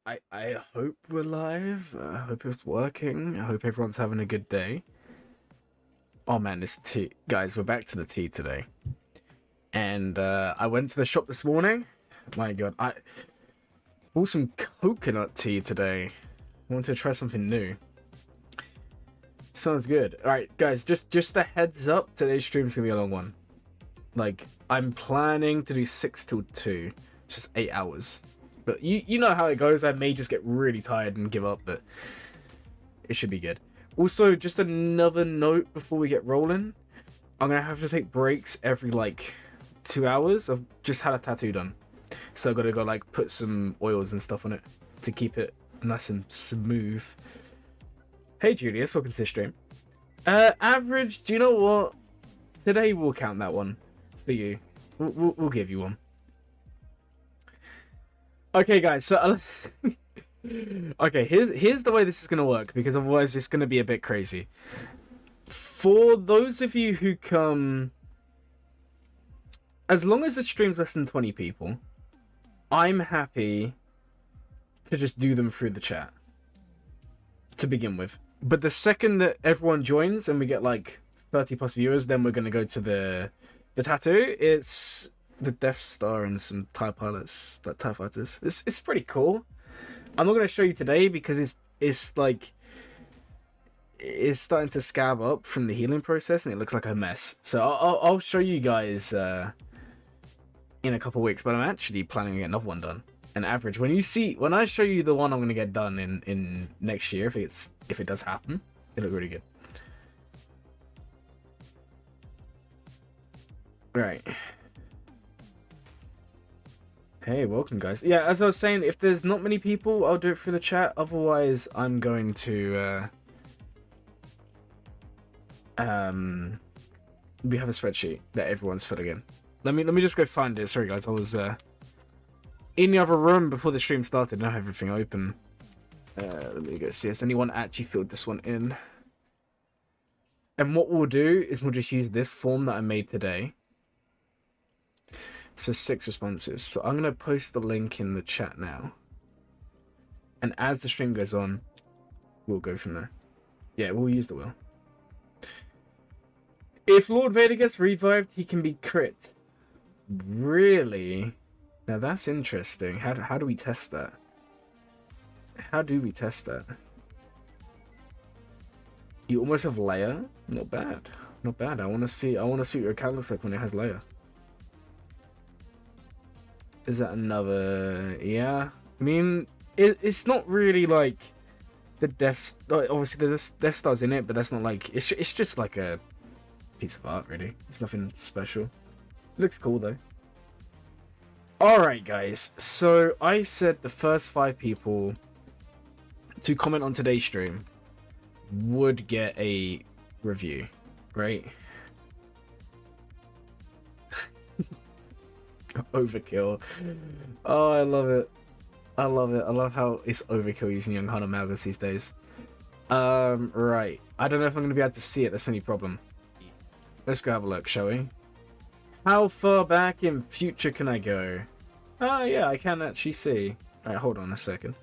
I hope we're live. I hope it's working. I hope everyone's having a good day. Oh man, this tea, guys, we're back to the tea today. And I went to the shop this morning. My God, I bought some coconut tea today. I want to try something new. Sounds good. All right, guys, just a heads up. Today's stream's gonna be a long one. Like, I'm planning to do 6 till 2, just 8 hours. But you know how it goes. I may just get really tired and give up, but it should be good. Also, just another note before we get rolling. I'm going to have to take breaks every, like, 2 hours. I've just had a tattoo done. So I've got to go, like, put some oils and stuff on it to keep it nice and smooth. Hey, Julius. Welcome to the stream. Average, do you know what? Today we'll count that one for you. We'll give you one. Okay, guys, so okay, here's the way this is gonna work, because otherwise it's gonna be a bit crazy. For those of you who come, as long as the stream's less than 20 people, I'm happy to just do them through the chat to begin with. But the second that everyone joins and we get like 30 plus viewers, then we're gonna go to the tattoo. It's the Death Star and some TIE pilots, like TIE fighters. It's pretty cool. I'm not gonna show you today because it's like it's starting to scab up from the healing process and it looks like a mess. So I'll show you guys in a couple of weeks. But I'm actually planning to get another one done. An average. When I show you the one I'm gonna get done in next year, if it does happen, it'll look really good. Right. Hey, welcome, guys. Yeah, as I was saying, if there's not many people, I'll do it through the chat. Otherwise, I'm going to we have a spreadsheet that everyone's filling in. Let me just go find it. Sorry, guys, I was in the other room before the stream started. Now everything open. Let me go see. Has anyone actually filled this one in? And what we'll do is we'll just use this form that I made today. So 6 responses. So I'm going to post the link in the chat now. And as the stream goes on, we'll go from there. Yeah, we'll use the wheel. If Lord Vader gets revived, he can be crit. Really? Now that's interesting. How do we test that? How do we test that? You almost have Leia? Not bad. Not bad. I want to see what your account looks like when it has Leia. Is that another? Yeah. I mean, it's not really like the Death. Obviously, the Death Star's in it, but that's not like it's just like a piece of art, really. It's nothing special. It looks cool though. All right, guys. So I said the first 5 people to comment on today's stream would get a review, right? Overkill. Oh, I love it. I love it. I love how it's overkill using Young Han Amalgus these days. Right. I don't know if I'm going to be able to see it. That's the only problem. Let's go have a look, shall we? How far back in future can I go? Oh, yeah, I can actually see. Alright, hold on a second.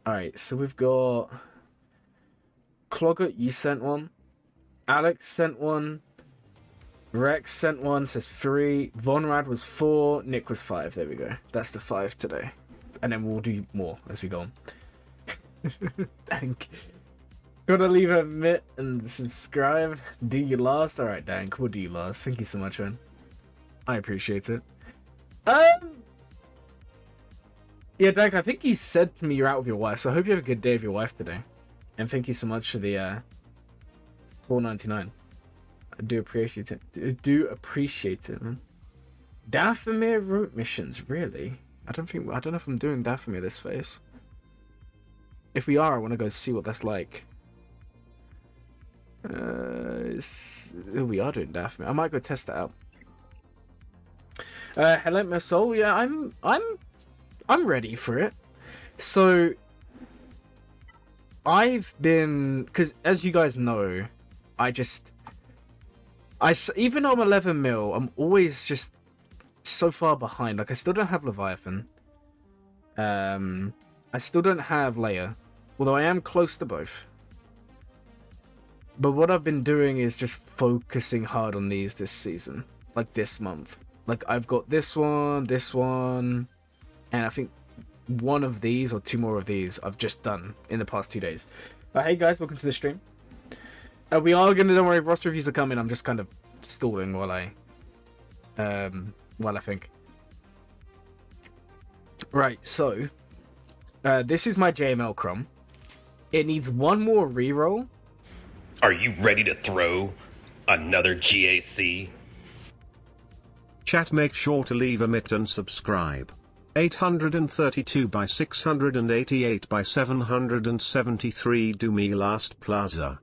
Alright, so we've got Kloggot, you sent one. Alex sent one. Rex sent one, says 3. Vonraad was 4. Nick was 5. There we go. That's the 5 today. And then we'll do more as we go on. Dank. Gotta leave a admit and subscribe. Do you last? Alright, Dank. We'll do you last. Thank you so much, man. I appreciate it. Yeah, Dank, I think he said to me you're out with your wife, so I hope you have a good day with your wife today. And thank you so much for the $4.99. I do appreciate it. Man. Dathomir route missions, really? I don't know if I'm doing Dathomir this phase. If we are, I want to go see what that's like. We are doing Dathomir. I might go test that out. Hello, my soul. Yeah, I'm ready for it. So I've been, because as you guys know, even though I'm 11 mil, I'm always just so far behind. Like, I still don't have Leviathan. I still don't have Leia, although I am close to both. But what I've been doing is just focusing hard on these this season, like this month. Like I've got this one, and I think one of these or two more of these I've just done in the past 2 days. Hey guys, welcome to the stream. We are gonna, don't worry, roster reviews are coming. I'm just kind of stalling while I think. Right, so this is my JML Crom. It needs one more reroll. Are you ready to throw another GAC? Chat, make sure to leave a mitt and subscribe. 832 by 688 by 773 do me last plaza.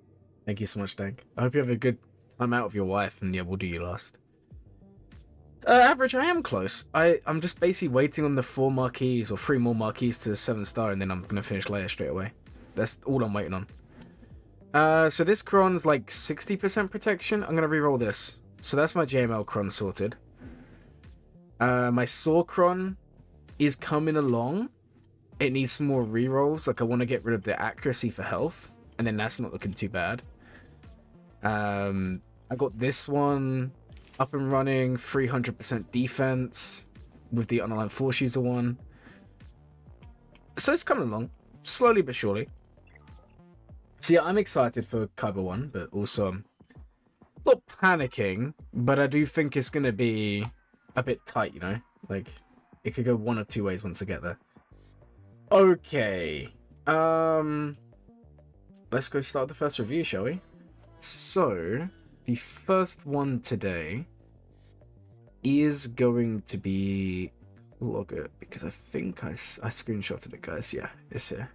Thank you so much, Dank. I hope you have a good time out with your wife, and yeah, we'll do you last. Average, I am close. I'm just basically waiting on the 4 marquees or 3 more marquees to 7-star, and then I'm gonna finish Leia straight away. That's all I'm waiting on. So this Cron's like 60% protection. I'm gonna reroll this. So that's my JML Cron sorted. My Saw Cron is coming along. It needs some more rerolls. Like I want to get rid of the accuracy for health, and then that's not looking too bad. I got this one up and running, 300% defense with the unaligned force user one. So it's coming along, slowly but surely. So yeah, I'm excited for Kyber 1, but also I'm not panicking, but I do think it's going to be a bit tight, you know? Like, it could go one of two ways once I get there. Okay. Let's go start the first review, shall we? So, the first one today is going to be Kloggot, because I think I screenshotted it, guys. Yeah, it's here.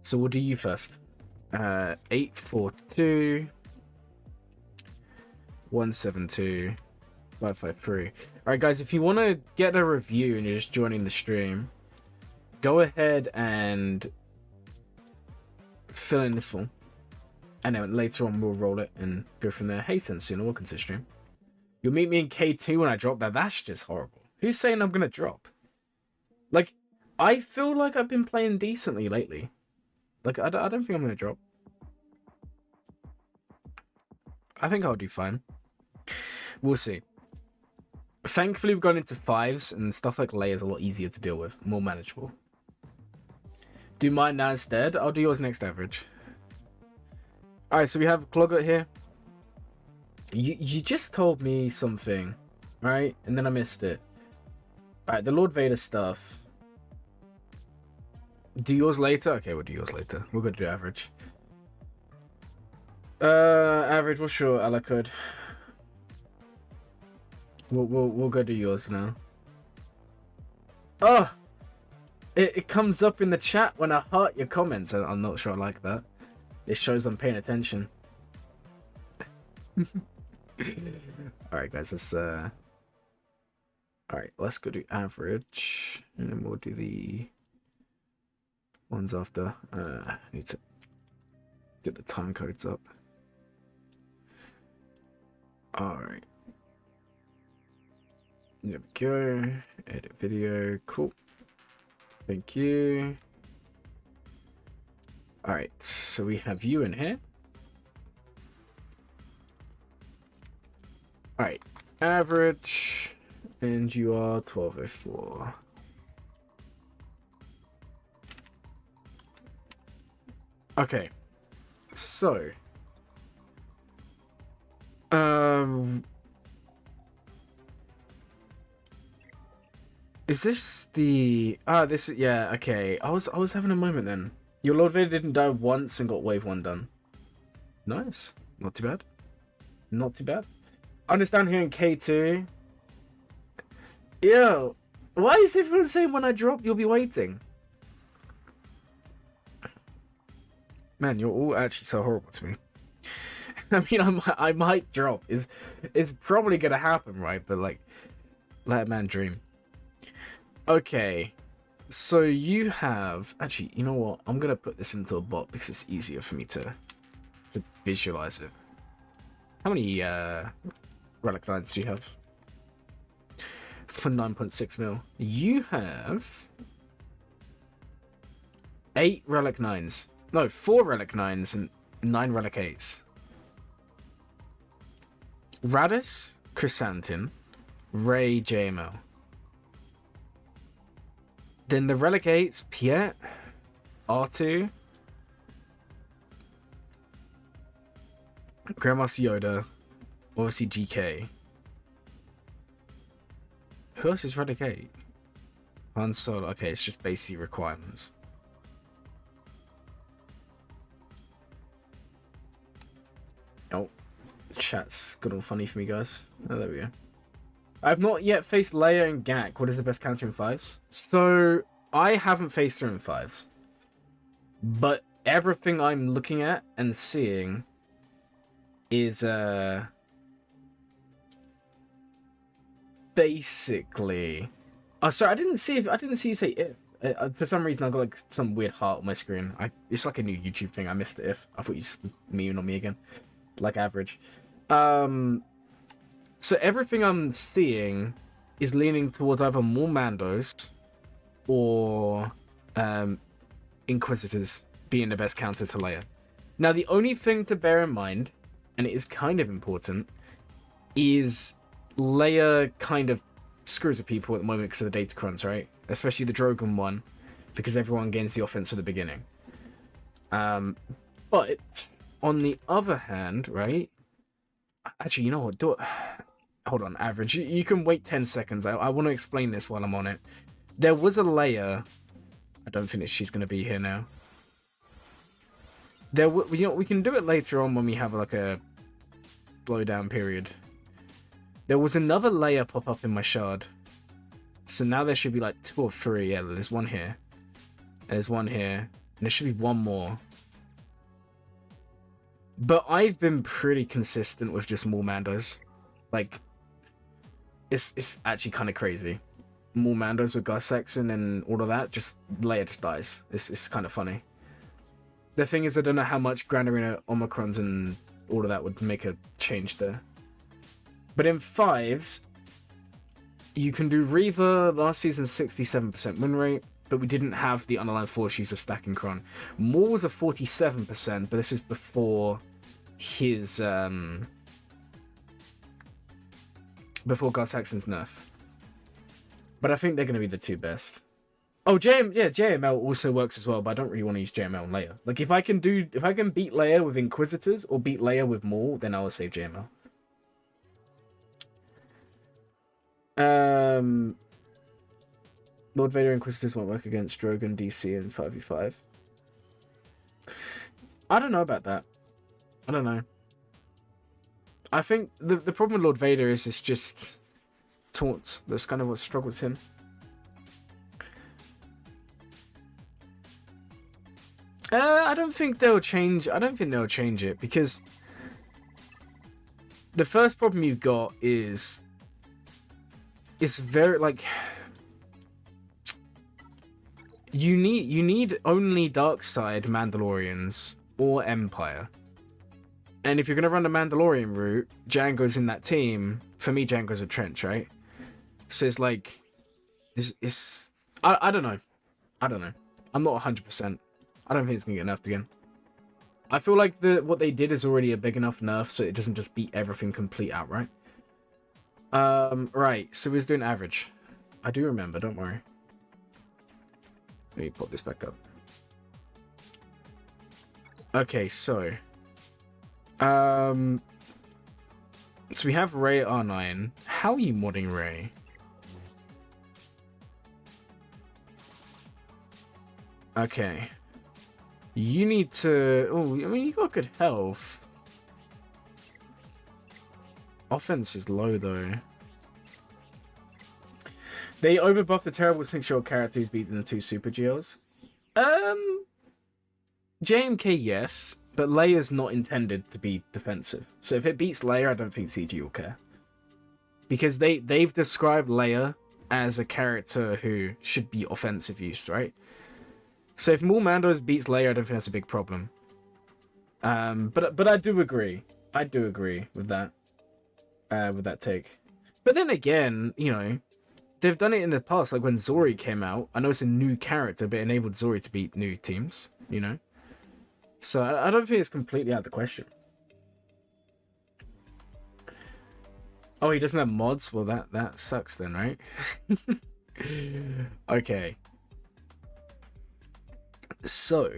So we'll do you first. 842 172 553. Alright guys, if you want to get a review and you're just joining the stream, go ahead and fill in this form, and then later on we'll roll it and go from there. Hey Sensuna, welcome to the stream. You'll meet me in K2 when I drop that. That's just horrible. Who's saying I'm gonna drop? Like, I feel like I've been playing decently lately. Like, I don't think I'm going to drop. I think I'll do fine. We'll see. Thankfully, we've gone into 5s, and stuff like Leia is a lot easier to deal with. More manageable. Do mine now instead. I'll do yours next, Average. Alright, so we have Kloggot here. You just told me something, right? And then I missed it. Alright, the Lord Vader stuff. Do yours later? Okay, we'll do yours later. We're going to do Average. Average, what's your ally code? We'll go do yours now. Oh! It comes up in the chat when I heart your comments. I'm not sure I like that. It shows I'm paying attention. Alright, guys, let's Alright, let's go do Average. And then we'll do the ones after. I need to get the time codes up. Alright. There we go. Edit video. Cool. Thank you. Alright, so we have you in here. Alright. Average. And you are 1204. Okay, so is this the this is, yeah, okay. I was having a moment then. Your Lord Vader didn't die once and got wave 1 done. Nice. Not too bad. Not too bad. I understand here in K2. Yo, why is everyone saying when I drop you'll be waiting? Man, you're all actually so horrible to me. I mean, I might drop. It's probably gonna happen, right? But like, let a man dream. Okay, so you have actually. You know what? I'm gonna put this into a bot because it's easier for me to visualize it. How many relic lines do you have? For 9.6 mil, you have 8 Relic 9s. No, 4 Relic 9s and 9 Relic 8s. Radis, Chrysantin, Ray, JML. Then the Relic 8s, Piet, R2, Grandmaster Yoda, obviously GK. Who else is Relic 8? Han Solo. Okay, it's just basic requirements. Oh, chat's got all funny for me, guys. Oh, there we go. I've not yet faced Leia and Gak. What is the best counter in 5s? So, I haven't faced her in 5s. But everything I'm looking at and seeing is, basically... Oh, sorry, I didn't see you say if. For some reason, I got, like, some weird heart on my screen. It's like a new YouTube thing. I missed the if. I thought you just was memeing on me again. Like average. So everything I'm seeing is leaning towards either more Mandos or Inquisitors being the best counter to Leia. Now, the only thing to bear in mind, and it is kind of important, is Leia kind of screws with people at the moment because of the data crunch, right? Especially the Drogon one, because everyone gains the offense at the beginning. But on the other hand, right? Actually, you know what? Hold on, average. You can wait 10 seconds. I want to explain this while I'm on it. There was a Leia. I don't think that she's going to be here now. We can do it later on when we have like a slowdown period. There was another Leia pop up in my shard. So now there should be like 2 or 3. Yeah, there's one here. There's one here. And there should be one more. But I've been pretty consistent with just more Mandos. Like, it's actually kind of crazy. More Mandos with Gus Saxon and all of that, just Leia just dies. It's kind of funny. The thing is, I don't know how much Grand Arena Omicrons and all of that would make a change there. But in 5s, you can do Reaver. Last season's 67% win rate, but we didn't have the underlying force user stacking Kron. Maul was a 47%, but this is before his before Gus Saxon's nerf. But I think they're going to be the 2 best. Oh, JML also works as well, but I don't really want to use JML and Leia. Like, if I can beat Leia with Inquisitors or beat Leia with Maul, then I will save JML. Lord Vader Inquisitors won't work against Drogon DC in 5v5. I don't know about that. I don't know. I think the problem with Lord Vader is it's just taunts. That's kind of what struggles him. I don't think they'll change. I don't think they'll change it because the first problem you've got is it's very like you need only dark side Mandalorians or Empire. And if you're going to run the Mandalorian route, Jango's in that team. For me, Jango's a trench, right? So it's like... I don't know. I don't know. I'm not 100%. I don't think it's going to get nerfed again. I feel like what they did is already a big enough nerf, so it doesn't just beat everything complete outright. Right, so we was doing average. I do remember, don't worry. Let me put this back up. Okay, so... So we have Ray R9. How are you modding Ray? Okay. You need to... Oh, I mean, you got good health. Offense is low, though. They overbuffed the terrible 6-year-old character who's beaten the 2 Super GLs. JMK, yes. But Leia's not intended to be defensive. So if it beats Leia, I don't think CG will care. Because they've described Leia as a character who should be offensive used, right? So if Maul Mandos beats Leia, I don't think that's a big problem. But I do agree. I do agree with that. With that take. But then again, you know, they've done it in the past. Like when Zori came out, I know it's a new character, but it enabled Zori to beat new teams. You know, so I don't think it's completely out of the question. Oh, he doesn't have mods? Well, that sucks then, right? Okay. So,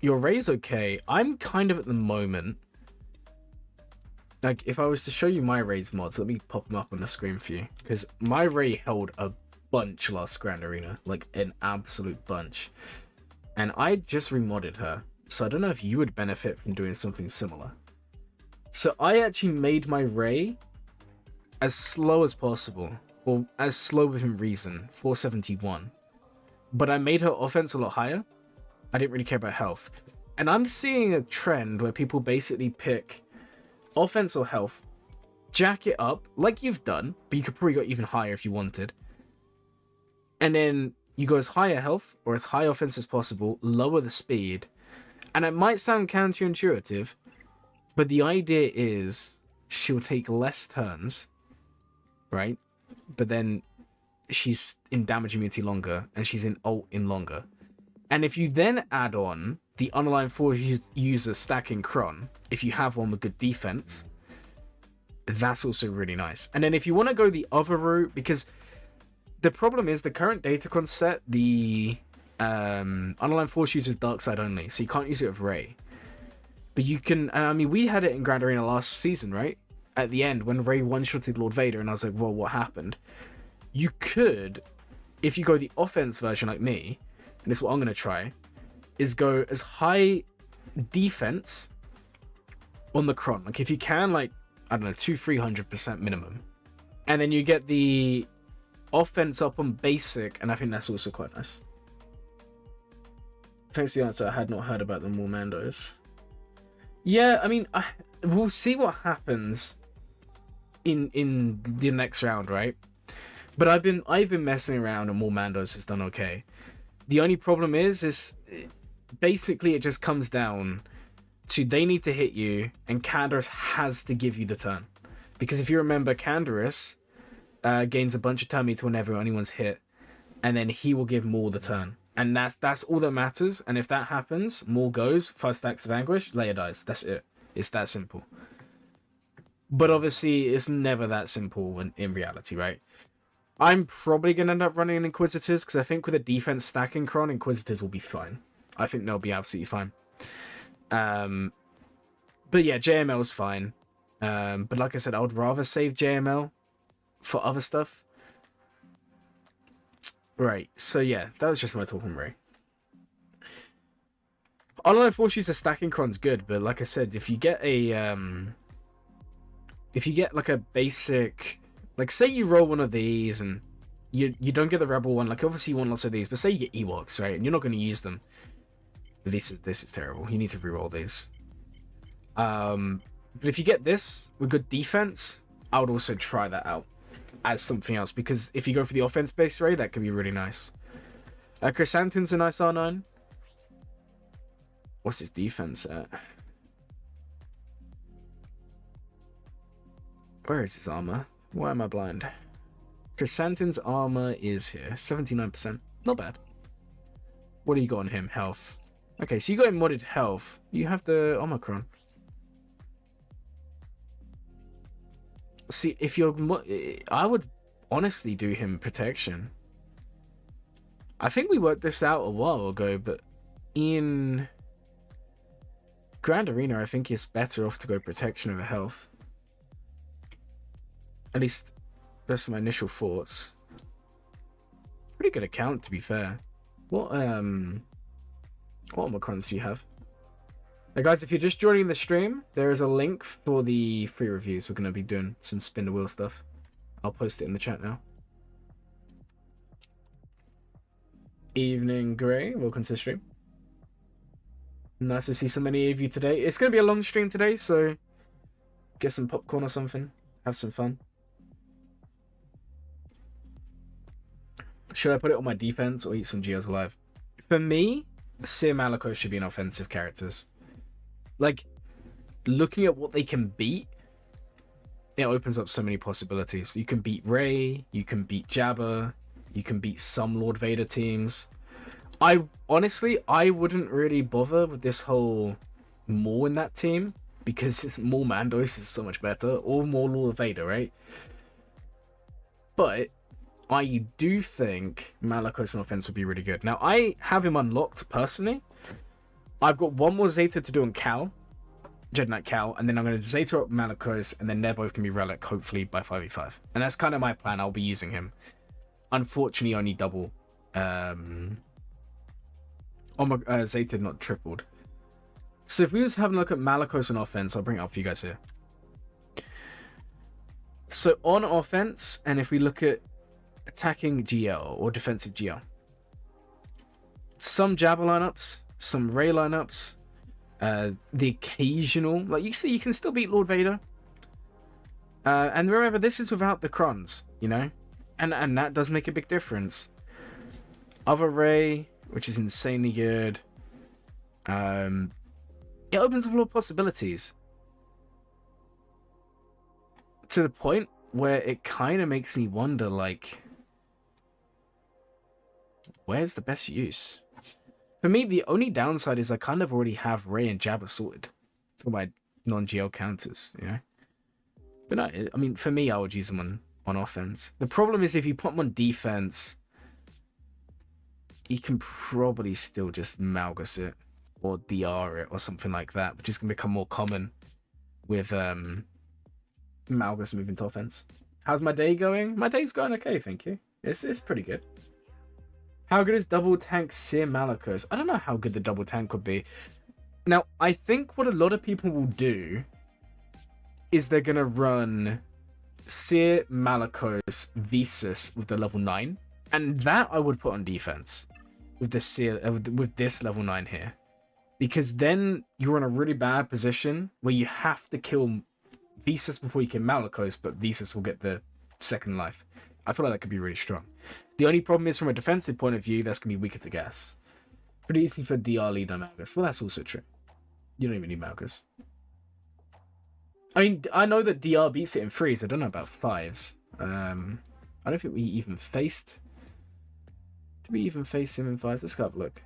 your Ray's okay. I'm kind of at the moment... Like, if I was to show you my Ray's mods, let me pop them up on the screen for you. Because my Ray held a bunch last Grand Arena. Like, an absolute bunch. And I just remodded her. So I don't know if you would benefit from doing something similar. So I actually made my Ray... as slow as possible, or as slow within reason, 471. But I made her offense a lot higher. I didn't really care about health. And I'm seeing a trend where people basically pick offense or health, jack it up, like you've done, but you could probably go even higher if you wanted. And then you go as higher health, or as high offense as possible, lower the speed. And it might sound counterintuitive, but the idea is she'll take less turns, right? But then she's in damage immunity longer, and she's in ult in longer. And if you then add on the unaligned force user stacking Kron, if you have one with good defense, that's also really nice. And then if you want to go the other route, because the problem is the current Datacron set, the unaligned force uses dark side only, so you can't use it with Ray. But you can, and I mean, we had it in Grand Arena last season, right? At the end, when Ray one-shotted Lord Vader, and I was like, well, what happened? You could, if you go the offense version like me, and it's what I'm going to try, is go as high defense on the Kron. Like, if you can, like, I don't know, 200-300% minimum. And then you get the offense up on basic, and I think that's also quite nice. Thanks to the answer, I had not heard about the Mormandos. Yeah, I mean, we'll see what happens in the next round, right? But I've been messing around, and Mormandos has done okay. The only problem is basically it just comes down to they need to hit you, and Canderous has to give you the turn. Because if you remember, Canderous gains a bunch of turn meter whenever anyone's hit, and then he will give Maul the turn. And that's all that matters. And if that happens, Maul goes, first stacks of Anguish, Leia dies. That's it. It's that simple. But obviously, it's never that simple in reality, right? I'm probably going to end up running Inquisitors, because I think with a defense stacking Kron, Inquisitors will be fine. I think they'll be absolutely fine. But yeah, JML is fine. But like I said, I would rather save JML for other stuff. Right, so yeah, that was just my talk on Ray. Online Force user stacking Kron's good, but like I said, if you get a like a basic, like say you roll one of these and you don't get the Rebel one, like obviously you want lots of these, but say you get Ewoks, right, and you're not going to use them. This is terrible. You need to reroll these. But if you get this with good defense, I would also try that out as something else, because if you go for the offense-based Ray, that could be really nice. Chrysanthemum's a nice R9. What's his defense at? Where is his armor? Why am I blind? Chrysanthemum's armor is here. 79%. Not bad. What do you got on him? Health. Okay, so you got him modded health. You have the Omicron. See, if you're... I would honestly do him protection. I think we worked this out a while ago, but in Grand Arena, I think it's better off to go protection over health. At least, that's my initial thoughts. Pretty good account, to be fair. What Omicrons do you have? Now guys, if you're just joining the stream, there is a link for the free reviews. We're going to be doing some spin the wheel stuff. I'll post it in the chat now. Evening Grey, welcome to the stream. Nice to see so many of you today. It's going to be a long stream today, so get some popcorn or something. Have some fun. Should I put it on my defense or eat some Geos alive? For me, Seer Malicos should be an offensive characters. Like, looking at what they can beat, it opens up so many possibilities. You can beat Rey, you can beat Jabba, you can beat some Lord Vader teams. I wouldn't really bother with this whole Maul in that team, because more Mandos is so much better, or more Lord Vader, right? But I do think Malicos on offense would be really good. Now, I have him unlocked personally. I've got one more Zeta to do on Cal, Jedi Knight Cal, and then I'm going to Zeta up Malicos, and then they're both going to be Relic, hopefully, by 5v5. And that's kind of my plan. I'll be using him. Unfortunately, only double. Zeta not tripled. So if we was having a look at Malicos on offense, I'll bring it up for you guys here. So on offense, and if we look at attacking GL or defensive GL, some Jabba lineups, some Rey lineups, the occasional, like you see, you can still beat Lord Vader. And remember, this is without the crons, you know, and that does make a big difference. Other Rey, which is insanely good. It opens up a lot of possibilities. To the point where it kind of makes me wonder, like, where's the best use? For me, the only downside is I kind of already have Rey and Jabba sorted for my non-GL counters, you know? But no, I mean, for me, I would use them on offense. The problem is if you put them on defense, you can probably still just Malgus it or DR it or something like that, which is going to become more common with Malgus moving to offense. How's my day going? My day's going okay, thank you. It's pretty good. How good is double tank Seer Malicos? I don't know how good the double tank would be. Now, I think what a lot of people will do is they're going to run Seer Malicos Visas with the level 9. And that I would put on defense with the Seer, with this level 9 here. Because then you're in a really bad position where you have to kill Visas before you kill Malicos, but Visas will get the second life. I feel like that could be really strong. The only problem is from a defensive point of view, that's going to be weaker to gas. Pretty easy for DR leader Malgus. Well, that's also true. You don't even need Malgus. I mean, I know that DR beats it in 3s. I don't know about 5s. I don't think we even faced... Did we even face him in 5s? Let's go have a look.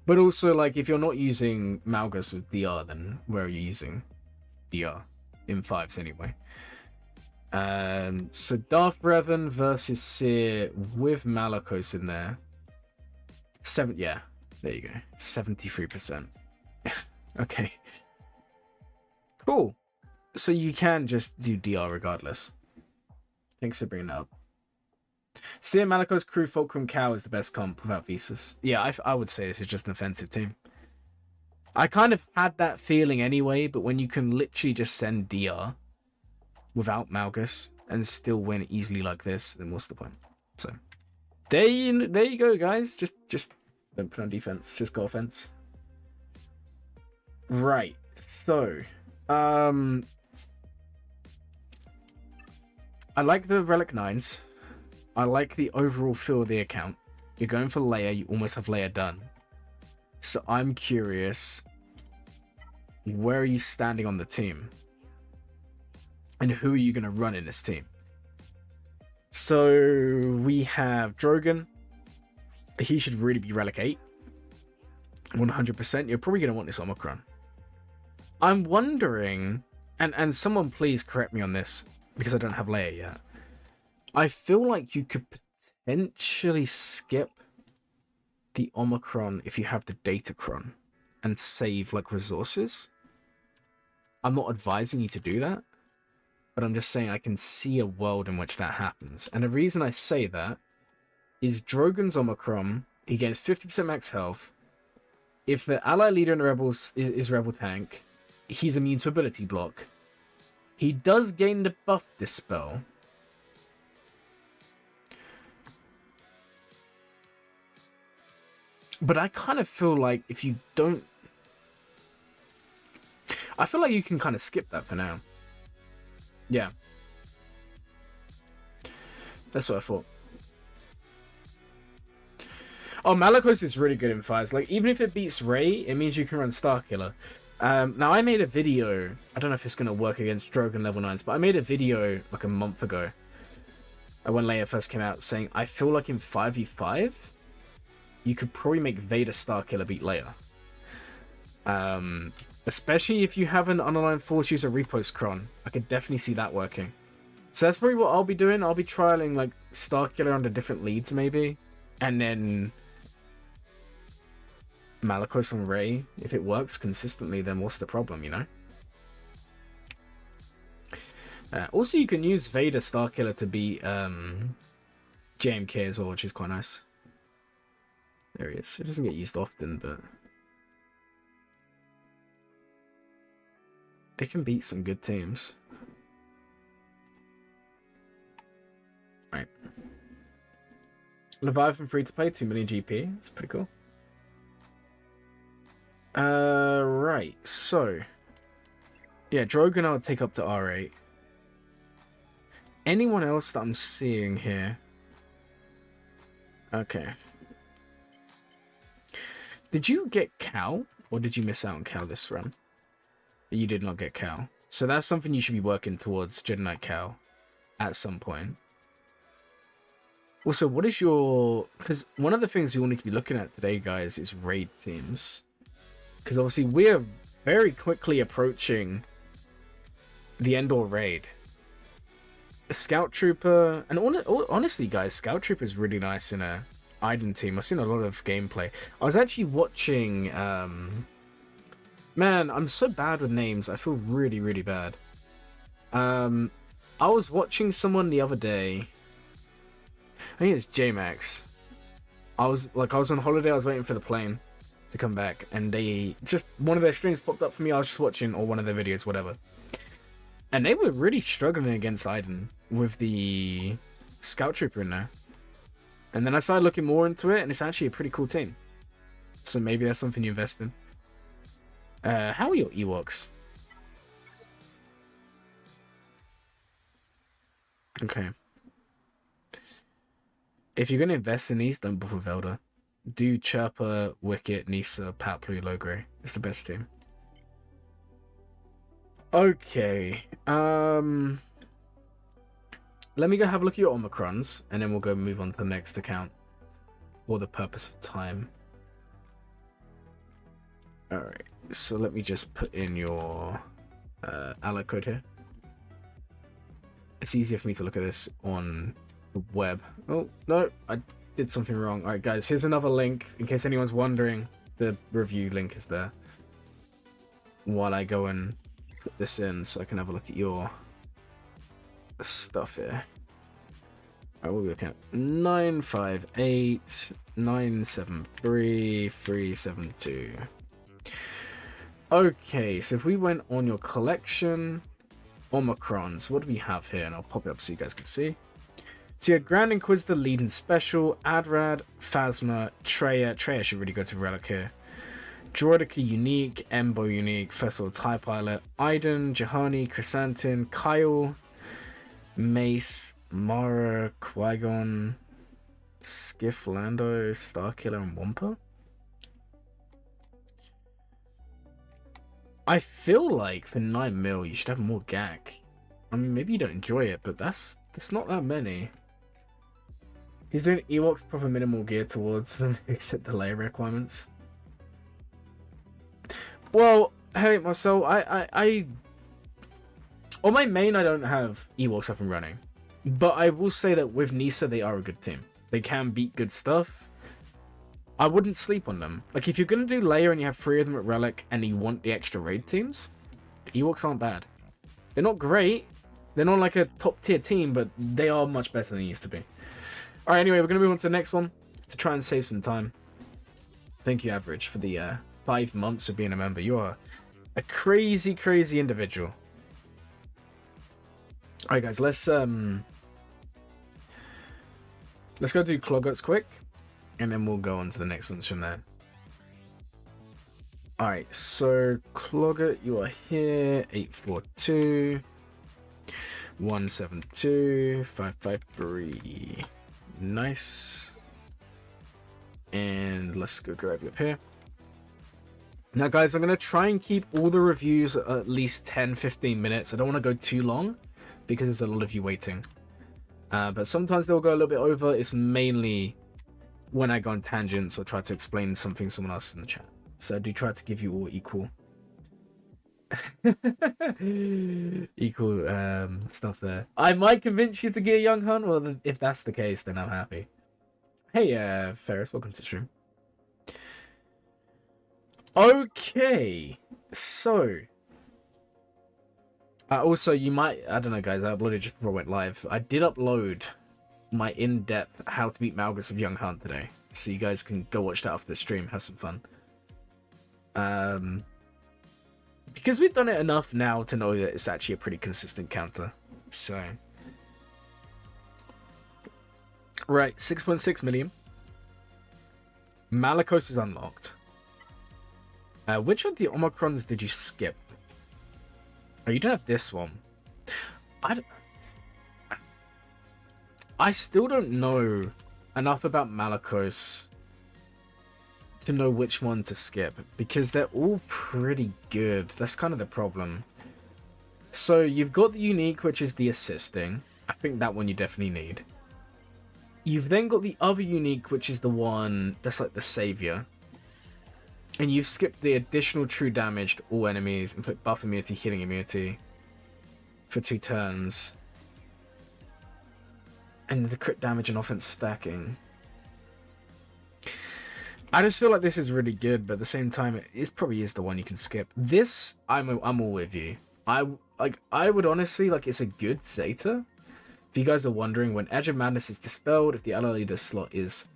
But also, like, if you're not using Malgus with DR, then where are you using DR? In 5s anyway. So Darth Revan versus Seer with Malicos in there. Yeah, there you go. 73%. Okay. Cool. So you can just do DR regardless. Thanks for bringing that up. Seer Malicos Crew Fulcrum Cow is the best comp without Visas. Yeah, I would say this is just an offensive team. I kind of had that feeling anyway, but when you can literally just send DR without Malgus and still win easily like this, then what's the point? So there you go, guys. Just don't put on defense, just go offense. Right. So I like the Relic 9s. I like the overall feel of the account. You're going for Leia, you almost have Leia done. So I'm curious, where are you standing on the team? And who are you going to run in this team? So we have Drogon. He should really be Relic 8. 100%. You're probably going to want this Omicron. I'm wondering, and someone please correct me on this, because I don't have Leia yet. I feel like you could potentially skip the Omicron if you have the Datacron and save like resources. I'm not advising you to do that, but I'm just saying I can see a world in which that happens. And the reason I say that is Drogon's Omicron, he gains 50% max health. If the ally leader in the Rebels is Rebel Tank, he's immune to ability block. He does gain the buff this spell. But I kind of feel like if you don't... I feel like you can kind of skip that for now. Yeah. That's what I thought. Oh, Malicos is really good in 5s. Like, even if it beats Rey, it means you can run Starkiller. Now I made a video. I don't know if it's gonna work against Drogon level 9s, but I made a video like a month ago when Layne first came out, saying I feel like in 5v5 you could probably make Vader Starkiller beat Leia. Especially if you have an unaligned Force user repost cron. I could definitely see that working. So that's probably what I'll be doing. I'll be trialing like Starkiller under different leads maybe. And then Malicos and Rey. If it works consistently, then what's the problem, you know? Also, you can use Vader Starkiller to beat JMK as well, which is quite nice. There he is. It doesn't get used often, but it can beat some good teams. Right. Leviathan free to play, 2 million GP. That's pretty cool. Right. So, yeah, Drogon I'll take up to R8. Anyone else that I'm seeing here? Okay. Did you get Cal, or did you miss out on Cal this run? You did not get Cal. So that's something you should be working towards, Jedi Knight Cal, at some point. Also, what is your... Because one of the things we all need to be looking at today, guys, is raid teams. Because obviously we're very quickly approaching the Endor raid. A Scout Trooper... And honestly, guys, Scout Trooper is really nice in a Iden team. I've seen a lot of gameplay. I was actually watching... Man, I'm so bad with names. I feel really, really bad. I was watching someone the other day. I think it's J-Max. I was on holiday. I was waiting for the plane to come back, and they just one of their streams popped up for me. I was just watching, or one of their videos, whatever. And they were really struggling against Iden with the Scout Trooper in there. And then I started looking more into it, and it's actually a pretty cool team. So maybe that's something you invest in. How are your Ewoks? Okay. If you're going to invest in these, don't bother with Velda. Do Chirpa, Wicket, Nisa, Patplu, Logray. It's the best team. Okay. Let me go have a look at your Omicrons, and then we'll go move on to the next account for the purpose of time. Alright, so let me just put in your ally code here. It's easier for me to look at this on the web. Oh, no, I did something wrong. Alright, guys, here's another link. In case anyone's wondering, the review link is there. While I go and put this in so I can have a look at your stuff here. Alright, what are we looking at? 958 973 372. Okay, so if we went on your collection, Omicrons, what do we have here? And I'll pop it up so you guys can see. So you have Grand Inquisitor, Leading Special, Adrad, Phasma, Treya. Treya should really go to Relic here. Droidica Unique, Embo Unique, First Order TIE Pilot, Iden, Jahani, Chrysantin, Kyle, Mace, Mara, Qui-Gon, Skiff, Lando, Starkiller, and Wampa. I feel like for 9 mil you should have more GAC. I mean, maybe you don't enjoy it, but that's not that many. He's doing Ewoks proper minimal gear towards them, except the layer requirements. Well, hey Marcel, I on my main I don't have Ewoks up and running, but I will say that with Nisa they are a good team. They can beat good stuff. I wouldn't sleep on them. Like, if you're going to do Layer and you have 3 of them at Relic and you want the extra raid teams, Ewoks aren't bad. They're not great. They're not like a top tier team, but they are much better than they used to be. Alright, anyway, we're going to move on to the next one to try and save some time. Thank you, Average, for the 5 months of being a member. You are a crazy, crazy individual. Alright, guys, let's go do Kloggots quick. And then we'll go on to the next ones from there. Alright, so Kloggot, you are here. 842 172 553. Nice. And let's go grab you up here. Now, guys, I'm going to try and keep all the reviews at least 10-15 minutes. I don't want to go too long because there's a lot of you waiting. But sometimes they'll go a little bit over. It's mainly when I go on tangents or try to explain something to someone else in the chat. So I do try to give you all equal stuff there. I might convince you to get a Young Hunt. Well, if that's the case, then I'm happy. Hey, Ferris, welcome to the stream. Okay, so also you might, I don't know, guys, I uploaded just before I went live. I did upload my in-depth how to beat Malgus with Young Hunt today, so you guys can go watch that after the stream, have some fun. Because we've done it enough now to know that it's actually a pretty consistent counter. So right, 6.6 million. Malicos is unlocked. Which of the Omicrons did you skip? Oh, you don't have this one. I still don't know enough about Malicos to know which one to skip, because they're all pretty good. That's kind of the problem. So you've got the unique, which is the assisting. I think that one you definitely need. You've then got the other unique, which is the one that's like the savior. And you've skipped the additional true damage to all enemies, inflict buff immunity, healing immunity for 2 turns. And the crit damage and offense stacking. I just feel like this is really good, but at the same time, it probably is the one you can skip. This, I'm all with you. I would honestly, like, it's a good Zeta. If you guys are wondering, when Edge of Madness is dispelled, if the ally leader slot is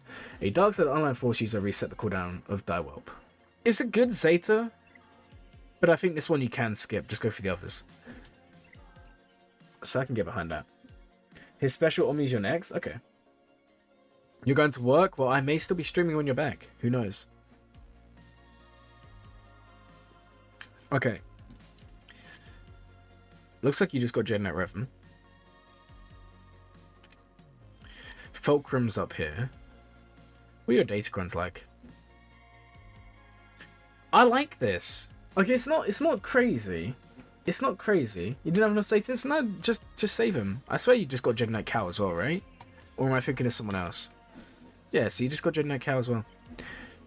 a Darkside online force user, reset the cooldown of Die Whelp. It's a good Zeta, but I think this one you can skip. Just go for the others. So I can get behind that. His special Omni's your next? Okay. You're going to work? Well, I may still be streaming when you're back. Who knows? Okay. Looks like you just got Jedi Knight Revan. Fulcrum's up here. What are your Datacrons like? I like this. Like, it's not crazy. It's not crazy. You didn't have enough status? No, just save him. I swear you just got Jedi Knight Cow as well, right? Or am I thinking of someone else? Yeah, so you just got Jedi Knight Cow as well.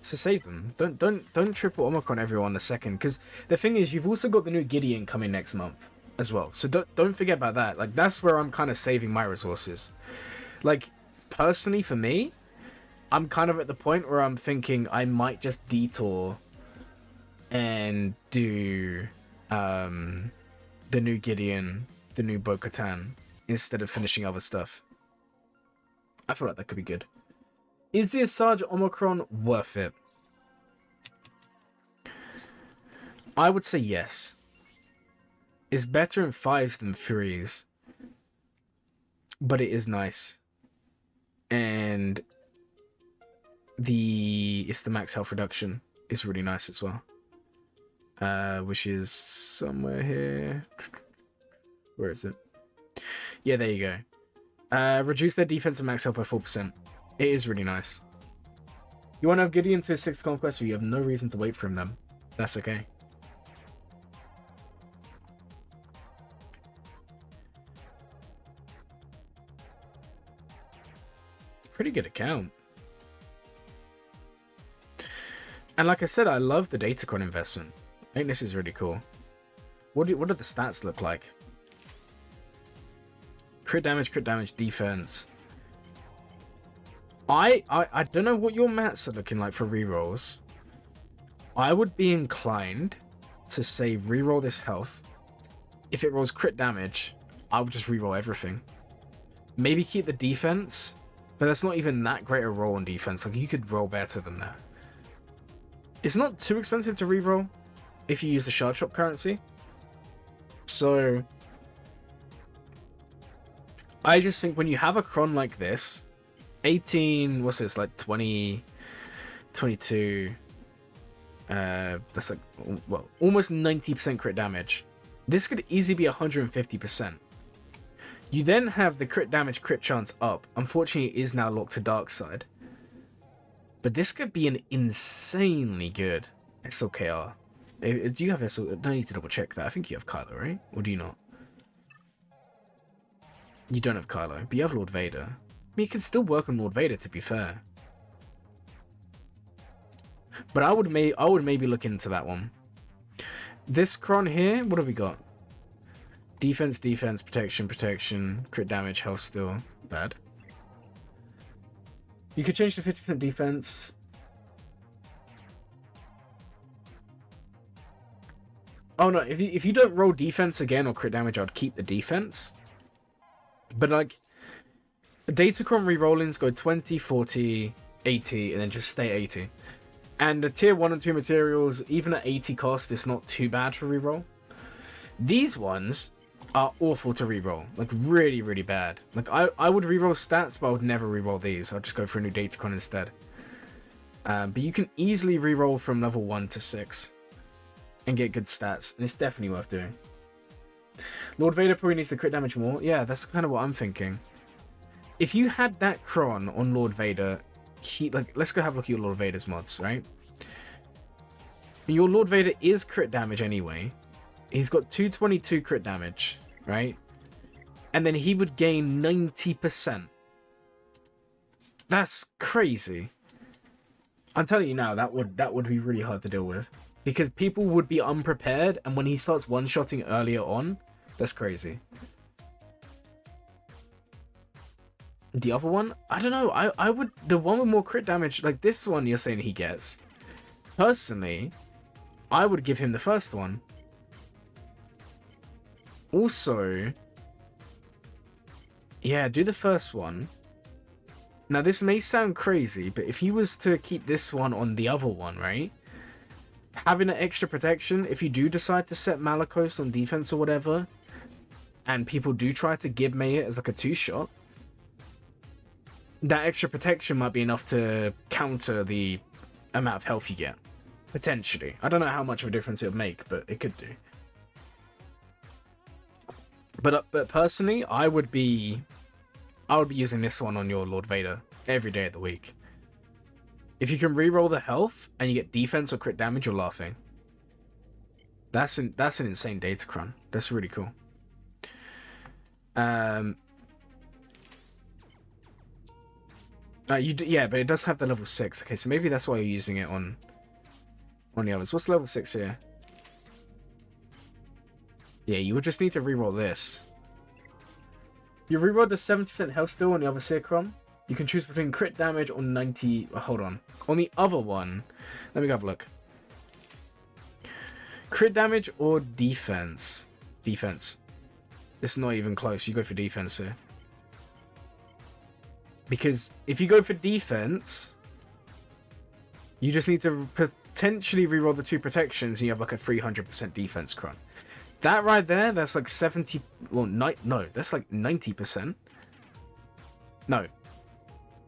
So save them. Don't triple Omicron everyone a second, because the thing is, you've also got the new Gideon coming next month as well. So don't forget about that. Like, that's where I'm kind of saving my resources. Like, personally for me, I'm kind of at the point where I'm thinking I might just detour and do the new Gideon, the new Bo-Katan, instead of finishing other stuff. I feel like that could be good. Is the Asajj Omicron worth it? I would say yes. It's better in 5s than 3s. But it is nice. And it's the max health reduction is really nice as well. Which is somewhere here. Where is it? Yeah, there you go. Reduce their defense and max health by 4%. It is really nice. You want to have Gideon to his 6th conquest, or you have no reason to wait for him then. That's okay. Pretty good account. And like I said, I love the Datacron investment. I think this is really cool. What do the stats look like? Crit damage, defense. I don't know what your mats are looking like for rerolls. I would be inclined to say reroll this health. If it rolls crit damage, I would just reroll everything. Maybe keep the defense, but that's not even that great a roll on defense. Like, you could roll better than that. It's not too expensive to reroll if you use the shard shop currency. So I just think when you have a cron like this, 18, what's this, like 20, 22, that's like, well, almost 90% crit damage. This could easily be 150%. You then have the crit damage, crit chance up. Unfortunately, it is now locked to Darkside. But this could be an insanely good SOKR. Do you have SL? I need to double check that. I think you have Kylo, right? Or do you not? You don't have Kylo, but you have Lord Vader. I mean, you can still work on Lord Vader, to be fair. But I would maybe look into that one. This Kron here, what have we got? Defense, defense, protection, protection, crit damage, health still. Bad. You could change to 50% defense. Oh no, if you don't roll defense again or crit damage, I'd keep the defense. But like, Datacron rerollings go 20, 40, 80, and then just stay 80. And the tier 1 and 2 materials, even at 80 cost, it's not too bad for reroll. These ones are awful to reroll. Like, really, really bad. Like, I would reroll stats, but I would never reroll these. I'll just go for a new Datacron instead. But you can easily reroll from level 1 to 6 and get good stats, and it's definitely worth doing. Lord Vader probably needs to crit damage more. Yeah, that's kind of what I'm thinking. If you had that Kron on Lord Vader, let's go have a look at your Lord Vader's mods, right? Your Lord Vader is crit damage anyway. He's got 222 crit damage, right? And then he would gain 90%. That's crazy. I'm telling you now, that would be really hard to deal with. Because people would be unprepared, and when he starts one-shotting earlier on, that's crazy. The other one? I don't know. I would... The one with more crit damage, like this one you're saying he gets. Personally, I would give him the first one. Also... Yeah, do the first one. Now, this may sound crazy, but if he was to keep this one on the other one, right? Having an extra protection, if you do decide to set Malicos on defense or whatever, and people do try to Gibmay it as like a 2-shot, that extra protection might be enough to counter the amount of health you get. Potentially. I don't know how much of a difference it would make, but it could do. But personally, I would be using this one on your Lord Vader every day of the week. If you can reroll the health and you get defense or crit damage, you're laughing. That's an insane Datacron. That's really cool. Yeah, but it does have the level 6. Okay, so maybe that's why you're using it on the others. What's level 6 here? Yeah, you would just need to reroll this. You reroll the 70% health still on the other Seacron. You can choose between crit damage or 90... hold on. On the other one, let me have a look. Crit damage or defense? Defense. It's not even close. You go for defense here. Because if you go for defense, you just need to potentially reroll the 2 protections and you have like a 300% defense Kron. That right there, that's like 70... Well, no, that's like 90%. No.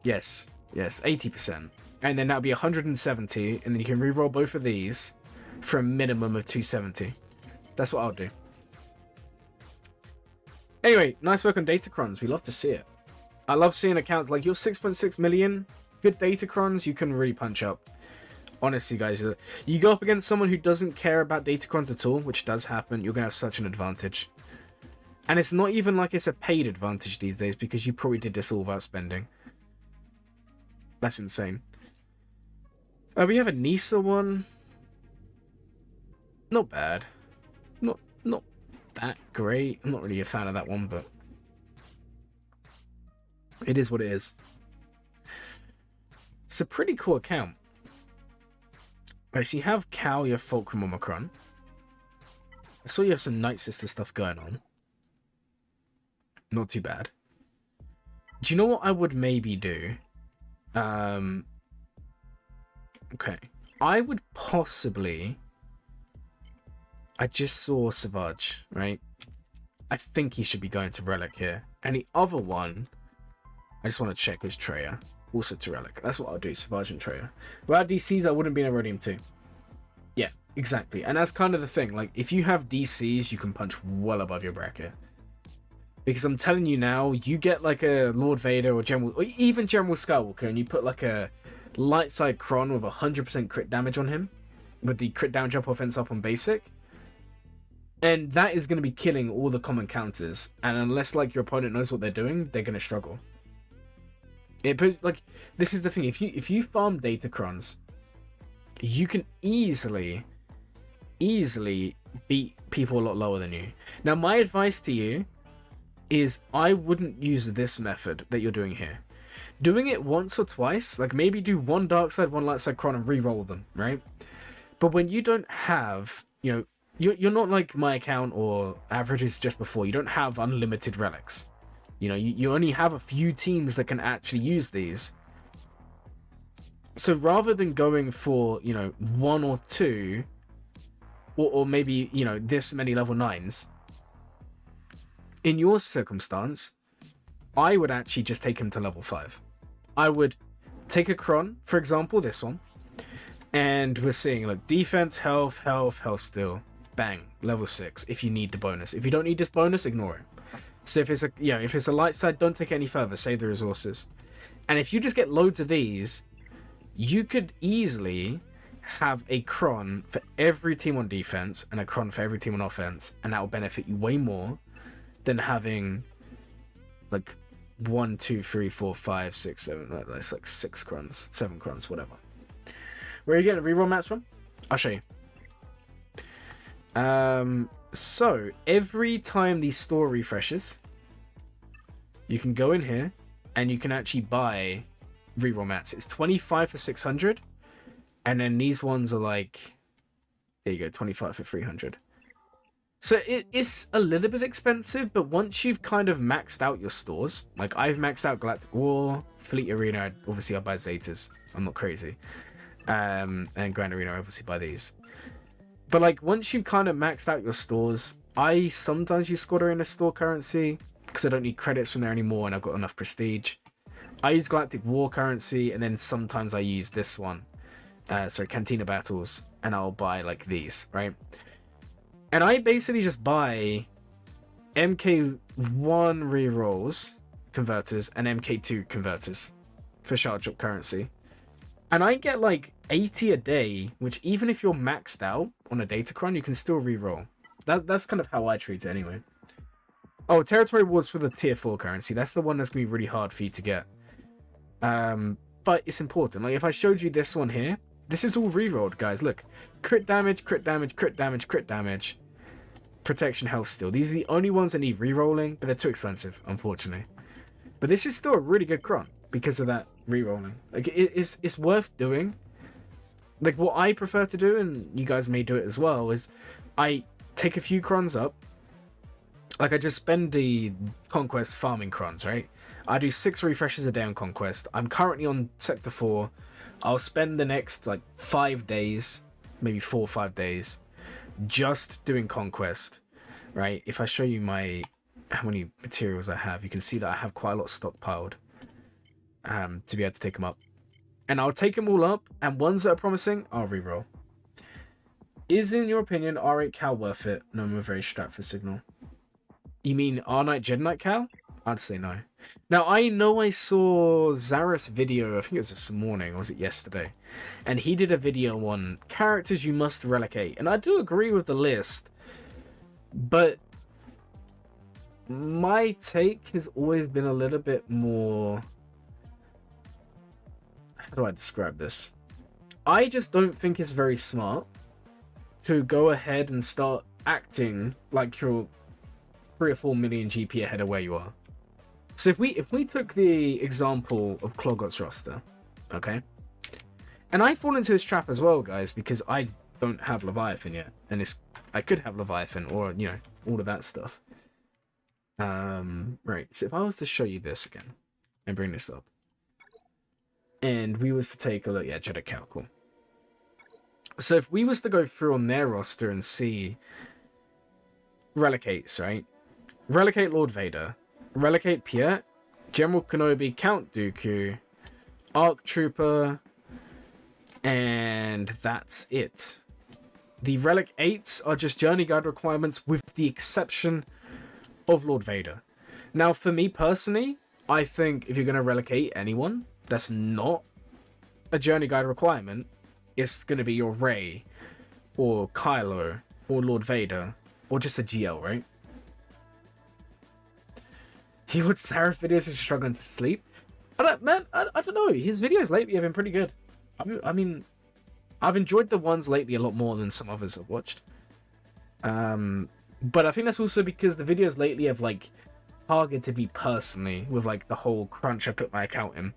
Yes, 80%. And then that'll be 170, and then you can reroll both of these for a minimum of 270. That's what I'll do. Anyway, nice work on Datacrons. We love to see it. I love seeing accounts like your 6.6 million. Good Datacrons, you can really punch up. Honestly, guys, you go up against someone who doesn't care about Datacrons at all, which does happen, you're going to have such an advantage. And it's not even like it's a paid advantage these days, because you probably did this all without spending. That's insane. We have a Nisa one. Not bad. Not that great. I'm not really a fan of that one, but it is what it is. It's a pretty cool account. Right, so you have Cal, you have Fulcrum Omicron. I saw you have some Night Sister stuff going on. Not too bad. Do you know what I would maybe do? Okay. I would possibly... I just saw Savage, right? I think he should be going to Relic here. And the other one, I just want to check his Treya. Also to Relic. That's what I'll do, Savage and Treya. Without DCs, I wouldn't be in Aurodium 2. Yeah, exactly. And that's kind of the thing. Like, if you have DCs, you can punch well above your bracket. Because I'm telling you now, you get like a Lord Vader or General, or even General Skywalker, and you put like a light side Kron with 100% crit damage on him, with the crit down jump offense up on basic. And that is going to be killing all the common counters. And unless like your opponent knows what they're doing, they're going to struggle. Like, this is the thing. If you farm Datacrons, you can easily beat people a lot lower than you. Now, my advice to you is I wouldn't use this method that you're doing here. Doing it once or twice, like maybe do one dark side, one light side Cron and re-roll them, right? But when you don't have, you know, you're not like my account or averages just before. You don't have unlimited relics. You know, you only have a few teams that can actually use these. So rather than going for, you know, 1 or 2, or maybe, you know, this many level 9s, in your circumstance, I would actually just take him to level 5. I would take a Cron, for example, this one, and we're seeing, like, defense, health steal, bang, level 6, if you need the bonus. If you don't need this bonus, ignore it. So if it's a light side, don't take it any further, save the resources. And if you just get loads of these, you could easily have a Cron for every team on defense and a Cron for every team on offense, and that will benefit you way more than having like 1, 2, 3, 4, 5, 6, 7. That's like 6 Crons, 7 Crons, whatever. Where are you getting reroll mats from? I'll show you. So every time the store refreshes, you can go in here and you can actually buy reroll mats. It's 25 for 600, and then these ones are like, there you go, 25 for 300. So it is a little bit expensive, but once you've kind of maxed out your stores, like I've maxed out Galactic War, Fleet Arena, obviously I buy Zetas, I'm not crazy, and Grand Arena, I obviously buy these. But like once you've kind of maxed out your stores, I sometimes use Squad Arena store currency because I don't need credits from there anymore and I've got enough prestige. I use Galactic War currency, and then sometimes I use this one, Cantina Battles, and I'll buy like these, right? And I basically just buy MK1 rerolls, converters, and MK2 converters for shard drop currency. And I get like 80 a day, which even if you're maxed out on a Datacron, you can still reroll. That's kind of how I treat it anyway. Oh, Territory Wars for the tier 4 currency. That's the one that's going to be really hard for you to get. But it's important. Like if I showed you this one here, this is all rerolled, guys. Look, crit damage, crit damage, crit damage, crit damage. Protection, health steal. These are the only ones that need rerolling, but they're too expensive, unfortunately. But this is still a really good Cron because of that rerolling. Like it's worth doing. Like what I prefer to do, and you guys may do it as well, is I take a few Crons up. Like I just spend the Conquest farming Crons, right? I do 6 refreshes a day on Conquest. I'm currently on Sector 4. I'll spend the next like 5 days, maybe 4 or 5 days, just doing Conquest, right? If I show you how many materials I have, you can see that I have quite a lot stockpiled to be able to take them up. And I'll take them all up, and ones that are promising, I'll reroll. Is, in your opinion, R8 Cal worth it? No, I'm very strapped for Signal. You mean R9 Jedi Knight Cal? I'd say no. Now, I know I saw Zareth's video, I think it was this morning, or was it yesterday? And he did a video on characters you must relicate. And I do agree with the list, but my take has always been a little bit more... How do I describe this? I just don't think it's very smart to go ahead and start acting like you're 3 or 4 million GP ahead of where you are. So if we took the example of Kloggot's roster, okay? And I fall into this trap as well, guys, because I don't have Leviathan yet. And I could have Leviathan or, you know, all of that stuff. Right, so if I was to show you this again and bring this up, and we was to take a look, yeah, Jedi Cal, cool. So if we was to go through on their roster and see Relicates, right? Relicate Lord Vader, Relicate Piet, General Kenobi, Count Dooku, Arc Trooper, and that's it. The Relic 8s are just Journey Guide requirements with the exception of Lord Vader. Now, for me personally, I think if you're going to relicate anyone that's not a Journey Guide requirement, it's going to be your Rey, or Kylo, or Lord Vader, or just a GL, right? He watched Sarah videos and struggling to sleep. I don't know. His videos lately have been pretty good. I mean, I've enjoyed the ones lately a lot more than some others I've watched. But I think that's also because the videos lately have like targeted me personally with like the whole crunch I put my account in.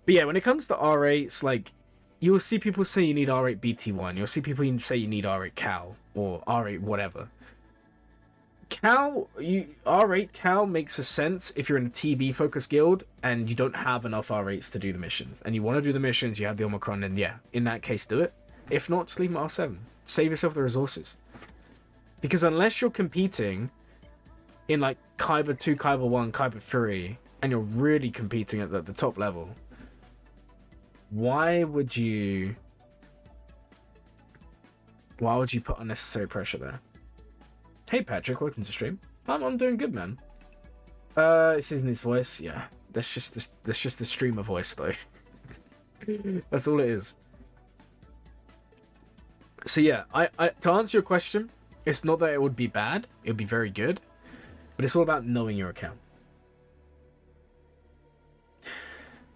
But yeah, when it comes to R8s, like you'll see people say you need R8 BT1, you'll see people say you need R8 Cal or R8 whatever. R8 Cal makes a sense if you're in a TB focused guild and you don't have enough R8s to do the missions, and you want to do the missions, you have the Omicron, and yeah, in that case do it. If not, just leave them at R7. Save yourself the resources. Because unless you're competing in like Kyber 2, Kyber 1, Kyber 3, and you're really competing at the top level, why would you put unnecessary pressure there? Hey Patrick, welcome to stream. I'm doing good, man. This isn't his voice. Yeah, that's just the streamer voice though. That's all it is. So yeah, I to answer your question, it's not that it would be bad. It would be very good, but it's all about knowing your account.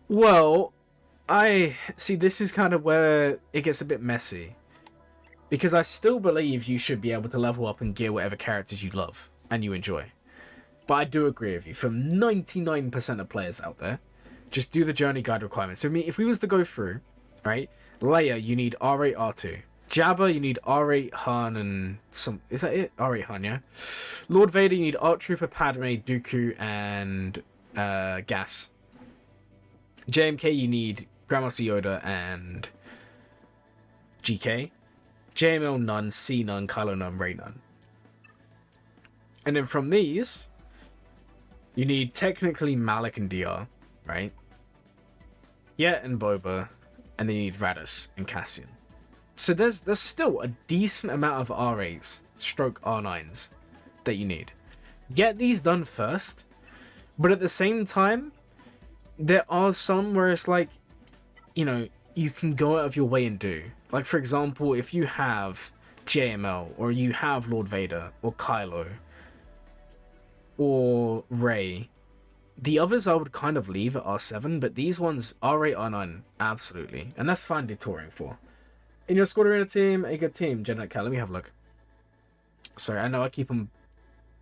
Well, I see. This is kind of where it gets a bit messy. Because I still believe you should be able to level up and gear whatever characters you love and you enjoy. But I do agree with you. For 99% of players out there, just do the journey guide requirements. So I mean, if we was to go through, right? Leia, you need R8, R2. Jabba, you need R8, Han, and some... Is that it? R8, Han, yeah? Lord Vader, you need Art Trooper, Padme, Dooku, and Gas. JMK, you need Grandmaster Yoda and GK. JML none, C none, Kylo none, Rey none. And then from these, you need technically Malik and DR, right? Yeah, and Boba, and then you need Radis and Cassian. So there's still a decent amount of R8s, stroke R9s, that you need. Get these done first, but at the same time, there are some where it's like, you know, you can go out of your way and do. Like, for example, if you have JML, or you have Lord Vader, or Kylo, or Rey, the others I would kind of leave at R7, but these ones, R8, R9, absolutely. And that's fine detouring for. In your squad arena team, a good team, Jedi Cal, let me have a look. Sorry, I know I keep on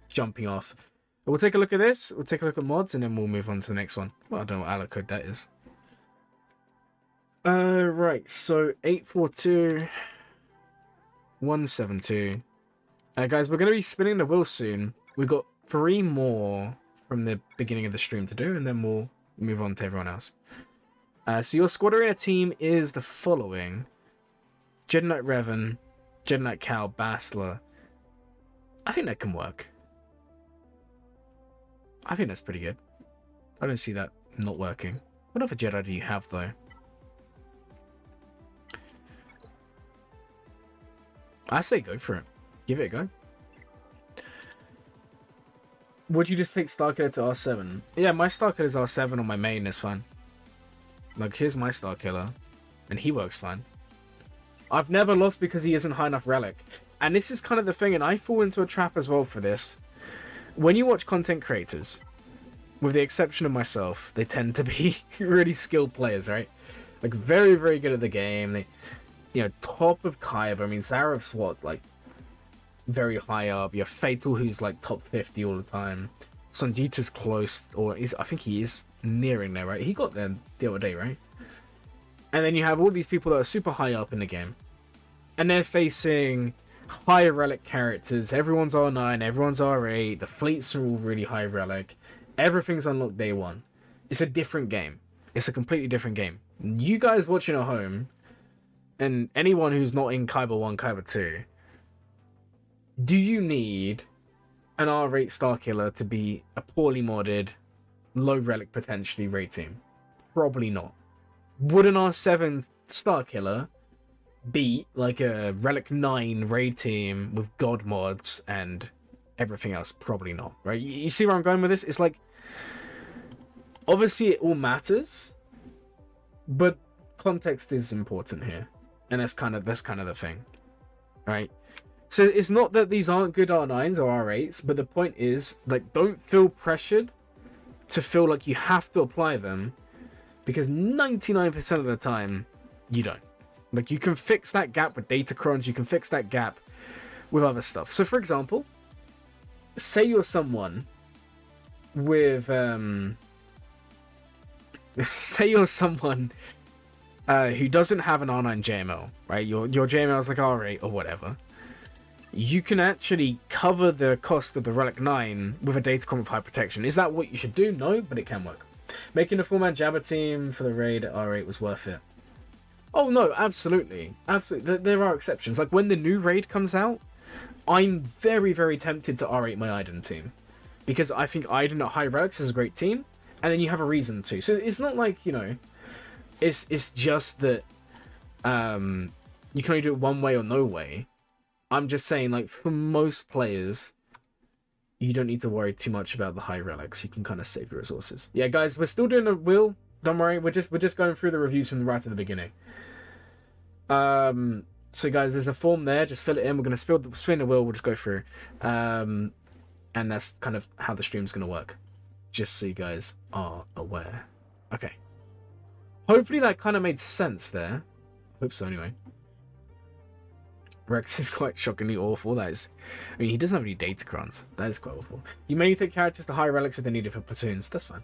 jumping off. We'll take a look at this, we'll take a look at mods, and then we'll move on to the next one. Well, I don't know what alloc code that is. Right, so 842 172. Guys, we're going to be spinning the wheel soon. We've got 3 more from the beginning of the stream to do, and then we'll move on to everyone else. So your squad arena team is the following: Jedi Knight Revan, Jedi Knight Cal, Bastler. I think that can work. I think that's pretty good. I don't see that not working. What other Jedi do you have, though? I say go for it. Give it a go. Would you just take Starkiller to R7? Yeah, my Starkiller is R7 on my main, is fine. Like, here's my Starkiller, and he works fine. I've never lost because he isn't high enough relic. And this is kind of the thing, and I fall into a trap as well for this. When you watch content creators, with the exception of myself, they tend to be really skilled players, right? Like, very, very good at the game. They, you know, top of Kyber. I mean, Zarev's what, like, very high up. You have Fatal, who's like top 50 all the time. Sonjita's close, or I think he is nearing there, right? He got there the other day, right? And then you have all these people that are super high up in the game, and they're facing high relic characters. Everyone's R9, everyone's R8. The fleets are all really high relic. Everything's unlocked day one. It's a different game. It's a completely different game. You guys watching at home, and anyone who's not in Kyber 1, Kyber 2, do you need an R8 Starkiller to be a poorly modded, low relic potentially raid team? Probably not. Would an R7 Starkiller beat like a Relic 9 raid team with god mods and everything else? Probably not, right? You see where I'm going with this? It's like, obviously it all matters, but context is important here. And that's kind of the thing, right? So it's not that these aren't good R9s or R8s, but the point is, like, don't feel pressured to feel like you have to apply them, because 99% of the time you don't. Like, you can fix that gap with Datacrons, you can fix that gap with other stuff. So for example, say you're someone with say you're someone who doesn't have an R9 JML, right? Your JML is like R8 or whatever. You can actually cover the cost of the Relic 9 with a Datacron with high protection. Is that what you should do? No, but it can work. Making a 4-man Jabba team for the raid at R8 was worth it. Oh no, absolutely. Absolutely. There are exceptions. Like when the new raid comes out, I'm very, very tempted to R8 my Iden team. Because I think Iden at High Relics is a great team, and then you have a reason to. So it's not like, you know, it's just that you can only do it one way or no way. I'm just saying, like, for most players, you don't need to worry too much about the high relics. You can kind of save your resources. Yeah, guys, we're still doing a wheel. Don't worry, we're just going through the reviews from right at the beginning. So guys, there's a form there. Just fill it in. We're gonna spin the wheel. We'll just go through, and that's kind of how the stream's gonna work. Just so you guys are aware. Okay. Hopefully that kind of made sense there. Hope so, anyway. Rex is quite shockingly awful. That is, I mean, he doesn't have any Datacrons. That is quite awful. You may take characters to high relics if they're needed for platoons. That's fine.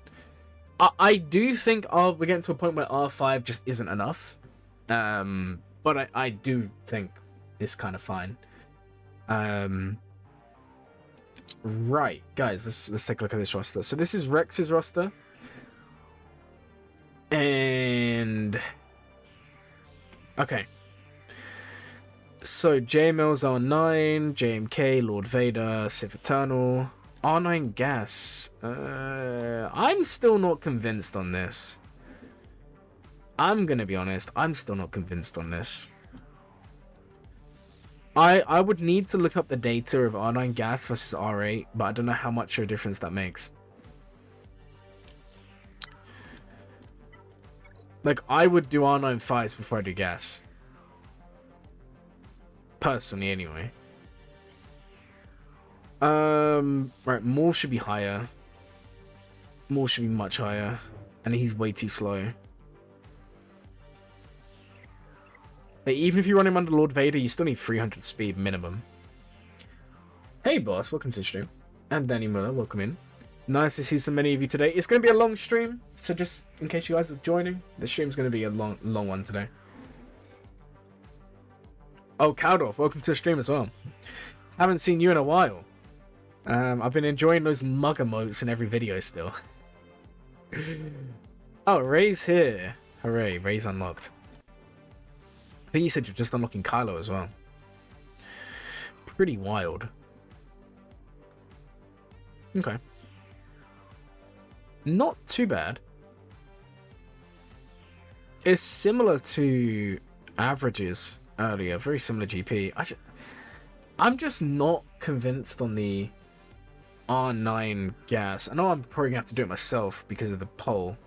I do think we're getting to a point where R5 just isn't enough. But I do think it's kind of fine. Right, guys, let's take a look at this roster. So this is Rex's roster. And okay. So JML's R9, JMK, Lord Vader, Sith Eternal, R9 Gas. I'm still not convinced on this. I'm gonna be honest, I'm still not convinced on this. I would need to look up the data of R9 Gas versus R8, but I don't know how much of a difference that makes. Like, I would do R9 fights before I do Gas. Personally, anyway. Right, Maul should be higher. Maul should be much higher. And he's way too slow. Like, even if you run him under Lord Vader, you still need 300 speed minimum. Hey boss, welcome to the stream. And Danny Muller, welcome in. Nice to see so many of you today. It's going to be a long stream, so just in case you guys are joining, the stream's going to be a long one today. Oh, Caldorf, welcome to the stream as well. Haven't seen you in a while. I've been enjoying those mug emotes in every video still. Oh, Ray's here. Hooray, Ray's unlocked. I think you said you're just unlocking Kylo as well. Pretty wild. Okay. Not too bad. It's similar to averages earlier. Very similar GP. I'm just not convinced on the R9 gas. I know I'm probably going to have to do it myself because of the poll.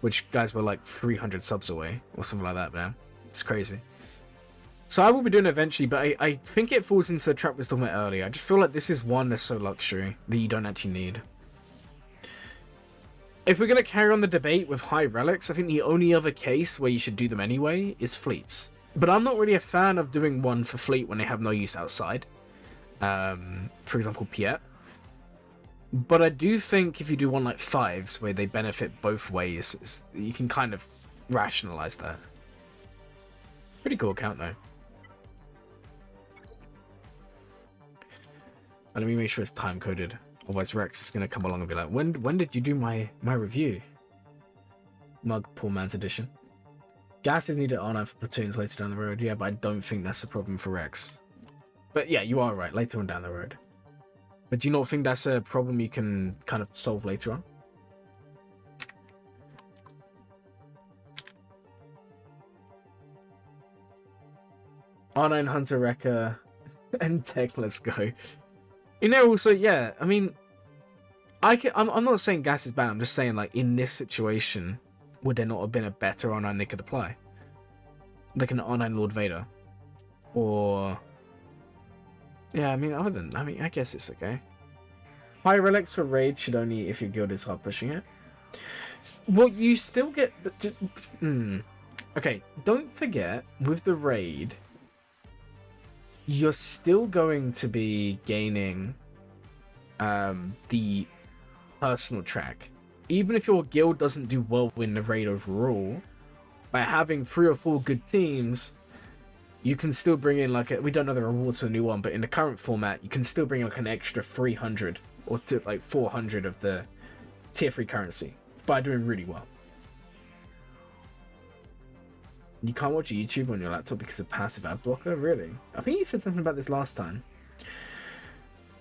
Which, guys, were like 300 subs away. Or something like that, man. It's crazy. So I will be doing it eventually, but I think it falls into the trap we were talking about earlier. I just feel like this is one that's so luxury that you don't actually need. If we're going to carry on the debate with high relics, I think the only other case where you should do them anyway is fleets. But I'm not really a fan of doing one for fleet when they have no use outside. For example, Piet. But I do think if you do one like fives, where they benefit both ways, you can kind of rationalize that. Pretty cool account, though. And let me make sure it's time-coded. Otherwise Rex is going to come along and be like, when did you do my review? Mug Poor Man's Edition. Gas is needed on for platoons later down the road. Yeah, but I don't think that's a problem for Rex. But yeah, you are right. Later on down the road. But do you not think that's a problem you can kind of solve later on? R9 Hunter Wrecker and Tech, let's go. You know, also, yeah, I mean, I'm not saying gas is bad, I'm just saying, like, in this situation, would there not have been a better R9 they could apply? like an R9 Lord Vader, or yeah, I mean, I guess it's okay. High relics for raid should only if your guild is hard pushing it. Well, you still get. Okay, don't forget with the raid, you're still going to be gaining the personal track. Even if your guild doesn't do well in the raid overall, by having 3 or 4 good teams, you can still bring in like we don't know the rewards for the new one, but in the current format, you can still bring like an extra 300 or to like 400 of the tier 3 currency by doing really well. You can't watch YouTube on your laptop because of passive ad blocker? Really? I think you said something about this last time.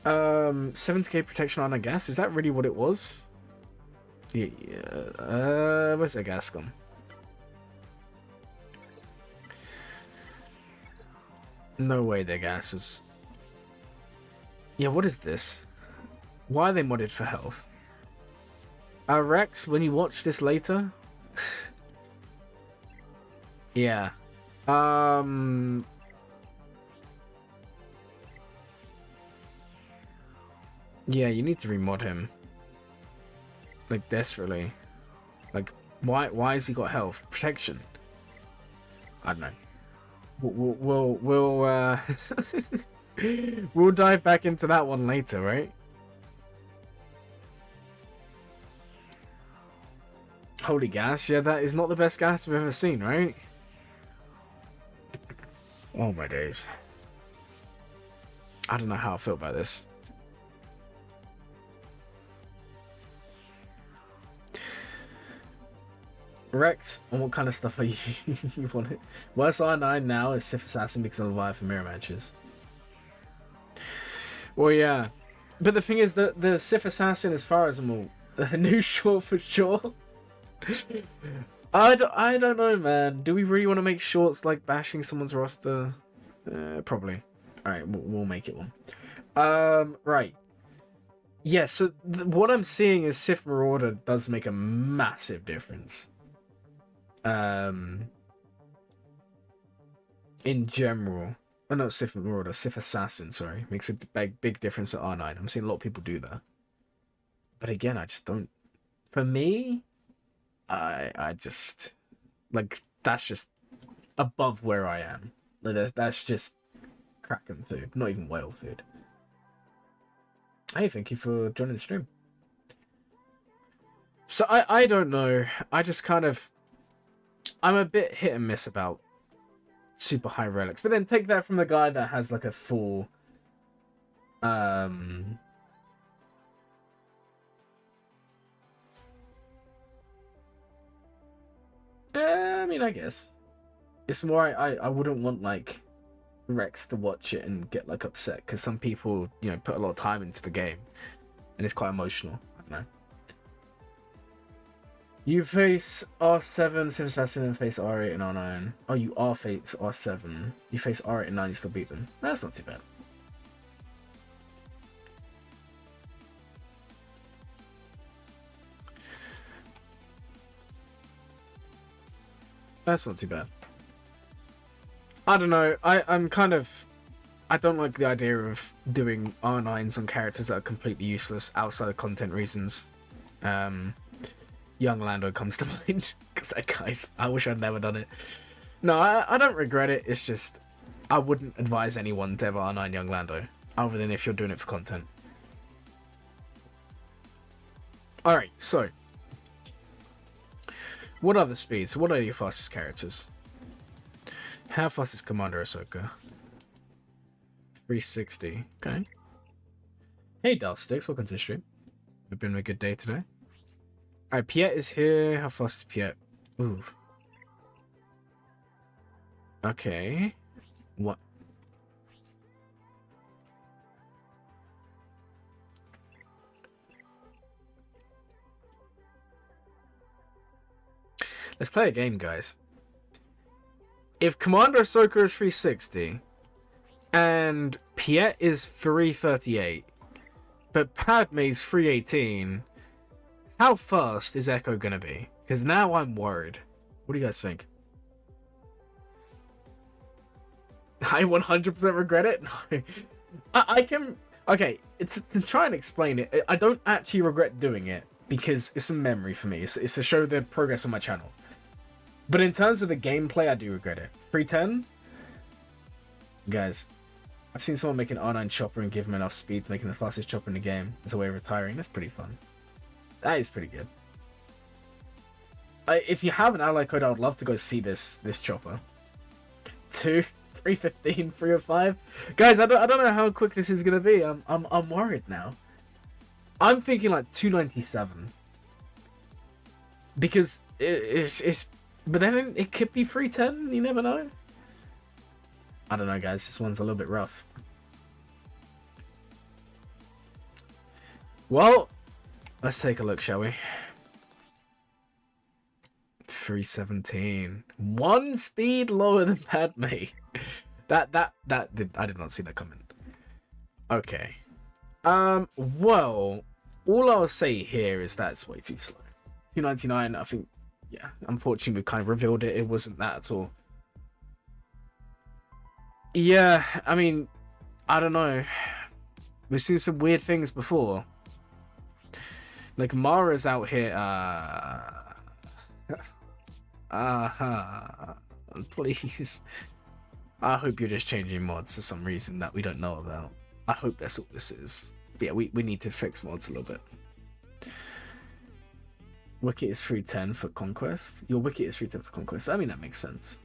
70k protection on a gas? Is that really what it was? Yeah. Where's the gas gone? No way their gas was... Yeah, what is this? Why are they modded for health? Rex, when you watch this later... yeah. Yeah, you need to remod him. Like, desperately. Like, why has he got health? Protection? I don't know. We'll we'll dive back into that one later, right? Holy gas, yeah, that is not the best gas I've ever seen, right? Oh my days. I don't know how I feel about this. Rex, and what kind of stuff are you want it? Worst R9 now is Sith Assassin because I'm alive for mirror matches. Well, yeah. But the thing is that the Sith Assassin, as far as I'm all, a new short for sure. I don't know, man. Do we really want to make shorts like bashing someone's roster? Probably. Alright, we'll make it one. Right. Yeah, so what I'm seeing is Sith Marauder does make a massive difference. In general. Oh, not Sith Marauder, Sith Assassin, sorry. Makes a big difference at R9. I'm seeing a lot of people do that. But again, I just don't... For me, I just... Like, that's just above where I am. Like, that's just Kraken food, not even whale food. Hey, thank you for joining the stream. So, I don't know. I just kind of... I'm a bit hit and miss about super high relics. But then take that from the guy that has like a full... I mean, I guess. It's more I wouldn't want like Rex to watch it and get like upset because some people, you know, put a lot of time into the game and it's quite emotional. I don't know. You face R7, Sith Assassin, and face R8 and R9. Oh, you are face R7. You face R8 and 9, you still beat them. That's not too bad. That's not too bad. I don't know. I'm kind of... I don't like the idea of doing R9s on characters that are completely useless outside of content reasons. Young Lando comes to mind. Because that guy's... I wish I'd never done it. No, I don't regret it. It's just... I wouldn't advise anyone to ever R9 Young Lando. Other than if you're doing it for content. Alright, so... What are the speeds? What are your fastest characters? How fast is Commander Ahsoka? 360. Okay. Hey, Darth Sticks. Welcome to the stream. It's been a good day today. Alright, Piet is here. How fast is Piet? Ooh. Okay. What? Let's play a game, guys. If Commander Ahsoka is 360 and Piet is 338, but Padme's 318, how fast is Echo gonna be? Because now I'm worried. What do you guys think? I 100% regret it. No. I can. Okay, it's to try and explain it. I don't actually regret doing it because it's a memory for me. It's to show the progress on my channel. But in terms of the gameplay, I do regret it. 310, guys. I've seen someone make an R9 chopper and give him enough speed to make him the fastest chopper in the game as a way of retiring. That's pretty fun. That is pretty good. If you have an ally code, I would love to go see this chopper. 315, 305. Guys, I don't know how quick this is gonna be. I'm worried now. I'm thinking like 297. Because it's but then it could be 310, you never know. I don't know, guys, this one's a little bit rough. Well, let's take a look, shall we? 317. One speed lower than Padme. I did not see that coming. Okay. Well, all I'll say here is that it's way too slow. 299, I think, yeah, unfortunately we've kind of revealed it. It wasn't that at all. Yeah, I mean, I don't know. We've seen some weird things before. Like, Mara's out here, please. I hope you're just changing mods for some reason that we don't know about. I hope that's all this is. But yeah, we need to fix mods a little bit. Wicket is 310 for Conquest. Your Wicket is 310 for Conquest. I mean, that makes sense.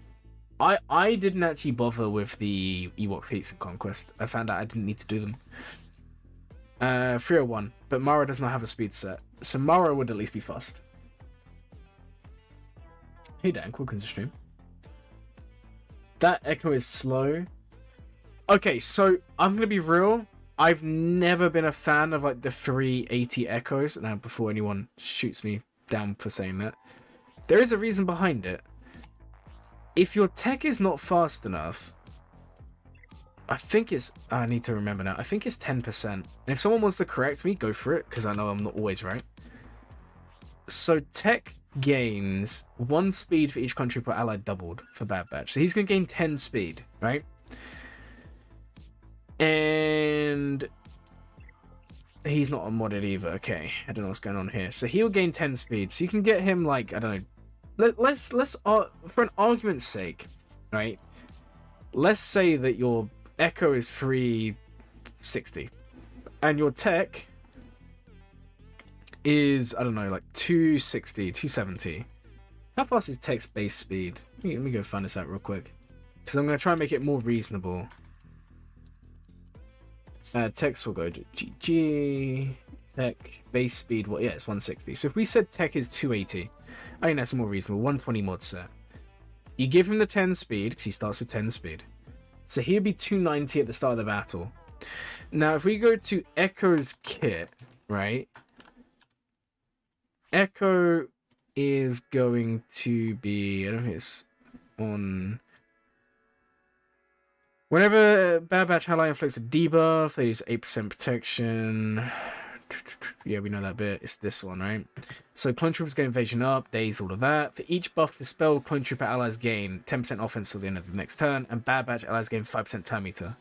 I didn't actually bother with the Ewok feats in Conquest. I found out I didn't need to do them. 301. But Mara does not have a speed set. So Mara would at least be fast. Hey Dan, welcome to the stream. That echo is slow. Okay, so I'm gonna be real. I've never been a fan of like the 380 echoes. Now, before anyone shoots me down for saying that, there is a reason behind it. If your tech is not fast enough, I think it's. I need to remember now. I think it's 10%. And if someone wants to correct me, go for it, because I know I'm not always right. So tech gains 1 speed for each country per ally doubled for Bad Batch. So he's going to gain 10 speed, right? And he's not unmodded either. Okay, I don't know what's going on here. So he'll gain 10 speed. So you can get him like, I don't know. Let's for an argument's sake, right? Let's say that your Echo is 360 and your tech is, I don't know, like 260, 270. How fast is tech's base speed? Let me go find this out real quick, because I'm going to try and make it more reasonable. Tech's will go to GG. Tech base speed, well, yeah, it's 160. So if we said tech is 280, I think that's more reasonable. 120 mod set. You give him the 10 speed, because he starts with 10 speed. So he'll be 290 at the start of the battle. Now, if we go to Echo's kit, right? Echo is going to be, I don't think it's on. Whenever Bad Batch ally inflicts a debuff, they use 8% protection. Yeah, we know that bit. It's this one, right? So clone troopers get invasion up, daze, all of that. For each buff dispelled, clone trooper allies gain 10% offense till the end of the next turn, and Bad Batch allies gain 5% turn meter.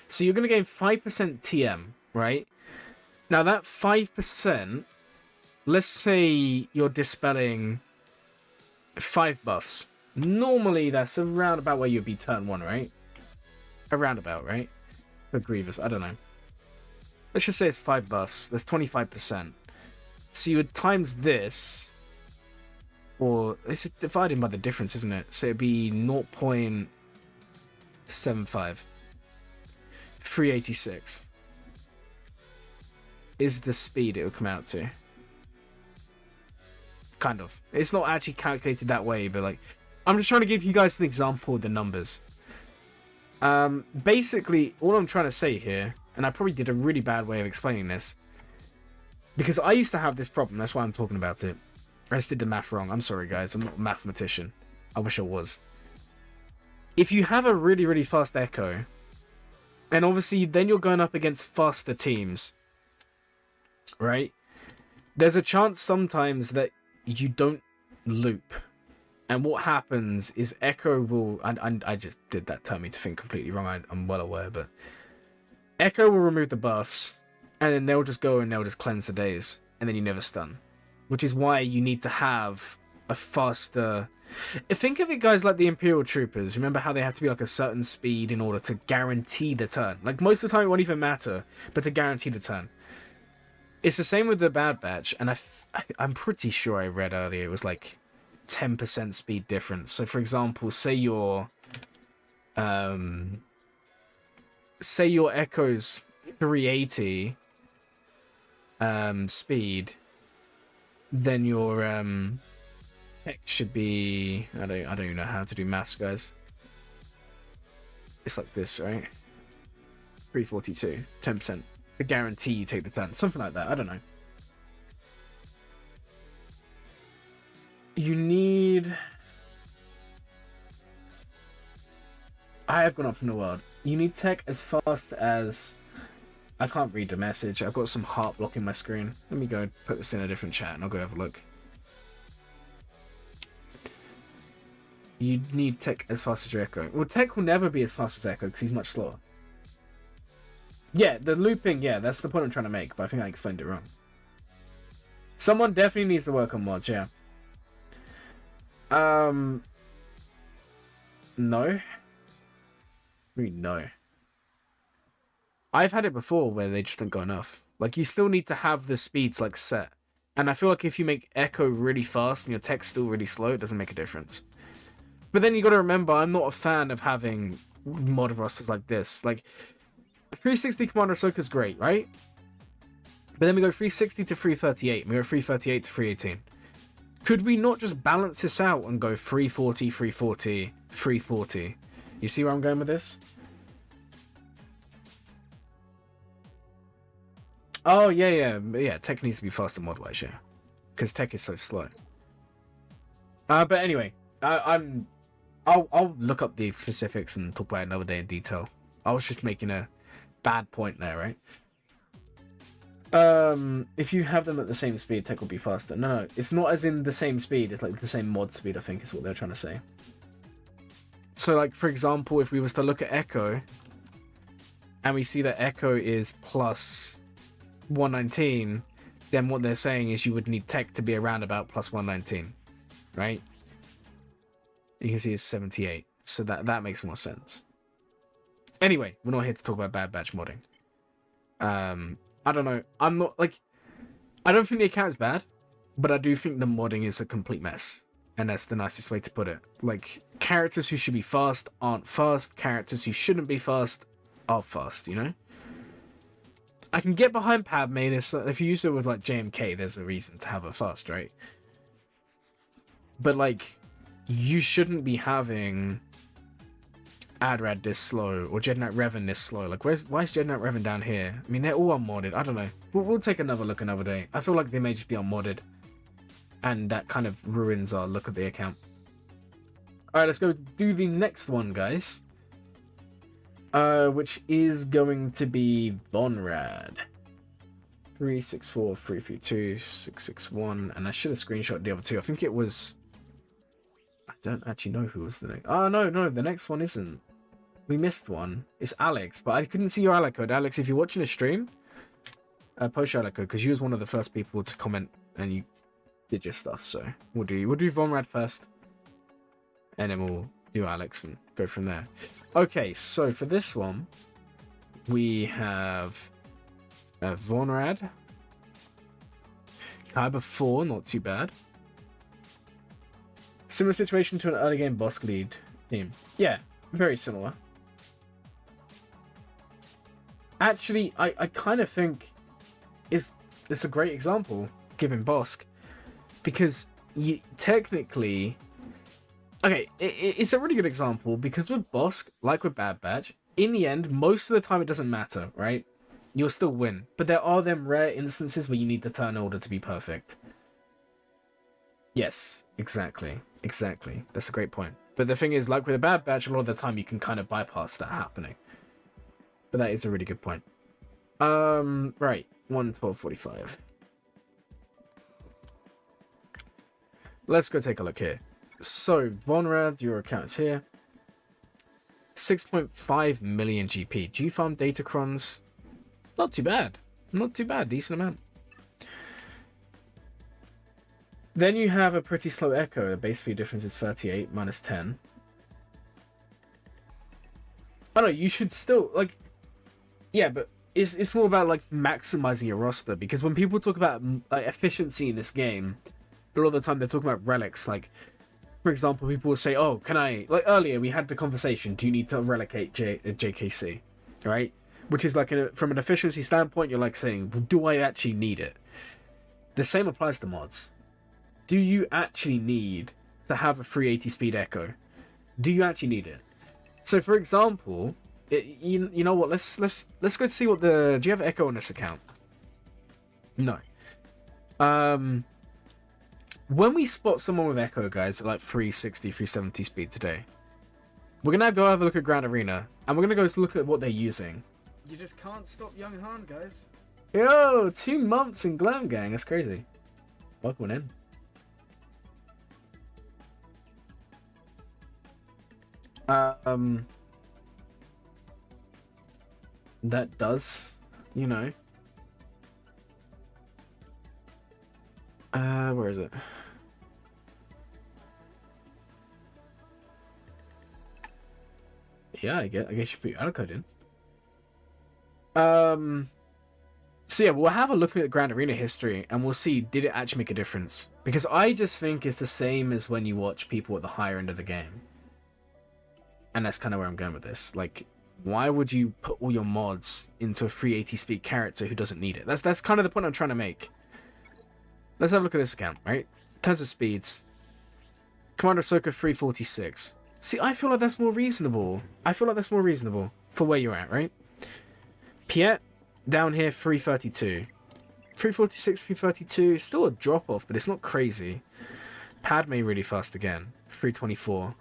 So you're going to gain 5% TM, right? Now that 5%, let's say you're dispelling 5 buffs. Normally that's around about where you'd be turn 1, right? Around about, right? For Grievous, I don't know. Let's just say it's 5 buffs. That's 25%. So you would times this, or it's divided by the difference, isn't it? So it'd be 0.75. 386 is the speed it would come out to. Kind of. It's not actually calculated that way, but like, I'm just trying to give you guys an example of the numbers. Basically, all I'm trying to say here, and I probably did a really bad way of explaining this, because I used to have this problem, that's why I'm talking about it. I just did the math wrong. I'm sorry, guys. I'm not a mathematician. I wish I was. If you have a really, really fast Echo, and obviously then you're going up against faster teams, right? There's a chance sometimes that you don't loop. And what happens is Echo will... And I just did that, turned me to think completely wrong. I'm well aware, but... Echo will remove the buffs, and then they'll just go and they'll just cleanse the days, and then you never stun. Which is why you need to have a faster... Think of it, guys, like the Imperial Troopers. Remember how they have to be like a certain speed in order to guarantee the turn? Like, most of the time it won't even matter, but to guarantee the turn. It's the same with the Bad Batch, and I'm pretty sure I read earlier it was like 10% speed difference. So, for example, say your Echo's 380 speed, then your tech should be... I don't even know how to do maths, guys. It's like this, right? 342, 10%. To guarantee you take the turn. Something like that. I don't know. You need... I have gone up from the world. You need tech as fast as... I can't read the message. I've got some heart blocking my screen. Let me go put this in a different chat and I'll go have a look. You need tech as fast as your Echo. Well, tech will never be as fast as Echo because he's much slower. Yeah, the looping, yeah, that's the point I'm trying to make, but I think I explained it wrong. Someone definitely needs to work on mods, yeah. No. No. I've had it before where they just don't go enough. Like, you still need to have the speeds, like, set. And I feel like if you make Echo really fast and your tech's still really slow, it doesn't make a difference. But then you gotta remember, I'm not a fan of having mod rosters like this. Like, 360 Commander Ahsoka's great, right? But then we go 360 to 338, and we go 338 to 318. Could we not just balance this out and go 340, 340, 340? You see where I'm going with this? Oh, yeah, tech needs to be faster mod-wise, yeah. Because tech is so slow. But anyway, I'll look up the specifics and talk about it another day in detail. I was just making a bad point there, right? If you have them at the same speed, tech will be faster. No, it's not as in the same speed. It's like the same mod speed, I think is what they're trying to say. So, like, for example, if we was to look at Echo, and we see that Echo is plus 119, then what they're saying is you would need tech to be around about plus 119, right? You can see it's 78, so that makes more sense. Anyway, we're not here to talk about Bad Batch modding. I don't know. I'm not, like... I don't think the account is bad, but I do think the modding is a complete mess. And that's the nicest way to put it. Like, characters who should be fast aren't fast. Characters who shouldn't be fast are fast, you know? I can get behind Padme. If you use it with, like, JMK, there's a reason to have her fast, right? But, like, you shouldn't be having Adrad this slow, or Jedi Knight Revan this slow. Like, why is Jedi Knight Revan down here? I mean, they're all unmodded. I don't know. We'll take another look another day. I feel like they may just be unmodded, and that kind of ruins our look at the account. Alright, let's go do the next one, guys. Which is going to be Vonraad. 364, 332, 661, and I should have screenshot the other two. I think it was... I don't actually know who was the next... Oh, no, the next one isn't. We missed one. It's Alex, but I couldn't see your Alec code. Alex, if you're watching a stream, post your Alec code, because you was one of the first people to comment, and you did your stuff, so we'll do Vonraad first, and then we'll do Alex and go from there. Okay, so for this one, we have Vonraad. Kyber 4, not too bad. Similar situation to an early game Bosk lead team. Yeah, very similar. Actually, I kind of think it's a great example, given Bosk, because you technically... Okay, it's a really good example, because with Bosk, like with Bad Batch, in the end, most of the time it doesn't matter, right? You'll still win. But there are them rare instances where you need the turn order to be perfect. Yes, exactly. That's a great point. But the thing is, like with a Bad Batch, a lot of the time you can kind of bypass that happening. But that is a really good point. Right. 1:12:45. Let's go take a look here. So, Vonraad, your account is here. 6.5 million GP. G-Farm Datacrons. Not too bad. Not too bad. Decent amount. Then you have a pretty slow Echo. The base speed difference is 38 minus 10. I don't know, you should still, like... Yeah, but it's more about, like, maximizing your roster. Because when people talk about like, efficiency in this game, a lot of the time they're talking about relics. Like, for example, people will say, oh, can I... Like, earlier we had the conversation, do you need to relicate JKC? Right? Which is, like, from an efficiency standpoint, you're, like, saying, well, do I actually need it? The same applies to mods. Do you actually need to have a 380 speed Echo? Do you actually need it? So, for example, you know what? Let's go see what the... Do you have Echo on this account? No. When we spot someone with Echo, guys, at like 360, 370 speed today, we're gonna go have a look at Grand Arena, and we're gonna go look at what they're using. You just can't stop Young Han, guys. Yo, 2 months in Glam Gang. That's crazy. Welcome in. That does, you know. Where is it? Yeah, I guess you put your code in. So yeah, we'll have a look at Grand Arena history and we'll see, did it actually make a difference? Because I just think it's the same as when you watch people at the higher end of the game. And that's kind of where I'm going with this. Like, why would you put all your mods into a 380 speed character who doesn't need it? That's kind of the point I'm trying to make. Let's have a look at this account, right? In terms of speeds. Commander Ahsoka 346. See, I feel like that's more reasonable. I feel like that's more reasonable for where you're at, right? Piet, down here, 332. 346, 332, still a drop-off, but it's not crazy. Padme really fast again, 324.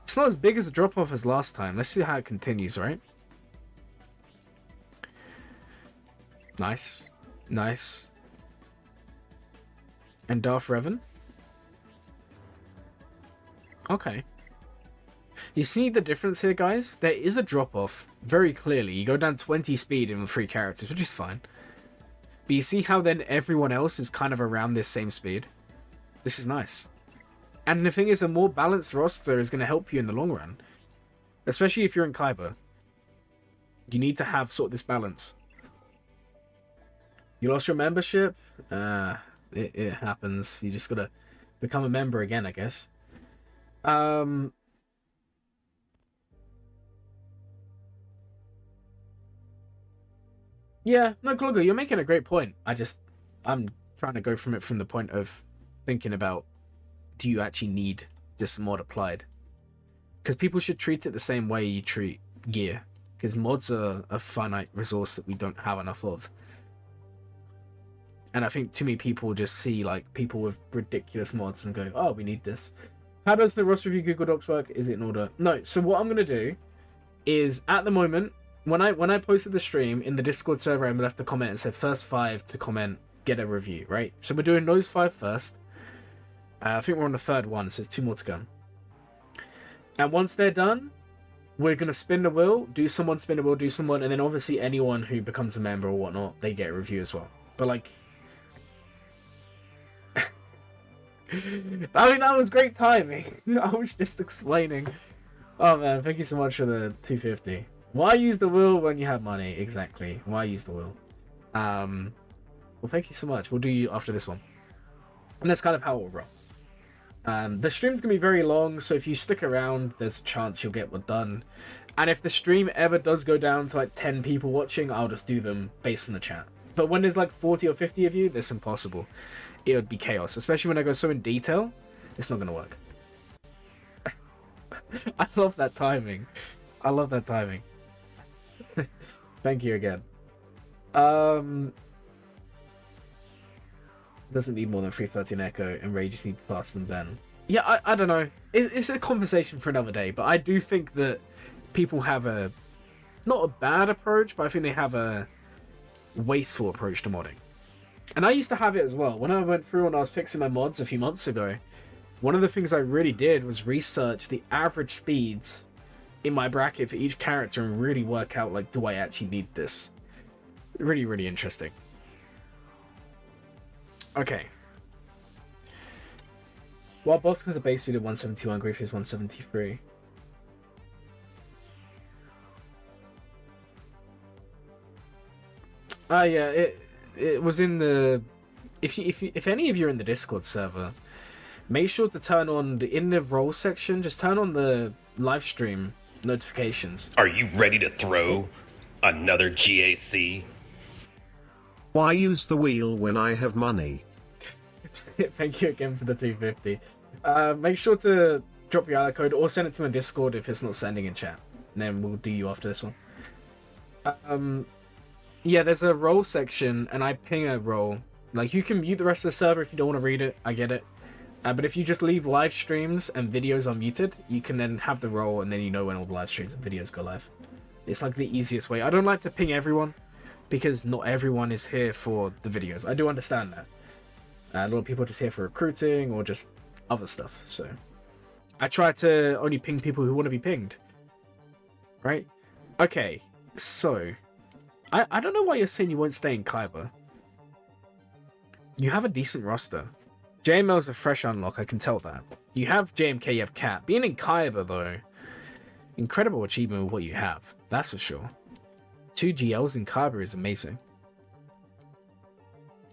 It's not as big as a drop-off as last time. Let's see how it continues, right? Nice. Nice. And Darth Revan? Okay. You see the difference here, guys? There is a drop-off, very clearly. You go down 20 speed in 3 characters, which is fine. But you see how then everyone else is kind of around this same speed? This is nice. And the thing is, a more balanced roster is going to help you in the long run. Especially if you're in Kaiba. You need to have sort of this balance. You lost your membership? It happens. You just got to become a member again, I guess. Yeah, no, Kloggot, you're making a great point. I'm trying to go from the point of thinking about, do you actually need this mod applied? Because people should treat it the same way you treat gear. Because mods are a finite resource that we don't have enough of. And I think too many people just see like people with ridiculous mods and go, oh, we need this. How does the roster review Google Docs work? Is it in order? No, so what I'm going to do is, at the moment, when I posted the stream in the Discord server, I'm left a comment and said first 5 to comment, get a review, right? So we're doing those 5 first. I think we're on the 3rd one, so there's 2 more to go. And once they're done, we're going to spin the wheel, do someone, spin the wheel, do someone, and then obviously anyone who becomes a member or whatnot, they get a review as well. But like... I mean, that was great timing. I was just explaining. Oh man, thank you so much for the 250. Why use the wheel when you have money? Exactly. Why use the wheel? Well, thank you so much. We'll do you after this one. And that's kind of how it will roll. The stream's going to be very long, so if you stick around, there's a chance you'll get what done. And if the stream ever does go down to like 10 people watching, I'll just do them based on the chat. But when there's like 40 or 50 of you, that's impossible. It would be chaos, especially when I go so in detail. It's not going to work. I love that timing. I love that timing. Thank you again. Doesn't need more than 313 Echo, and Ray just need faster than Ben. Yeah, I don't know. It's a conversation for another day, but I do think that people have a... not a bad approach, but I think they have a wasteful approach to modding. And I used to have it as well. When I went through and I was fixing my mods a few months ago, one of the things I really did was research the average speeds in my bracket for each character and really work out, like, do I actually need this? Really, really interesting. Okay. While boss has a base speed of 171, Grief is 173. Yeah, it was in the... If any of you are in the Discord server, make sure to turn on, in the role section, just turn on the live stream notifications. Are you ready to throw another GAC? Why use the wheel when I have money? Thank you again for the 250. Make sure to drop your ally code or send it to my Discord if it's not sending in chat. And then we'll do you after this one. Yeah, there's a role section, and I ping a role. Like, you can mute the rest of the server if you don't want to read it. I get it. But if you just leave live streams and videos unmuted, you can then have the role, and then you know when all the live streams and videos go live. It's like the easiest way. I don't like to ping everyone, because not everyone is here for the videos. I do understand that. A lot of people are just here for recruiting or just other stuff, so I try to only ping people who want to be pinged. Right? Okay, so I don't know why you're saying you won't stay in Kyber. You have a decent roster. JML's a fresh unlock, I can tell that. You have JMK, you have Cat. Being in Kyber, though, incredible achievement with what you have. That's for sure. 2 GLs in Kyber is amazing.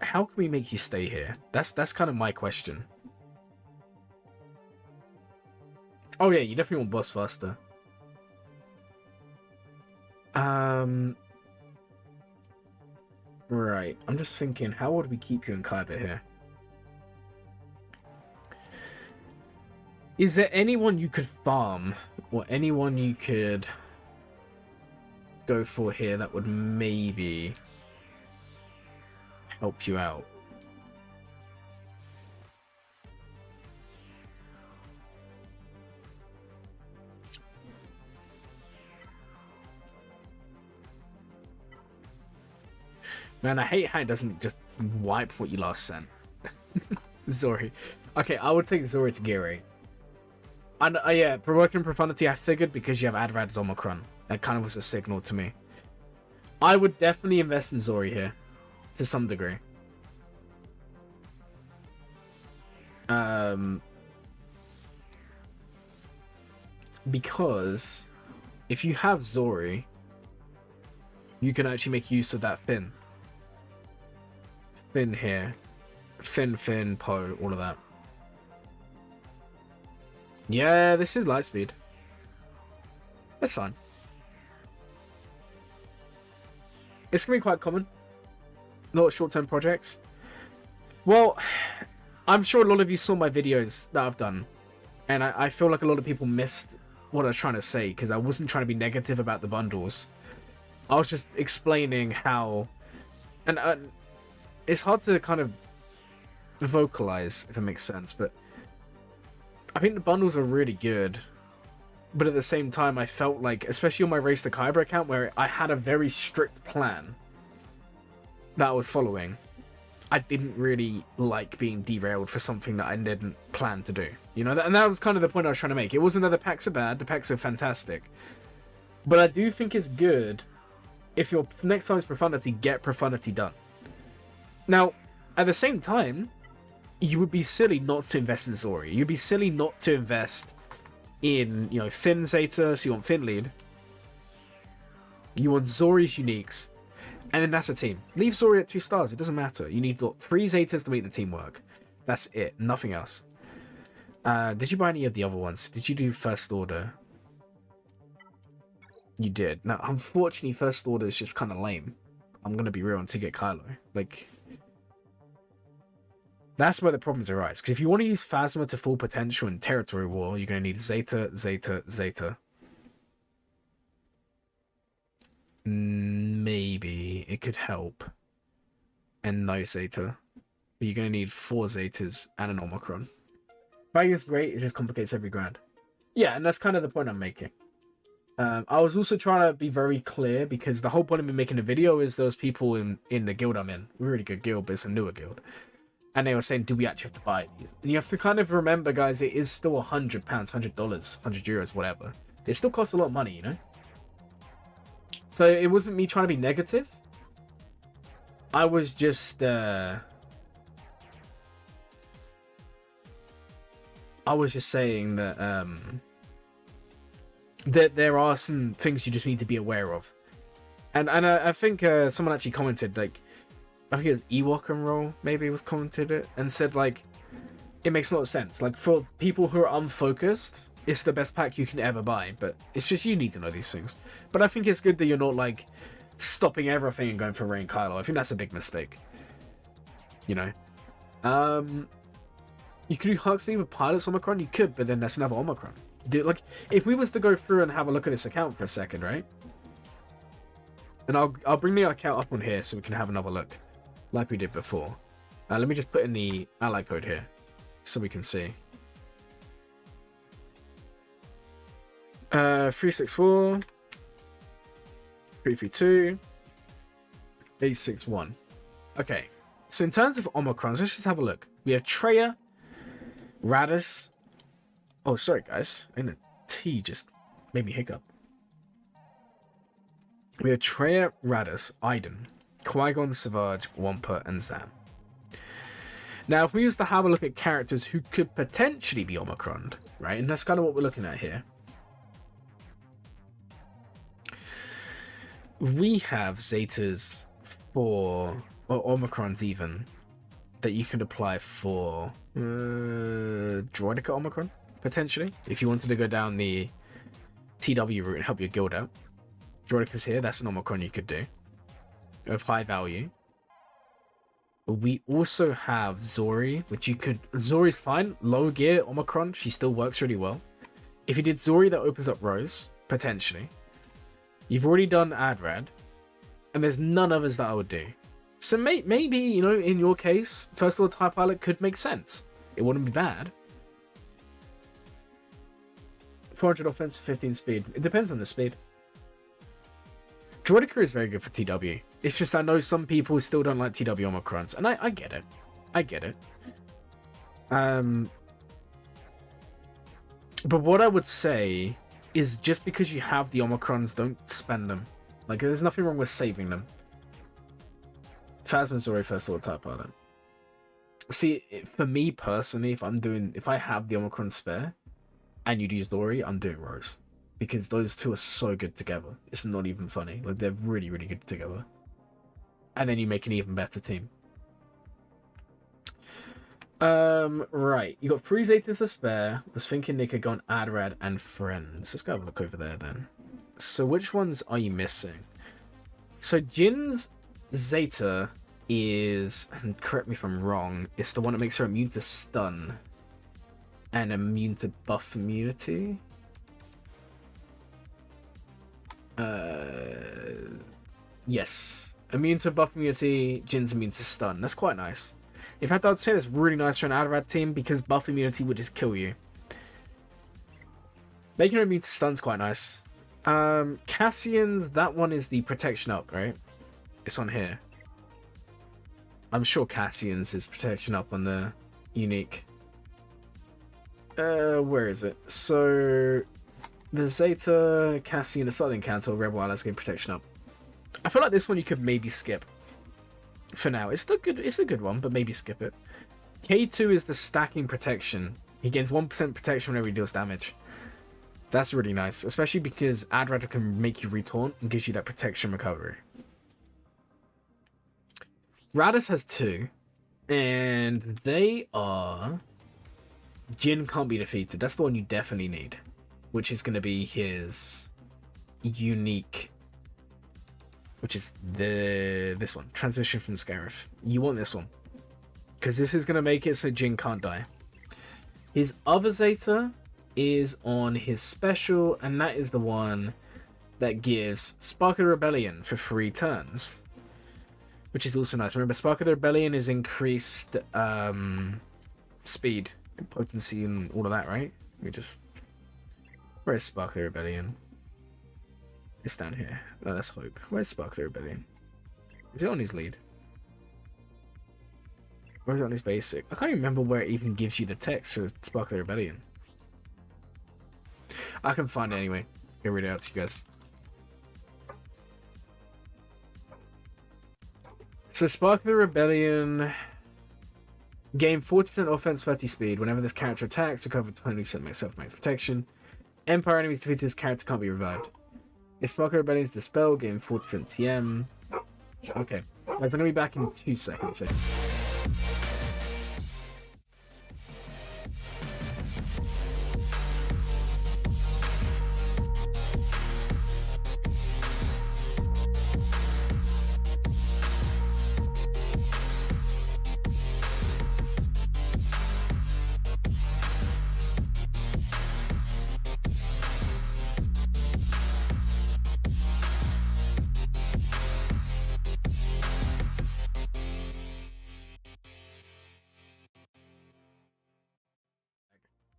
How can we make you stay here? That's kind of my question. Oh yeah, you definitely want boss faster. Right, I'm just thinking, how would we keep you in Kyber here? Is there anyone you could farm, or anyone you could go for here that would maybe help you out? Man, I hate how it doesn't just wipe what you last sent. Zori. Okay, I would take Zori to gear 8. And yeah, Provoking Profundity, I figured because you have Adrad's Omicron. That kind of was a signal to me. I would definitely invest in Zori here. To some degree. Because if you have Zori, you can actually make use of that Finn. Finn here. Finn, Poe, all of that. Yeah, this is Lightspeed. That's fine. It's gonna be quite common. A lot of short-term projects. Well, I'm sure a lot of you saw my videos that I've done. And I feel like a lot of people missed what I was trying to say, because I wasn't trying to be negative about the bundles. I was just explaining how... And it's hard to kind of vocalize, if it makes sense, but I think the bundles are really good. But at the same time, I felt like, especially on my Race to Kyber account, where I had a very strict plan that I was following, I didn't really like being derailed for something that I didn't plan to do. You know, and that was kind of the point I was trying to make. It wasn't that the packs are bad, the packs are fantastic. But I do think it's good if your next time is Profundity, get Profundity done. Now, at the same time, you would be silly not to invest in Zori. You'd be silly not to invest in, you know, Finn Zeta, so you want Finn lead. You want Zori's uniques. And then that's a team. Leave Zori at 2 stars, it doesn't matter. You need, what, 3 Zetas to make the team work. That's it, nothing else. Did you buy any of the other ones? Did you do First Order? You did. Now, unfortunately, First Order is just kind of lame. I'm going to be real until you get Kylo. Like... That's where the problems arise. Because if you want to use Phasma to full potential in Territory War, you're going to need Zeta, Zeta, Zeta. Maybe it could help. And no Zeta. But you're going to need 4 Zetas and an Omicron. Value's great, it just complicates every grad. Yeah, and that's kind of the point I'm making. I was also trying to be very clear, because the whole point of me making a video is those people in the guild I'm in. Really good guild, but it's a newer guild. And they were saying, do we actually have to buy these? And you have to kind of remember, guys, it is still £100, $100, €100, whatever. It still costs a lot of money, you know? So it wasn't me trying to be negative. I was just saying that that there are some things you just need to be aware of. And I think someone actually commented, like, I think it was Ewok and Roll, maybe was commented it, and said, like, it makes a lot of sense. Like, for people who are unfocused, it's the best pack you can ever buy, but it's just you need to know these things. But I think it's good that you're not, like, stopping everything and going for Rey and Kylo. I think that's a big mistake. You know? You could do Huxley with Pilots Omicron? You could, but then that's another Omicron. Dude, like, if we was to go through and have a look at this account for a second, right? And I'll bring the account up on here so we can have another look, like we did before. Let me just put in the ally code here so we can see. 364 332 861. Okay, so in terms of Omicrons, let's just have a look. We have Treya, Radis. Oh, sorry guys, and a T just made me hiccup. We have Treya, Radis, Iden, Qui-Gon, Savage, Wampa, and Zam. Now, if we used to have a look at characters who could potentially be Omicroned, right, and that's kind of what we're looking at here. We have Zetas for, or Omicrons even, that you can apply for Droidica Omicron, potentially, if you wanted to go down the TW route and help your guild out. Droidica's here, that's an Omicron you could do, of high value. We also have Zori, which you could... Zori's fine, low gear, Omicron, she still works really well. If you did Zori, that opens up Rose, potentially. You've already done Adrad, and there's none others that I would do. So maybe, you know, in your case, First Order TIE Pilot could make sense. It wouldn't be bad. 400 offense, 15 speed. It depends on the speed. Droidica is very good for TW. It's just I know some people still don't like TW Omicrons, and I get it. I get it. But what I would say is just because you have the Omicrons, don't spend them. Like, there's nothing wrong with saving them. Phasma Zori First Order TIE Pilot. See, for me personally, if I have the Omicron spare, and you use Zori, I'm doing Rose. Because those two are so good together. It's not even funny. Like, they're really, really good together. And then you make an even better team. Right. You got 3 Zetas to spare. I was thinking they could go on Adrad and Friends. Let's go have a look over there then. So which ones are you missing? So Jin's Zeta is, and correct me if I'm wrong, it's the one that makes her immune to stun. And immune to buff immunity. Yes. Immune to buff immunity, Jin's immune to stun. That's quite nice. In fact, I'd say that's really nice for an Adrad team because buff immunity would just kill you. Making her immune to stun's quite nice. Cassian's, that one is the protection up, right? It's on here. I'm sure Cassian's is protection up on the unique. Where is it? So the Zeta, Cassian, the Slightly Cancel, Rebel Allies gain protection up. I feel like this one you could maybe skip. For now, it's still good. It's a good one, but maybe skip it. K2 is the stacking protection. He gains 1% protection whenever he deals damage. That's really nice, especially because Adrad can make you retaunt and gives you that protection recovery. Radis has 2, and they are... Jin can't be defeated. That's the one you definitely need, which is going to be his unique, which is this one, Transition from Scarif. You want this one, because this is going to make it so Jin can't die. His other Zeta is on his special, and that is the one that gives Spark of the Rebellion for 3 turns, which is also nice. Remember, Spark of the Rebellion is increased speed, potency, and all of that, right? Where's Spark of the Rebellion? It's down here. No, let's hope. Where's Spark of the Rebellion? Is it on his lead? Or is it on his basic? I can't even remember where it even gives you the text for Spark of the Rebellion. I can find it anyway. I'll read it out to you guys. So Spark of the Rebellion... Gain 40% offense, 30 speed. Whenever this character attacks, recover 20% max self-max protection. Empire enemies defeated, this character can't be revived. If Spark of the Rebellion is dispelled, gain 40% TM. Okay. Guys, I'm going to be back in 2 seconds here.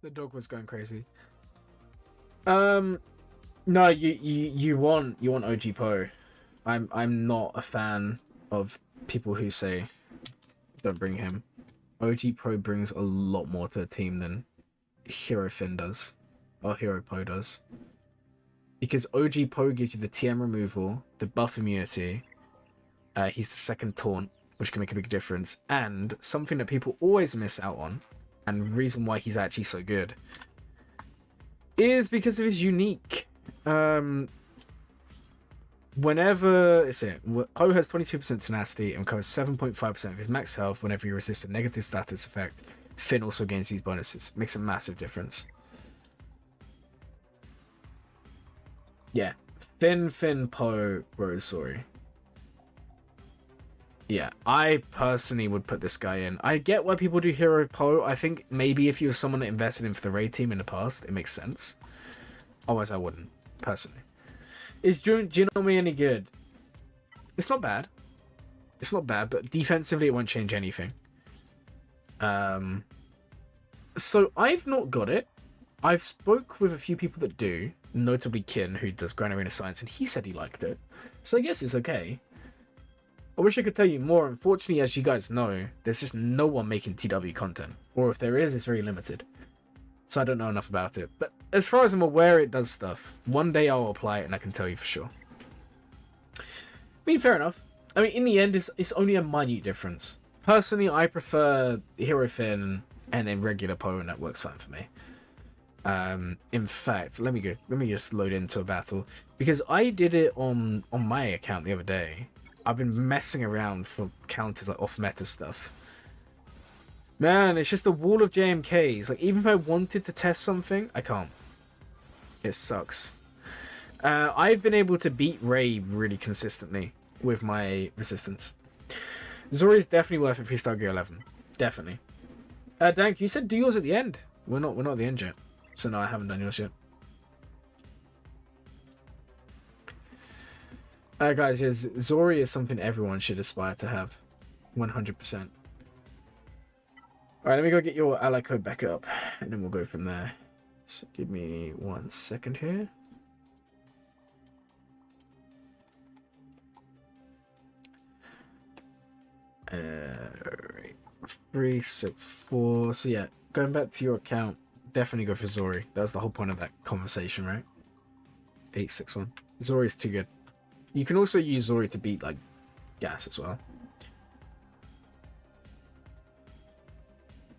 The dog was going crazy. No, you want OG Poe. I'm not a fan of people who say don't bring him. OG Poe brings a lot more to the team than Hero Finn does, or Hero Poe does. Because OG Poe gives you the TM removal, the buff immunity. He's the second taunt, which can make a big difference, and something that people always miss out on, and the reason why he's actually so good, is because of his unique. Whenever Poe has 22% tenacity and covers 7.5% of his max health whenever he resists a negative status effect. Finn also gains these bonuses. Makes a massive difference. Yeah. Finn, Poe, Rose, sorry. Yeah, I personally would put this guy in. I get why people do Hero Poe. I think maybe if you were someone that invested in for the raid team in the past, it makes sense. Otherwise, I wouldn't, personally. Is Jinome any good? It's not bad. It's not bad, but defensively, it won't change anything. So I've not got it. I've spoke with a few people that do, notably Kin, who does Grand Arena Science, and he said he liked it. So I guess it's okay. I wish I could tell you more. Unfortunately, as you guys know, there's just no one making TW content. Or if there is, it's very limited. So I don't know enough about it. But as far as I'm aware, it does stuff. One day I'll apply it and I can tell you for sure. I mean, fair enough. I mean, in the end, it's only a minute difference. Personally, I prefer Hero Finn and then regular Poe, and that works fine for me. In fact, let me just load into a battle. Because I did it on my account the other day. I've been messing around for counters like off-meta stuff. Man, it's just a wall of JMKs. Like, even if I wanted to test something, I can't. It sucks. I've been able to beat Ray really consistently with my resistance. Zori is definitely worth it for Star Gear 11. Definitely. Dank, you said do yours at the end. We're not at the end yet. So no, I haven't done yours yet. Guys, yes, Zori is something everyone should aspire to have. 100%. Alright, let me go get your ally code back up, and then we'll go from there. So give me 1 second here. Alright. 364. So yeah, going back to your account, definitely go for Zori. That's the whole point of that conversation, right? 861. Zori's too good. You can also use Zori to beat, like, gas as well.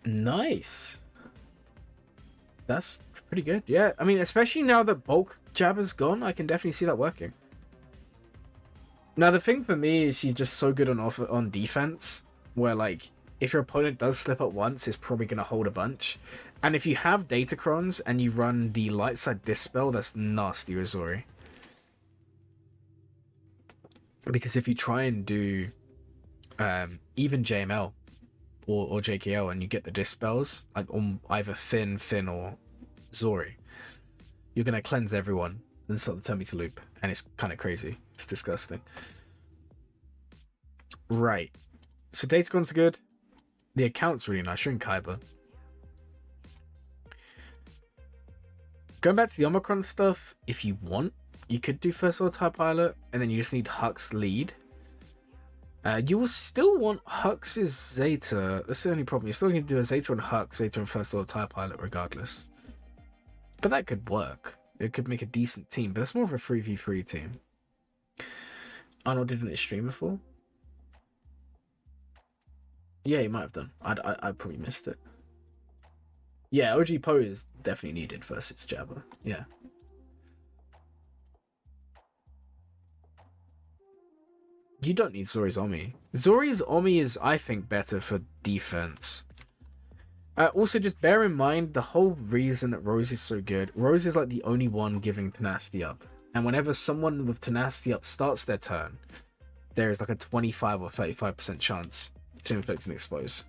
Nice. That's pretty good. Yeah, I mean, especially now that bulk jabber's gone, I can definitely see that working. Now, the thing for me is she's just so good on defense, where, like, if your opponent does slip up once, it's probably going to hold a bunch. And if you have Datacrons and you run the light side dispel, that's nasty with Zori. Because if you try and do even JML or JKL and you get the dispels, like on either Finn, or Zori, you're going to cleanse everyone and start the Terminator loop. And it's kind of crazy. It's disgusting. Right. So Datacron's good. The account's really nice. You're in Kaiba. Going back to the Omicron stuff, if you want, you could do First World Type Pilot, and then you just need Huck's lead. You will still want Hux's Zeta. That's the only problem. You're still going to do a Zeta and Hux, Zeta and First Level TIE Pilot regardless. But that could work. It could make a decent team, but that's more of a 3v3 team. Arnold didn't it stream before? Yeah, he might have done. I probably missed it. Yeah, OG Poe is definitely needed versus Jabba. Yeah. You don't need Zori's Omi. Zori's Omi is, I think, better for defense. Also, just bear in mind, the whole reason that Rose is so good, Rose is like the only one giving Tenacity up. And whenever someone with Tenacity up starts their turn, there is like a 25 or 35% chance to inflict and expose.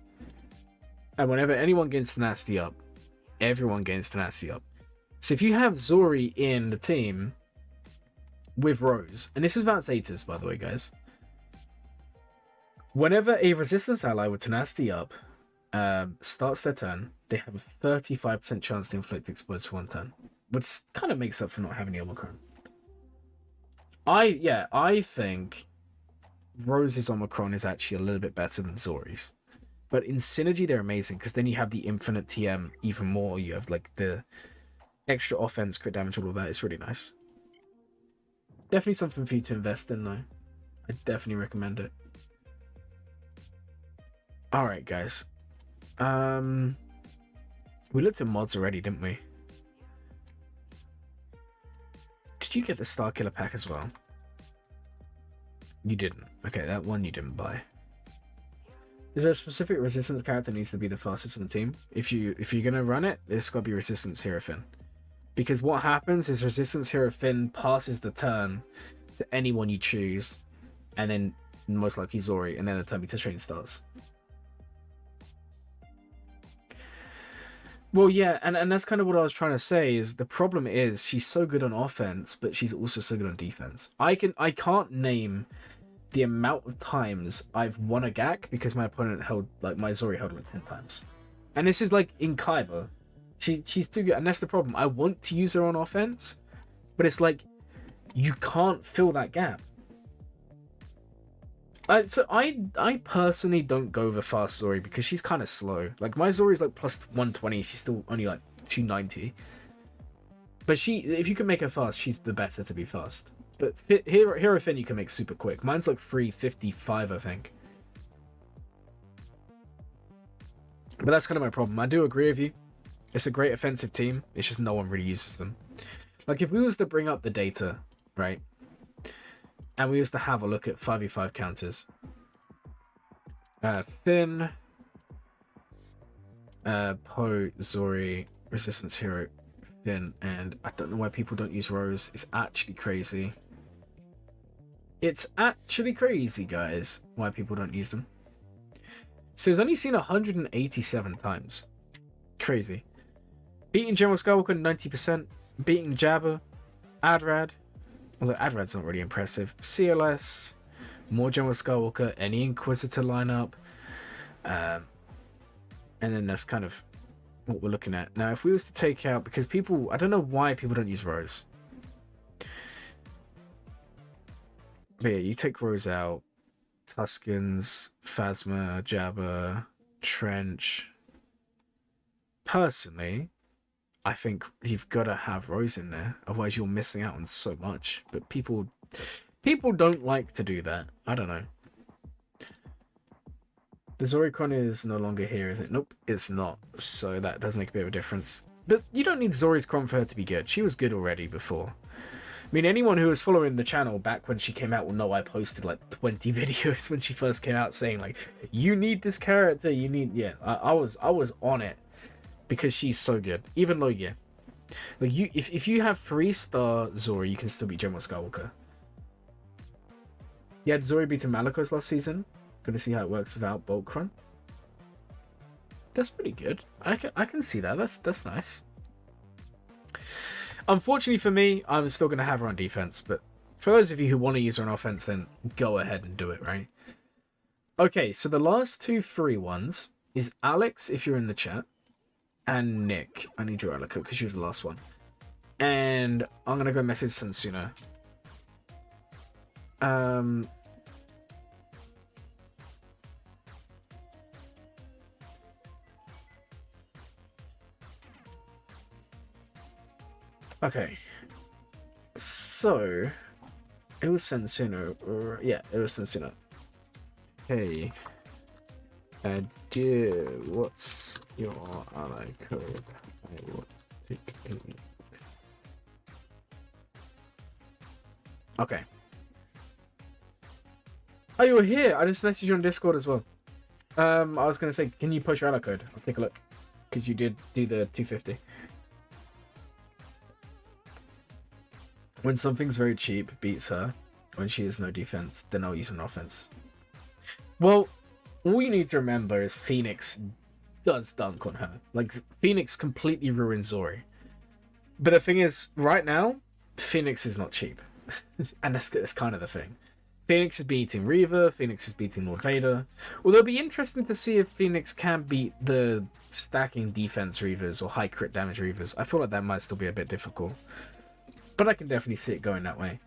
And whenever anyone gains Tenacity up, everyone gains Tenacity up. So if you have Zori in the team with Rose, and this is about Zetas, by the way, guys. Whenever a resistance ally with Tenacity up starts their turn, they have a 35% chance to inflict expose for one turn, which kind of makes up for not having the Omicron. I think Rose's Omicron is actually a little bit better than Zori's, but in synergy they're amazing because then you have the infinite TM even more. You have like the extra offense, crit damage, all of that. It's really nice. Definitely something for you to invest in, though. I definitely recommend it. All right, guys. We looked at mods already, didn't we? Did you get the Star Killer pack as well? You didn't. Okay, that one you didn't buy. Is there a specific resistance character that needs to be the fastest in the team? If you're gonna run it, it's gotta be Resistance Hero Finn. Because what happens is Resistance Hero Finn passes the turn to anyone you choose, and then most likely Zori, and then the turn to train starts. Well, yeah, and that's kind of what I was trying to say, is the problem is she's so good on offense, but she's also so good on defense. I can't name the amount of times I've won a GAC because my opponent held, like, my Zori held like 10 times. And this is like in Kaiba. She's too good, and that's the problem. I want to use her on offense, but it's like, you can't fill that gap. So I personally don't go with a fast Zori because she's kind of slow. Like, my Zori's like plus 120, she's still only like 290. But if you can make her fast, she's the better to be fast. But Hero Finn you can make super quick. Mine's like 355, I think. But that's kind of my problem. I do agree with you. It's a great offensive team. It's just no one really uses them. Like, if we was to bring up the data, right? And we used to have a look at 5v5 counters. Finn, Poe, Zori, Resistance Hero, Finn, and I don't know why people don't use Rose. It's actually crazy. It's actually crazy, guys, why people don't use them. So it's only seen 187 times. Crazy. Beating General Skywalker 90%. Beating Jabba. Adrad. Although Adrad's not really impressive. CLS, more General Skywalker, any Inquisitor lineup. And then that's kind of what we're looking at. Now, if we was to take out, because people, I don't know why people don't use Rose. But yeah, you take Rose out. Tuskens, Phasma, Jabba, Trench. Personally, I think you've got to have Rose in there, otherwise you're missing out on so much. But people don't like to do that. I don't know. The Zoricon is no longer here, is it? Nope, it's not. So that does make a bit of a difference. But you don't need Zori's Cron for her to be good. She was good already before. I mean, anyone who was following the channel back when she came out will know I posted like 20 videos when she first came out saying like, you need this character, you need... Yeah, I was on it. Because she's so good. Even low gear. Like, if you have 3-star Zori, you can still beat General Skywalker. You had Zori beating Malicos last season. Gonna see how it works without Boltron. That's pretty good. I can see that. That's nice. Unfortunately for me, I'm still gonna have her on defense, but for those of you who want to use her on offense, then go ahead and do it, right? Okay, so the last 2 free ones is Alex, if you're in the chat. And Nick. I need your Alaka because she was the last one. And I'm going to go message Sensuna. Okay. So, it was Sensuna, or yeah, it was Sensuna. Hey, dear, what's your ally code? I will take a look. Okay. Oh, you were here. I just messaged you on Discord as well. I was gonna say, can you post your ally code? I'll take a look, because you did do the 250. When something's very cheap, beats her. When she has no defense, then I'll use an offense. Well, all you need to remember is Phoenix does dunk on her. Like, Phoenix completely ruins Zori. But the thing is, right now, Phoenix is not cheap. And that's kind of the thing. Phoenix is beating Reaver, Phoenix is beating Lord Vader. Although it'll be interesting to see if Phoenix can beat the stacking defense Reavers or high crit damage Reavers. I feel like that might still be a bit difficult. But I can definitely see it going that way.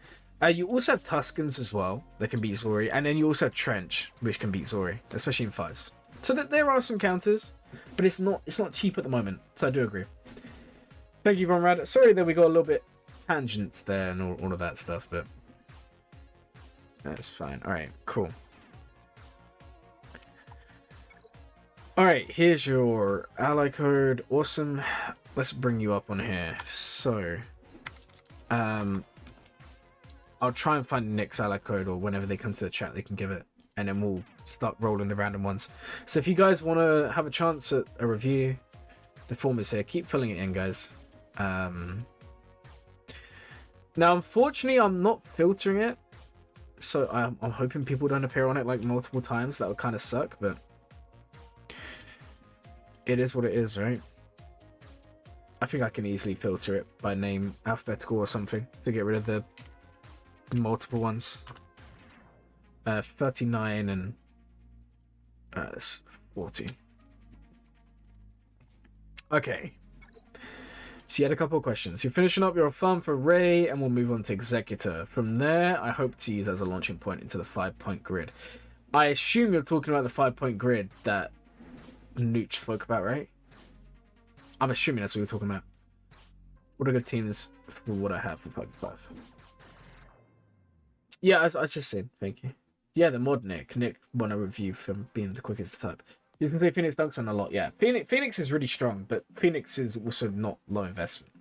You also have Tuscans as well that can beat Zori, and then you also have Trench, which can beat Zori, especially in fives. So that there are some counters, but it's not cheap at the moment. So I do agree. Thank you, Vonraad. Sorry that we got a little bit tangents there and all of that stuff, but that's fine. All right, cool. All right, here's your ally code. Awesome. Let's bring you up on here. So, I'll try and find Nick's ally code, or whenever they come to the chat, they can give it, and then we'll start rolling the random ones. So if you guys want to have a chance at a review, the form is here. Keep filling it in, guys. Now, unfortunately, I'm not filtering it, so I'm hoping people don't appear on it like multiple times. That would kind of suck, but it is what it is, right? I think I can easily filter it by name, alphabetical or something, to get rid of the multiple ones. 39 and 40. Okay. So you had a couple of questions. You're finishing up your farm for Ray, and we'll move on to Executor. From there, I hope to use as a launching point into the 5-point grid. I assume you're talking about the 5-point grid that Nooch spoke about, right? I'm assuming that's what you're talking about. What are good teams for what I have for 5-5? Yeah, I just said thank you. Yeah, the mod Nick. Nick won a review from being the quickest to type. You can say Phoenix dunks on a lot. Yeah, Phoenix is really strong, but Phoenix is also not low investment.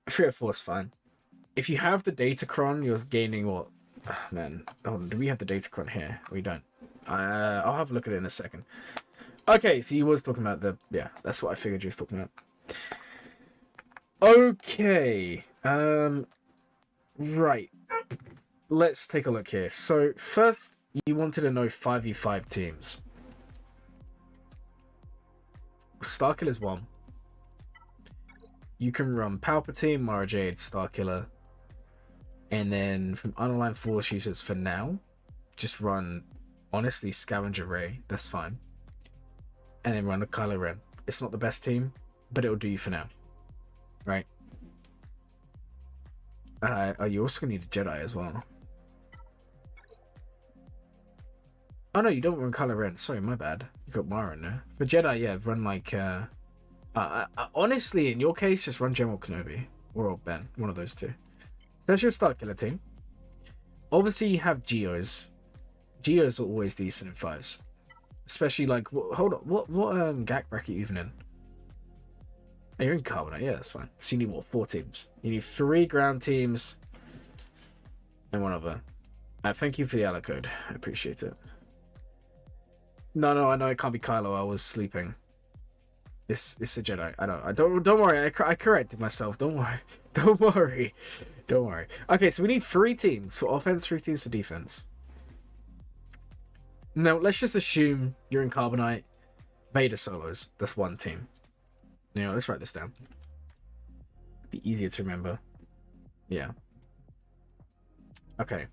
304 is fine. If you have the Datacron, you're gaining what? Oh, man, hold on. Do we have the Datacron here? We don't. I'll have a look at it in a second. Okay, so you was talking about the... Yeah, that's what I figured you was talking about. Okay. Right. Let's take a look here. So, first, you wanted to know 5v5 teams. Starkiller is 1. You can run Palpatine, Mara Jade, Starkiller. And then from unaligned Force users for now, just run, honestly, Scavenger Ray. That's fine. And then run a Kylo Ren. It's not the best team, but it'll do you for now. Right? You also gonna need a Jedi as well. Oh no, you don't run Kylo Ren. Sorry, my bad. You got Mara in there. For Jedi, yeah, run like... honestly, in your case, just run General Kenobi. Or Old Ben. One of those two. So that's your Starkiller team. Obviously, you have Geos. Geos are always decent in 5s. Especially like... Hold on. What GAC bracket are you even in? Oh, you're in Carbonite. Yeah, that's fine. So you need, what, 4 teams? You need 3 ground teams. And 1 other. Thank you for the ally code. I appreciate it. No, I know it can't be Kylo. I was sleeping. It's a Jedi. Don't worry. I corrected myself. Don't worry. Don't worry. Don't worry. Okay, so we need 3 teams for offense, 3 teams for defense. Now, let's just assume you're in Carbonite. Vader solos. That's 1 team. You know, let's write this down. Be easier to remember. Yeah. Okay.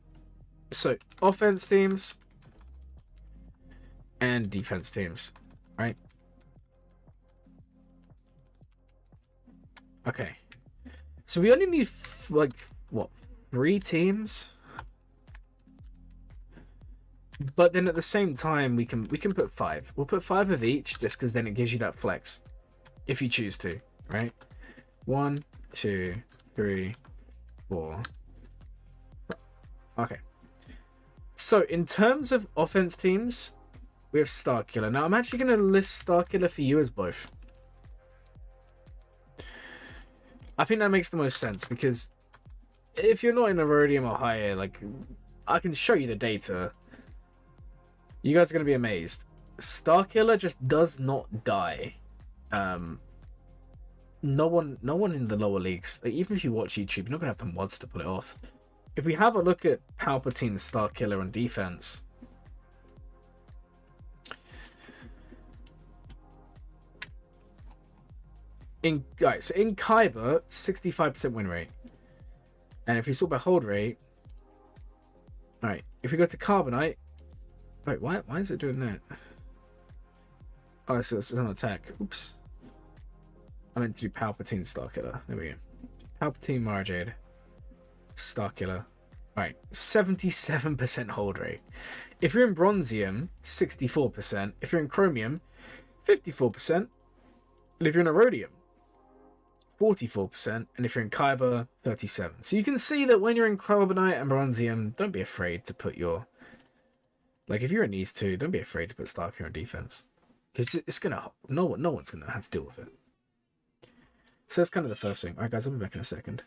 So, offense teams and defense teams, right? Okay. So we only need like what, 3 teams? But then at the same time we can put 5. We'll put 5 of each just because then it gives you that flex if you choose to, right? 1, 2, 3, 4. Okay. So in terms of offense teams, we have Starkiller. Now I'm actually going to list Starkiller for you as both. I think that makes the most sense because if you're not in Erodium or higher, like, I can show you the data. You guys are going to be amazed. Starkiller just does not die. No one in the lower leagues, like, even if you watch YouTube, you're not going to have the mods to pull it off. If we have a look at Palpatine's Starkiller on defense, in Kyber, 65% win rate. And if we sort by hold rate, alright, if we go to Carbonite, wait, why is it doing that? Oh, so it's an attack. Oops. I meant to do Palpatine Starkiller. There we go. Palpatine Marjade. Starkiller. Alright, 77% hold rate. If you're in Bronzium, 64%. If you're in Chromium, 54%. And if you're in Erodium, 44%. And if you're in Kyber, 37%. So you can see that when you're in Carbonite and Bronzium, don't be afraid to put your... Like, if you're in these two, don't be afraid to put Starkiller in defense. Because it's gonna... No one's gonna have to deal with it. So that's kind of the first thing. Alright guys, I'll be back in a second.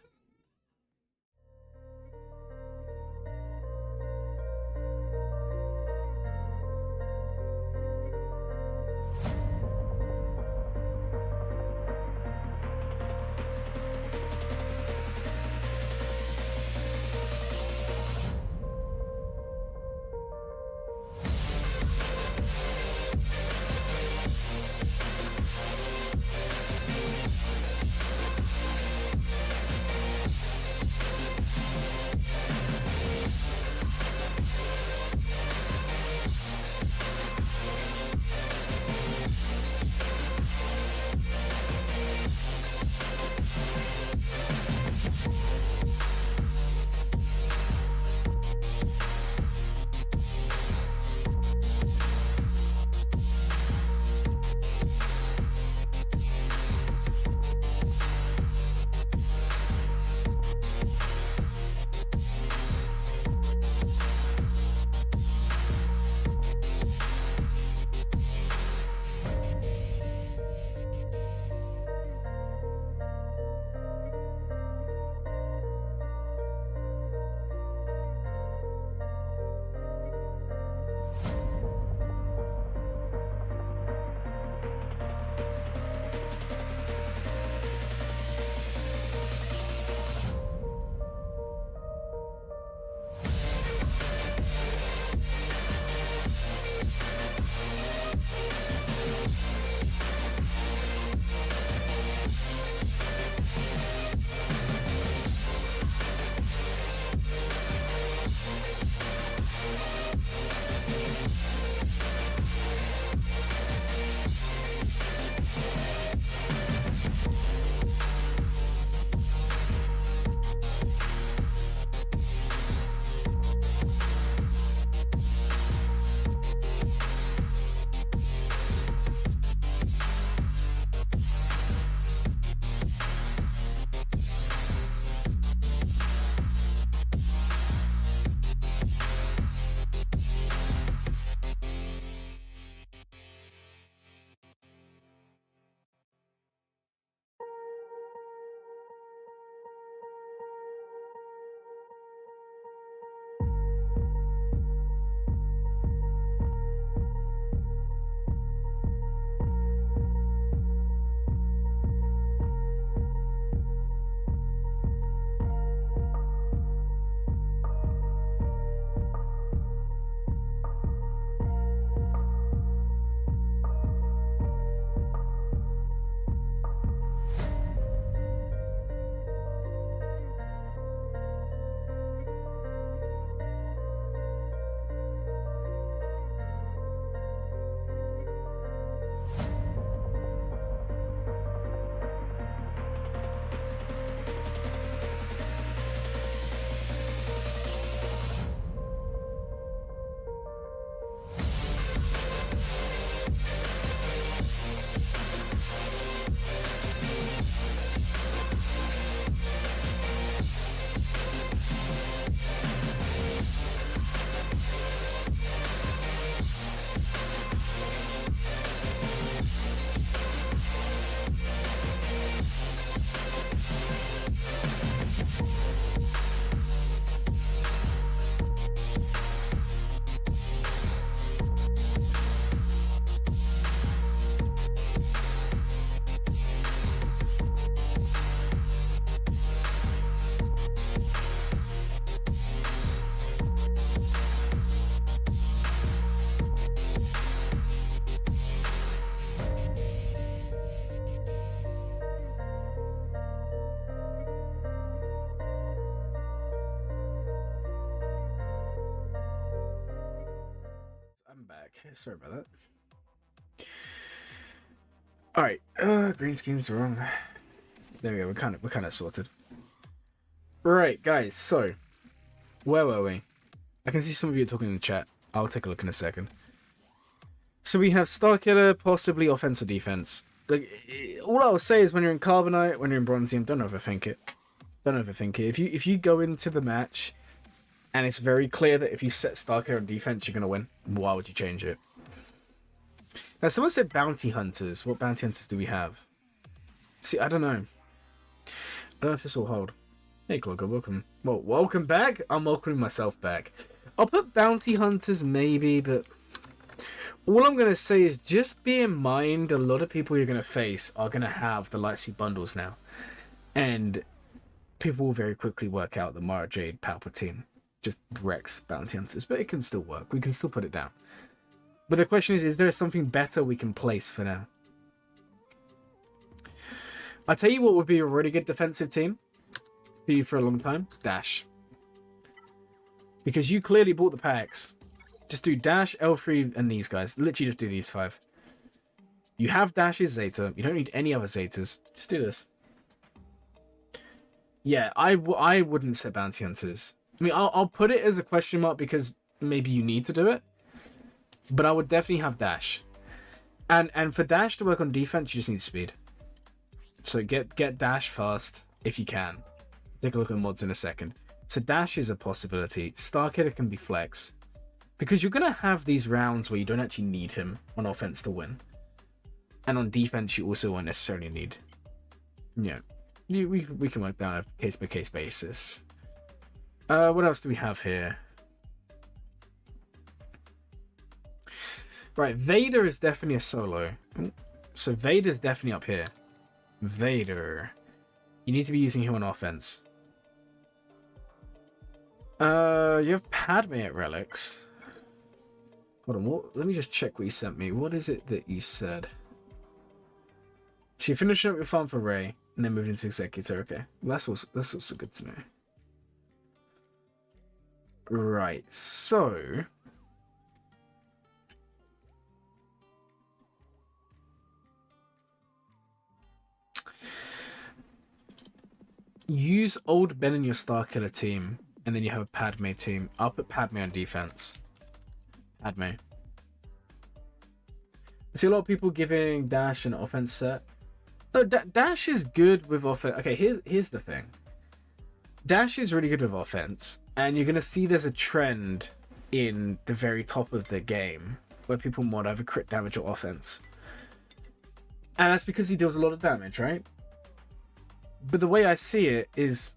Sorry about that. All right, green screen's wrong. There we go. We're kind of sorted. Right, guys. So, where were we? I can see some of you talking in the chat. I'll take a look in a second. So we have Starkiller, possibly offense or defense. Like, all I'll say is when you're in Carbonite, when you're in Bronzium, don't overthink it. Don't overthink it. If you go into the match and it's very clear that if you set Starkiller on defense, you're gonna win, why would you change it? Now, someone said bounty hunters. What bounty hunters do we have? See, I don't know. I don't know if this will hold. Hey, Kloggot, welcome. Well, welcome back. I'm welcoming myself back. I'll put bounty hunters maybe, but all I'm going to say is just be in mind a lot of people you're going to face are going to have the Lightspeed bundles now. And people will very quickly work out that Mara Jade Palpatine just wrecks bounty hunters, but it can still work. We can still put it down. But the question is there something better we can place for now? I'll tell you what would be a really good defensive team for you for a long time. Dash. Because you clearly bought the packs. Just do Dash, L3, and these guys. Literally just do these 5. You have Dash's Zeta. You don't need any other Zetas. Just do this. Yeah, I wouldn't set bounty hunters. I mean, I'll put it as a question mark because maybe you need to do it. But I would definitely have Dash. And for Dash to work on defense, you just need speed. So get Dash fast if you can. Take a look at mods in a second. So Dash is a possibility. Starkiller can be flex. Because you're going to have these rounds where you don't actually need him on offense to win. And on defense, you also won't necessarily need. Yeah. We can work down a case-by-case basis. What else do we have here? Right, Vader is definitely a solo. So Vader's definitely up here. Vader. You need to be using him on offense. You have Padme at Relics. Hold on, let me just check what you sent me. What is it that you said? She finished up your farm for Rey, and then moved into Executor. Okay, that's also good to know. Right, so use old Ben in your Starkiller team, and then you have a Padme team. I'll put Padme on defense. Padme. I see a lot of people giving Dash an offense set. No, Dash is good with offense. Okay, here's the thing. Dash is really good with offense, and you're gonna see there's a trend in the very top of the game where people mod over crit damage or offense, and that's because he deals a lot of damage, right? But the way I see it is,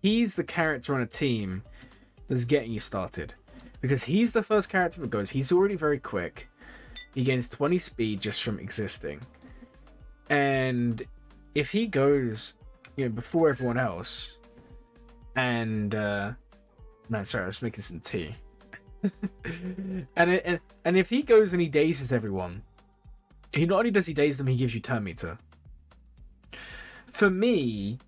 he's the character on a team that's getting you started. Because he's the first character that goes. He's already very quick. He gains 20 speed just from existing. And if he goes, before everyone else, and man, sorry, I was making some tea. and if he goes and he dazes everyone, he not only does he daze them, he gives you turn meter. For me,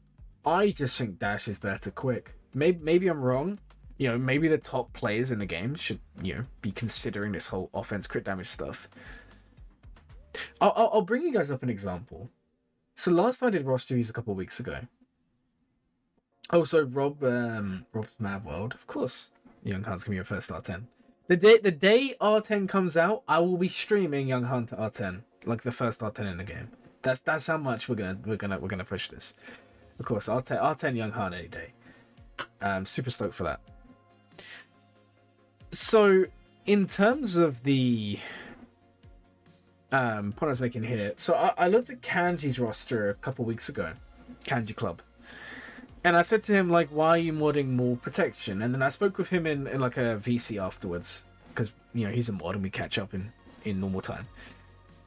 I just think Dash is better quick. Maybe I'm wrong. Maybe the top players in the game should, be considering this whole offense crit damage stuff. I'll bring you guys up an example. So last time I did roster reviews a couple of weeks ago. Oh, so Rob's Mad World, of course. Young Hunt's gonna be your first R10. The day R10 comes out, I will be streaming Young Hunt R10, like the first R10 in the game. That's how much we're gonna push this. Of course, R10 Young Hunt any day. Super stoked for that. So, in terms of the point I was making here, so I looked at Kanji's roster a couple weeks ago, Kanji Club, and I said to him, like, why are you modding more protection? And then I spoke with him in like a VC afterwards, because he's a mod and we catch up in normal time.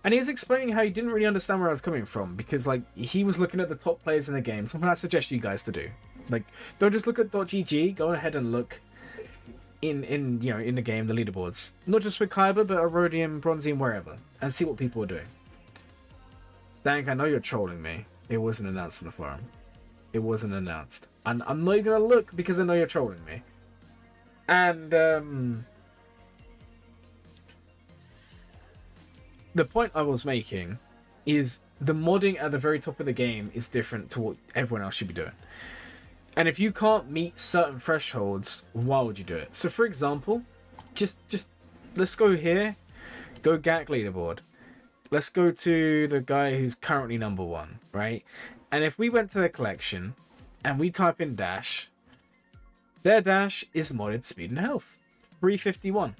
And he was explaining how he didn't really understand where I was coming from, because like he was looking at the top players in the game, something I suggest you guys to do. Like, don't just look at .gg, go ahead and look in the game, the leaderboards. Not just for Kyber, but Erodium, Bronzium, wherever. And see what people are doing. Dank, I know you're trolling me. It wasn't announced in the forum. It wasn't announced. And I'm not gonna look because I know you're trolling me. And the point I was making is the modding at the very top of the game is different to what everyone else should be doing. And if you can't meet certain thresholds, why would you do it? So for example, just let's go here, go GAC leaderboard. Let's go to the guy who's currently number 1, right? And if we went to their collection and we type in dash, their dash is modded speed and health, 351.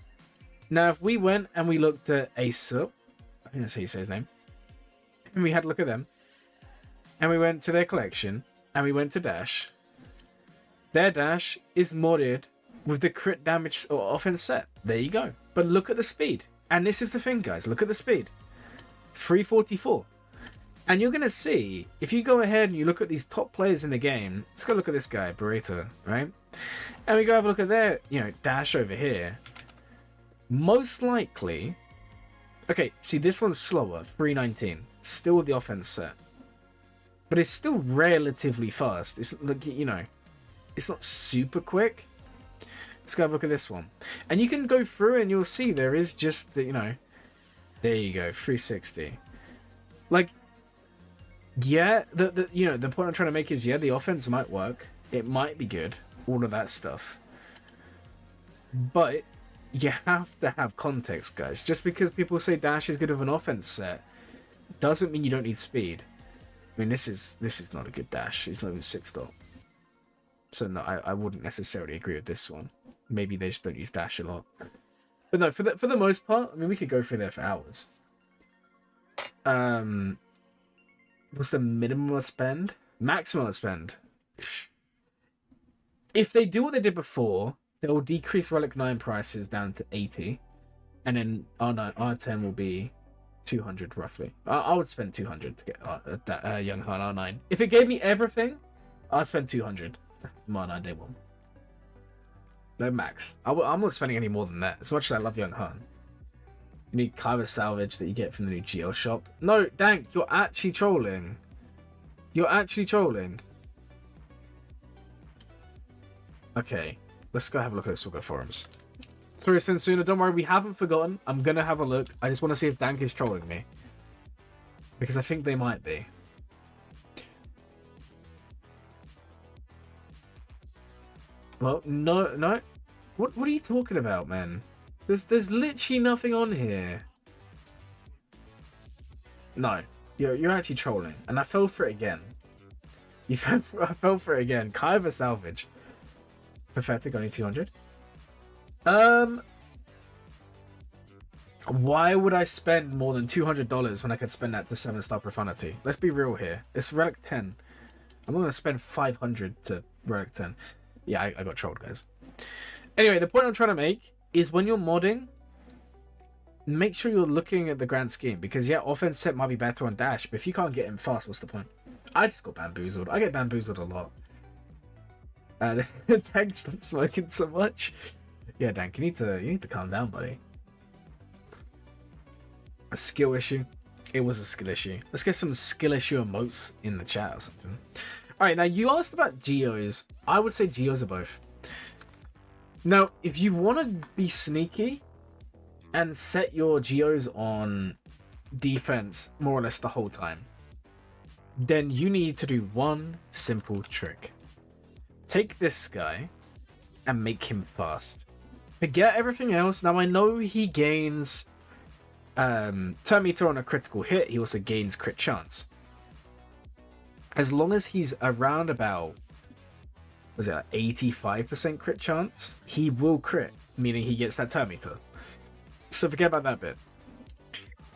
Now, if we went and we looked at Aesop, I think that's how you say his name, and we had a look at them, and we went to their collection, and we went to dash, their dash is modded with the crit damage or offense set. There you go. But look at the speed. And this is the thing, guys. Look at the speed. 344. And you're going to see, if you go ahead and you look at these top players in the game, let's go look at this guy, Burrito, right? And we go have a look at their, dash over here. Most likely, okay, see, this one's slower, 319. Still with the offense set. But it's still relatively fast. It's like, it's not super quick. Let's go have a look at this one. And you can go through and you'll see there is just the, there you go, 360. Like, yeah, the point I'm trying to make is, yeah, the offense might work. It might be good. All of that stuff. But you have to have context, guys. Just because people say dash is good with an offense set doesn't mean you don't need speed. I mean, this is not a good dash. It's not even 6-dot. So no, I wouldn't necessarily agree with this one. Maybe they just don't use dash a lot. But no, for the most part, I mean, we could go through there for hours. What's the minimum spend? Maximum spend. If they do what they did before, they'll decrease Relic 9 prices down to 80. And then R10 will be 200 roughly. I would spend 200 to get Young Han R9. If it gave me everything, I'd spend 200. R9 day 1. No max. I'm not spending any more than that. As much as I love Young Han. You need Kyber salvage that you get from the new Geo shop. No, Dank, you're actually trolling. You're actually trolling. Okay, let's go have a look at the Swigger forums. Sorry, Sensuna, don't worry, we haven't forgotten. I'm gonna have a look. I just want to see if Dank is trolling me. Because I think they might be. Well, no. What are you talking about, man? There's literally nothing on here. No, you're actually trolling, and I fell for it again. I fell for it again. Kyber salvage. Pathetic, only 200. Why would I spend more than $200 when I could spend that to 7-star Profanity? Let's be real here. It's Relic 10. I'm not gonna spend 500 to Relic 10. Yeah, I got trolled, guys. Anyway, the point I'm trying to make is when you're modding, make sure you're looking at the grand scheme. Because, yeah, offense set might be better on dash, but if you can't get him fast, what's the point? I just got bamboozled. I get bamboozled a lot. And thanks for smoking so much. Yeah, Dan, you need to calm down, buddy. A skill issue. It was a skill issue. Let's get some skill issue emotes in the chat or something. Alright, now you asked about geos. I would say geos are both. Now, if you want to be sneaky and set your geos on defense more or less the whole time, then you need to do one simple trick. Take this guy and make him fast. Forget everything else. Now, I know he gains turn meter on a critical hit. He also gains crit chance. As long as he's around about, was it like 85% crit chance, he will crit, meaning he gets that turn meter. So forget about that bit.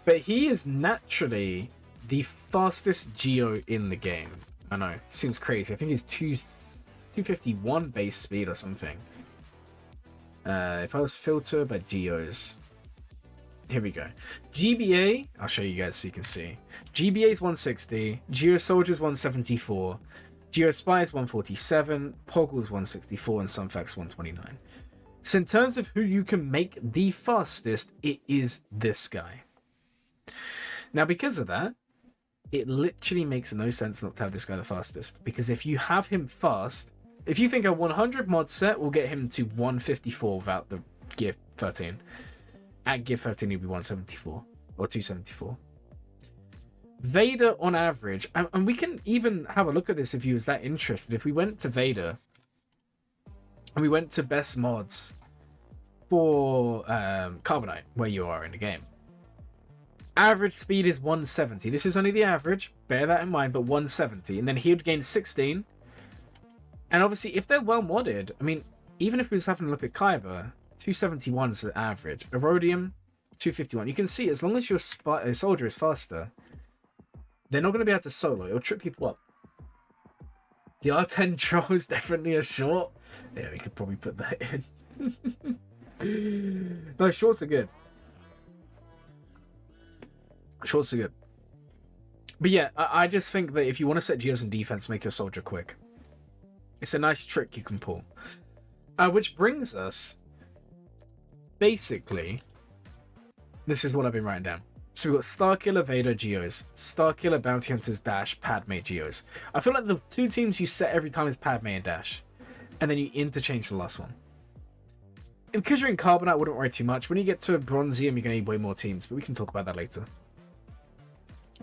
But he is naturally the fastest Geo in the game. I know, seems crazy. I think he's 251 base speed or something. If I was filtered by Geos, here we go. GBA, I'll show you guys so you can see. GBA is 160, Geo Soldiers 174, Geo Spies 147, Poggles 164, and Sunfax 129. So in terms of who you can make the fastest, it is this guy. Now because of that, it literally makes no sense not to have this guy the fastest. Because if you have him fast, if you think a 100 mod set will get him to 154 without the Gear 13, at Gear 13 he'll be 174. or 274. Vader on average, and we can even have a look at this if you was that interested. If we went to Vader and we went to best mods for Carbonite, where you are in the game, average speed is 170. This is only the average, bear that in mind, but 170. And then he would gain 16. And obviously, if they're well modded, I mean, even if we was having a look at Kyber, 271 is the average. Erodium, 251. You can see, as long as your soldier is faster, they're not going to be able to solo. It'll trip people up. The R10 troll is definitely a short. Yeah, we could probably put that in. No, shorts are good. Shorts are good. But yeah, I just think that if you want to set geos in defense, make your soldier quick. It's a nice trick you can pull. Which brings us, basically, this is what I've been writing down. So we've got Starkiller Vader Geos, Starkiller Bounty Hunters Dash, Padme Geos. I feel like the two teams you set every time is Padme and Dash. And then you interchange the last one. And because you're in Carbonite, I wouldn't worry too much. When you get to Bronzium, you're going to need way more teams, but we can talk about that later.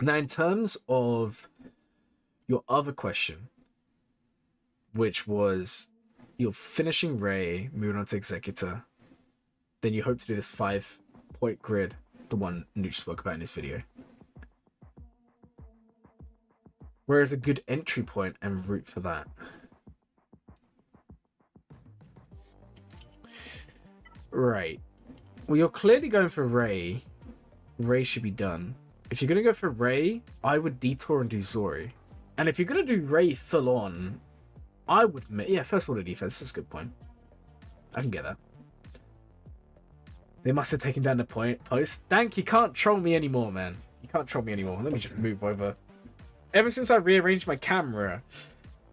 Now, in terms of your other question, which was you're finishing Ray, moving on to Executor, then you hope to do this 5-point grid, the one Nooch spoke about in his video. Where is a good entry point and route for that? Right. Well, you're clearly going for Ray. Ray should be done. If you're going to go for Ray, I would detour and do Zori. And if you're going to do Ray full on, I would... Yeah, first order defense is a good point. I can get that. They must have taken down the post. Dank, you can't troll me anymore, man. You can't troll me anymore. Let me just move over. Ever since I rearranged my camera,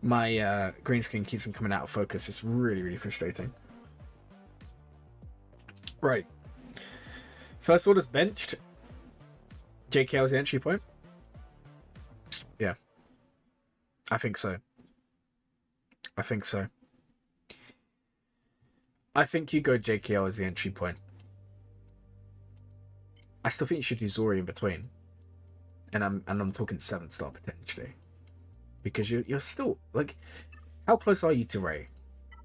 my green screen keeps on coming out of focus. It's really, really frustrating. Right. First order's benched. JKL's the entry point. Yeah. I think so. I think so. I think you go JKL as the entry point. I still think you should do Zori in between. And I'm talking 7-star potentially. Because you're still like, how close are you to Ray?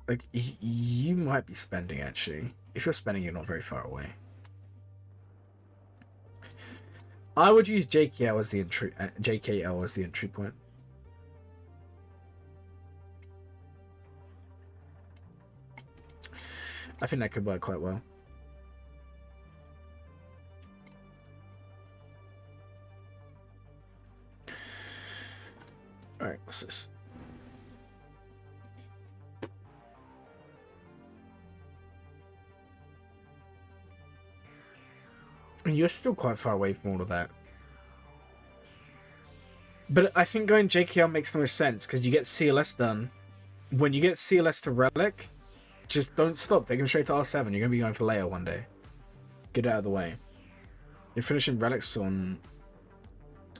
Like you might be spending actually. If you're spending, you're not very far away. I would use JKL as the entry point. I think that could work quite well. Alright, what's this? You're still quite far away from all of that. But I think going JKL makes the most sense because you get CLS done. When you get CLS to Relic, just don't stop. Take him straight to R7. You're going to be going for Leia one day. Get out of the way. You're finishing Relics on...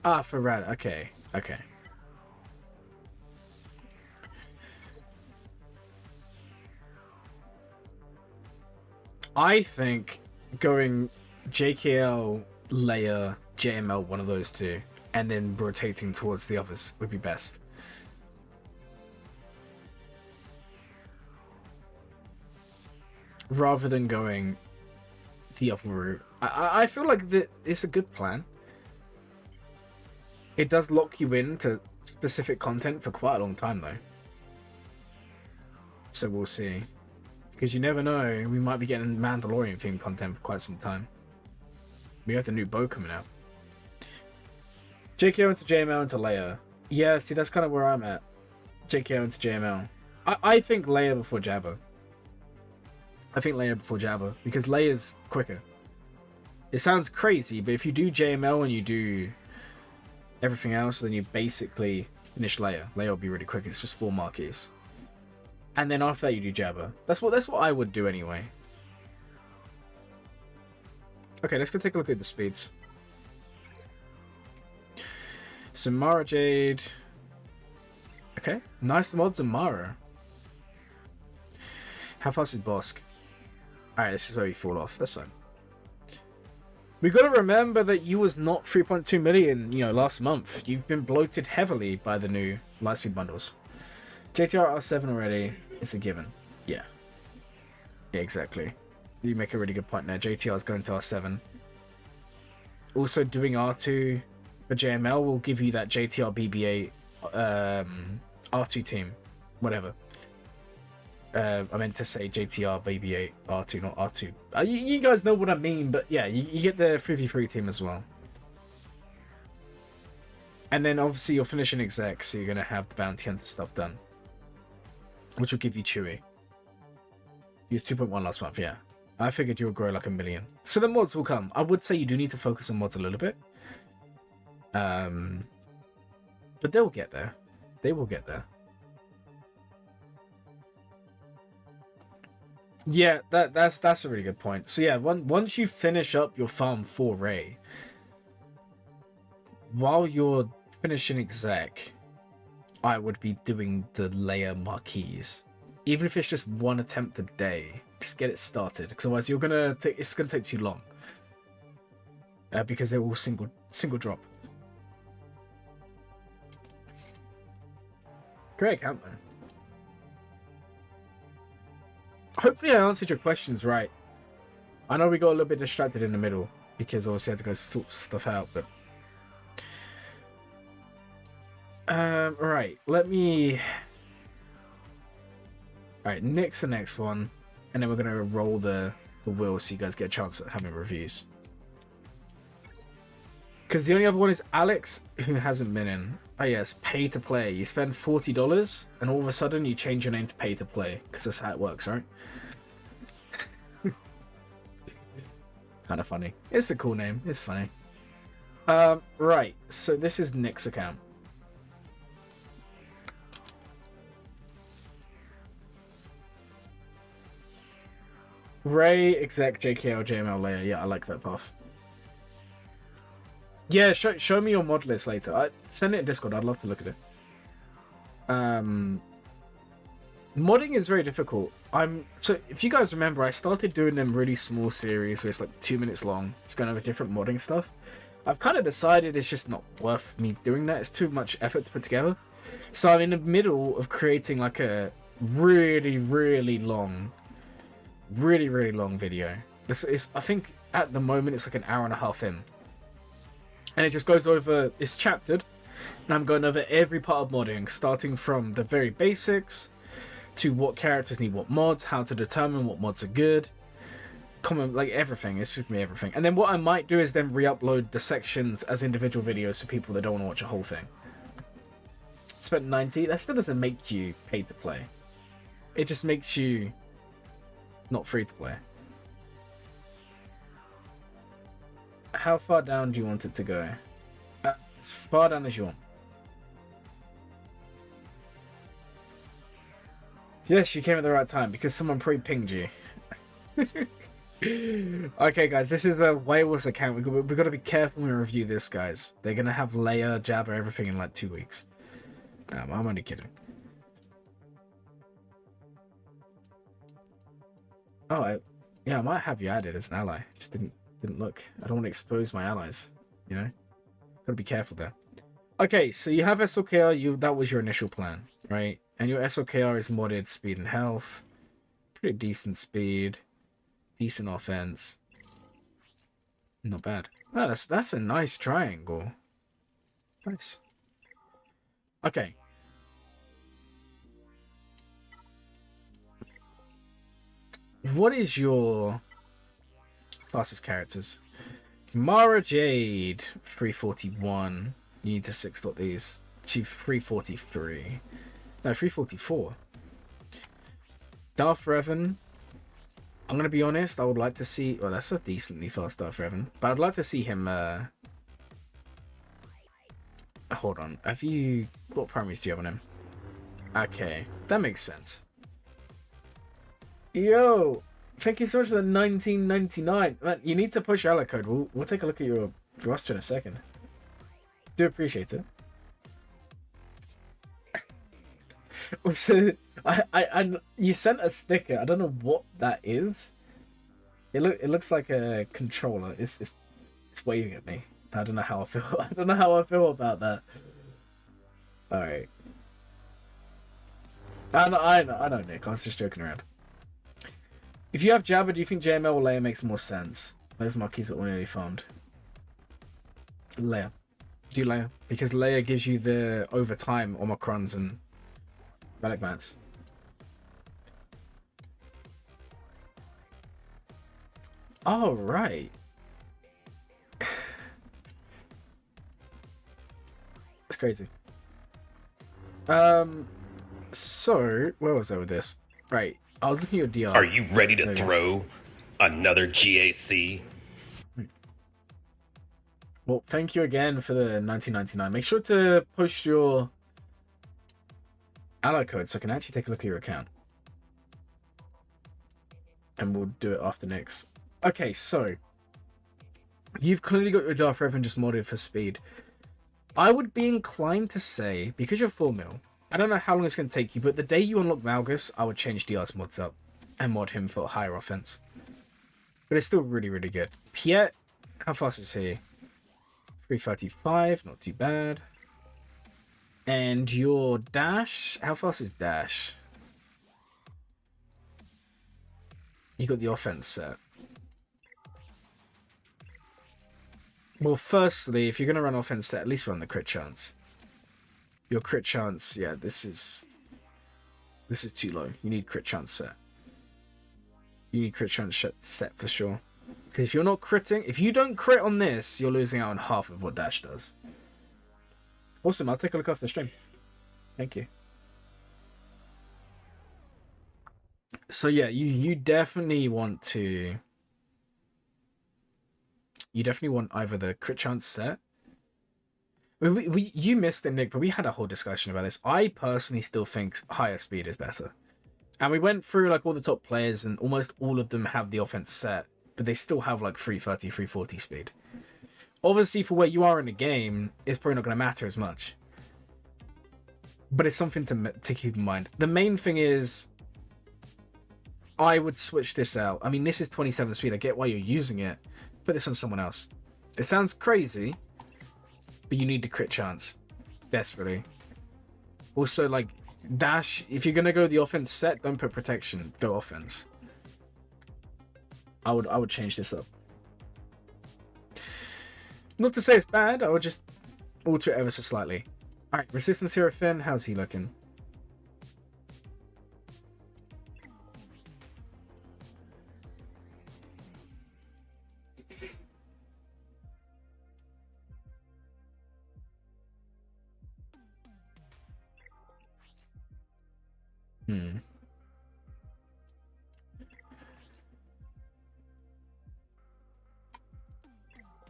Ah, for Rad. Okay. Okay. I think going JKL, Leia, JML, one of those two, and then rotating towards the others would be best. Rather than going the other route. I feel like it's a good plan. It does lock you into specific content for quite a long time though. So we'll see. Because you never know, we might be getting Mandalorian themed content for quite some time. We have the new bow coming out. JKO into JML into Leia. Yeah, see, that's kind of where I'm at. JKO into JML. I think Leia before Jabba. Because Leia's quicker. It sounds crazy, but if you do JML and you do everything else, then you basically finish Leia. Leia will be really quick. It's just 4 marquees. And then after that you do Jabba. That's what I would do anyway. Okay, let's go take a look at the speeds. So Mara Jade. Okay, nice mods on Mara. How fast is Bosk? Alright, this is where we fall off. That's fine. We got to remember that you was not 3.2 million, last month. You've been bloated heavily by the new Lightspeed bundles. JTR R7 already. It's a given. Yeah. Yeah, exactly. You make a really good point there. JTR is going to R7. Also, doing R2 for JML will give you that JTR BB8 R2 team. Whatever. I meant to say JTR BB8 R2, not R2. You guys know what I mean, but yeah, you get the 3v3 team as well. And then obviously you're finishing exec, so you're going to have the bounty hunter stuff done. Which will give you Chewy. He was 2.1 last month, yeah. I figured you would grow like 1 million. So the mods will come. I would say you do need to focus on mods a little bit. But they'll get there. They will get there. Yeah, that's a really good point. So yeah, once you finish up your farm for Ray, while you're finishing exec, I would be doing the layer marquees. Even if it's just one attempt a day, just get it started. Because otherwise it's gonna take too long. Because they're all single drop. Great account though. Hopefully I answered your questions right. I know we got a little bit distracted in the middle because obviously I had to go sort stuff out, but alright, alright, Nick's the next one, and then we're gonna roll the wheel so you guys get a chance at having reviews. Because the only other one is Alex, who hasn't been in. Oh yes, pay to play. You spend $40 and all of a sudden you change your name to pay to play. Because that's how it works, right? Kind of funny. It's a cool name. It's funny. Right. So this is Nick's account. Ray, exec, JKL, JML layer. Yeah, I like that path. Yeah, show me your mod list later. Send it in Discord. I'd love to look at it. Modding is very difficult. So if you guys remember, I started doing them really small series where it's like 2 minutes long. It's going to have different modding stuff. I've kind of decided it's just not worth me doing that. It's too much effort to put together. So I'm in the middle of creating like a really, really long video. This is, I think at the moment it's like an hour and a half in. And it just goes over, it's chaptered, and I'm going over every part of modding, starting from the very basics, to what characters need what mods, how to determine what mods are good, like everything, it's just me everything. And then what I might do is then re-upload the sections as individual videos for people that don't want to watch a whole thing. Spent 90, that still doesn't make you pay to play. It just makes you not free to play. How far down do you want it to go? As far down as you want. Yes, you came at the right time because someone pre-pinged you. Okay, guys, this is a Wales account. We've got to be careful when we review this, guys. They're going to have layer, jabber, everything in like 2 weeks. I'm only kidding. Oh, yeah, I might have you added as an ally. Just didn't look. I don't want to expose my allies, you know? Gotta be careful there. Okay, so you have SLKR, that was your initial plan, right? And your SLKR is modded speed and health. Pretty decent speed. Decent offense. Not bad. Oh, that's a nice triangle. Nice. Okay. What is your fastest characters? Mara Jade, 341. You need to 6-dot these. She's 343. No, 344. Darth Revan. I'm going to be honest, I would like to see... Oh, that's a decently fast Darth Revan. But I'd like to see him... Hold on. Have you... What primaries do you have on him? Okay. That makes sense. Yo! Thank you so much for the 1999. Man, you need to push your ally code. We'll take a look at your roster in a second. Do appreciate it. Also, you sent a sticker. I don't know what that is. It looks like a controller. It's It's waving at me. I don't know how I feel. I don't know how I feel about that. All right. I know, Nick. I was just joking around. If you have Jabba, do you think JML or Layne makes more sense? Those marquees that we nearly found. Layne. Do Layne. Because Layne gives you the overtime Omicrons and Relic Mats. Oh, right. That's crazy. So, where was I with this? Right. I was looking at your DR. Are you ready to throw another GAC? Well, thank you again for the 1999. Make sure to post your ally code so I can actually take a look at your account. And we'll do it after next. Okay, so you've clearly got your DR for everyone just modded for speed. I would be inclined to say, because you're 4 mil, I don't know how long it's going to take you, but the day you unlock Malgus, I would change DR's mods up and mod him for higher offense. But it's still really, really good. Piet, how fast is he? 335, not too bad. And your Dash, how fast is Dash? You got the offense set. Well, firstly, if you're going to run offense set, at least run the crit chance. Your crit chance, yeah, this is too low. You need crit chance set. You need crit chance set for sure. Because if you're not critting, if you don't crit on this, you're losing out on half of what Dash does. Awesome, I'll take a look after the stream. Thank you. So yeah, you definitely want to... You definitely want either the crit chance set. You missed it, Nick, but we had a whole discussion about this. I personally still think higher speed is better. And we went through like all the top players and almost all of them have the offense set, but they still have like 330, 340 speed. Obviously, for where you are in the game, it's probably not going to matter as much. But it's something to keep in mind. The main thing is, I would switch this out. I mean, this is 27 speed. I get why you're using it. Put this on someone else. It sounds crazy, but you need the crit chance desperately. Also, like Dash, if you're gonna go the offense set, don't put protection. Go offense. I would change this up. Not to say it's bad. I would just alter it ever so slightly. All right, resistance hero Finn. How's he looking?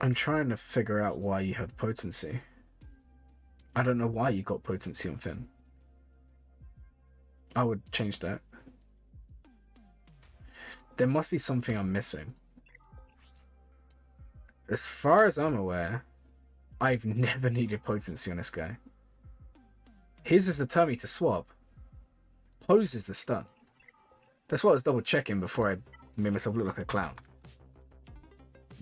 I'm trying to figure out why you have potency. I don't know why you got potency on Finn. I would change that. There must be something I'm missing. As far as I'm aware, I've never needed potency on this guy. His is the tummy to swap. Pose is the stun. That's what I was double checking before I made myself look like a clown.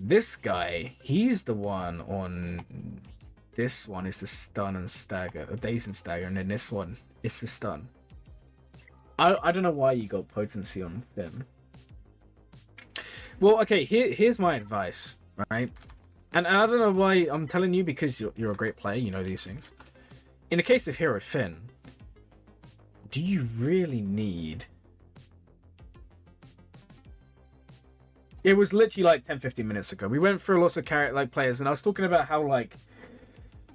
This guy, he's the one on... This one is the stun and stagger, the daze and stagger, and then this one is the stun. I don't know why you got potency on him. Well, okay, here's my advice, right? And I don't know why I'm telling you, because you're a great player, you know these things. In the case of Hero Finn, do you really need... It was literally like 10-15 minutes ago. We went through lots of players, and I was talking about how, like,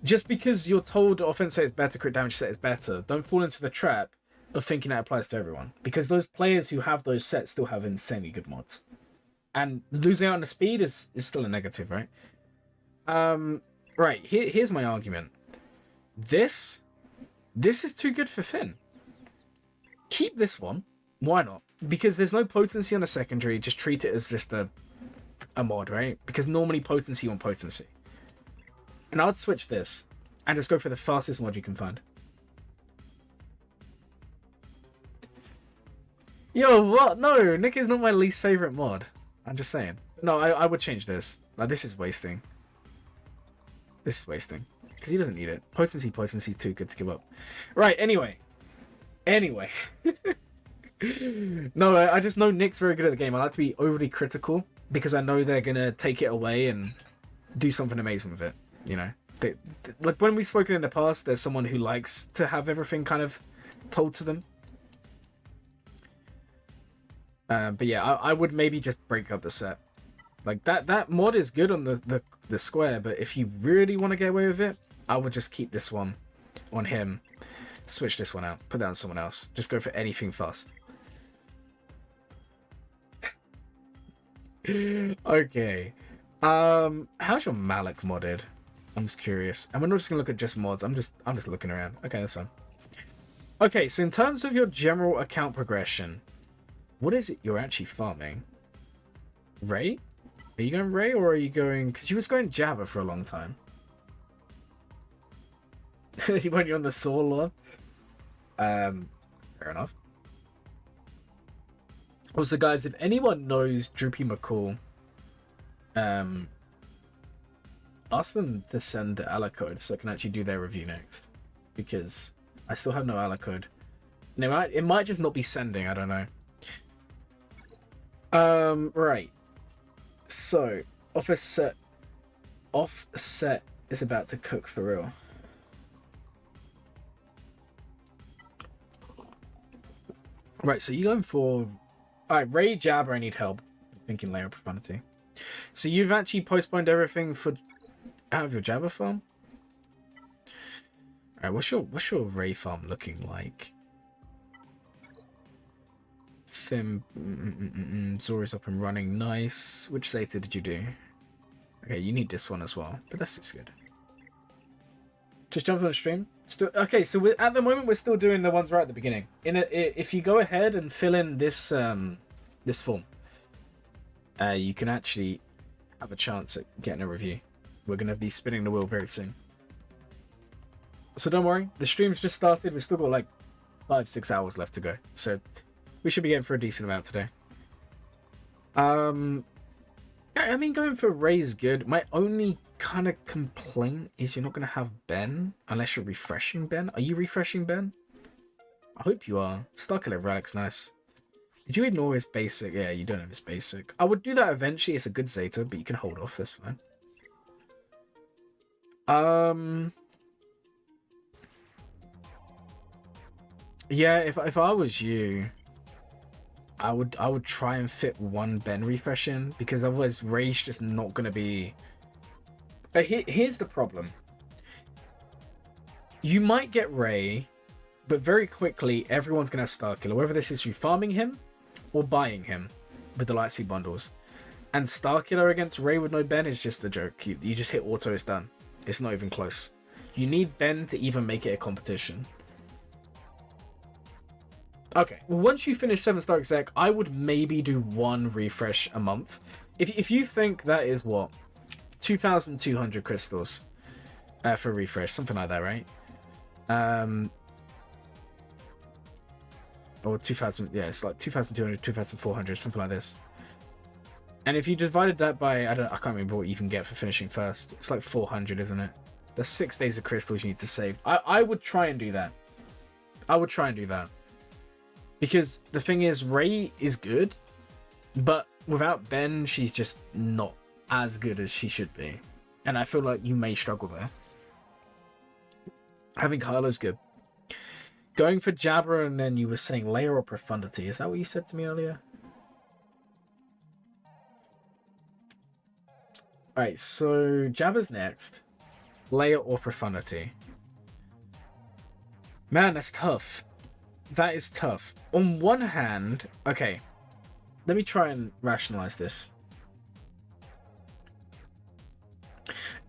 just because you're told offense set is better, crit damage set is better, don't fall into the trap of thinking that applies to everyone. Because those players who have those sets still have insanely good mods. And losing out on the speed is still a negative, right? Right, here's my argument. This is too good for Finn. Keep this one. Why not? Because there's no potency on a secondary, just treat it as just a mod, right? Because normally potency on potency. And I'd switch this and just go for the fastest mod you can find. Yo, what? No, Nick is not my least favorite mod. I'm just saying. No, I would change this. Like, this is wasting. This is wasting. Because he doesn't need it. Potency is too good to give up. Right, anyway. No, I just know Nick's very good at the game. I like to be overly critical because I know they're going to take it away and do something amazing with it. You know? Like when we've spoken in the past, there's someone who likes to have everything kind of told to them. But yeah, I would maybe just break up the set. Like that mod is good on the square, but if you really want to get away with it, I would just keep this one on him. Switch this one out. Put that on someone else. Just go for anything fast. Okay. How's your Malik modded? I'm just curious. And we're not just gonna look at just mods. I'm just looking around. Okay, that's fine. Okay, so in terms of your general account progression, what is it you're actually farming? Ray? Are you going Ray or are you going... Because you was going Jabba for a long time. When you're on the Saw lore. Fair enough. Also, guys, if anyone knows Droopy McCall, ask them to send the ALA code so I can actually do their review next. Because I still have no ALA code. And it might just not be sending, I don't know. Right. So, Offset is about to cook for real. Right, so you're going for... Alright, Ray Jabber, I need help. Thinking layer profanity. So you've actually postponed everything for out of your Jabber farm? Alright, what's your Ray farm looking like? Zora's up and running. Nice. Which Zeta did you do? Okay, you need this one as well. But that's good. Just jumped on the stream. Still okay. So at the moment we're still doing the ones right at the beginning. If you go ahead and fill in this this form, you can actually have a chance at getting a review. We're gonna be spinning the wheel very soon. So don't worry. The stream's just started. We've still got like 5-6 hours left to go. So we should be getting for a decent amount today. I mean, going for Ray's good. My only kind of complaint is you're not going to have Ben unless you're refreshing Ben. Are you refreshing Ben? I hope you are. Starkiller Relic's nice. Did you ignore his basic? Yeah, you don't have his basic. I would do that eventually. It's a good Zeta, but you can hold off. That's fine. Yeah, if I was you, I would try and fit one Ben refresh in, because otherwise Ray's just not going to be... Here's the problem. You might get Ray, but very quickly everyone's going to have Starkiller, whether this is through farming him or buying him with the Lightspeed bundles. And Starkiller against Ray with no Ben is just a joke. You just hit auto, it's done. It's not even close. You need Ben to even make it a competition. Okay, well, once you finish 7-star exec, I would maybe do one refresh a month. If you think that is what? 2,200 crystals for refresh, something like that, right? Or 2,000, yeah, it's like 2,200, 2,400, something like this. And if you divided that by, I can't remember what you can get for finishing first. It's like 400, isn't it? There's 6 days of crystals you need to save. I would try and do that. I would try and do that. Because the thing is, Ray is good, but without Ben, she's just not as good as she should be. And I feel like you may struggle there. Having Kylo's good. Going for Jabber, and then you were saying layer or profundity. Is that what you said to me earlier? Alright, so Jabber's next. Layer or profundity. Man, that's tough. That is tough. On one hand, okay, let me try and rationalize this.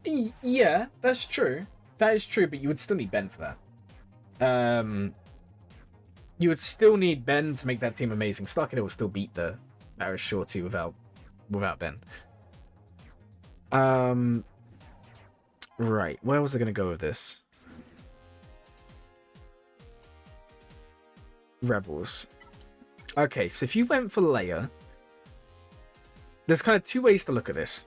Yeah, that's true. That is true, but you would still need Ben for that. You would still need Ben to make that team amazing. Starkiller will still beat the Irish Shorty without Ben. Right, where was I going to go with this? Rebels. Okay, so if you went for Leia, there's kind of two ways to look at this.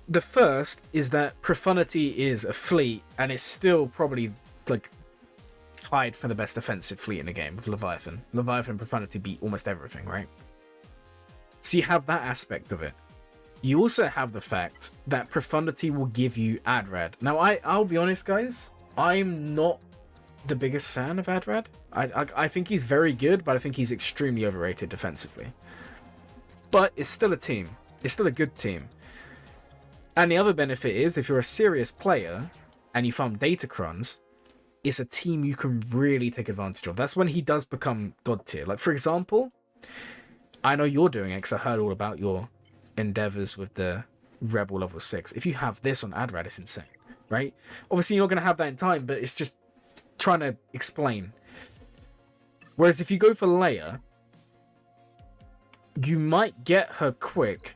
The first is that Profundity is a fleet, and it's still probably like tied for the best defensive fleet in the game with Leviathan. Leviathan and Profundity beat almost everything, right? So you have that aspect of it. You also have the fact that Profundity will give you Adrad. Now, I'll be honest, guys. I'm not the biggest fan of Adrad. I think he's very good, but I think he's extremely overrated defensively. But it's still a team. It's still a good team. And the other benefit is, if you're a serious player and you farm Datacrons, it's a team you can really take advantage of. That's when he does become god tier. Like, for example, I know you're doing it because I heard all about your endeavors with the Rebel level 6. If you have this on Adrad, it's insane, right? Obviously, you're not going to have that in time, but it's just trying to explain. Whereas if you go for Leia, you might get her quick,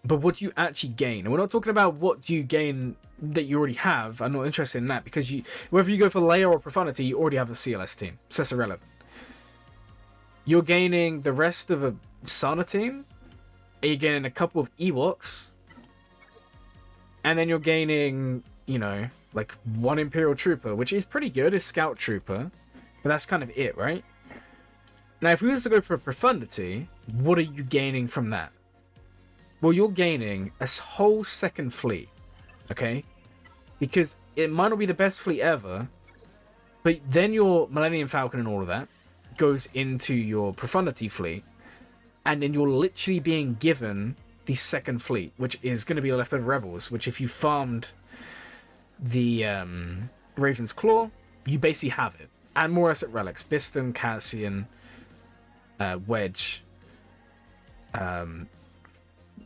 but what do you actually gain? And we're not talking about what do you gain that you already have. I'm not interested in that, because whether you go for Leia or Profundity, you already have a CLS team, so it's irrelevant. You're gaining the rest of a Sana team, and you're gaining a couple of Ewoks, and then you're gaining, you know, like one Imperial Trooper, which is pretty good, is Scout Trooper, but that's kind of it, right? Now, if we was to go for Profundity, what are you gaining from that? Well, you're gaining a whole second fleet, okay? Because it might not be the best fleet ever, but then your Millennium Falcon and all of that goes into your Profundity fleet, and then you're literally being given the second fleet, which is going to be the leftover Rebels, which if you farmed the Raven's Claw, you basically have it. And more asset relics, Biston, Cassian, Wedge,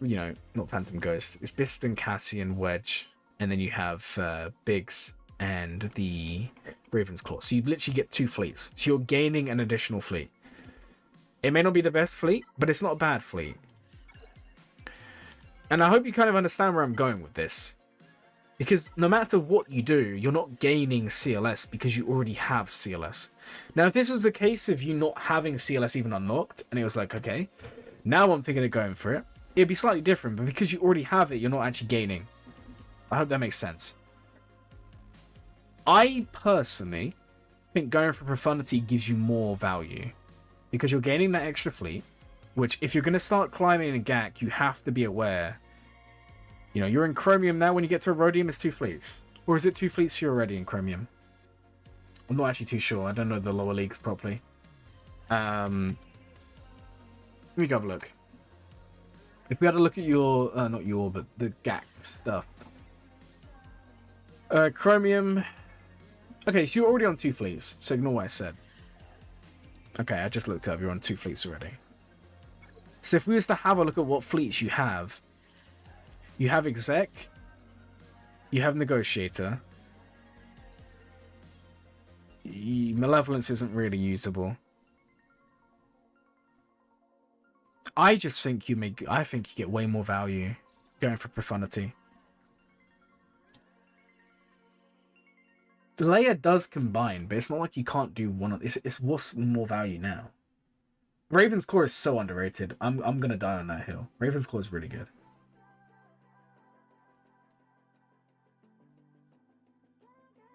you know, not Phantom Ghost, it's Biston, Cassian, Wedge, and then you have Biggs and the Raven's Claw. So you literally get 2 fleets. So you're gaining an additional fleet. It may not be the best fleet, but it's not a bad fleet. And I hope you kind of understand where I'm going with this. Because no matter what you do, you're not gaining CLS because you already have CLS. Now, if this was the case of you not having CLS even unlocked, and it was like, okay, now I'm thinking of going for it, it'd be slightly different. But because you already have it, you're not actually gaining. I hope that makes sense. I personally think going for Profundity gives you more value. Because you're gaining that extra fleet, which if you're going to start climbing in GAC, you have to be aware. You know, you're in Chromium now. When you get to Rhodium, it's 2 fleets. Or is it 2 fleets you're already in Chromium? I'm not actually too sure. I don't know the lower leagues properly. Let me go have a look. If we had a look at your... not your, but the GAC stuff. Chromium... Okay, so you're already on 2 fleets, so ignore what I said. Okay, I just looked up. You're on 2 fleets already. So if we was to have a look at what fleets you have Exec, you have Negotiator. Malevolence isn't really usable. I just think I think you get way more value going for Profundity. The Leia does combine, but it's not like you can't do one of it's what's more value now. Raven's Claw is so underrated. I'm gonna die on that hill. Raven's Claw is really good.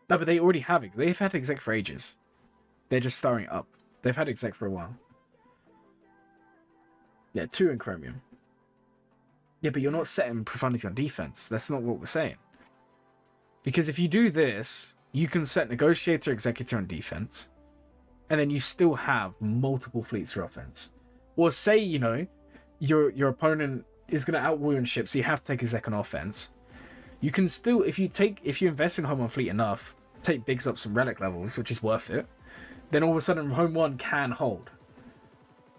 No, but they already have it. They've had Exec for ages. They're just starting up. They've had Exec for a while. Yeah, 2 in Chromium. Yeah, but you're not setting Profundity on defense. That's not what we're saying. Because if you do this, you can set Negotiator, Executor on defense, and then you still have multiple fleets for offense. Or say, you know, your opponent is going to outwar you on ships, so you have to take Exec on offense. You can still, if you invest in Home 1 fleet enough, take Biggs up some relic levels, which is worth it, then all of a sudden Home 1 can hold.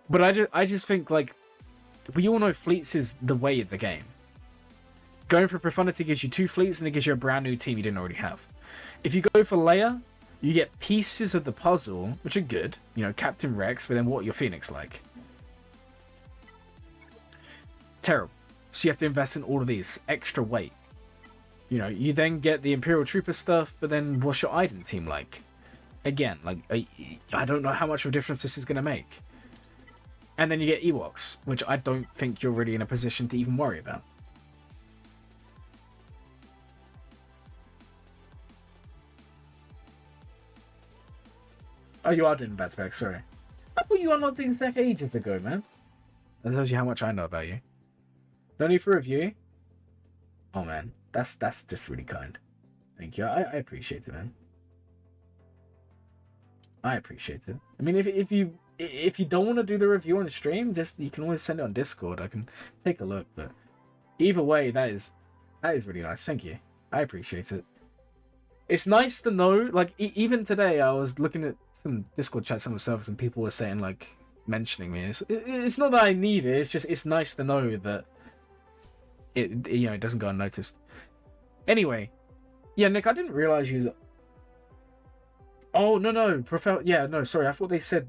But I just think, like, we all know fleets is the way of the game. Going for Profundity gives you 2 fleets, and it gives you a brand new team you didn't already have. If you go for Leia, you get pieces of the puzzle, which are good. You know, Captain Rex, but then what your Phoenix like? Terrible. So you have to invest in all of these. Extra weight. You know, you then get the Imperial Trooper stuff, but then what's your Iden team like? Again, like, I don't know how much of a difference this is going to make. And then you get Ewoks, which I don't think you're really in a position to even worry about. Oh, you are doing back-to-back, sorry. I thought you unlocked the exec ages ago, man. That tells you how much I know about you. No need for review? Oh, man. That's just really kind. Thank you. I appreciate it, man. I appreciate it. I mean, if you don't want to do the review on stream, just you can always send it on Discord. I can take a look, but either way, that is really nice. Thank you. I appreciate it. It's nice to know, like, even today I was looking at some Discord chats on the servers and people were saying, like, mentioning me. It's not that I need it, it's just, it's nice to know that it, you know, it doesn't go unnoticed. Anyway, yeah, Nick, I didn't realize you was... Oh, no, yeah, no, sorry, I thought they said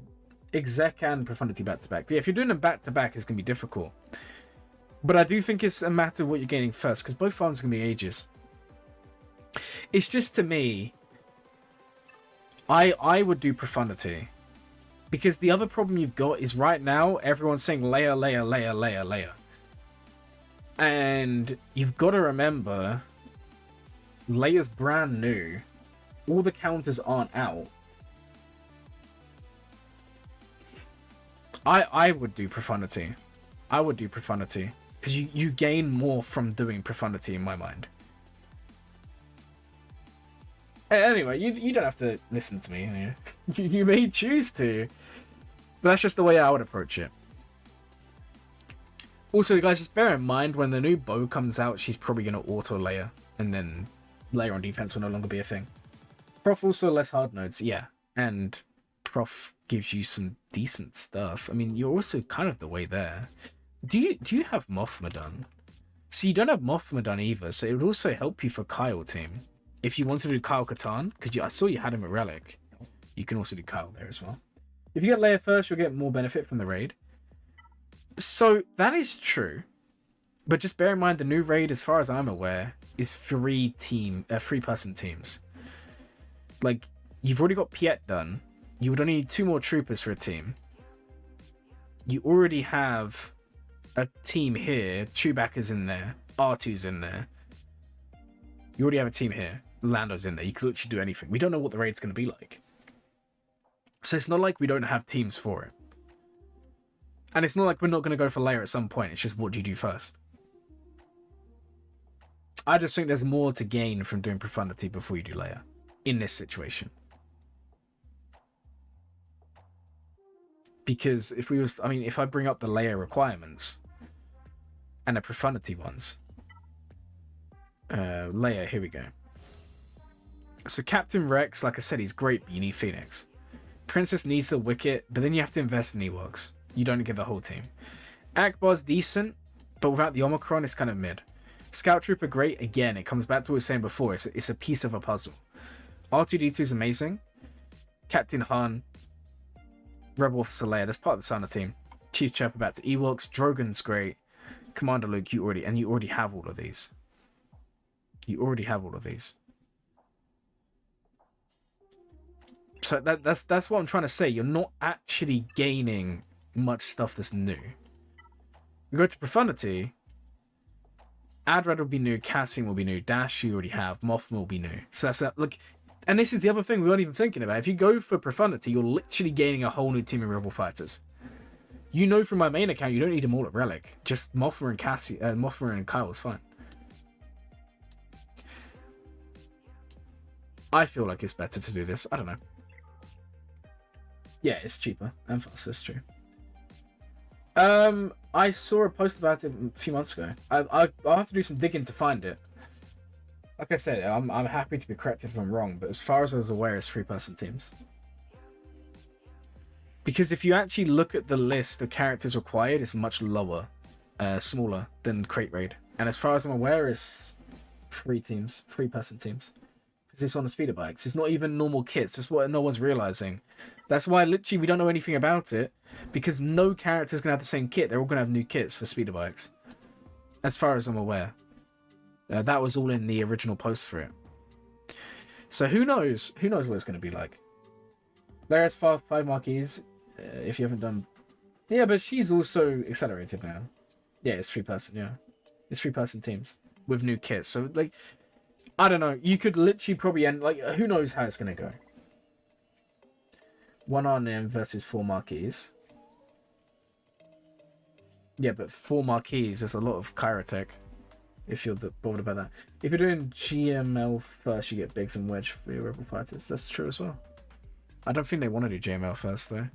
exec and profundity back-to-back. But yeah, if you're doing them back-to-back, it's going to be difficult. But I do think it's a matter of what you're gaining first, because both farms are going to be ages. It's just, to me, I would do profundity. Because the other problem you've got is right now, everyone's saying layer. And you've got to remember, layer's brand new. All the counters aren't out. I would do profundity. I would do profundity. Because you gain more from doing profundity in my mind. Anyway, you don't have to listen to me. You may choose to. But that's just the way I would approach it. Also, guys, just bear in mind, when the new bow comes out, she's probably going to auto-layer. And then layer on defense will no longer be a thing. Prof also less hard nodes, yeah. And Prof gives you some decent stuff. I mean, you're also kind of the way there. Do you have Mothmadan? So you don't have Mothmadan either, so it would also help you for Kyle team. If you want to do Kyle Katan, because I saw you had him at Relic, you can also do Kyle there as well. If you get layer first, you'll get more benefit from the raid. So that is true, but just bear in mind the new raid, as far as I'm aware, is 3-person teams. Like, you've already got Piet done. You would only need 2 more troopers for a team. You already have a team here. Chewbacca's in there. R2's in there. You already have a team here. Lando's in there. You could literally do anything. We don't know what the raid's going to be like. So it's not like we don't have teams for it. And it's not like we're not going to go for layer at some point. It's just, what do you do first? I just think there's more to gain from doing profundity before you do layer. In this situation. Because if I bring up the layer requirements and the profundity ones. Layer, here we go. So Captain Rex, like I said, he's great, but you need Phoenix. Princess Nisa, Wicket, but then you have to invest in Ewoks. You don't get the whole team. Akbar's decent, but without the Omicron, it's kind of mid. Scout Trooper, great. Again, it comes back to what I was saying before. It's a piece of a puzzle. R2-D2 is amazing. Captain Han. Rebel Officer Leia, that's part of the Sana team. Chief Chopper back to Ewoks. Drogon's great. Commander Luke, you already have all of these. You already have all of these. So that's what I'm trying to say. You're not actually gaining much stuff that's new. We go to Profundity. Adrad will be new. Cassian will be new. Dash you already have. Mothma will be new. So that's that. Look, and this is the other thing we weren't even thinking about. If you go for Profundity, you're literally gaining a whole new team of Rebel fighters. You know from my main account, you don't need them all at Relic. Just Mothma and Mothma and Kyle is fine. I feel like it's better to do this. I don't know. Yeah, it's cheaper and faster. That's true. I saw a post about it a few months ago. I'll have to do some digging to find it. Like I said, I'm happy to be corrected if I'm wrong, but as far as I was aware, it's 3-person teams. Because if you actually look at the list of characters required, it's much lower, smaller than Crate Raid. And as far as I'm aware, it's 3-person teams. Because it's on the speeder bikes. It's not even normal kits. That's what no one's realizing. That's why literally we don't know anything about it, because no character's going to have the same kit. They're all going to have new kits for speeder bikes. As far as I'm aware. That was all in the original post for it. So who knows? Who knows what it's going to be like? There is 5 marquees. If you haven't done... Yeah, but she's also accelerated now. Yeah, it's 3-person, yeah. It's 3-person teams with new kits. So, like, I don't know. You could literally probably end... Like, who knows how it's going to go. 1 RNM versus 4 marquees. Yeah, but 4 marquees is a lot of Kyrotech, if you're bothered about that. If you're doing GML first, you get Biggs and Wedge for your Rebel Fighters. That's true as well. I don't think they want to do GML first, though.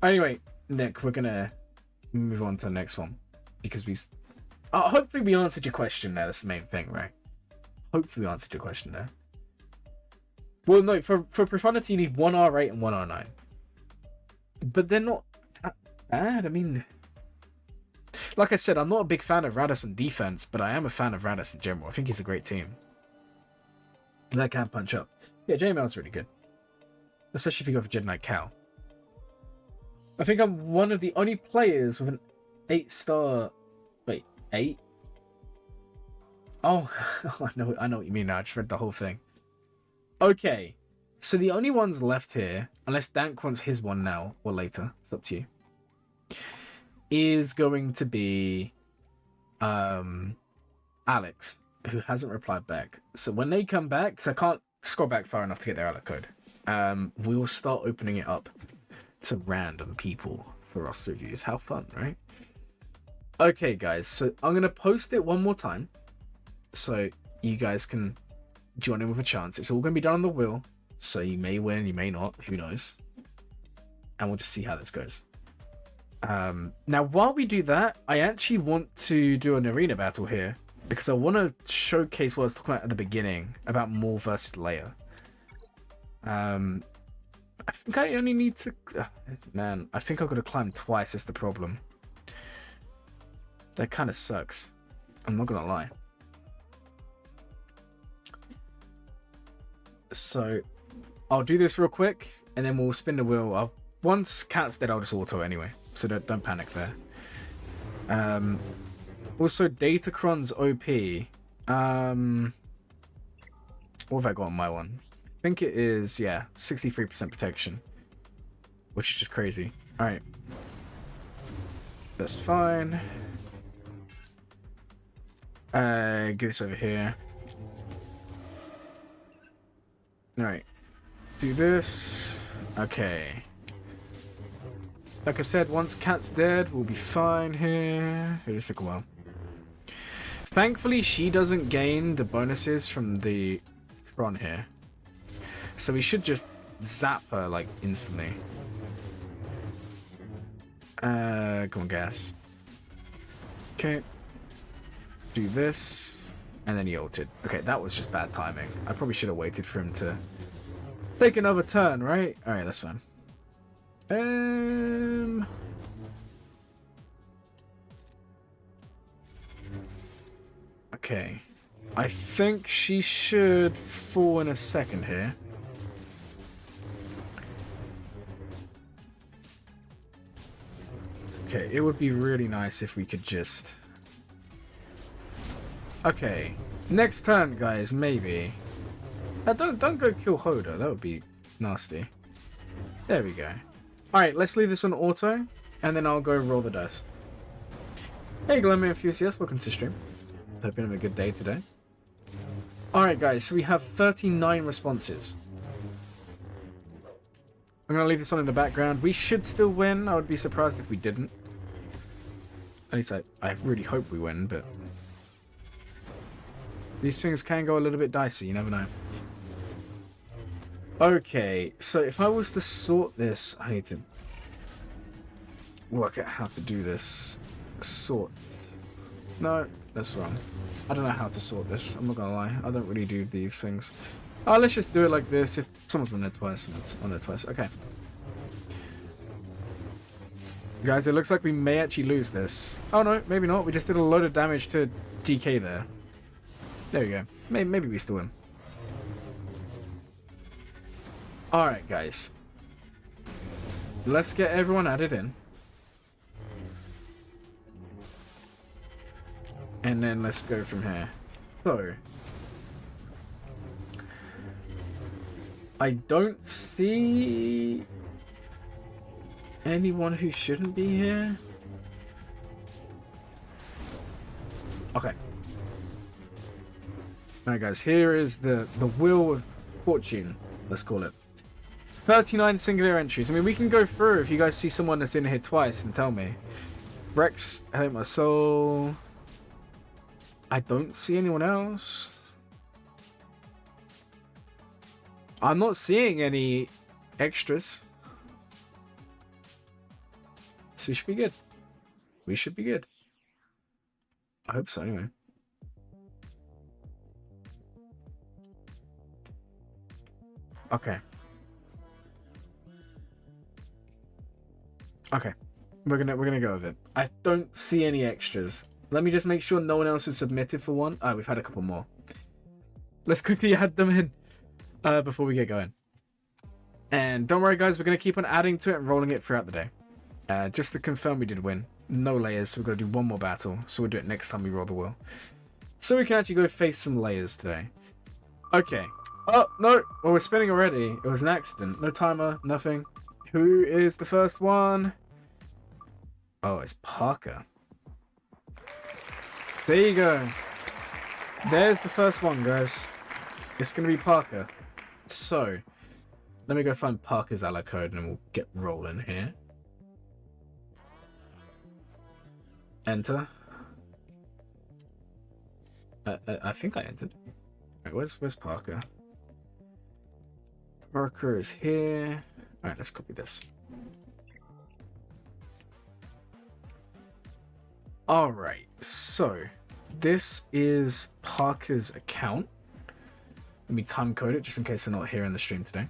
Anyway, Nick, we're going to move on to the next one. Because we... hopefully we answered your question there. That's the main thing, right? Hopefully we answered your question there. Well, no, for Profundity you need 1 R8 and 1 R9. But they're not that bad. I mean... Like I said, I'm not a big fan of Radis in defense, but I am a fan of Radis in general. I think he's a great team. That can punch up. Yeah, JML's really good. Especially if you go for Jedi Knight Cal. I think I'm one of the only players with an 8-star... Wait, 8? Oh, I know what you mean now. I just read the whole thing. Okay, so the only ones left here, unless Dank wants his one now or later, it's up to you, is going to be Alex, who hasn't replied back. So when they come back, because I can't scroll back far enough to get their Alec code, we will start opening it up to random people for us to reviews. How fun, right? Okay, guys, so I'm going to post it one more time so you guys can join in with a chance. It's all going to be done on the wheel, so you may win, you may not, who knows. And we'll just see how this goes. Now, while we do that, I actually want to do an arena battle here because I want to showcase what I was talking about at the beginning about Maul versus Leia. I think I only need to... man, I think I've got to climb twice is the problem. That kind of sucks. I'm not going to lie. So, I'll do this real quick, and then we'll spin the wheel. Once Cat's dead, I'll just auto anyway. So don't panic there. Also, Datacron's OP. What have I got on my one? I think it is, yeah, 63% protection. Which is just crazy. Alright. That's fine. Get this over here. Alright. Do this. Okay. Like I said, once Cat's dead, we'll be fine here. It'll just take a while. Thankfully, she doesn't gain the bonuses from the Tron here. So we should just zap her, like, instantly. Come on, gas. Okay. Do this. And then he ulted. Okay, that was just bad timing. I probably should have waited for him to take another turn, right? Alright, that's fine. Okay. I think she should fall in a second here. Okay, it would be really nice if we could just... Okay. Next turn, guys, maybe. Don't go kill Hoda. That would be nasty. There we go. Alright, let's leave this on auto, and then I'll go roll the dice. Hey, Glenmere Enthusiast, welcome to the stream. Hope you're having a good day today. Alright, guys, so we have 39 responses. I'm going to leave this on in the background. We should still win. I would be surprised if we didn't. At least I really hope we win, but... these things can go a little bit dicey, you never know. Okay, so if I was to sort this, I need to work out how to do this. Sort. No, that's wrong. I don't know how to sort this, I'm not gonna lie. I don't really do these things. Oh, let's just do it like this. If someone's on there twice, someone's on there twice. Okay. Guys, it looks like we may actually lose this. Oh no, maybe not. We just did a load of damage to GK there. There we go. Maybe we still win. Alright, guys. Let's get everyone added in. And then let's go from here. So... I don't see... anyone who shouldn't be here. Okay. Alright guys, here is the Wheel of Fortune, let's call it. 39 singular entries. I mean, we can go through if you guys see someone that's in here twice and tell me. Rex, hello my soul. I don't see anyone else. I'm not seeing any extras. So we should be good. We should be good. I hope so anyway. Okay. Okay. We're gonna go with it. I don't see any extras. Let me just make sure no one else has submitted for one. Ah, we've had a couple more. Let's quickly add them in before we get going. And don't worry guys, we're gonna keep on adding to it and rolling it throughout the day. Just to confirm we did win. No layers, so we're gonna do one more battle. So we'll do it next time we roll the wheel. So we can actually go face some layers today. Okay. Oh, no. Well, we're spinning already. It was an accident. No timer, nothing. Who is the first one? Oh, it's Parker. There you go. There's the first one, guys. It's going to be Parker. So, let me go find Parker's ally code and we'll get rolling here. Enter. I think I entered. Right, where's Parker? Parker is here. Alright, let's copy this. Alright, so this is Parker's account. Let me time code it just in case they're not here in the stream today.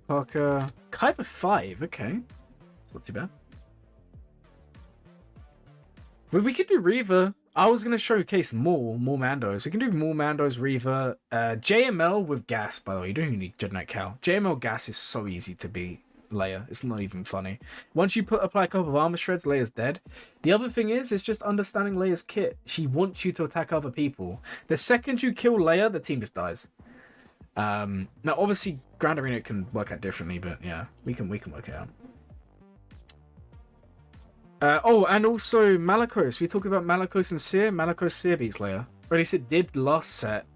Parker, Kyber 5, okay. It's not too bad. But we could do Reaver. I was going to showcase more Mandos. We can do more Mandos, Reaver. JML with gas, by the way. You don't even need Jedi Knight Cal. JML gas is so easy to beat Leia. It's not even funny. Once you apply a couple of armor shreds, Leia's dead. The other thing is, it's just understanding Leia's kit. She wants you to attack other people. The second you kill Leia, the team just dies. Now, obviously, Grand Arena can work out differently, but yeah, we can work it out. Oh, and also Malakos. We talked about Malakos and Seer. Malakos Seer beats Leia. Or at least it did last set.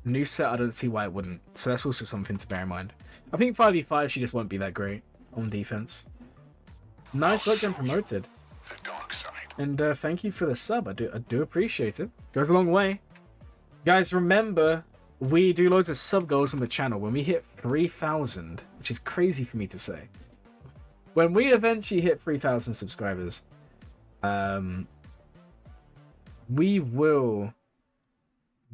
New set, I don't see why it wouldn't. So that's also something to bear in mind. I think 5v5, she just won't be that great on defense. Nice work getting promoted. And thank you for the sub. I do appreciate it. Goes a long way. Guys, remember, we do loads of sub goals on the channel. When we hit 3,000, which is crazy for me to say. When we eventually hit 3,000 subscribers, we will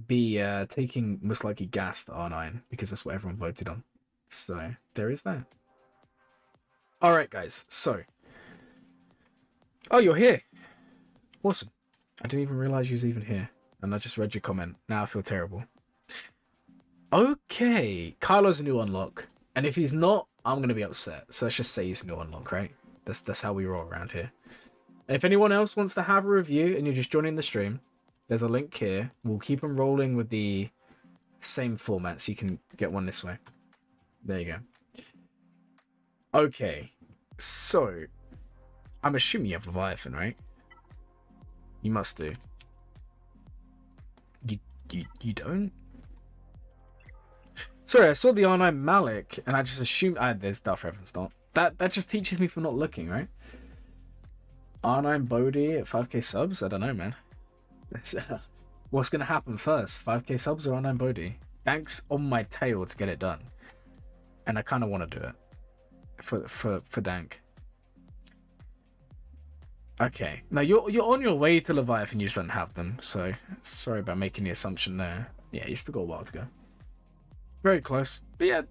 be taking most likely gas to R9 because that's what everyone voted on. So there is that. All right, guys. So, oh, you're here. Awesome. I didn't even realize you was even here, and I just read your comment. Now I feel terrible. Okay, Kylo's a new unlock, and if he's not, I'm gonna be upset. So let's just say he's a new unlock, right? That's how we roll around here. If anyone else wants to have a review and you're just joining the stream, there's a link here. We'll keep them rolling with the same format so you can get one this way. There you go. Okay, so I'm assuming you have Leviathan, right? You must do. You don't? Sorry, I saw the R9 Malik and I just assumed there's Darth Revan's not. That just teaches me for not looking, right? R9 Bodhi at 5k subs? I don't know, man. What's gonna happen first? 5k subs or R9 Bodhi? Dank's on my tail to get it done. And I kinda wanna do it. For Dank. Okay. Now you're on your way to Leviathan, you just don't have them, so sorry about making the assumption there. Yeah, you still got a while to go. Very close. But yeah,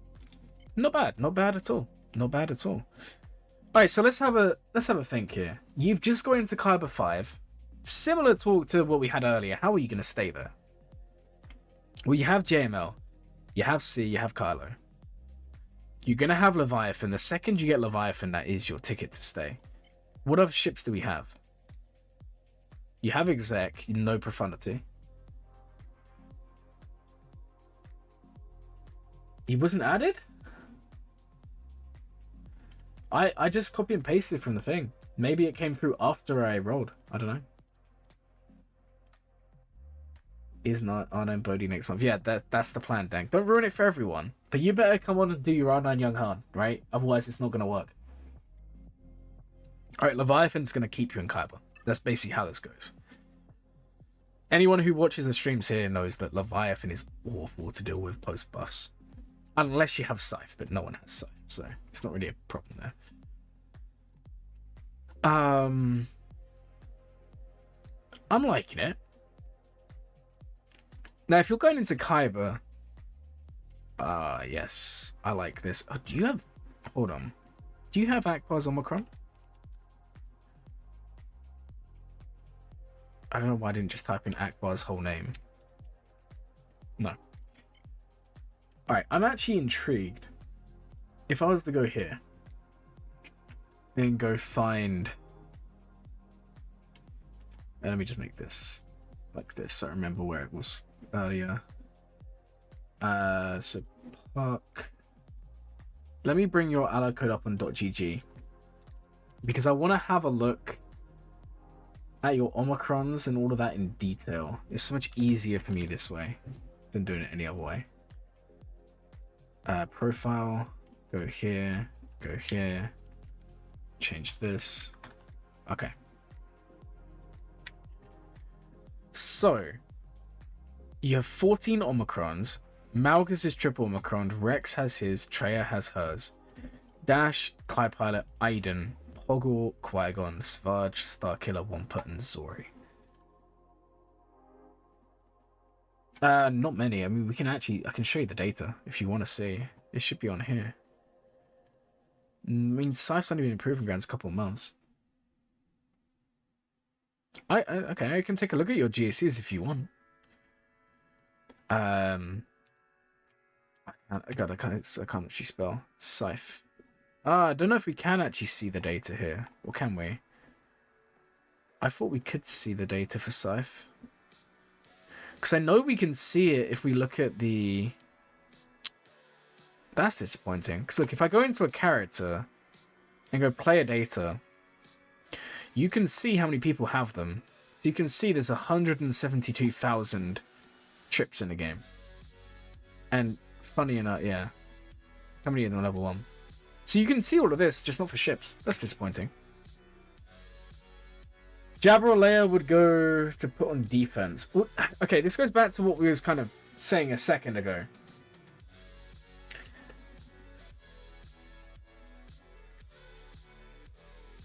not bad. Not bad at all. Not bad at all. Alright, so let's have a think here. You've just got into Kyber 5. Similar talk to what we had earlier. How are you going to stay there? Well, you have JML. You have C. You have Kylo. You're going to have Leviathan. The second you get Leviathan, that is your ticket to stay. What other ships do we have? You have Exec. No Profundity. He wasn't added? I just copy and pasted from the thing. Maybe it came through after I rolled. I don't know. Is not R9 Bodhi next month. Yeah, that's the plan, Dank. Don't ruin it for everyone. But you better come on and do your R9 Young Han, right? Otherwise, it's not going to work. All right, Leviathan's going to keep you in Kyber. That's basically how this goes. Anyone who watches the streams here knows that Leviathan is awful to deal with post-buffs. Unless you have Scythe, but no one has Scythe, so it's not really a problem there. I'm liking it. Now, if you're going into Kyber... yes, I like this. Oh, do you have... Hold on. Do you have Akbar's Omicron? I don't know why I didn't just type in Akbar's whole name. No. Alright, I'm actually intrigued. If I was to go here and go find... And let me just make this like this so I remember where it was earlier. So Park. Let me bring your ally code up on .gg because I want to have a look at your Omicrons and all of that in detail. It's so much easier for me this way than doing it any other way. Profile, go here, change this. Okay. So, you have 14 Omicrons. Malgus is triple Omicron. Rex has his. Treya has hers. Dash, Kai Pilot, Aiden, Poggle, Qui-Gon, Svarge, Starkiller, Wampa, and Zori. Not many. I mean, I can show you the data if you want to see. It should be on here. I mean, Scythe's only been in Proving Grounds a couple of months. Okay, I can take a look at your GACs if you want. I can't actually spell Scythe. I don't know if we can actually see the data here, or can we? I thought we could see the data for Scythe. Because I know we can see it if we look at the... That's disappointing. Because look, if I go into a character and go player data, you can see how many people have them. So you can see there's 172,000 trips in the game. And funny enough, yeah. How many in the level 1? So you can see all of this, just not for ships. That's disappointing. Jabba or Leia would go to put on defense. Okay, this goes back to what we was kind of saying a second ago.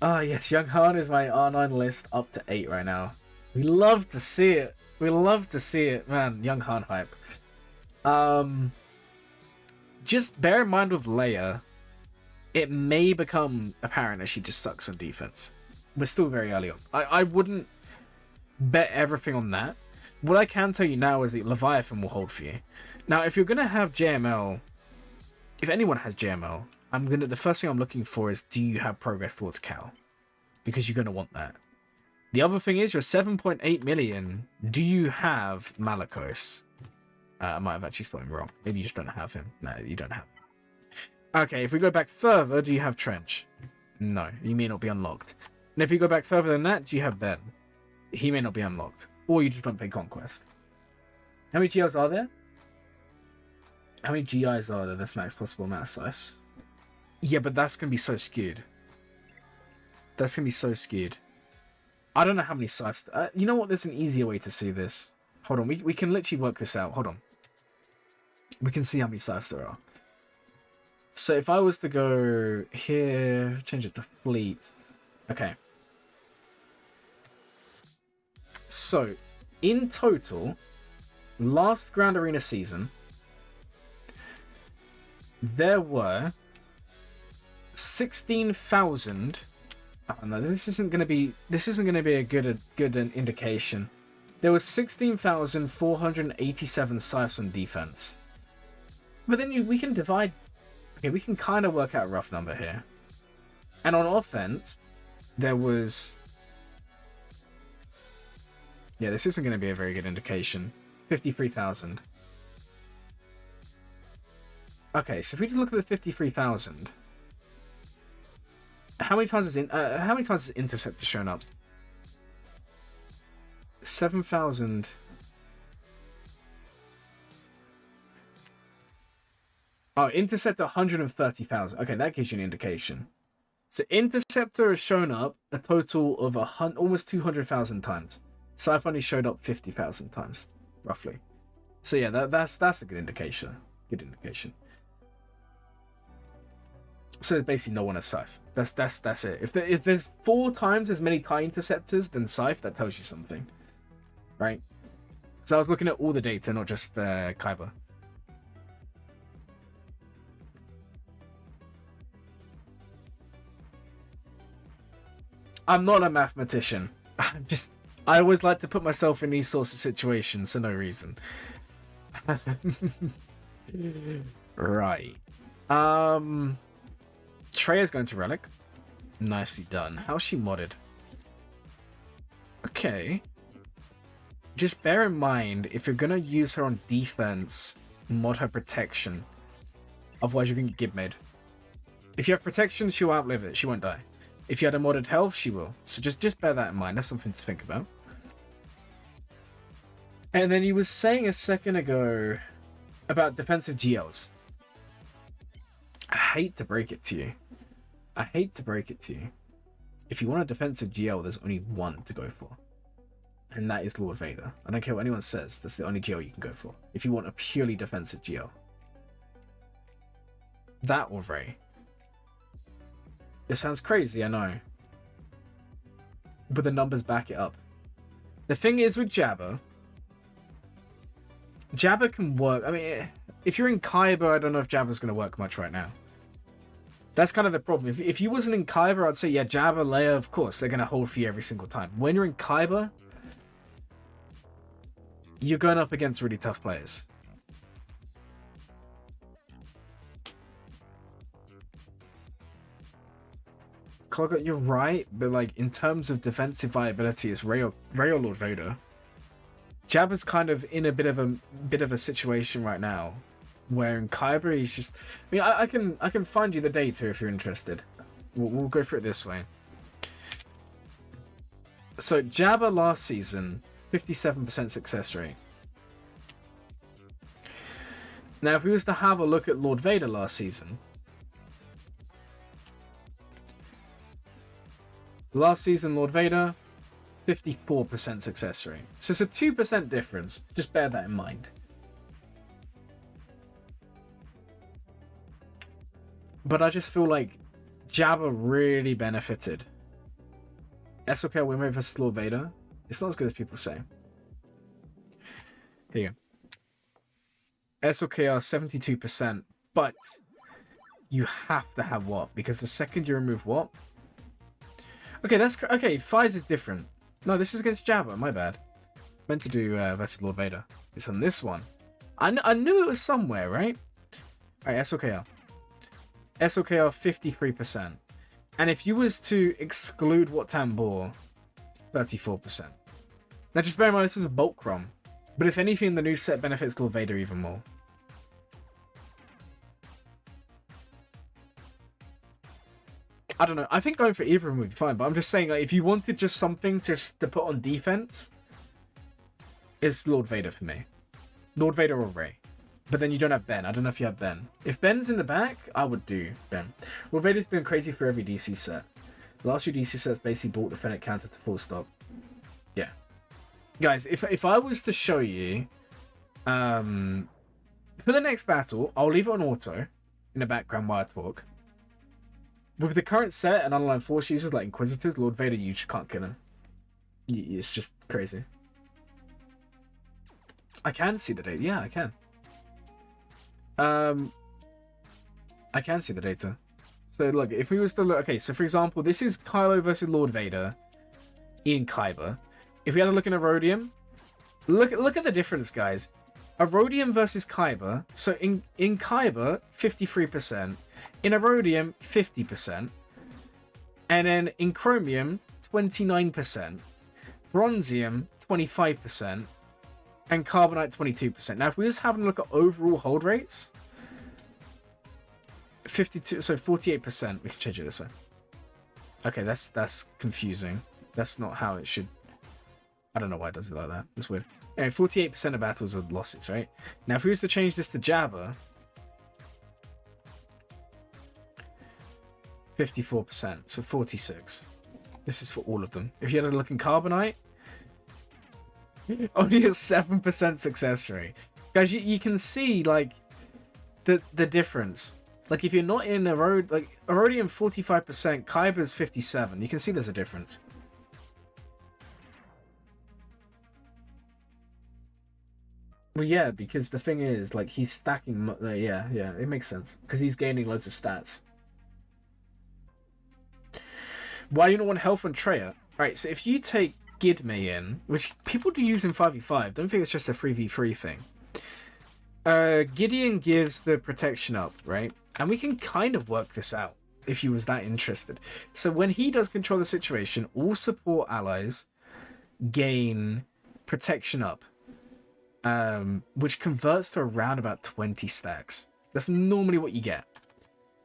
Ah, yes, Young Han is my R9 list up to 8 right now. We love to see it. We love to see it, man. Young Han hype. Just bear in mind with Leia, it may become apparent that she just sucks on defense. We're still very early on. I wouldn't bet everything on that. What I can tell you now is that Leviathan will hold for you. Now, if you're gonna have JML, if anyone has JML, the first thing I'm looking for is, do you have progress towards Cal? Because you're gonna want that. The other thing is, you're 7.8 million. Do you have Malakos? I might have actually spelled him wrong. Maybe you just don't have him. No, you don't have him. Okay, if we go back further, do you have Trench? No, he may not be unlocked. And if you go back further than that, do you have Ben? He may not be unlocked. Or you just don't play Conquest. How many GIs are there? How many GIs are there? That's max possible amount of scythes. Yeah, but that's going to be so skewed. That's going to be so skewed. I don't know how many scythes... you know what? There's an easier way to see this. Hold on. We can literally work this out. Hold on. We can see how many scythes there are. So if I was to go here... Change it to fleet... Okay. So, in total, last Grand Arena season, there were 16,000. Oh no, this isn't going to be a good indication. There was 16,487 scythes on defense. But then we can divide. Okay, we can kind of work out a rough number here. And on offense, there was... Yeah, this isn't going to be a very good indication. 53,000. Okay, so if we just look at the 53,000, how many times has Interceptor shown up? 7,000. Oh, Interceptor 130,000. Okay, that gives you an indication. So Interceptor has shown up a total of almost 200,000 times. Scythe only showed up 50,000 times, roughly. So yeah, that's a good indication. Good indication. So there's basically no one as Scythe. That's it. If there's 4 times as many TIE Interceptors than Scythe, that tells you something, right? So I was looking at all the data, not just Kyber. I'm not a mathematician. I always like to put myself in these sorts of situations for no reason. Right. Treya's going to Relic. Nicely done. How's she modded? Okay. Just bear in mind, if you're gonna use her on defense, mod her protection. Otherwise you're gonna get gib made. If you have protection, she'll outlive it. She won't die. If you had a modded health, she will. So just bear that in mind. That's something to think about. And then you were saying a second ago about defensive GLs. I hate to break it to you. If you want a defensive GL, there's only one to go for. And that is Lord Vader. I don't care what anyone says. That's the only GL you can go for. If you want a purely defensive GL. That or Rey. It sounds crazy, I know. But the numbers back it up. The thing is with Jabba can work. I mean, if you're in Kyber, I don't know if Jabba's going to work much right now. That's kind of the problem. If you wasn't in Kyber, I'd say, yeah, Jabba, Leia, of course, they're going to hold for you every single time. When you're in Kyber, you're going up against really tough players. Kloggot, you're right, but like in terms of defensive viability, it's Rey or Lord Vader. Jabba's kind of in a bit of a situation right now, where in Kyber he's just. I mean, I can find you the data if you're interested. We'll go through it this way. So Jabba last season, 57% success rate. Now, if we was to have a look at Lord Vader last season. Last season, Lord Vader, 54% success rate. So it's a 2% difference. Just bear that in mind. But I just feel like Jabba really benefited. SOK win rate versus Lord Vader. It's not as good as people say. Here you go. SOKR 72%, but you have to have WAP because the second you remove WAP. Okay, okay. Fires is different. No, this is against Jabba. My bad. Meant to do versus Lord Vader. It's on this one. I knew it was somewhere, right? All right, SOKR. SOKR 53%. And if you was to exclude Wat Tambor, 34%. Now just bear in mind this was a bulk ROM. But if anything, the new set benefits Lord Vader even more. I don't know. I think going for either of them would be fine. But I'm just saying, like, if you wanted just something to put on defense, it's Lord Vader for me. Lord Vader or Rey. But then you don't have Ben. I don't know if you have Ben. If Ben's in the back, I would do Ben. Lord Vader's been crazy for every DC set. The last few DC sets basically brought the Fennec counter to full stop. Yeah. Guys, if I was to show you... for the next battle, I'll leave it on auto in the background while I talk. With the current set and online force users like Inquisitors, Lord Vader, you just can't kill him. It's just crazy. I can see the data. Yeah, I can. I can see the data. So look, if we was to look... Okay, so for example, this is Kylo versus Lord Vader in Kyber. If we had a look in Erodium, look at the difference, guys. Erodium versus Kyber. So in Kyber, 53%. In Erodium, 50%. And then in Chromium, 29%. Bronzium, 25%. And Carbonite, 22%. Now, if we just have a look at overall hold rates, 48%. We can change it this way. Okay, that's confusing. That's not how it should... I don't know why it does it like that. It's weird. Anyway, 48% of battles are losses, right? Now, if we was to change this to Jabba, 54%, so 46. This is for all of them. If you had a look in Carbonite, only a 7% success rate. Guys, you can see, like, the difference. Like, if you're not in like, Erodium 45%, Kyber's 57. You can see there's a difference. Well, yeah, because the thing is, like, he's stacking... yeah, it makes sense. Because he's gaining loads of stats. Why do you not want health on Treya? Alright, so if you take Gidme in, which people do use in 5v5, don't think it's just a 3v3 thing. Gideon gives the protection up, right? And we can kind of work this out, if he was that interested. So when he does control the situation, all support allies gain protection up. Which converts to around about 20 stacks. That's normally what you get.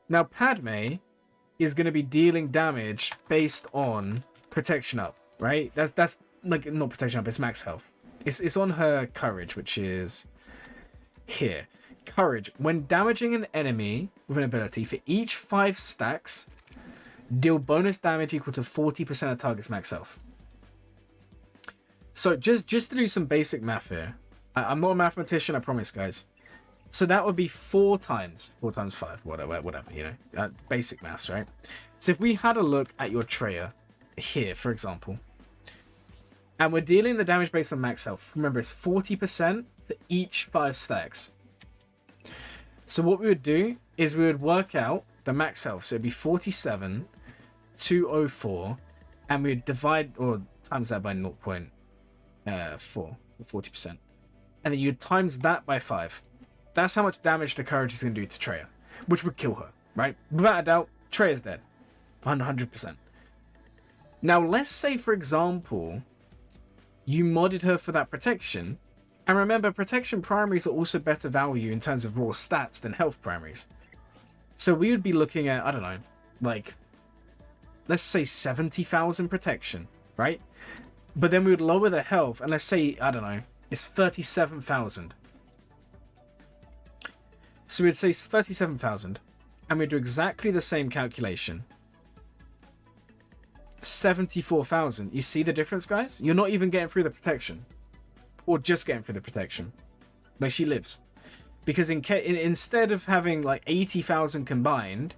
Now, Padme is going to be dealing damage based on protection up, right? That's like, not protection up, it's max health. It's on her courage, which is here. Courage. When damaging an enemy with an ability, for each 5 stacks, deal bonus damage equal to 40% of target's max health. So just to do some basic math here. I'm not a mathematician, I promise, guys. So that would be 4 times 5, whatever, you know, basic maths, right? So if we had a look at your Treya here, for example, and we're dealing the damage based on max health. Remember, it's 40% for each 5 stacks. So what we would do is we would work out the max health. So it'd be 47, 204, and we would divide or times that by 0.4 for 40%. And then you'd times that by 5. That's how much damage the courage is going to do to Treya, which would kill her, right? Without a doubt, Treya's dead. 100%. Now, let's say, for example, you modded her for that protection. And remember, protection primaries are also better value in terms of raw stats than health primaries. So we would be looking at, I don't know, like, let's say 70,000 protection, right? But then we would lower the health, and let's say, I don't know, it's 37,000. So we'd say 37,000, and we'd do exactly the same calculation. 74,000. You see the difference, guys? You're not even getting through the protection. Or just getting through the protection. Like, she lives. Because instead of having, like, 80,000 combined,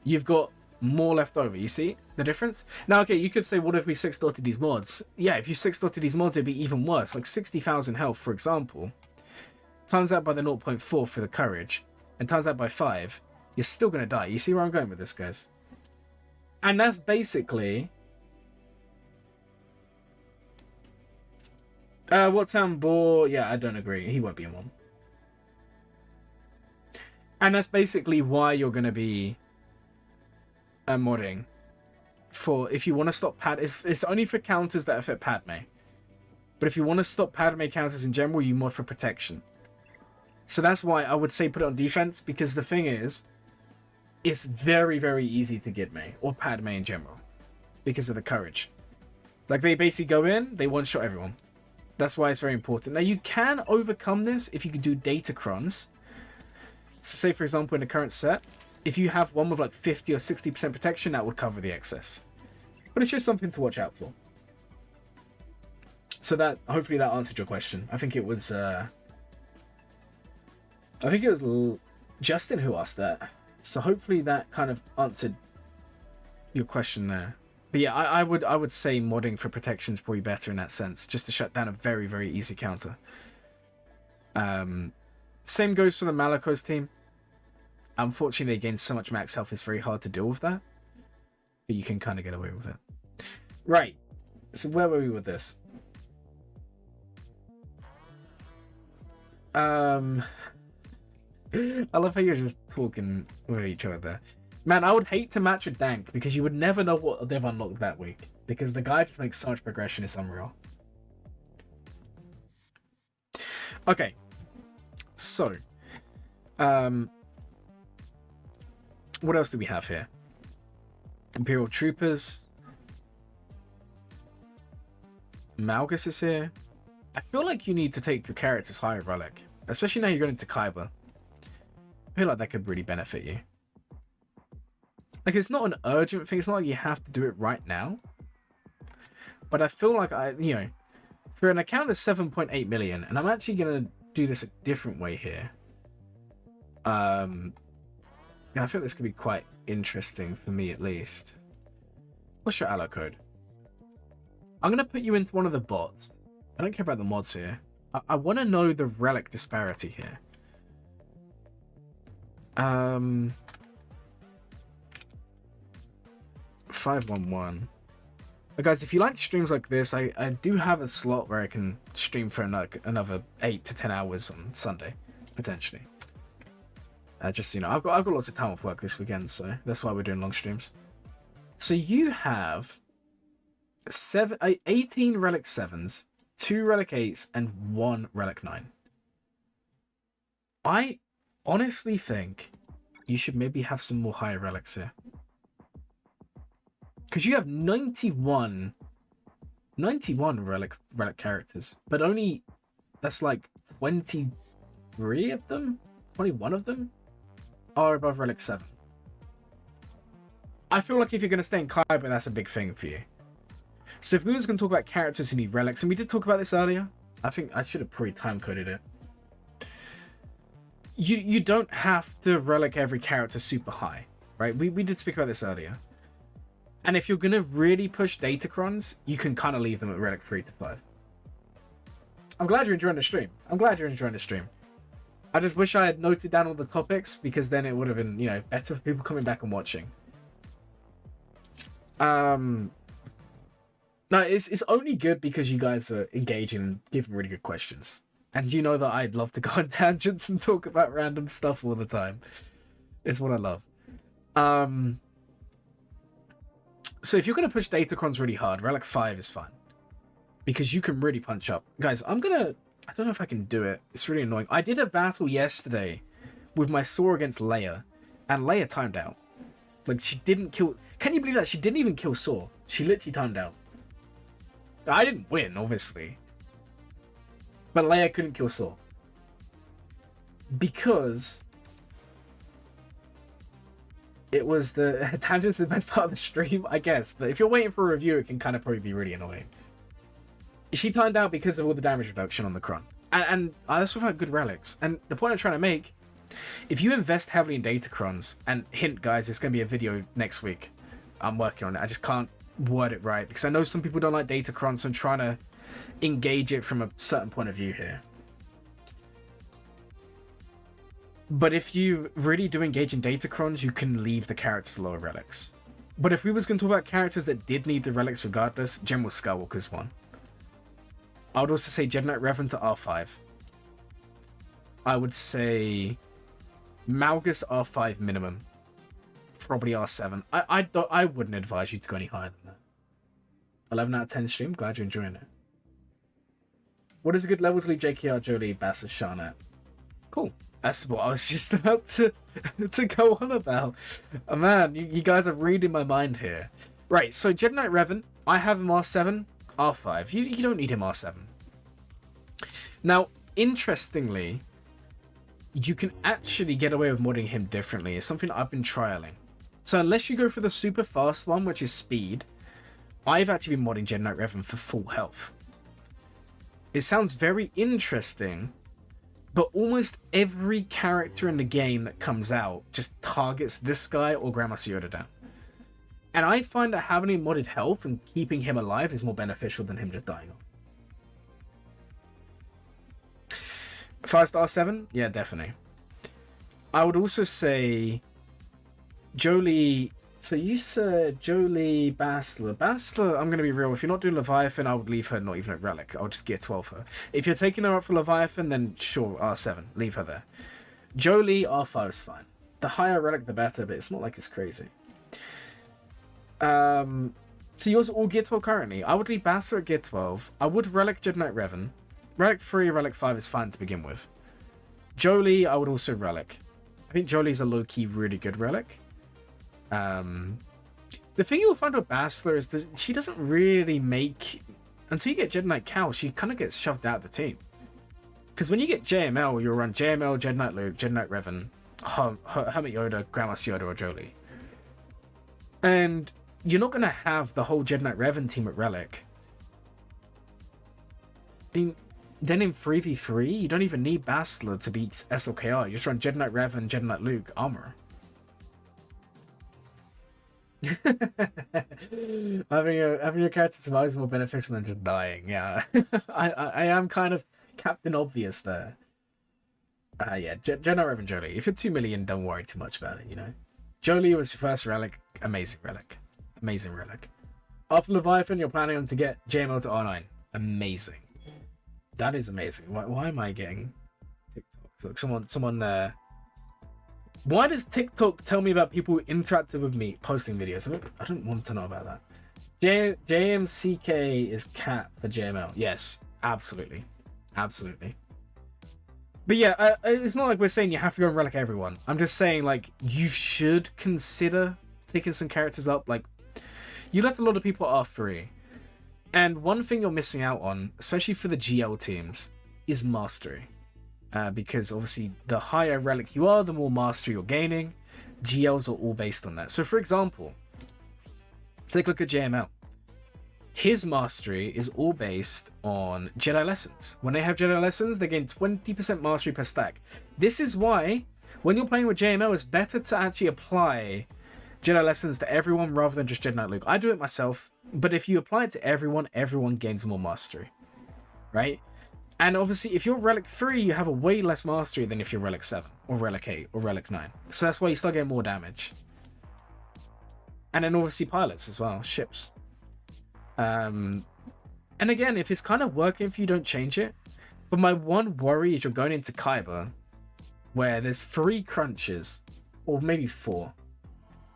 you've got more left over. You see the difference? Now, okay, you could say, what if we 6-dotted these mods? Yeah, if you 6-dotted these mods, it'd be even worse. Like, 60,000 health, for example. Times that by the 0.4 for the courage. And times that by 5. You're still going to die. You see where I'm going with this, guys? And that's basically... what town bore? Yeah, I don't agree. He won't be in one. And that's basically why you're going to be modding. For if you want to stop it's only for counters that affect Padme. But if you want to stop Padme counters in general, you mod for protection. So that's why I would say put it on defense, because the thing is, it's very, very easy to get me, or Padme in general, because of the courage. Like, they basically go in, they one-shot everyone. That's why it's very important. Now, you can overcome this if you can do datacrons. So say, for example, in the current set, if you have one with like 50 or 60% protection, that would cover the excess. But it's just something to watch out for. So that, hopefully that answered your question. I think it was Justin who asked that. So hopefully that kind of answered your question there. But yeah, I would say modding for protection is probably better in that sense, just to shut down a very, very easy counter. Same goes for the Malicos team. Unfortunately, they gain so much max health, it's very hard to deal with that. But you can kind of get away with it. Right. So where were we with this? I love how you're just talking with each other there. Man, I would hate to match with Dank, because you would never know what they've unlocked that week. Because the guy just makes so much progression, it's unreal. Okay. So. What else do we have here? Imperial Troopers. Malgus is here. I feel like you need to take your characters higher, Relic. Especially now you're going into Kyber. I feel like that could really benefit you. Like, it's not an urgent thing. It's not like you have to do it right now. But I feel like for an account of 7.8 million, and I'm actually gonna do this a different way here. I feel this could be quite interesting for me, at least. What's your allo code? I'm gonna put you into one of the bots. I don't care about the mods here. I want to know the relic disparity here. 511. But guys, if you like streams like this, I do have a slot where I can stream for another 8 to 10 hours on Sunday, potentially. Just, I've got lots of time off work this weekend, so that's why we're doing long streams. So you have 18 relic 7s, 2 relic 8s, and 1 relic 9. I honestly think you should maybe have some more higher relics here. Because you have 91 relic characters, but only, that's like 23 of them, 21 of them are above relic 7. I feel like if you're going to stay in Kaiba, that's a big thing for you. So if we was going to talk about characters who need relics, and we did talk about this earlier, I think I should have probably time-coded it. You don't have to relic every character super high, right? We did speak about this earlier. And if you're going to really push Datacrons, you can kind of leave them at relic 3 to 5. I'm glad you're enjoying the stream. I just wish I had noted down all the topics, because then it would have been, better for people coming back and watching. No, it's only good because you guys are engaging and giving really good questions. And you know that I'd love to go on tangents and talk about random stuff all the time. It's what I love. So if you're going to push Datacrons really hard, relic 5 is fine. Because you can really punch up. Guys, I don't know if I can do it. It's really annoying. I did a battle yesterday with my Saw against Layne, and Layne timed out. Like, she didn't kill... Can you believe that? She didn't even kill Saw. She literally timed out. I didn't win, obviously. But Layne couldn't kill Saw. Because... it was the... Tangent's the best part of the stream, I guess. But if you're waiting for a review, it can kind of probably be really annoying. She timed out because of all the damage reduction on the Cron. And that's without good relics. And the point I'm trying to make, if you invest heavily in Datacrons, and hint guys, it's going to be a video next week. I'm working on it. I just can't word it right, because I know some people don't like Datacrons, so I'm trying to engage it from a certain point of view here. But if you really do engage in Datacrons, you can leave the characters lower relics. But if we was going to talk about characters that did need the relics regardless, General Skywalker's one. I would also say Jedi Knight Revan to R5. I would say Malgus R5 minimum. Probably R7. I wouldn't advise you to go any higher than that. 11 out of 10 stream. Glad you're enjoying it. What is a good level to leave JKR, Jolie, Bass, Shan at? Cool. That's what I was just about to go on about. Oh, man, you guys are reading my mind here. Right, so Jedi Knight Revan. I have him R7. R5. You don't need him R7. Now, interestingly, you can actually get away with modding him differently. It's something I've been trialing. So unless you go for the super fast one, which is speed, I've actually been modding Jedi Knight Revan for full health. It sounds very interesting, but almost every character in the game that comes out just targets this guy or Grandmaster Yoda down. And I find that having him modded health and keeping him alive is more beneficial than him just dying off. 5-star 7? Yeah, definitely. I would also say Jolie. So you said Jolie, Bastler. Bastler, I'm going to be real. If you're not doing Leviathan, I would leave her not even at Relic. I'll just get 12 her. If you're taking her up for Leviathan, then sure, R7. Leave her there. Jolie, R5 is fine. The higher Relic, the better, but it's not like it's crazy. So yours all Gear 12 currently. I would leave Bastler at Gear 12. I would Relic Jedi Knight Revan. Relic 3, Relic 5 is fine to begin with. Jolie, I would also Relic. I think Jolie's a low-key really good Relic. The thing you'll find with Bastler is that she doesn't really make... Until you get Jedi Knight Cal, she kind of gets shoved out of the team. Because when you get JML, you'll run JML, Jedi Knight Luke, Jedi Knight Revan, Hermit Yoda, Grandmaster Yoda, or Jolie. And you're not going to have the whole Jedi Knight Revan team at Relic. Then in 3v3, you don't even need Bastila to beat SLKR. You just run Jedi Knight Revan, Jedi Knight Luke, armor. having your character survive is more beneficial than just dying. Yeah, I am kind of Captain Obvious there. Yeah, Jedi Knight Revan Jolie. If you're 2 million, don't worry too much about it. You know, Jolie was your first relic. Amazing relic. Amazing relic. After Leviathan, you're planning on to get JML to R9. Amazing. That is amazing. Why am I getting TikTok? Look, someone. Why does TikTok tell me about people interacting with me posting videos? I don't want to know about that. JMCK is cat for JML. Yes, absolutely, absolutely. But yeah, it's not like we're saying you have to go and relic everyone. I'm just saying, like, you should consider taking some characters up. Like, you left a lot of people off free. And one thing you're missing out on, especially for the GL teams, is mastery. Because obviously, the higher relic you are, the more mastery you're gaining. GLs are all based on that. So for example, take a look at JML. His mastery is all based on Jedi Lessons. When they have Jedi Lessons, they gain 20% mastery per stack. This is why, when you're playing with JML, it's better to actually apply Jedi Lessons to everyone rather than just Jedi Knight Luke. I do it myself, but if you apply it to everyone, everyone gains more mastery, right? And obviously, if you're Relic 3, you have a way less mastery than if you're Relic 7, or Relic 8, or Relic 9. So that's why you start getting more damage. And then obviously pilots as well, ships. And again, if it's kind of working for you, don't change it. But my one worry is you're going into Kyber, where there's 3 crunches, or maybe 4.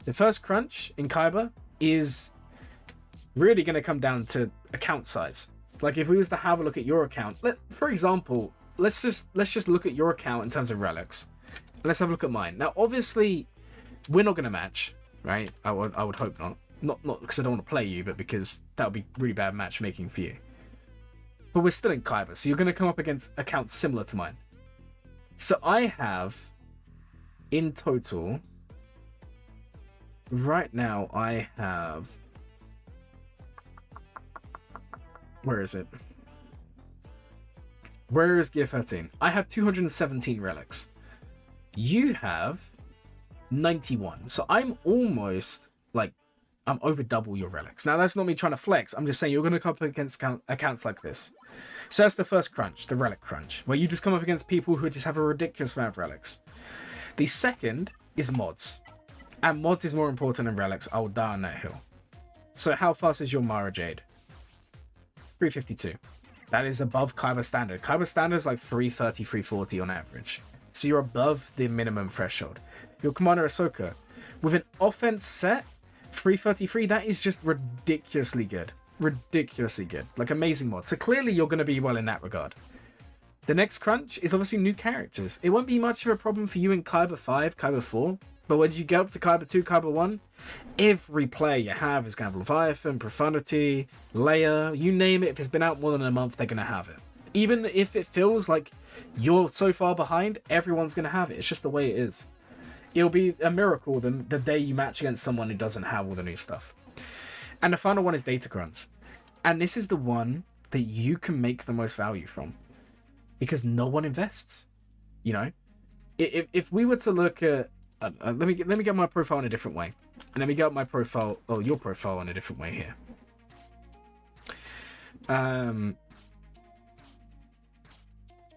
The first crunch in Kyber is really going to come down to account size. Like if we was to have a look at your account, for example, let's just look at your account in terms of relics. Let's have a look at mine. Now, obviously, we're not going to match, right? I would hope not. Not because I don't want to play you, but because that would be really bad matchmaking for you. But we're still in Kyber, so you're going to come up against accounts similar to mine. So I have, in total, right now I have... Where is it? Where is Gear 13? I have 217 relics. You have 91. So I'm almost, like, I'm over double your relics. Now, that's not me trying to flex. I'm just saying you're going to come up against accounts like this. So that's the first crunch, the relic crunch, where you just come up against people who just have a ridiculous amount of relics. The second is mods. And mods is more important than relics. I will die on that hill. So how fast is your Mara Jade? 352. That is above Kyber standard. Kyber standard is like 330, 340 on average. So you're above the minimum threshold. Your Commander Ahsoka, with an offense set, 333, that is just ridiculously good. Ridiculously good. Like amazing mod. So clearly you're going to be well in that regard. The next crunch is obviously new characters. It won't be much of a problem for you in Kyber 5, Kyber 4. But when you get up to Kyber 2, Kyber 1, every player you have is going to have Leviathan, Profundity, Leia, you name it. If it's been out more than a month, they're going to have it. Even if it feels like you're so far behind, everyone's going to have it. It's just the way it is. It'll be a miracle the day you match against someone who doesn't have all the new stuff. And the final one is Datacrons. And this is the one that you can make the most value from. Because no one invests. You know? If we were to look at... let me get my profile in a different way. And let me get my profile... Oh, your profile in a different way here.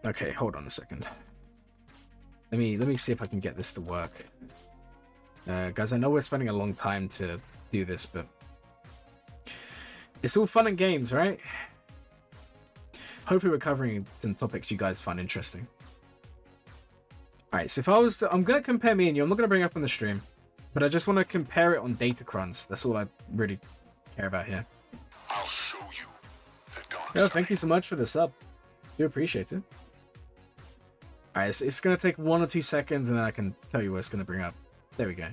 Okay, hold on a second. Let me see if I can get this to work. Guys, I know we're spending a long time to do this, but... It's all fun and games, right? Hopefully we're covering some topics you guys find interesting. Alright, so if I was to... I'm going to compare me and you. I'm not going to bring it up on the stream. But I just want to compare it on Datacrons. That's all I really care about here. I'll show you the dark Yo, side. thank you so much for the sub. Do appreciate it. Alright, so it's going to take 1 or 2 seconds and then I can tell you what it's going to bring up. There we go.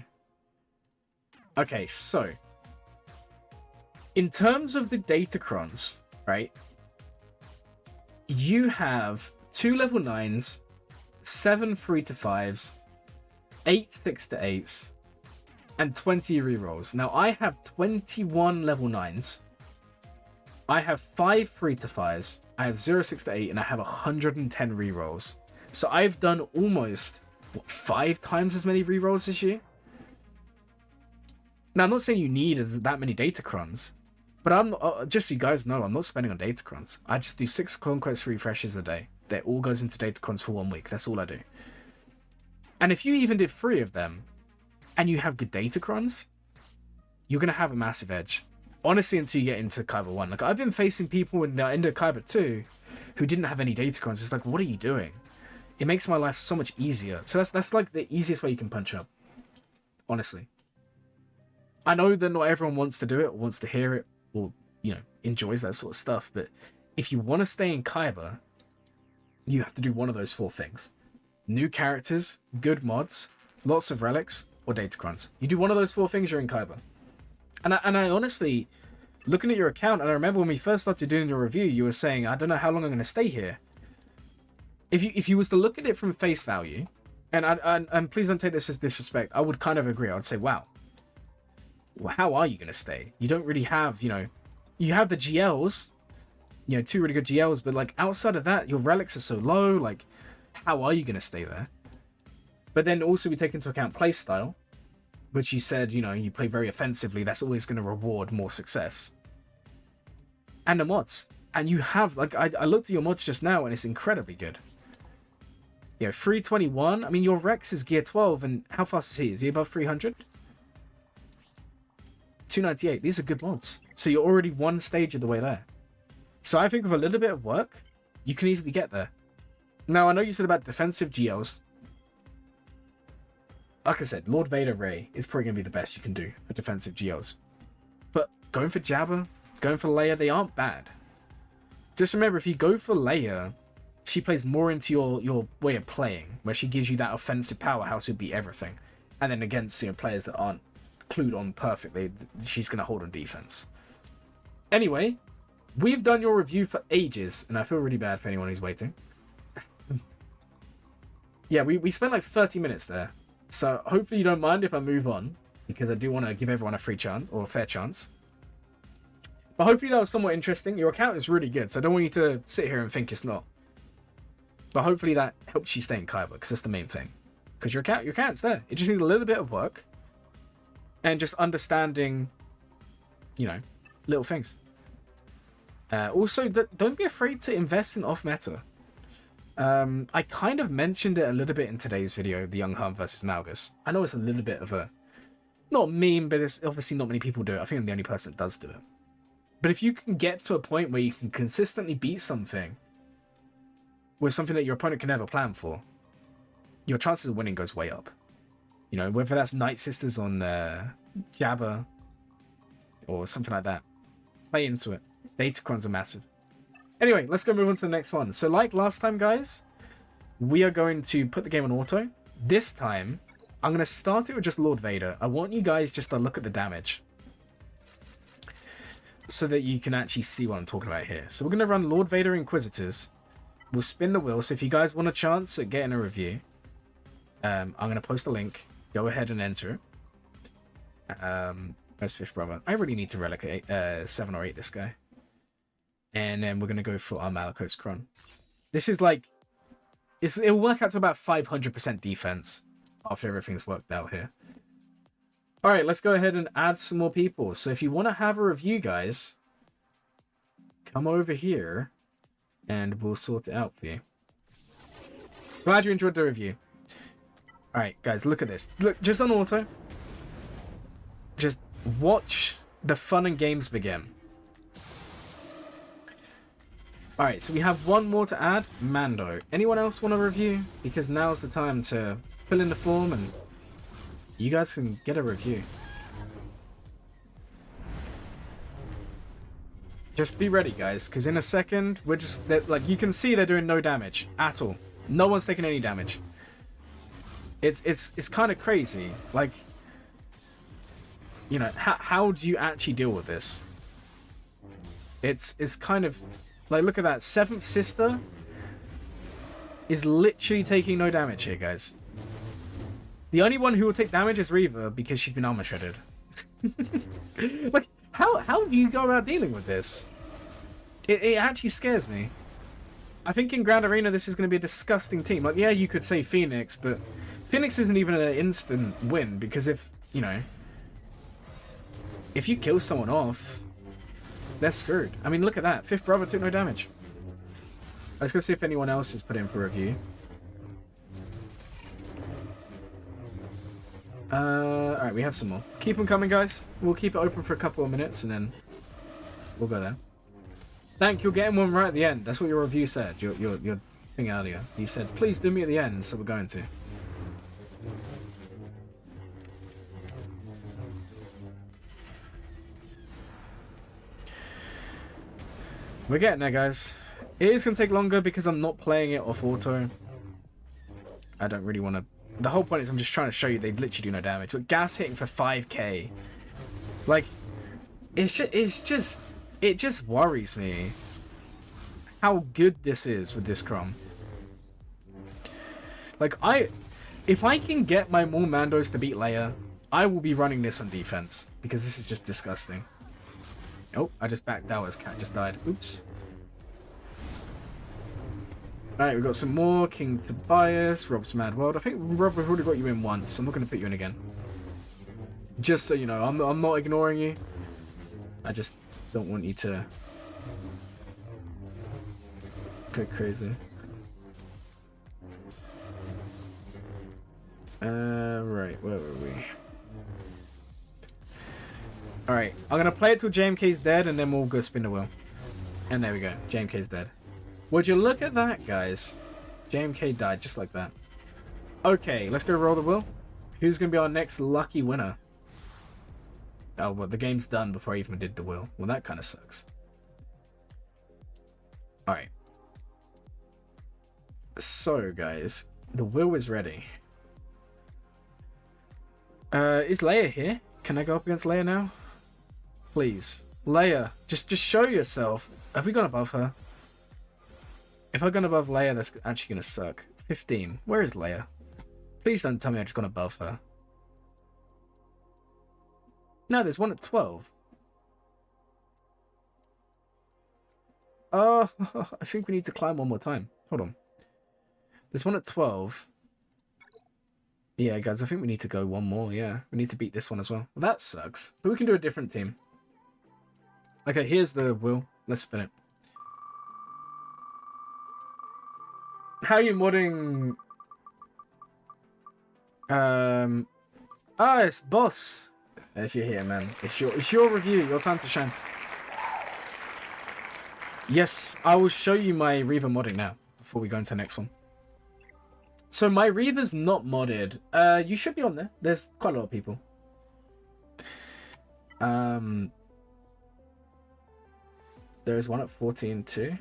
Okay, so... In terms of the Datacrons, right? You have 2 level 9s, 7 3 to 5s, 8 6 to 8s, and 20 rerolls. Now, I have 21 level 9s. I have 5 3 to 5s. I have 0 6 to 8, and I have 110 rerolls. So I've done almost, what, 5 times as many rerolls this year? Now, I'm not saying you need that many datacrons, but I'm just so you guys know, I'm not spending on datacrons. I just do 6 conquest refreshes a day. That all goes into datacrons for 1 week. That's all I do. And if you even did 3 of them, and you have good datacrons, you're going to have a massive edge. Honestly, until you get into Kyber 1. Like, I've been facing people in the end of Kyber 2 who didn't have any datacrons. It's like, what are you doing? It makes my life so much easier. So that's like the easiest way you can punch up. Honestly. I know that not everyone wants to do it, or wants to hear it, or, you know, enjoys that sort of stuff. But if you want to stay in Kyber, you have to do one of those 4 things. New characters, good mods, lots of relics, or datacrons. You do one of those 4 things, you're in Kyber. And I honestly, looking at your account, and I remember when we first started doing your review, you were saying, I don't know how long I'm going to stay here. If you was to look at it from face value, and please don't take this as disrespect, I would kind of agree. I would say, wow, well, how are you going to stay? You don't really have, you know, you have the GLs, you know, 2 really good GLs, but like outside of that, your relics are so low, like, how are you going to stay there? But then also we take into account playstyle, which you said, you know, you play very offensively, that's always going to reward more success. And the mods. And you have, like, I looked at your mods just now, and it's incredibly good. You know, 321, I mean, your Rex is gear 12, and how fast is he? Is he above 300? 298, these are good mods. So you're already 1 stage of the way there. So I think with a little bit of work, you can easily get there. Now, I know you said about defensive GLs. Like I said, Lord Vader Rey is probably going to be the best you can do for defensive GLs. But going for Jabba, going for Leia, they aren't bad. Just remember, if you go for Leia, she plays more into your way of playing, where she gives you that offensive powerhouse who beat everything. And then against, you know, players that aren't clued on perfectly, she's going to hold on defense. Anyway, we've done your review for ages, and I feel really bad for anyone who's waiting. Yeah, we spent like 30 minutes there. So hopefully you don't mind if I move on, because I do want to give everyone a free chance, or a fair chance. But hopefully that was somewhat interesting. Your account is really good, so I don't want you to sit here and think it's not. But hopefully that helps you stay in Kyber, because that's the main thing. Because your account's there. It just needs a little bit of work. And just understanding, you know, little things. Also, don't be afraid to invest in off-meta. I kind of mentioned it a little bit in today's video, the Young Hun versus Malgus. I know it's a little bit of a, not meme, but it's obviously not many people do it. I think I'm the only person that does do it. But if you can get to a point where you can consistently beat something with something that your opponent can never plan for, your chances of winning goes way up. You know, whether that's Night Sisters on Jabba or something like that. Play into it. Datacrons are massive. Anyway, let's go move on to the next one. So like last time, guys, we are going to put the game on auto. This time, I'm going to start it with just Lord Vader. I want you guys just to look at the damage so that you can actually see what I'm talking about here. So we're going to run Lord Vader Inquisitors. We'll spin the wheel. So if you guys want a chance at getting a review, I'm going to post a link. Go ahead and enter it. Where's Fish Brother? I really need to relic 7 or 8 this guy. And then we're going to go for our Malakos Kron. This is like, it'll work out to about 500% defense after everything's worked out here. All right, let's go ahead and add some more people. So if you want to have a review, guys, come over here and we'll sort it out for you. Glad you enjoyed the review. All right, guys, look at this. Look, just on auto. Just watch the fun and games begin. All right, so we have one more to add, Mando. Anyone else want a review? Because now's the time to fill in the form and you guys can get a review. Just be ready, guys, because in a second, we're just, like, you can see they're doing no damage at all. No one's taking any damage. It's kind of crazy. Like, you know, how do you actually deal with this? It's kind of, like, look at that. 7th Sister is literally taking no damage here, guys. The only one who will take damage is Reaver because she's been armor shredded. Like, how do you go about dealing with this? It actually scares me. I think in Grand Arena this is going to be a disgusting team. Like, yeah, you could say Phoenix, but Phoenix isn't even an instant win because if, you know, if you kill someone off, they're screwed. I mean, look at that. Fifth Brother took no damage. Let's go see if anyone else is put in for review. Alright, we have some more. Keep them coming, guys. We'll keep it open for a couple of minutes and then we'll go there. Thank you, getting one right at the end. That's what your review said. Your thing earlier. You said, please do me at the end, so we're going to. We're getting there, guys. It is going to take longer because I'm not playing it off auto. I don't really want to... The whole point is I'm just trying to show you they literally do no damage. Look, gas hitting for 5k. Like, it's just... It just worries me how good this is with this Crom. Like, if I can get my more Mandos to beat Leia, I will be running this on defense. Because this is just disgusting. Oh, I just backed out as Cat just died. Oops. Alright, we've got some more. King Tobias, Rob's Mad World. I think Rob, we've already got you in once. I'm not going to put you in again. Just so you know, I'm not ignoring you. I just don't want you to go crazy. Right, where were we? Alright, I'm gonna play it till JMK's dead and then we'll go spin the wheel. And there we go, JMK's dead. Would you look at that, guys? JMK died just like that. Okay, let's go roll the wheel. Who's gonna be our next lucky winner? Oh, well, the game's done before I even did the wheel. Well, that kind of sucks. Alright. So, guys, the wheel is ready. Is Leia here? Can I go up against Leia now? Please. Leia, just show yourself. Have we gone above her? If I've gone above Leia, that's actually going to suck. 15. Where is Leia? Please don't tell me I've just gone above her. No, there's one at 12. Oh, I think we need to climb one more time. Hold on. There's one at 12. Yeah, guys, I think we need to go one more, yeah. We need to beat this one as well. Well, that sucks. But we can do a different team. Okay, here's the wheel. Let's spin it. How are you modding... it's Boss. If you're here, man. It's your review. Your time to shine. Yes, I will show you my Reaver modding now. Before we go into the next one. So my Reaver's not modded. You should be on there. There's quite a lot of people. There is one at 14 too.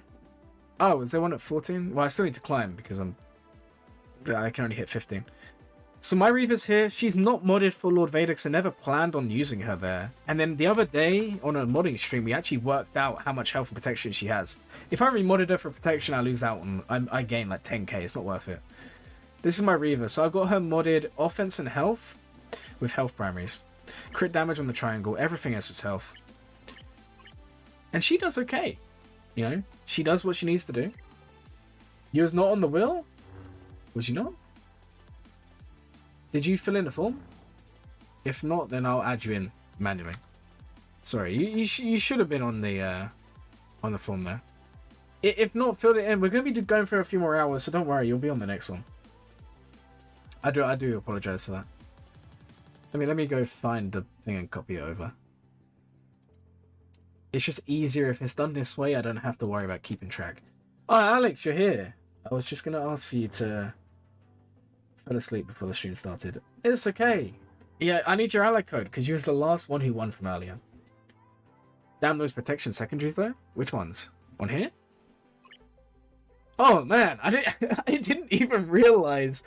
Oh, is there one at 14? Well, I still need to climb because I can only hit 15. So my Reaver's here. She's not modded for Lord Vader because I never planned on using her there. And then the other day on a modding stream, we actually worked out how much health and protection she has. If I remodded her for protection, I lose out on... I gain like 10k. It's not worth it. This is my Reaver. So I've got her modded offense and health with health primaries. Crit damage on the triangle. Everything else is health. And she does okay. You know, she does what she needs to do. You was not on the wheel? Was you not? Did you fill in the form? If not, then I'll add you in manually. Sorry, you should have been on the form there. If not, fill it in. We're going to be going for a few more hours, so don't worry, you'll be on the next one. I do apologize for that. Let me go find the thing and copy it over. It's just easier if it's done this way. I don't have to worry about keeping track. Oh, Alex, you're here. I was just going to ask for you to... fell asleep before the stream started. It's okay. Yeah, I need your ally code because you was the last one who won from earlier. Damn those protection secondaries though. Which ones? On here? Oh man, I didn't even realize.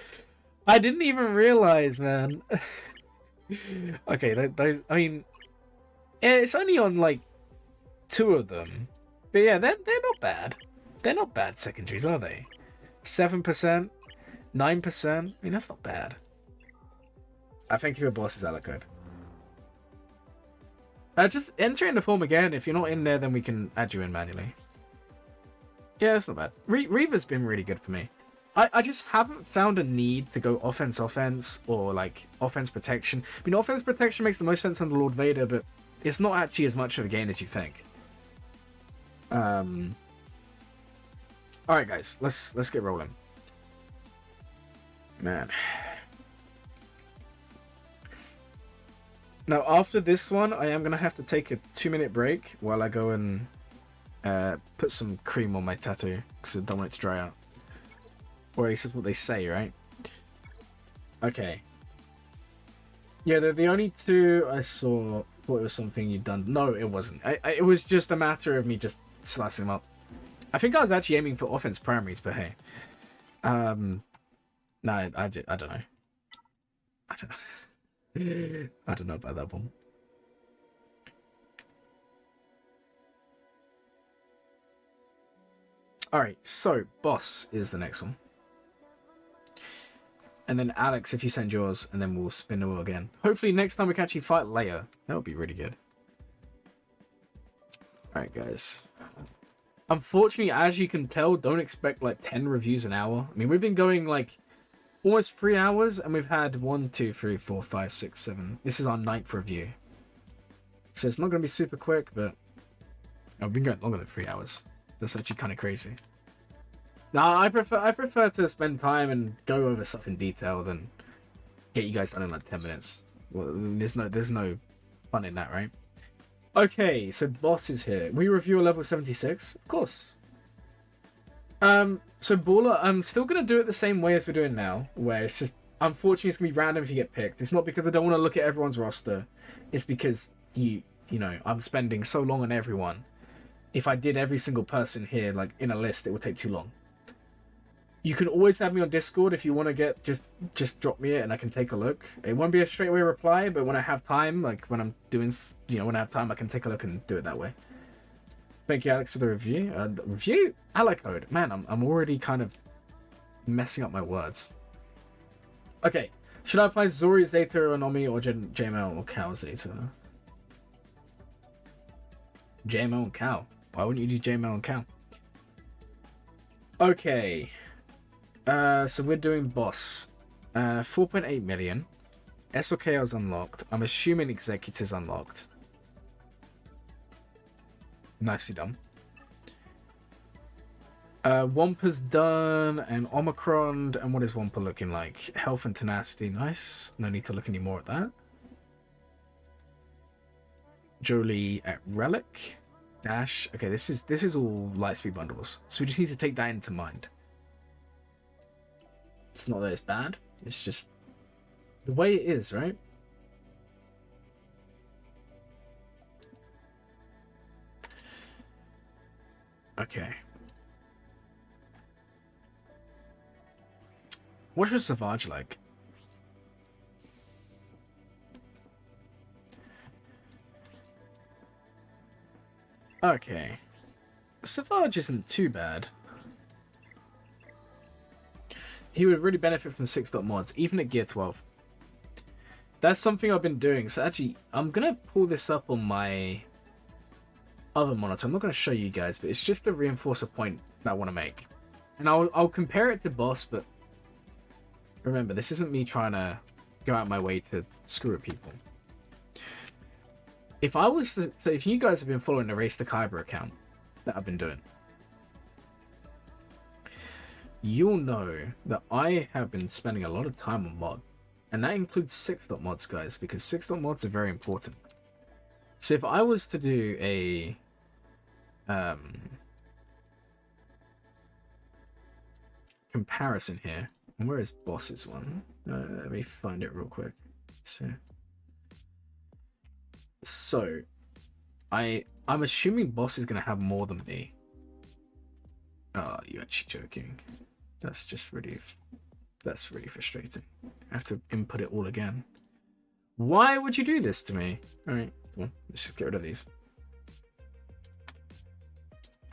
I didn't even realize, man. Okay, those. I mean, it's only on like 2 of them, but yeah, they're not bad. They're not bad secondaries, are they? 7%. 9%? I mean, that's not bad. I think your boss is Alec code. Just enter in the form again. If you're not in there, then we can add you in manually. Yeah, it's not bad. Reaver's been really good for me. I just haven't found a need to go offense or like offense protection. I mean, offense protection makes the most sense under Lord Vader, but it's not actually as much of a gain as you think. All right, guys, let's get rolling. Man. Now, after this one, I am gonna have to take a 2-minute break while I go and put some cream on my tattoo because I don't want it to dry out. Or at least that's what they say, right? Okay. Yeah, they're the only two I saw. Thought it was something you'd done. No, it wasn't. It was just a matter of me just slicing them up. I think I was actually aiming for offense primaries, but hey. No, I don't know. I don't know. I don't know about that one. Alright, so boss is the next one. And then Alex, if you send yours, and then we'll spin the wheel again. Hopefully next time we can actually fight Leia. That would be really good. Alright, guys. Unfortunately, as you can tell, don't expect like 10 reviews an hour. I mean, we've been going like almost 3 hours, and we've had 1, 2, 3, 4, 5, 6, 7. This is our 9th review. So it's not going to be super quick, but I've been going longer than 3 hours. That's actually kind of crazy. Now, I prefer to spend time and go over stuff in detail than get you guys done in like 10 minutes. Well, there's no fun in that, right? Okay, so boss is here. We review a level 76, of course. So Baller, I'm still gonna do it the same way as we're doing now, where it's just unfortunately it's gonna be random if you get picked. It's not because I don't want to look at everyone's roster. It's because you know I'm spending so long on everyone. If I did every single person here like in a list, it would take too long. You can always have me on Discord if you want to get just drop me it and I can take a look. It won't be a straight away reply, but when I have time, like when I'm doing, when I have time, I can take a look and do it that way. Thank you, Alex, for the review. Review? Alec code. Man, I'm already kind of messing up my words. Okay. Should I apply Zori, Zeta, Onomi, or JML, or Cal Zeta? JML and Cal. Why wouldn't you do JML and Cal? Okay. So we're doing boss. 4.8 million. SOKL is unlocked. I'm assuming Executive's unlocked. Nicely done. Wampa's done, and Omicron, and what is Wampa looking like? Health and tenacity, nice. No need to look any more at that. Jolie at Relic. Dash. Okay, this is all Lightspeed bundles, so we just need to take that into mind. It's not that it's bad, it's just the way it is, right? Okay. What's your Savage like? Okay. Savage isn't too bad. He would really benefit from 6-dot mods, even at Gear 12. That's something I've been doing. So actually, I'm going to pull this up on my other monitor. I'm not going to show you guys, but it's just to reinforce a point that I want to make. And I'll compare it to boss, but remember, this isn't me trying to go out my way to screw at people. If I was to, so if you guys have been following the Race to Kyber account that I've been doing, you'll know that I have been spending a lot of time on mods. And that includes 6-dot mods, guys, because 6-dot mods are very important. So if I was to do a comparison here, and where is boss's one? Let me find it real quick. So I'm assuming boss is gonna have more than me. Oh, you're actually joking. That's really frustrating. I have to input it all again. Why would you do this to me? Alright, well, let's just get rid of these.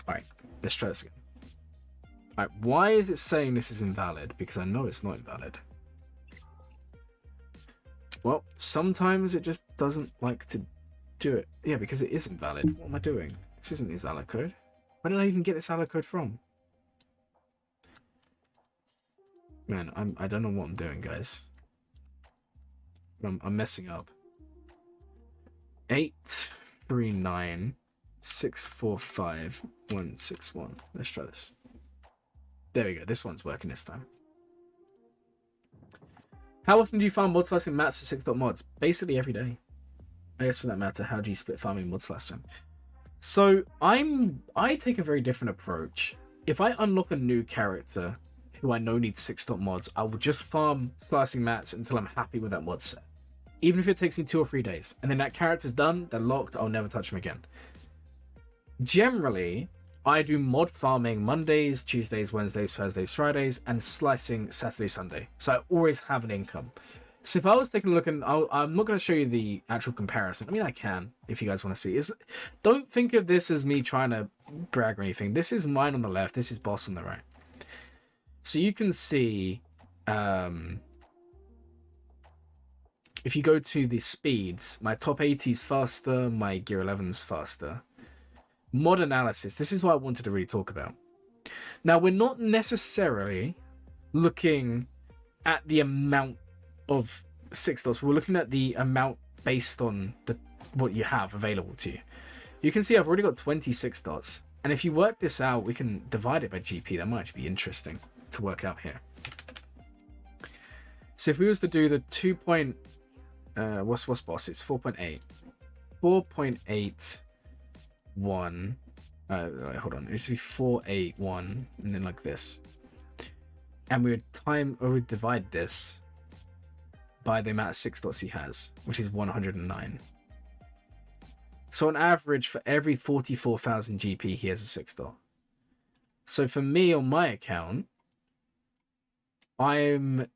Alright, let's try this again. Alright, why is it saying this is invalid? Because I know it's not invalid. Well, sometimes it just doesn't like to do it. Yeah, because it isn't valid. What am I doing? This isn't his allo code. Where did I even get this allo code from? Man, I don't know what I'm doing, guys. I'm messing up. 839645161. Let's try this. There we go. This one's working this time. How often do you farm mod slicing mats for 6.mods? Basically every day. I guess for that matter, how do you split farming mod slicing? So I take a very different approach. If I unlock a new character who I know needs 6.mods, I will just farm slicing mats until I'm happy with that mod set. Even if it takes me 2 or 3 days. And then that character's done, they're locked, I'll never touch them again. Generally, I do mod farming Mondays, Tuesdays, Wednesdays, Thursdays, Fridays, and slicing Saturday, Sunday. So I always have an income. So if I was taking a look, and I'm not going to show you the actual comparison. I mean, I can, if you guys want to see. Don't think of this as me trying to brag or anything. This is mine on the left. This is boss on the right. So you can see, if you go to the speeds, my top 80's faster, my gear 11's faster. Mod analysis. This is what I wanted to really talk about. Now, we're not necessarily looking at the amount of 6 dots. We're looking at the amount based on what you have available to you. You can see I've already got 26 dots. And if you work this out, we can divide it by GP. That might actually be interesting to work out here. So if we was to do the 2. What's boss? It's 4.8. 4.81. Hold on. It used to be 481, and then like this. And we would divide this by the amount of 6 dots he has, which is 109. So on average, for every 44,000 GP, he has a 6 dot. So for me on my account, I'm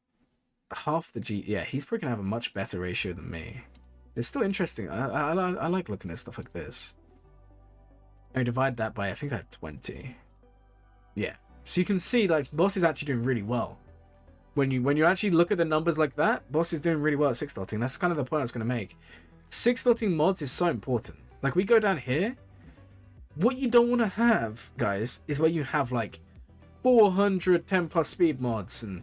half the G. Yeah, he's probably gonna have a much better ratio than me. It's still interesting. I like looking at stuff like this. I divide that by, I think I have 20. Yeah. So you can see, like, boss is actually doing really well. When you actually look at the numbers like that, boss is doing really well at 6 dotting. That's kind of the point I was gonna make. 6 dotting mods is so important. Like, we go down here. What you don't want to have, guys, is where you have like 400 10 plus speed mods and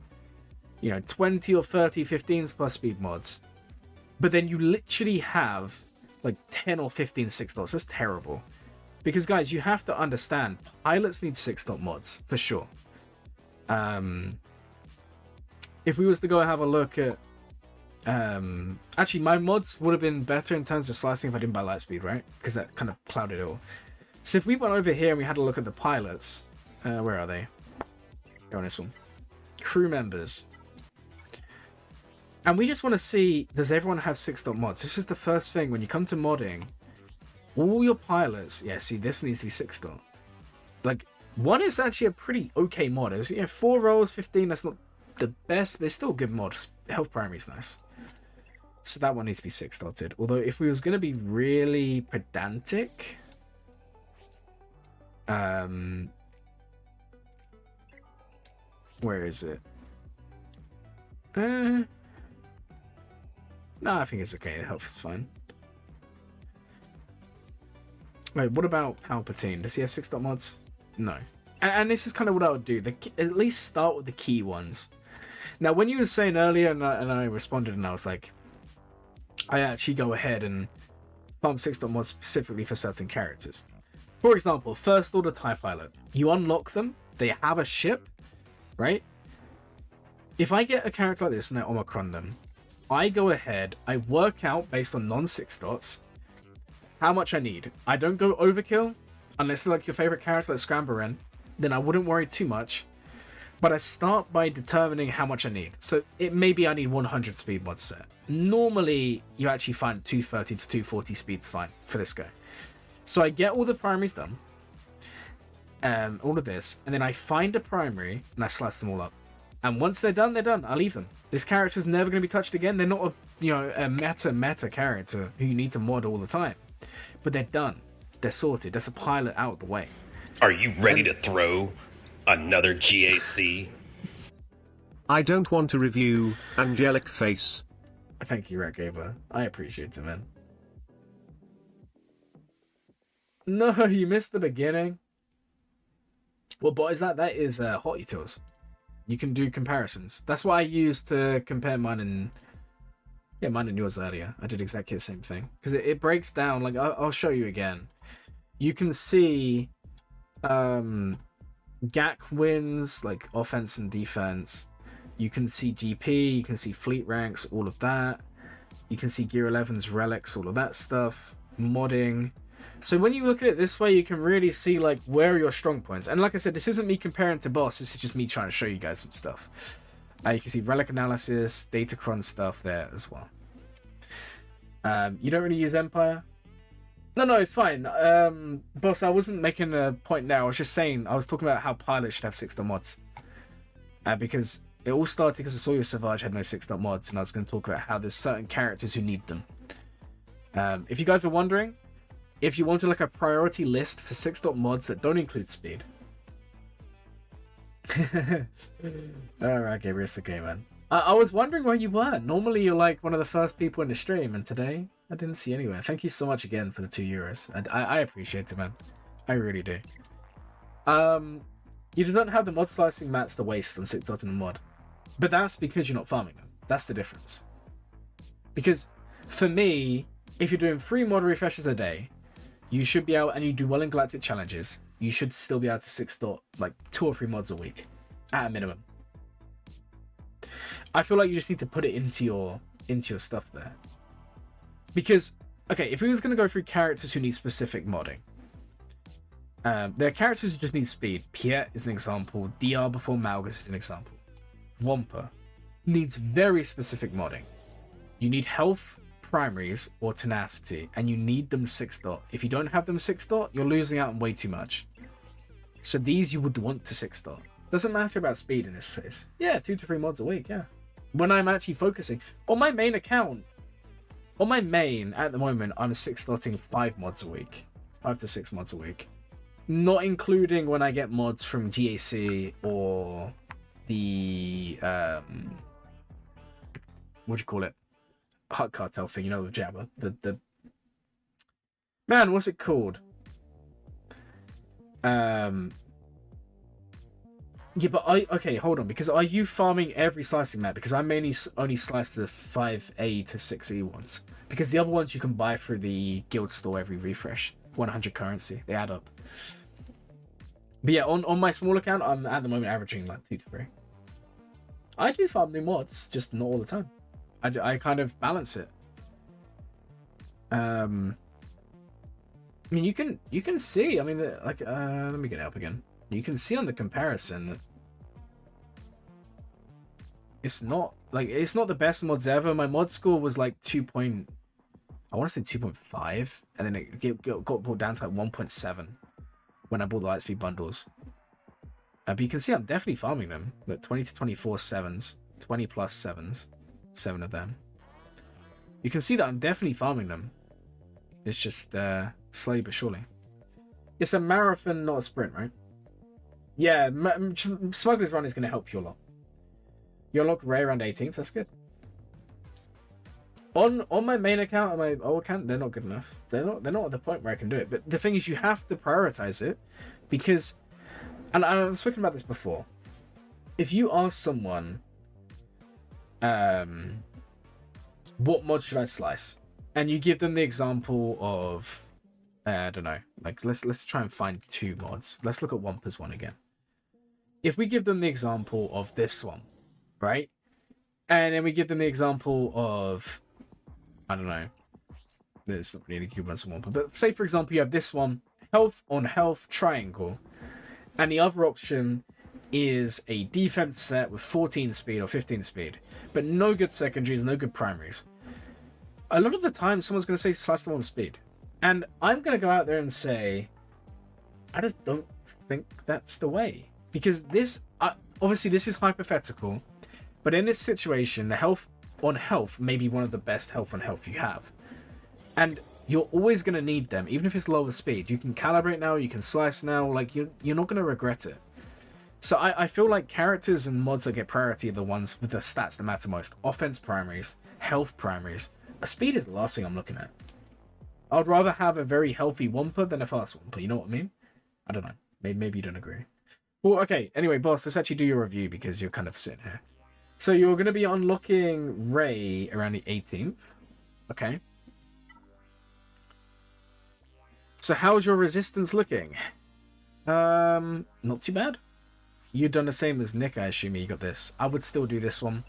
20 or 30 15s plus speed mods, but then you literally have like 10 or 15 6 dots. That's terrible, because guys, you have to understand, pilots need 6 dot mods for sure. If we was to go have a look at actually, my mods would have been better in terms of slicing if I didn't buy Lightspeed, right? Because that kind of clouded it all. So if we went over here and we had a look at the pilots, where are they? Go on this one. Crew members. And we just want to see, does everyone have 6 dot mods? This is the first thing when you come to modding. All your pilots, yeah, see, this needs to be 6 dot. Like, 1 is actually a pretty okay mod. It's, 4 rolls, 15, that's not the best, but it's still a good mod. Health primary is nice. So that one needs to be 6 dotted. Although if we was going to be really pedantic, where is it? No, I think it's okay. The health is fine. Wait, what about Palpatine? Does he have 6 dot mods? No. And this is kind of what I would do. At least start with the key ones. Now, when you were saying earlier, and I responded, and I was like, I actually go ahead and farm 6 dot mods specifically for certain characters. For example, First Order TIE Pilot. You unlock them, they have a ship, right? If I get a character like this and I Omicron them, I go ahead, I work out based on non-6 dots how much I need. I don't go overkill, unless they're like your favorite character like Scramble, then I wouldn't worry too much. But I start by determining how much I need. So it maybe I need 100 speed mod set. Normally, you actually find 230 to 240 speed's fine for this guy. So I get all the primaries done, all of this, and then I find a primary and I slice them all up. And once they're done, I leave them. This character's never going to be touched again. They're not a meta character who you need to mod all the time. But they're done. They're sorted. That's a pilot out of the way. Are you ready to throw another GAC? I don't want to review, angelic face. Thank you, Rat Gamer. I appreciate it, man. No, you missed the beginning. What bot is that? That is Hot Utils. You can do comparisons. That's what I used to compare mine and yours earlier. I did exactly the same thing because it breaks down. Like I'll show you again. You can see GAC wins, like offense and defense. You can see GP. You can see fleet ranks, all of that. You can see Gear 11's relics, all of that stuff. Modding. So when you look at it this way, you can really see like where are your strong points. And like I said, this isn't me comparing to boss. This is just me trying to show you guys some stuff. You can see relic analysis, Datacron stuff there as well. You don't really use Empire. No, it's fine. Boss, I wasn't making a point now. I was just saying, I was talking about how pilots should have 6-star mods. Because it all started because I saw your Savage had no 6-star mods, and I was going to talk about how there's certain characters who need them. If you guys are wondering, if you want to look at a priority list for 6-star mods that don't include speed. Alright, Gabriel, it's okay, man. I was wondering where you were. Normally you're like one of the first people in the stream, and today I didn't see you anywhere. Thank you so much again for the €2. And I appreciate it, man. I really do. You don't have the mod slicing mats to waste on 6 dots in the mod. But that's because you're not farming them. That's the difference. Because for me, if you're doing 3 mod refreshes a day, you should be able, and you do well in galactic challenges, you should still be able to 6 dot like 2 or 3 mods a week at a minimum. I feel like you just need to put it into your stuff there. Because, okay, if we was going to go through characters who need specific modding, there are characters who just need speed. Piet is an example. DR before Malgus is an example. Wampa needs very specific modding. You need health, primaries, or tenacity, and you need them 6 dot. If you don't have them 6 dot, you're losing out on way too much. So these you would want to 6 dot. Doesn't matter about speed in this case. Yeah, 2 to 3 mods a week, yeah. When I'm actually focusing. On my main account, on my main, at the moment, I'm 6-dotting 5 mods a week. 5 to 6 mods a week. Not including when I get mods from GAC or the, what do you call it? Hut Cartel thing, you know, the Jabba. The man, what's it called? Yeah, but okay, hold on, because are you farming every slicing map? Because I mainly only slice the 5A to 6E ones. Because the other ones you can buy through the guild store every refresh. 100 currency, they add up. But yeah, on my small account, I'm at the moment averaging like 2 to 3. I do farm new mods, just not all the time. I kind of balance it. I mean, you can see. I mean, like, let me get it up again. You can see on the comparison. It's not the best mods ever. My mod score was like 2. I want to say 2.5, and then it got brought down to like 1.7 when I bought the Lightspeed bundles. But you can see I'm definitely farming them. Look, 20 to 24 7s, 20 plus 7s, 7 of them. You can see that I'm definitely farming them. It's just slowly but surely. It's a marathon, not a sprint, right? Yeah, Smuggler's Run is going to help you a lot. You unlock Ray around 18th, that's good. On my main account, on my old account, they're not good enough. They're not at the point where I can do it. But the thing is, you have to prioritize it, because, and I've spoken about this before. If you ask someone, what mod should I slice, and you give them the example of, I don't know, like let's try and find 2 mods. Let's look at Wampa's one again. If we give them the example of this one, right, and then we give them the example of, I don't know, there's not really any good ones for Wampa, but say for example you have this one, health on health triangle, and the other option is a defense set with 14 speed or 15 speed, but no good secondaries, no good primaries. A lot of the time someone's going to say slice them on speed. And I'm going to go out there and say, I just don't think that's the way. Because this, obviously this is hypothetical, but in this situation, the health on health may be one of the best health on health you have. And you're always going to need them, even if it's lower speed. You can calibrate now, you can slice now, like you're not going to regret it. So I feel like characters and mods that get priority are the ones with the stats that matter most. Offense primaries, health primaries. Speed is the last thing I'm looking at. I'd rather have a very healthy Wumpa than a fast Wumpa, you know what I mean? I don't know. Maybe you don't agree. Well, okay, anyway, boss, let's actually do your review because you're kind of sitting here. So you're going to be unlocking Ray around the 18th. Okay. So how's your resistance looking? Not too bad. You've done the same as Nick, I assume you got this. I would still do this one.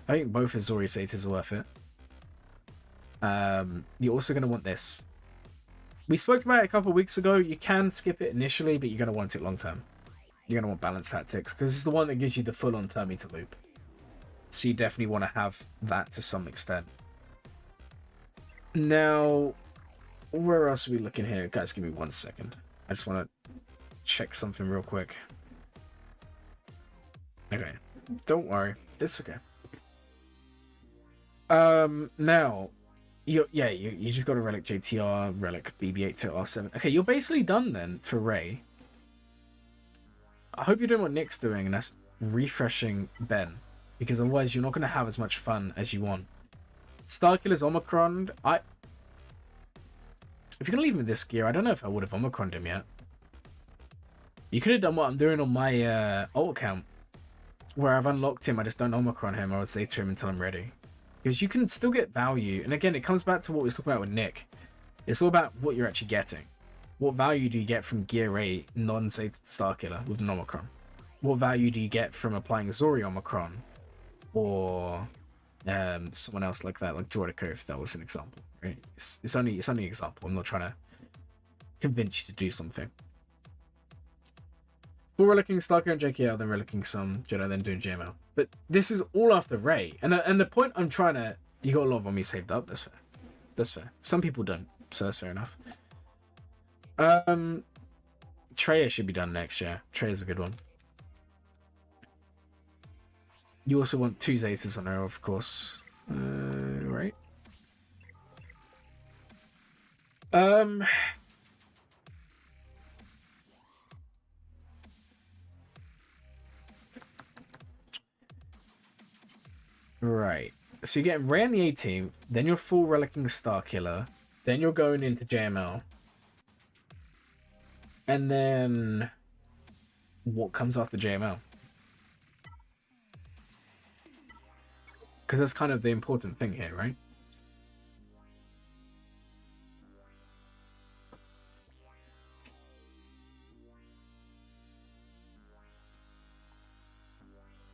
I think both Azori Satyrs are worth it. You're also going to want this. We spoke about it a couple of weeks ago. You can skip it initially, but you're going to want it long term. You're going to want balanced tactics, because it's the one that gives you the full-on turn-meter loop. So you definitely want to have that to some extent. Now, where else are we looking here? Guys, give me 1 second. I just want to check something real quick. Okay. Don't worry. It's okay. Now, you just got a Relic JTR, Relic BB-8 to R7. Okay, you're basically done then for Ray. I hope you're doing what Nick's doing, and that's refreshing Ben. Because otherwise you're not going to have as much fun as you want. Starkiller's Omicron. If you're going to leave him with this gear, I don't know if I would have Omicroned him yet. You could have done what I'm doing on my alt account. Where I've unlocked him, I just don't Omicron him. I would say to him until I'm ready. Because you can still get value. And again, it comes back to what we were talking about with Nick. It's all about what you're actually getting. What value do you get from Gear 8 non-safe Starkiller with an Omicron? What value do you get from applying Azori Omicron? Or someone else like that, like Jordico, if that was an example. Right? It's only an example. I'm not trying to convince you to do something. Full Relicking Starkiller and JKL, then Relicking some Jedi, then doing JML. But this is all after Ray. And the point I'm trying to... You got a lot of armies saved up. That's fair. That's fair. Some people don't. So that's fair enough. Treya should be done next, yeah. Treya's a good one. You also want 2 Zetas on her, of course. Right? Right. So you're getting Ray on the 18th, then you're full Relicking Starkiller, then you're going into JML. And then what comes after JML? Because that's kind of the important thing here, right?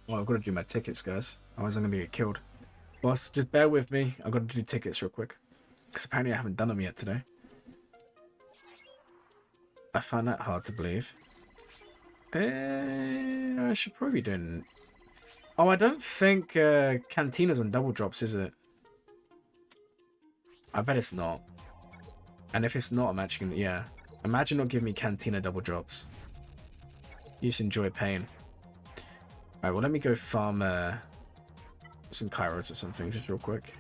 Well, I've got to do my tickets, guys. Otherwise I'm going to get killed. Boss, just bear with me. I've got to do tickets real quick. Because apparently I haven't done them yet today. I found that hard to believe. I should probably be doing... Oh, I don't think Cantina's on double drops, is it? I bet it's not. And if it's not, I'm actually gonna... Yeah. Imagine not giving me Cantina double drops. You just enjoy pain. Alright, well, let me go farm some Kairos or something, just real quick.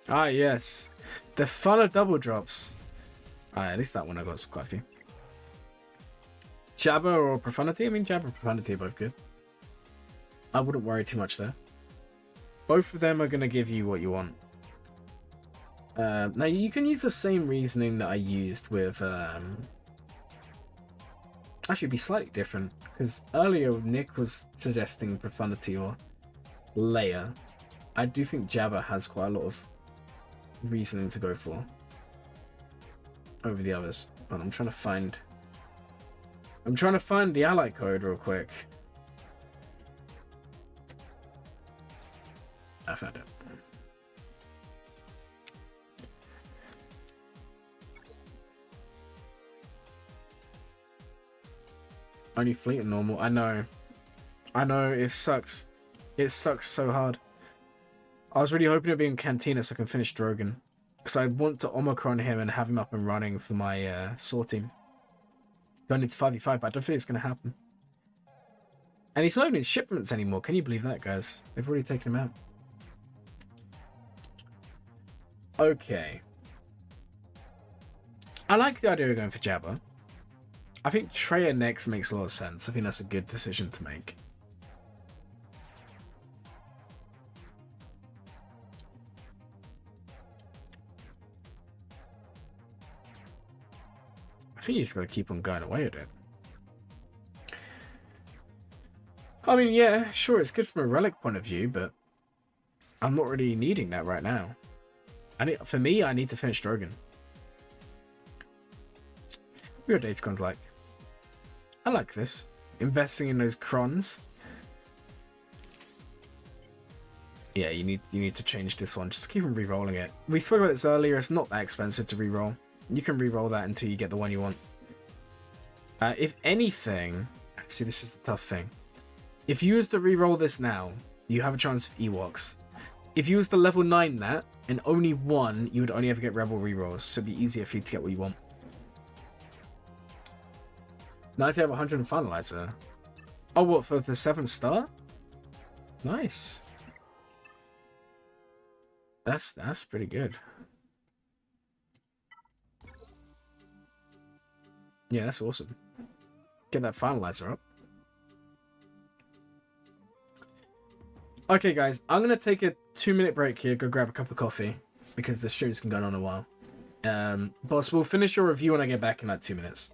Ah, yes. The fun of double drops. Alright, at least that one I got quite a few. Jabba or Profanity? I mean, Jabba and Profanity are both good. I wouldn't worry too much there. Both of them are going to give you what you want. Now, you can use the same reasoning that I used with... Actually, it'd be slightly different. Because earlier, Nick was suggesting Profanity or Leia. I do think Jabba has quite a lot of reasoning to go for over the others. But I'm trying to find the ally code real quick. I found it. Only fleet and normal. I know, it sucks. It sucks so hard. I was really hoping it'd be in Cantina so I can finish Drogon. Because I want to Omicron him and have him up and running for my SWOR team. Going into 5v5, but I don't think it's going to happen. And he's not even in shipments anymore. Can you believe that, guys? They've already taken him out. Okay. I like the idea of going for Jabba. I think Treya next makes a lot of sense. I think that's a good decision to make. I think you just gotta keep on going away with it. I mean, yeah, sure, it's good from a relic point of view, but I'm not really needing that right now. For me, I need to finish Drogon. What are your datacons like? I like this. Investing in those crons. Yeah, you need to change this one. Just keep on re-rolling it. We spoke about this earlier. It's not that expensive to re-roll. You can re-roll that until you get the one you want. If anything... See, this is the tough thing. If you was to re-roll this now, you have a chance for Ewoks. If you was to level 9 that, and only one, you would only ever get Rebel re-rolls, so it'd be easier for you to get what you want. 90 out of 100 in Finalizer. Oh, what, for the 7th star? Nice. That's pretty good. Yeah, that's awesome. Get that Finalizer up. Okay, guys, I'm going to take a 2-minute break here, go grab a cup of coffee, because this show's been going on a while. Boss, we'll finish your review when I get back in like 2 minutes.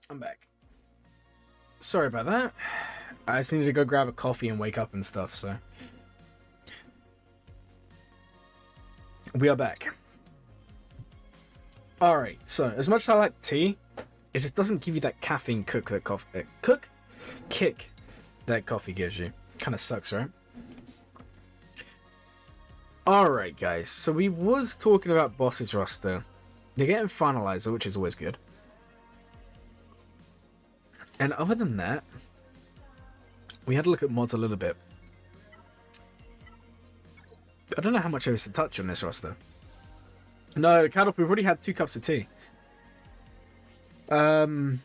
I'm back. Sorry about that. I just needed to go grab a coffee and wake up and stuff, so. We are back. Alright, so as much as I like tea, it just doesn't give you that caffeine kick that coffee gives you. Kind of sucks, right? Alright, guys. So we was talking about bosses roster. They're getting finalizer, which is always good. And other than that, we had to look at mods a little bit. I don't know how much there is to touch on this roster. No, Cadolf, we've already had 2 cups of tea. But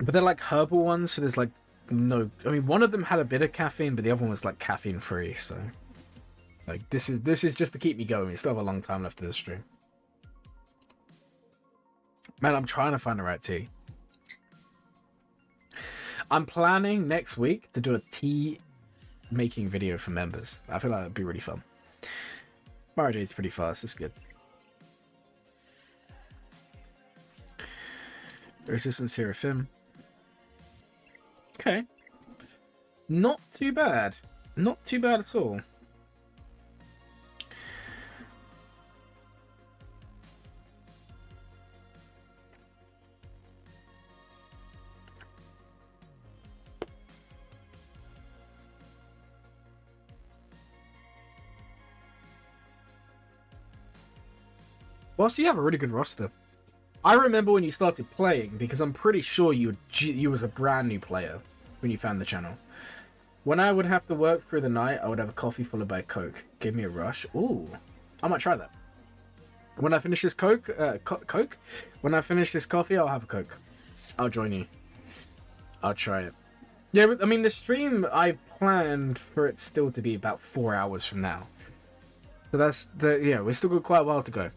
they're like herbal ones, so there's like no... I mean, one of them had a bit of caffeine, but the other one was like caffeine free, so... Like, this is just to keep me going. We still have a long time left of this stream. Man, I'm trying to find the right tea. I'm planning next week to do a tea making video for members. I feel like that'd be really fun. Marjay's pretty fast. It's good. Resistance Seraphim. Okay. Not too bad. Not too bad at all. Whilst you have a really good roster. I remember when you started playing, because I'm pretty sure you was a brand new player when you found the channel. When I would have to work through the night, I would have a coffee followed by a Coke. Give me a rush. Ooh, I might try that. When I finish this Coke? When I finish this coffee, I'll have a Coke. I'll join you. I'll try it. Yeah, but, I mean, the stream, I planned for it still to be about 4 hours from now. So that's yeah, we've still got quite a while to go.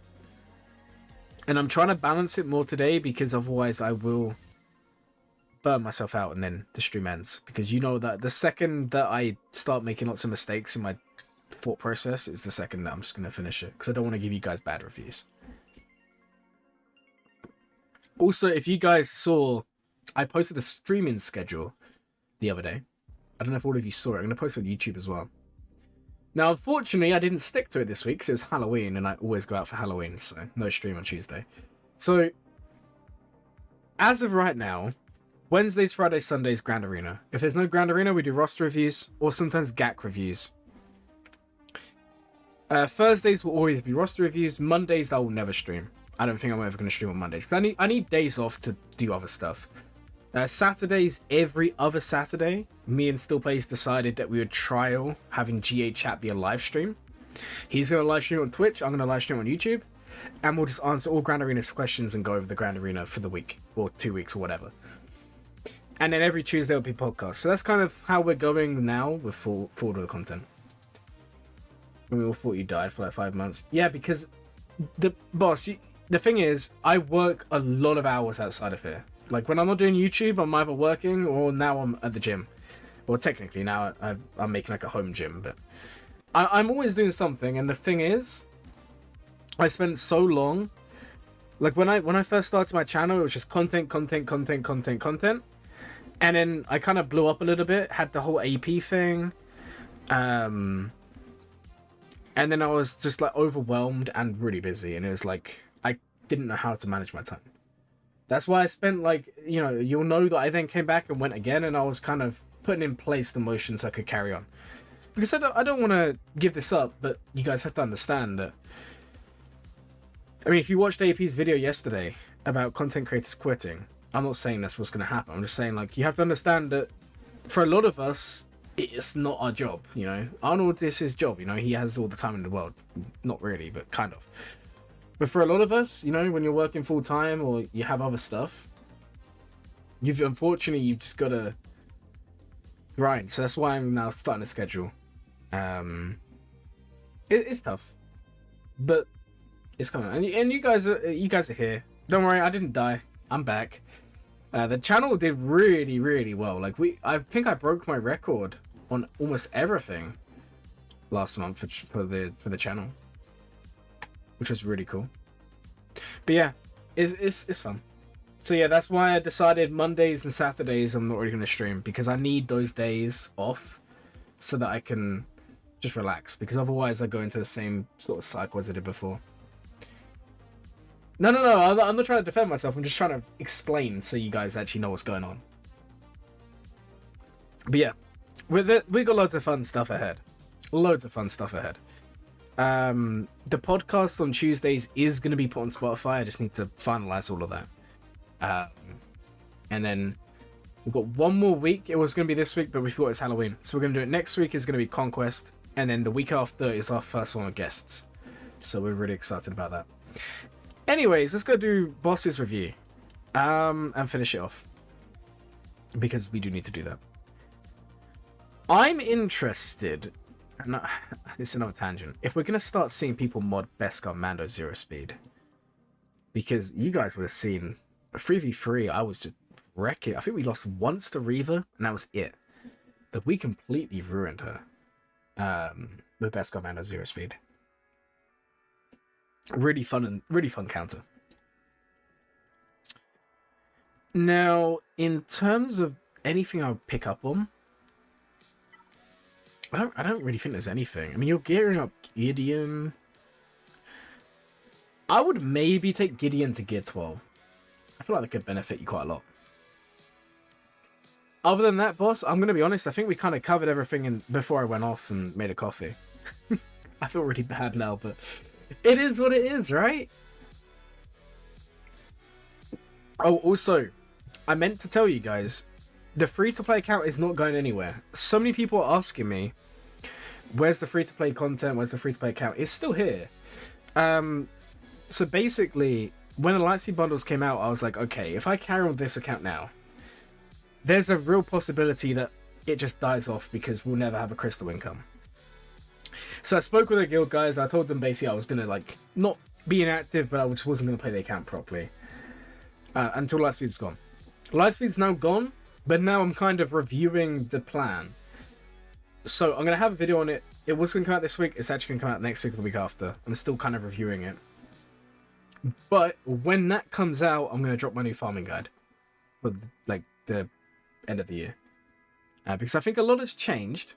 And I'm trying to balance it more today because otherwise I will burn myself out and then the stream ends. Because you know that the second that I start making lots of mistakes in my thought process is the second that I'm just going to finish it. Because I don't want to give you guys bad reviews. Also, if you guys saw, I posted a streaming schedule the other day. I don't know if all of you saw it. I'm going to post it on YouTube as well. Now, unfortunately, I didn't stick to it this week because it was Halloween, and I always go out for Halloween, so no stream on Tuesday. So, as of right now, Wednesdays, Fridays, Sundays, Grand Arena. If there's no Grand Arena, we do roster reviews, or sometimes GAC reviews. Thursdays will always be roster reviews. Mondays, I will never stream. I don't think I'm ever going to stream on Mondays, because I need days off to do other stuff. Saturdays, every other Saturday, me and StillPlays decided that we would trial having GA Chat be a live stream. He's going to live stream on Twitch, I'm going to live stream on YouTube, and we'll just answer all Grand Arena's questions and go over the Grand Arena for the week, or 2 weeks, or whatever. And then every Tuesday will be podcasts. So that's kind of how we're going now with full order content. And we all thought you died for like 5 months. Yeah, because the thing is, I work a lot of hours outside of here. Like, when I'm not doing YouTube, I'm either working or now I'm at the gym. Well, technically, now I'm making like a home gym, but I'm always doing something. And the thing is, I spent so long. Like, when I first started my channel, it was just content. And then I kind of blew up a little bit, had the whole AP thing. And then I was just like overwhelmed and really busy. And it was like, I didn't know how to manage my time. That's why I spent, like, you know, you'll know that I then came back and went again, and I was kind of putting in place the motions so I could carry on. Because I don't want to give this up, but you guys have to understand that... I mean, if you watched AP's video yesterday about content creators quitting, I'm not saying that's what's going to happen. I'm just saying, like, you have to understand that for a lot of us, it's not our job, you know? Arnold is his job, you know? He has all the time in the world. Not really, but kind of. But for a lot of us, you know, when you're working full time or you have other stuff, you've just got to grind. So that's why I'm now starting a schedule. It's tough, but it's coming. And you guys are here. Don't worry, I didn't die. I'm back. The channel did really, really well. Like I think I broke my record on almost everything last month for the channel, which was really cool. But yeah, it's fun. So yeah, that's why I decided Mondays and Saturdays I'm not really going to stream, because I need those days off so that I can just relax, because otherwise I go into the same sort of cycle as I did before. No, I'm not trying to defend myself, I'm just trying to explain so you guys actually know what's going on. But yeah, we got lots of fun stuff ahead. Loads of fun stuff ahead. The podcast on Tuesdays is going to be put on Spotify. I just need to finalize all of that. And then we've got one more week. It was going to be this week, but we thought it's Halloween. So we're going to do it next week. Is going to be Conquest. And then the week after is our first one with guests. So we're really excited about that. Anyways, let's go do Boss's review. And finish it off. Because we do need to do that. I'm interested... No, this is another tangent. If we're going to start seeing people mod Beskar Mando Zero Speed. Because you guys would have seen... 3v3, I was just wrecking. I think we lost once to Reaver, and that was it. That we completely ruined her. With Beskar Mando Zero Speed. Really fun counter. Now, in terms of anything I would pick up on, I don't really think there's anything. I mean, you're gearing up Gideon. I would maybe take Gideon to gear 12. I feel like that could benefit you quite a lot. Other than that, boss, I'm going to be honest, I think we kind of covered everything before I went off and made a coffee. I feel really bad now, but it is what it is, right? Oh, also, I meant to tell you guys, the free-to-play account is not going anywhere. So many people are asking me, where's the free-to-play content? Where's the free-to-play account? It's still here. So basically, when the Lightspeed bundles came out, I was like, okay, if I carry on with this account now, there's a real possibility that it just dies off because we'll never have a crystal income. So I spoke with the guild guys. I told them basically I was going to, like, not be inactive, but I just wasn't going to play the account properly. Until Lightspeed's gone. Lightspeed's now gone, but now I'm kind of reviewing the plan. So I'm going to have a video on it. It was going to come out this week. It's actually going to come out next week or the week after. I'm still kind of reviewing it. But when that comes out, I'm going to drop my new farming guide. For, like, the end of the year. Because I think a lot has changed.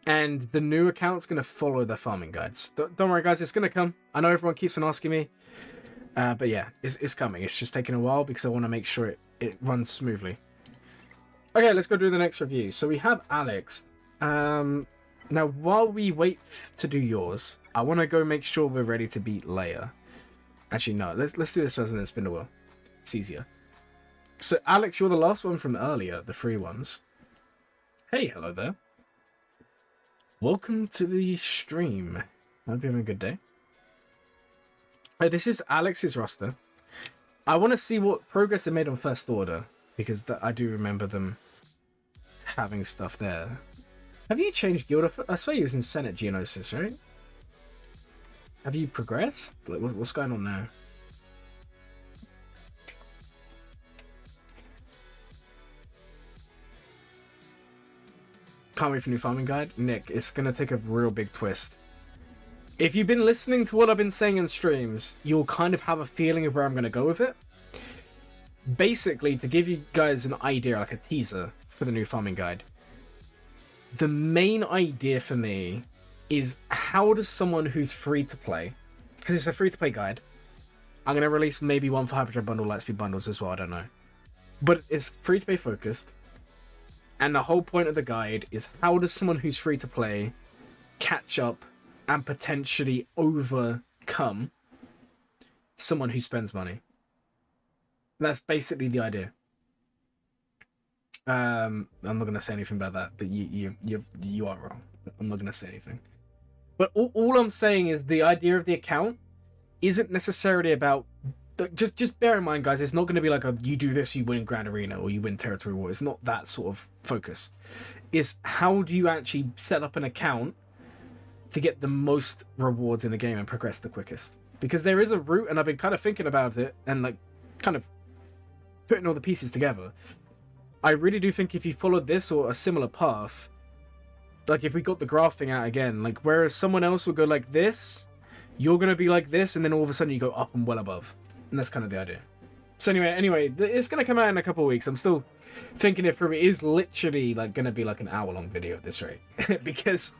And the new account's going to follow the farming guides. Don't worry, guys. It's going to come. I know everyone keeps on asking me. But yeah, it's coming. It's just taking a while because I want to make sure it runs smoothly. Okay, let's go do the next review. So we have Alex. Now, while we wait to do yours, I want to go make sure we're ready to beat Leia. Actually, no. Let's do this as an spin the wheel. It's easier. So, Alex, you're the last one from earlier, the free ones. Hey, hello there. Welcome to the stream. Hope you're having a good day. This is Alex's roster. I want to see what progress they made on First Order, because I do remember them having stuff there. Have you changed guild? I swear you was in Senate Geonosis, right? Have you progressed? Like, what's going on now? Can't wait for new farming guide. Nick, it's going to take a real big twist. If you've been listening to what I've been saying in streams, you'll kind of have a feeling of where I'm going to go with it. Basically, to give you guys an idea, like a teaser for the new farming guide, the main idea for me is how does someone who's free to play, because it's a free to play guide, I'm going to release maybe one for Hyperdrive bundle, Lightspeed bundles as well, I don't know. But it's free to play focused. And the whole point of the guide is how does someone who's free to play catch up and potentially overcome someone who spends money. That's basically the idea. I'm not going to say anything about that, but you are wrong. I'm not going to say anything. But all I'm saying is the idea of the account isn't necessarily about... Just bear in mind, guys, it's not going to be like you do this, you win Grand Arena, or you win Territory War. It's not that sort of focus. It's how do you actually set up an account to get the most rewards in the game and progress the quickest. Because there is a route, and I've been kind of thinking about it, and like kind of putting all the pieces together. I really do think if you followed this or a similar path, like if we got the graph thing out again, like whereas someone else would go like this, you're going to be like this, and then all of a sudden you go up and well above. And that's kind of the idea. So anyway, it's going to come out in a couple of weeks. I'm still thinking it through. It is literally like going to be like an hour-long video at this rate. Because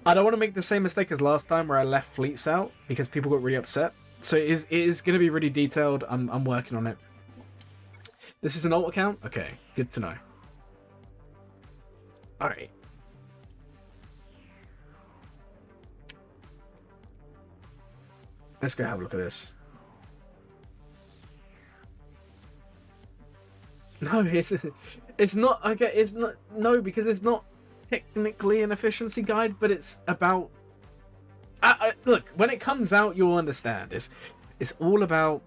I don't want to make the same mistake as last time where I left fleets out because people got really upset. So it is going to be really detailed. I'm working on it. This is an alt account? Okay, good to know. Alright. Let's go have a look at this. No, it's not. Okay, it's not. No, because it's not technically an efficiency guide, but it's about. Look, when it comes out, you'll understand. It's all about.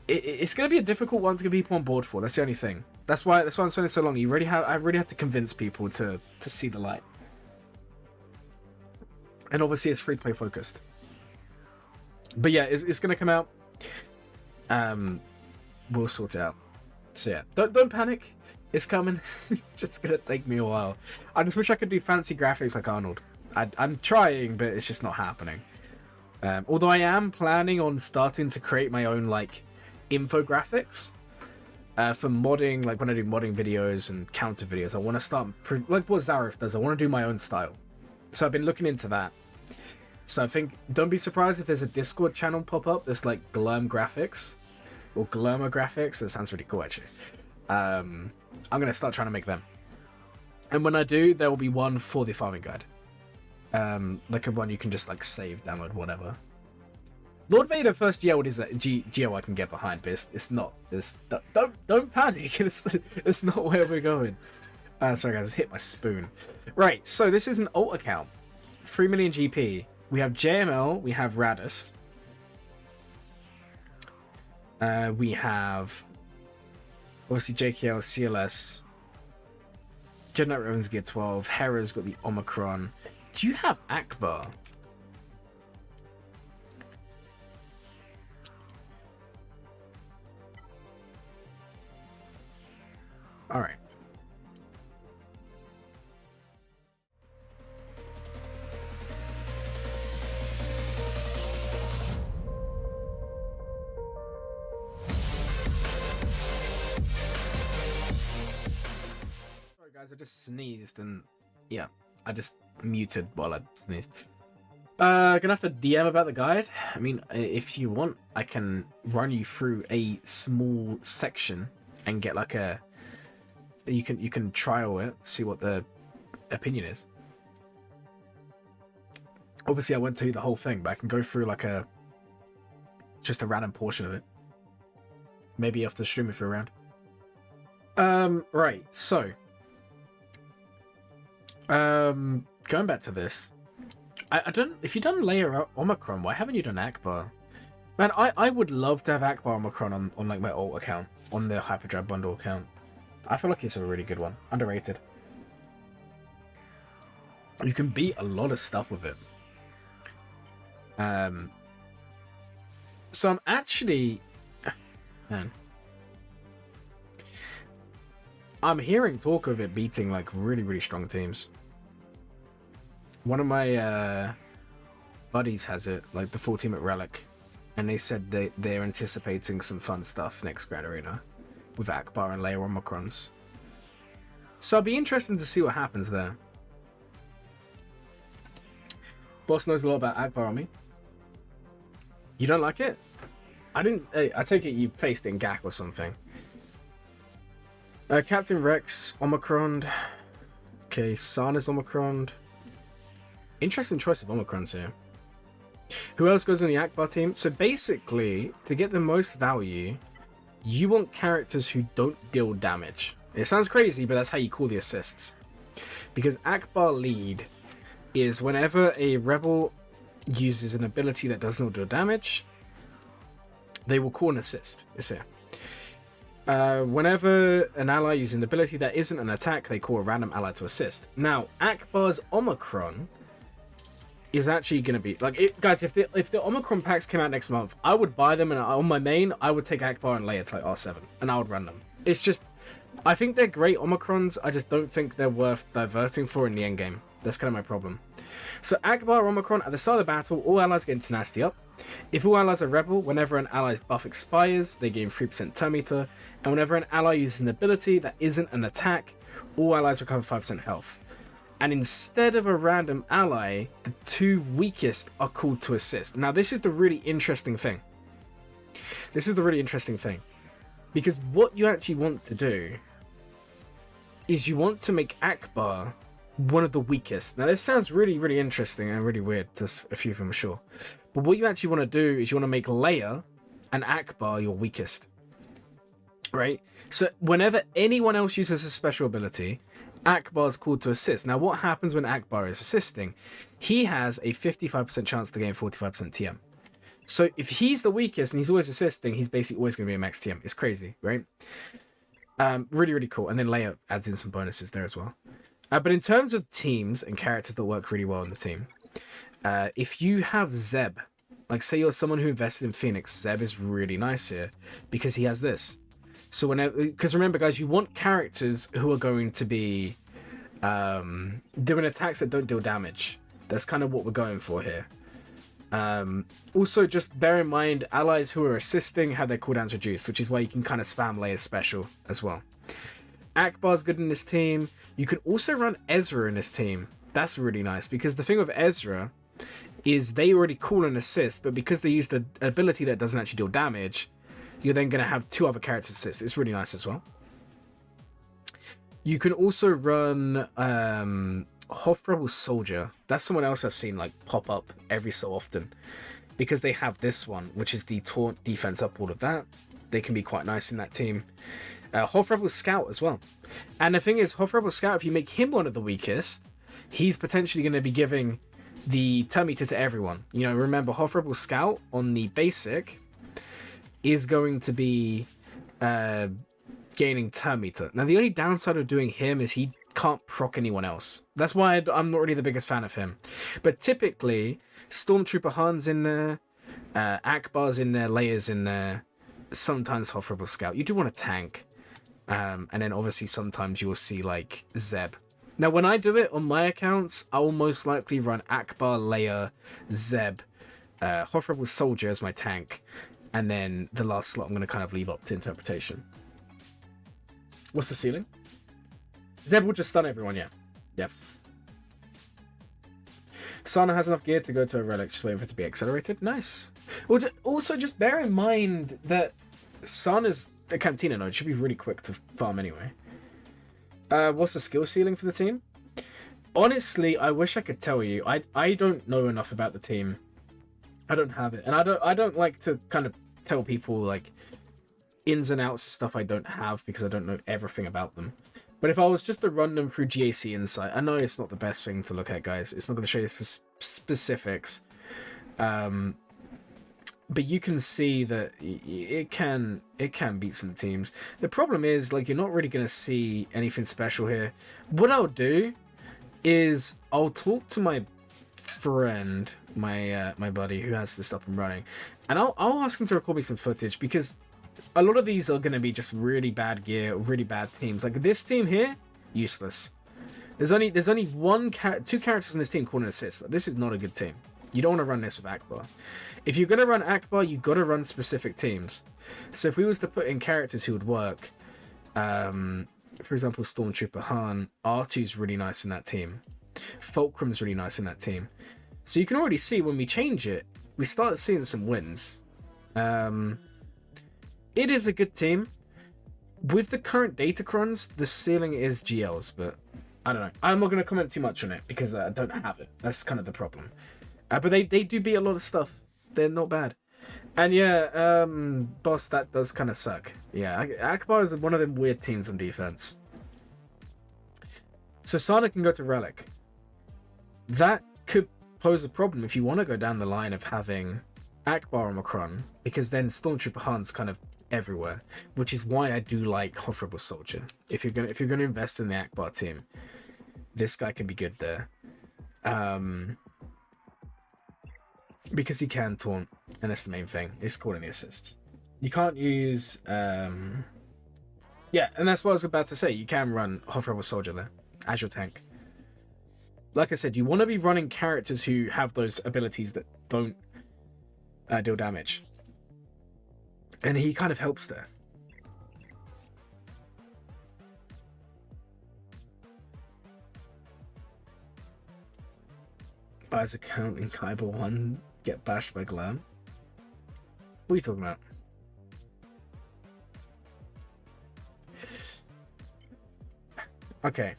It's going to be a difficult one to get people on board for. That's the only thing. That's why I'm spending so long. I really have to convince people to see the light. And obviously, it's free to play focused. But yeah, it's going to come out. We'll sort it out. So yeah, don't panic. It's coming. It's just gonna take me a while. I just wish I could do fancy graphics like Arnold. I'm trying, but it's just not happening. Although I am planning on starting to create my own like infographics for modding. Like when I do modding videos and counter videos, I want to start like what Zarif does. I want to do my own style. So I've been looking into that. So I think don't be surprised if there's a Discord channel pop up that's like Glurm Graphics. Or Glurma Graphics. That sounds really cool, actually. I'm going to start trying to make them. And when I do, there will be one for the farming guide. Like a one you can just like save, download, whatever. Lord Vader first geo is a geo I can get behind, but it's not. Don't panic. It's not where we're going. Sorry guys, I hit my spoon. Right, so this is an alt account. 3 million GP. We have JML, we have Radis. We have obviously JKL, CLS, Jedi Revan's Gear 12, Hera's got the Omicron. Do you have Akbar? Alright. Guys, I just sneezed and yeah, I just muted while I sneezed. Gonna have to DM about the guide. I mean, if you want, I can run you through a small section and get like a. You can trial it, see what the opinion is. Obviously, I won't tell you the whole thing, but I can go through like just a random portion of it. Maybe off the stream if you're around. Right, so. Going back to this, I don't. If you've done Layer Omicron, why haven't you done Akbar? Man, I would love to have Akbar Omicron on like my alt account, on the Hyperdrive bundle account. I feel like it's a really good one, underrated. You can beat a lot of stuff with it. So I'm actually, man, I'm hearing talk of it beating like really strong teams. One of my buddies has it, like the full team at Relic, and they said they're anticipating some fun stuff next Grad Arena with Akbar and Layer Omicrons. So I'll be interested to see what happens there. Boss knows a lot about Akbar on me. You don't like it? I didn't. I take it you placed it in GAC or something. Captain Rex, Omicron. Okay, Sana's Omicron. Interesting choice of Omicrons here. Who else goes on the Akbar team? So basically, to get the most value, you want characters who don't deal damage. It sounds crazy, but that's how you call the assists. Because Akbar lead is whenever a rebel uses an ability that does not deal damage, they will call an assist. It's here. Whenever an ally uses an ability that isn't an attack, they call a random ally to assist. Now, Akbar's Omicron is actually going to be like guys. If the Omicron packs came out next month, I would buy them, and on my main, I would take Akbar and lay it to like R7, and I would run them. It's just, I think they're great Omicrons. I just don't think they're worth diverting for in the end game. That's kind of my problem. So Akbar Omicron, at the start of the battle, all allies get tenacity up. If all allies are rebel, whenever an ally's buff expires, they gain 3% turn meter, and whenever an ally uses an ability that isn't an attack, all allies recover 5% health. And instead of a random ally, the two weakest are called to assist. Now this is the really interesting thing. Because what you actually want to do is you want to make Akbar one of the weakest. Now, this sounds really, really interesting and really weird to a few of them, I'm sure. But what you actually want to do is you want to make Leia and Akbar your weakest. Right? So whenever anyone else uses a special ability, Akbar's called to assist. Now, what happens when Akbar is assisting? He has a 55% chance to gain 45% TM. So if he's the weakest and he's always assisting, he's basically always going to be a max TM. It's crazy, right? Really, really cool. And then Leia adds in some bonuses there as well. But in terms of teams and characters that work really well in the team, if you have Zeb, like say you're someone who invested in Phoenix, Zeb is really nice here because he has this. So whenever, because remember guys, you want characters who are going to be doing attacks that don't deal damage. That's kind of what we're going for here. Also, just bear in mind, allies who are assisting have their cooldowns reduced, which is why you can kind of spam Leia's special as well. Akbar's good in this team. You can also run Ezra in this team. That's really nice, because the thing with Ezra is they already call an assist, but because they use the ability that doesn't actually deal damage, you're then going to have two other characters assist. It's really nice as well. You can also run Hoth Rebel Soldier. That's someone else I've seen like pop up every so often, because they have this one, which is the taunt defense up, all of that. They can be quite nice in that team. Hoth Rebel Scout as well. And the thing is, Hoth Rebel Scout, if you make him one of the weakest, he's potentially going to be giving the turn meter to everyone. You know, remember, Hoth Rebel Scout on the basic is going to be gaining turn meter. Now, the only downside of doing him is he can't proc anyone else. That's why I'm not really the biggest fan of him. But typically, Stormtrooper Han's in there, Akbar's in there, Leia's in there, sometimes Hoth Rebel Scout. You do want a tank. And then obviously sometimes you'll see like Zeb. Now, when I do it on my accounts, I will most likely run Akbar, Leia, Zeb, Hoth Rebel Soldier as my tank. And then the last slot I'm going to kind of leave up to interpretation. What's the ceiling? Zeb will just stun everyone, yeah. Yeah. Sana has enough gear to go to a relic, just waiting for it to be accelerated. Nice. Well, also, just bear in mind that Sana's a Cantina node. Should be really quick to farm anyway. What's the skill ceiling for the team? Honestly, I wish I could tell you. I don't know enough about the team. I don't have it, and I don't like to kind of tell people like ins and outs of stuff I don't have, because I don't know everything about them. But if I was just to run them through GAC Insight, I know it's not the best thing to look at, guys. It's not going to show you specifics. But you can see that it can beat some teams. The problem is, like, you're not really going to see anything special here. What I'll do is I'll talk to my friend, my buddy who has this up and running, and I'll ask him to record me some footage, because a lot of these are going to be just really bad gear, really bad teams. Like this team here, useless. There's only two characters in this team called an assist. This is not a good team. You don't want to run this with Akbar. If you're going to run Akbar, you've got to run specific teams. So if we was to put in characters who would work, for example, Stormtrooper Han, R2's really nice in that team. Fulcrum's really nice in that team. So you can already see when we change it, we start seeing some wins. It is a good team. With the current datacrons, the ceiling is GLs, but I don't know. I'm not going to comment too much on it because I don't have it. That's kind of the problem. But they do beat a lot of stuff. They're not bad. And yeah, boss, that does kind of suck. Yeah, Akbar is one of them weird teams on defense. So Sana can go to Relic. That could pose a problem if you want to go down the line of having Akbar on Macron, because then Stormtrooper Han's kind of everywhere, which is why I do like Hoth Rebel Soldier. If you're gonna invest in the Akbar team, this guy can be good there. Because he can taunt, and that's the main thing. He's calling the assists. You can't use yeah, and that's what I was about to say. You can run Hoth Rebel Soldier there as your tank. Like I said, you want to be running characters who have those abilities that don't deal damage. And he kind of helps there. Buys account in Kyber 1, get bashed by Glam. What are you talking about? Okay.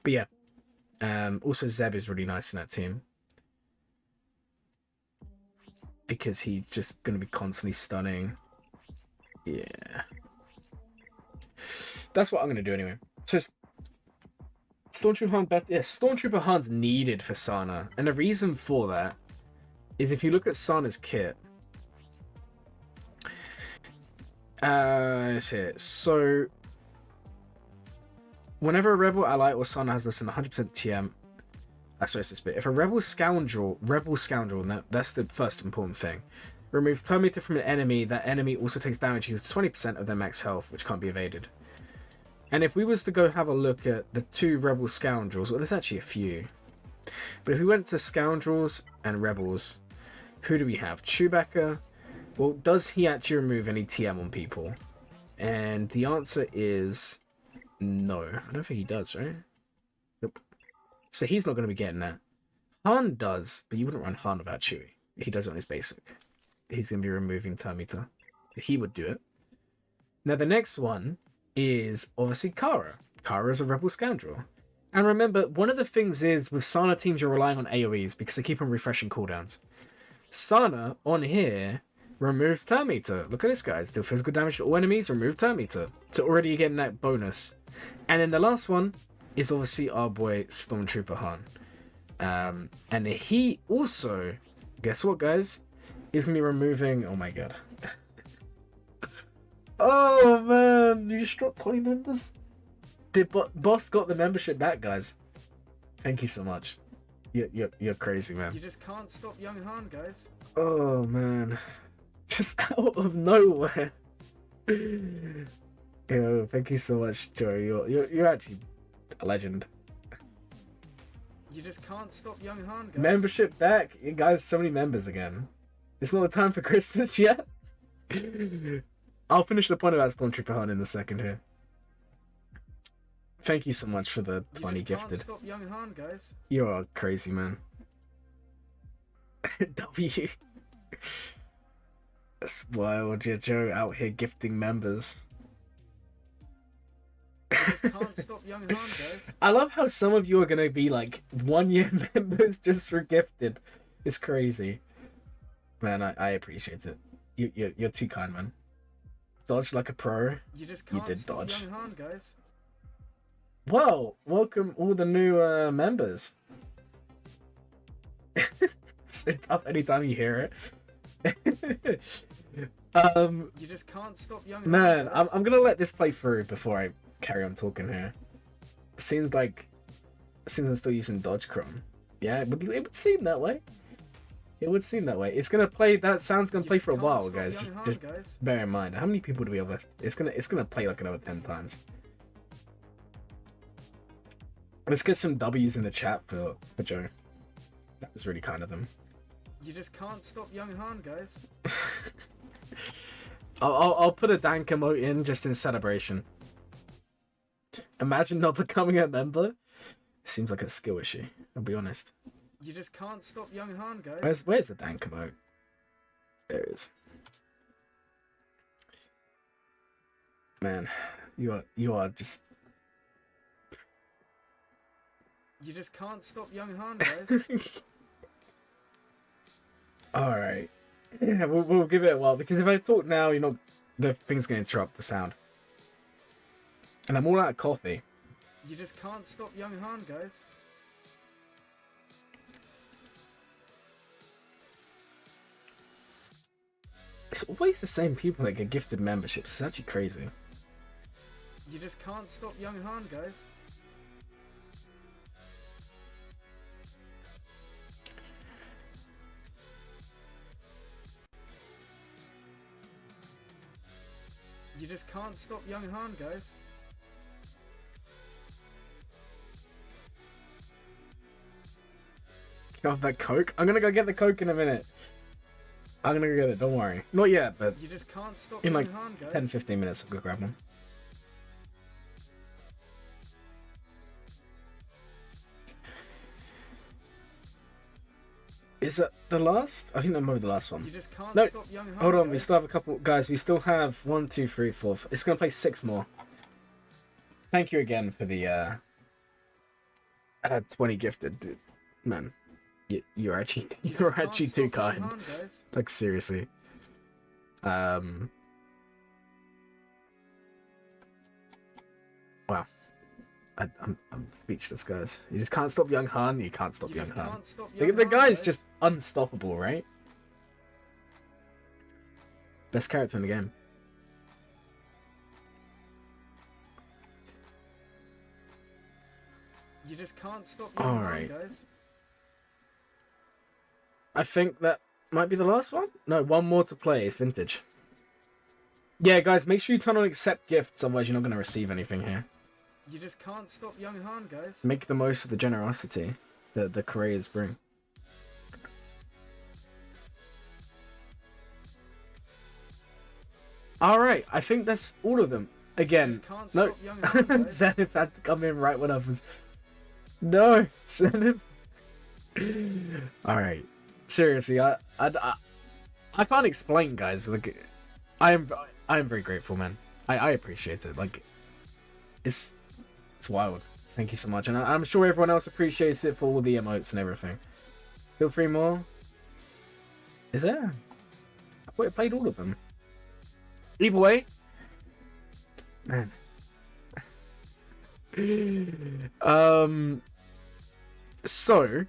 But yeah, also Zeb is really nice in that team because he's just going to be constantly stunning. Yeah, that's what I'm going to do anyway. So Stormtrooper Han, Stormtrooper Han's needed for Sana, and the reason for that is if you look at Sana's kit. Let's hear it. So whenever a rebel ally or Sana has less than 100% TM, sorry, it's this bit. If a rebel scoundrel, that's the first important thing, removes turn meter from an enemy, that enemy also takes damage equals 20% of their max health, which can't be evaded. And if we was to go have a look at the two rebel scoundrels, well, there's actually a few. But if we went to scoundrels and rebels, who do we have? Chewbacca. Well, does he actually remove any TM on people? And the answer is no. I don't think he does, right? Nope. So he's not going to be getting that. Han does, but you wouldn't run Han without Chewie. He does it on his basic. He's going to be removing turn meter. He would do it. Now, the next one is obviously Kara. Kara is a rebel scoundrel. And remember, one of the things is with Sana teams, you're relying on AoEs because they keep on refreshing cooldowns. Sana on here removes turn meter. Look at this, guys. Deal physical damage to all enemies, remove turn meter. So already you're getting that bonus. And then the last one is obviously our boy Stormtrooper Han. And he also, guess what, guys? He's going to be removing... Oh my god. Oh man, you just dropped 20 members? Boss got the membership back, guys. Thank you so much. You're crazy, man. You just can't stop young Han, guys. Oh man. Just out of nowhere. Yo, thank you so much, Joe. You're actually a legend. You just can't stop young Han, guys. Membership back. You guys, so many members again. It's not the time for Christmas yet. I'll finish the point about Stormtrooper Han in a second here. Thank you so much for the 20 gifted. Can't stop young Han, guys. You are crazy, man. W. That's wild, yeah, Joe out here gifting members. You just can't stop young Han, guys. I love how some of you are gonna be like 1 year members just for gifted. It's crazy. Man, I appreciate it. You're too kind, man. Dodge like a pro. You just can't did stop dodge. young Han, guys. Well, welcome all the new members. Sit up anytime you hear it. You just can't stop young Man, Han, guys. I'm gonna let this play through before I carry on talking here. Seems I'm still using Dodge Chrome. Yeah, it would seem that way. It would seem that way. It's gonna play. That sound's gonna play for a while, guys. Just bear in mind. How many people do we have left? It's gonna play like another 10 times. Let's get some W's in the chat for Joe. That was really kind of them. You just can't stop young Han, guys. I'll put a dank emote in just in celebration. Imagine not becoming a member. Seems like a skill issue. I'll be honest. You just can't stop young Han, guys. Where's the dank emote? There it is. Man, you are just. You just can't stop young Han, guys. Alright. Yeah, we'll give it a while, because if I talk now, the thing's going to interrupt the sound. And I'm all out of coffee. You just can't stop young Han, guys. It's always the same people that get gifted memberships. It's actually crazy. You just can't stop young Han, guys. You just can't stop young Han, guys. Got that Coke? I'm gonna go get the Coke in a minute. I'm gonna go get it, don't worry. Not yet, but You just can't stop in young like Han, guys. 10-15 minutes I'll go grab one. Is that the last? I think that might be the last one. You just can't No, stop young Han, hold on, guys. we still have a couple. Guys, we still have 1, 2, 3, 4. It's gonna play 6 more. Thank you again for the I had 20 gifted, dude. Man, you're actually too kind. Like seriously. Wow. I'm speechless, guys. You just can't stop Young Han. You can't stop Young Han. The guy's just unstoppable, right? Best character in the game. You just can't stop Young Han, guys. I think that might be the last one. No, one more to play. It's vintage. Yeah, guys, make sure you turn on accept gifts, otherwise you're not going to receive anything here. You just can't stop Young Han, guys. Make the most of the generosity that the Koreas bring. Alright, I think that's all of them. Again, no, Zenith had to come in right when I was... No, Zenith. Alright, seriously, I can't explain, guys. Like, I am very grateful, man. I appreciate it. Like, it's wild. Thank you so much, and I'm sure everyone else appreciates it for all the emotes and everything. Still 3 more? Is there? I thought I played all of them. Either way, man. So,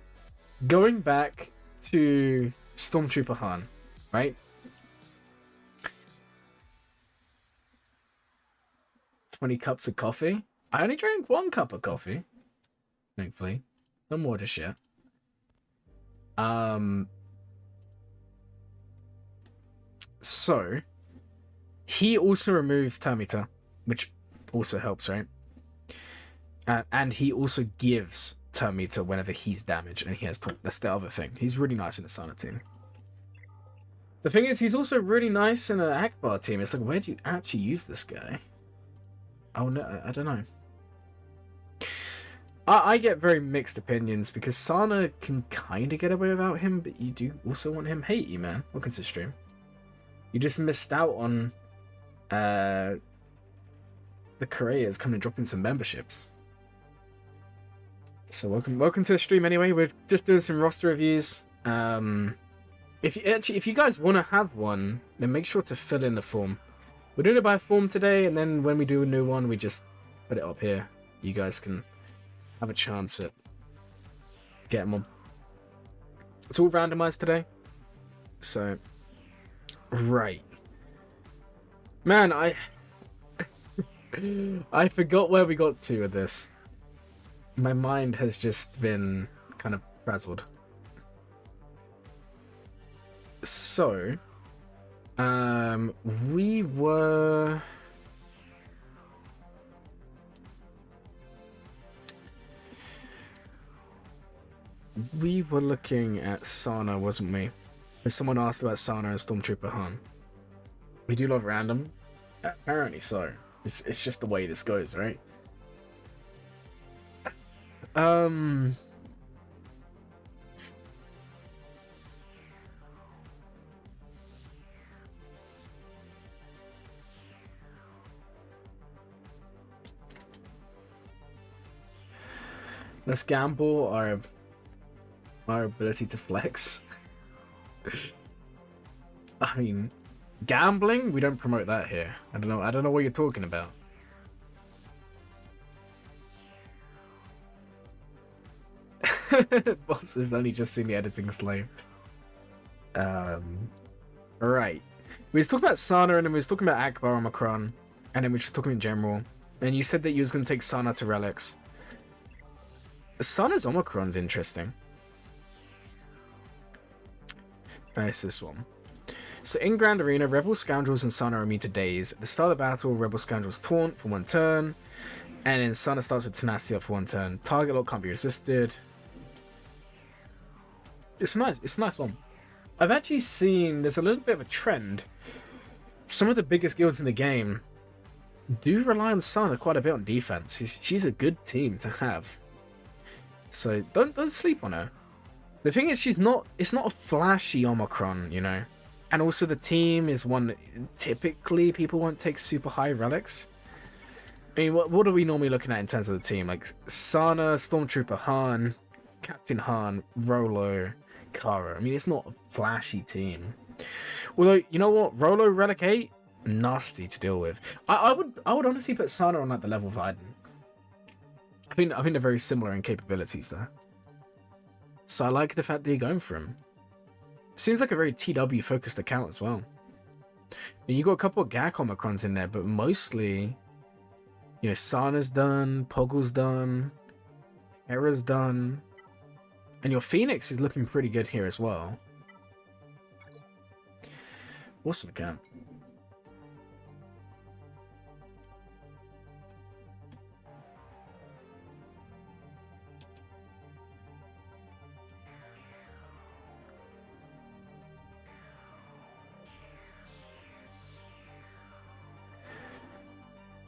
going back to Stormtrooper Han, right? 20 cups of coffee. I only drank 1 cup of coffee. Thankfully. No more just yet. So, he also removes turn meter, which also helps, right? And he also gives turn meter whenever he's damaged, and he has top. That's the other thing. He's really nice in the Sana team. The thing is, he's also really nice in an Akbar team. It's like, where do you actually use this guy? Oh no, I don't know. I get very mixed opinions because Sana can kind of get away without him, but you do also want him. Hey, E-Man, welcome to the stream. You just missed out on the Koreas coming and dropping some memberships. So welcome to the stream anyway. We're just doing some roster reviews. If you guys want to have one, then make sure to fill in the form. We're doing it by form today, and then when we do a new one, we just put it up here. You guys can have a chance at getting one. It's all randomized today. So, right. Man, I forgot where we got to with this. My mind has just been kind of frazzled. So, we were... looking at Sana, wasn't we? If someone asked about Sana and Stormtrooper Han. We do love random? Apparently so. It's just the way this goes, right? Let's gamble our ability to flex. I mean, gambling? We don't promote that here. I don't know what you're talking about. Boss has only just seen the editing slave. Right. We was talking about Sana, and then we was talking about Akbar Omicron, and then we were just talking in general. And you said that you was going to take Sana to Relics. Sana's Omicron's interesting. Nice, this one. So in Grand Arena, Rebel Scoundrels and Sana are immune to daze. At the start of the battle, Rebel Scoundrels taunt for 1 turn, and then Sana starts with Tenacity up for 1 turn. Target lock can't be resisted. It's a nice one. I've actually seen there's a little bit of a trend. Some of the biggest guilds in the game do rely on Sana quite a bit on defense. She's a good team to have. So don't sleep on her. The thing is, it's not a flashy Omicron, you know. And also the team is one that typically people won't take super high relics. I mean, what are we normally looking at in terms of the team? Like Sana, Stormtrooper Han, Captain Han, Rolo, Kara. I mean, it's not a flashy team. Although, you know what? Rolo Relic 8, nasty to deal with. I would honestly put Sana on like the level of Iden. I think they're very similar in capabilities there. So I like the fact that you're going for him. Seems like a very TW focused account as well. You got a couple of Gak Omicrons in there, but mostly, you know, Sana's done, Poggle's done, Hera's done, and your Phoenix is looking pretty good here as well. Awesome account.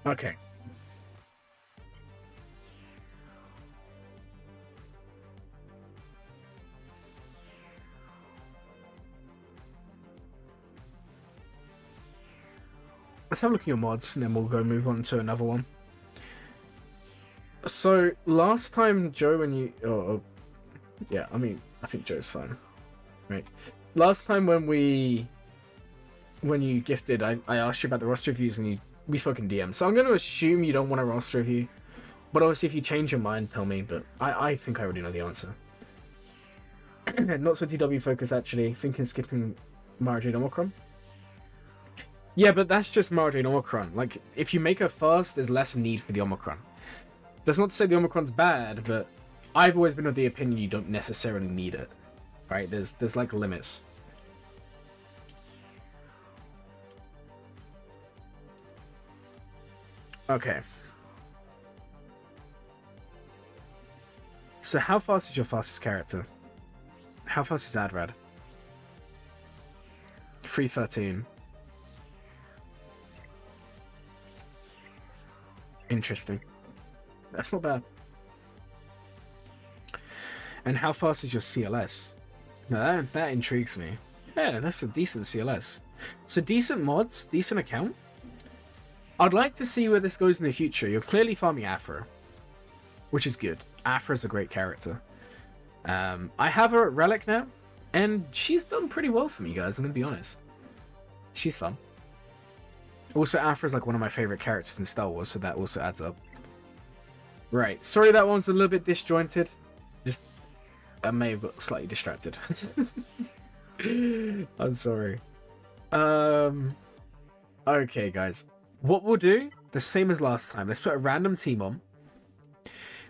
Okay. Let's have a look at your mods, and then we'll go move on to another one. So, last time, Joe, and you... yeah, I mean, I think Joe's fine. Right. Last time when you gifted, I asked you about the roster reviews, and we spoke in DM. So I'm going to assume you don't want a roster review. But obviously, if you change your mind, tell me. But I think I already know the answer. Not so TW focus, actually. Thinking skipping Mara Jade Omicron. Yeah, but that's just Mara Jade Omicron. Like, if you make her fast, there's less need for the Omicron. That's not to say the Omicron's bad, but I've always been of the opinion you don't necessarily need it. Right? There's like limits. Okay. So how fast is your fastest character? How fast is Adrad? 313. Interesting. That's not bad. And how fast is your CLS? Now that intrigues me. Yeah, that's a decent CLS. So decent mods, decent account. I'd like to see where this goes in the future. You're clearly farming Afra, which is good. Afra's a great character. I have her at Relic now, and she's done pretty well for me, guys. I'm going to be honest. She's fun. Also, Afra's like one of my favorite characters in Star Wars, so that also adds up. Right. Sorry that one's a little bit disjointed. Just, I may have got slightly distracted. I'm sorry. Okay, guys. What we'll do, the same as last time. Let's put a random team on.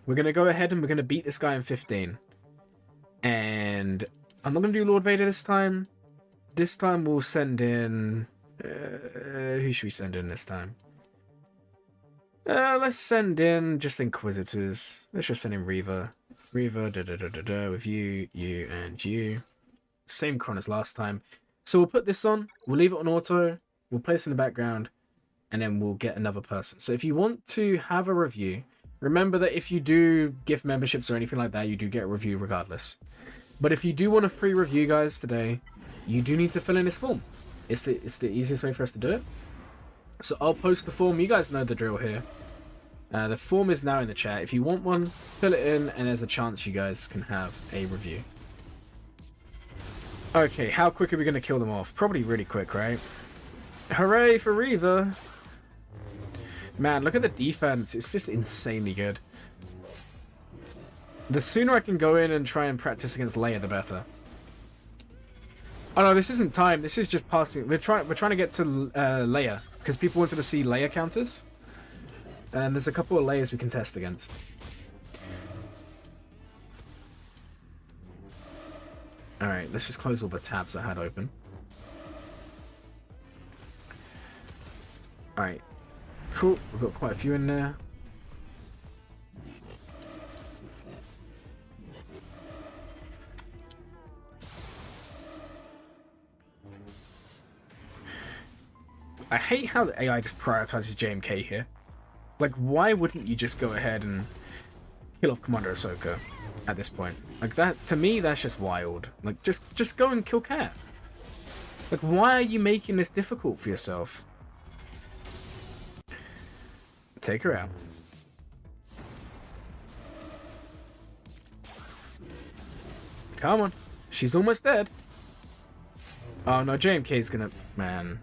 We're going to go ahead and we're going to beat this guy in 15. And I'm not going to do Lord Vader this time. This time we'll send in... who should we send in this time? Let's send in just Inquisitors. Let's just send in Reaver. Reaver, with you, and you. Same cron as last time. So we'll put this on. We'll leave it on auto. We'll place it in the background. And then we'll get another person. So if you want to have a review, remember that if you do gift memberships or anything like that, you do get a review regardless. But if you do want a free review, guys, today, you do need to fill in this form. It's the easiest way for us to do it. So I'll post the form. You guys know the drill here. The form is now in the chat. If you want one, fill it in, and there's a chance you guys can have a review. Okay, how quick are we going to kill them off? Probably really quick, right? Hooray for Reaver! Man, look at the defense. It's just insanely good. The sooner I can go in and try and practice against Leia, the better. Oh no, this isn't time. This is just passing. We're trying to get to Leia because people wanted to see Leia counters, and there's a couple of Leias we can test against. All right, let's just close all the tabs I had open. All right. Cool, we've got quite a few in there. I hate how the AI just prioritizes JMK here. Like, why wouldn't you just go ahead and kill off Commander Ahsoka at this point? Like, that, to me, that's just wild. Like, just go and kill Cat. Like, why are you making this difficult for yourself? Take her out. Come on. She's almost dead. Oh no, JMK's gonna... Man.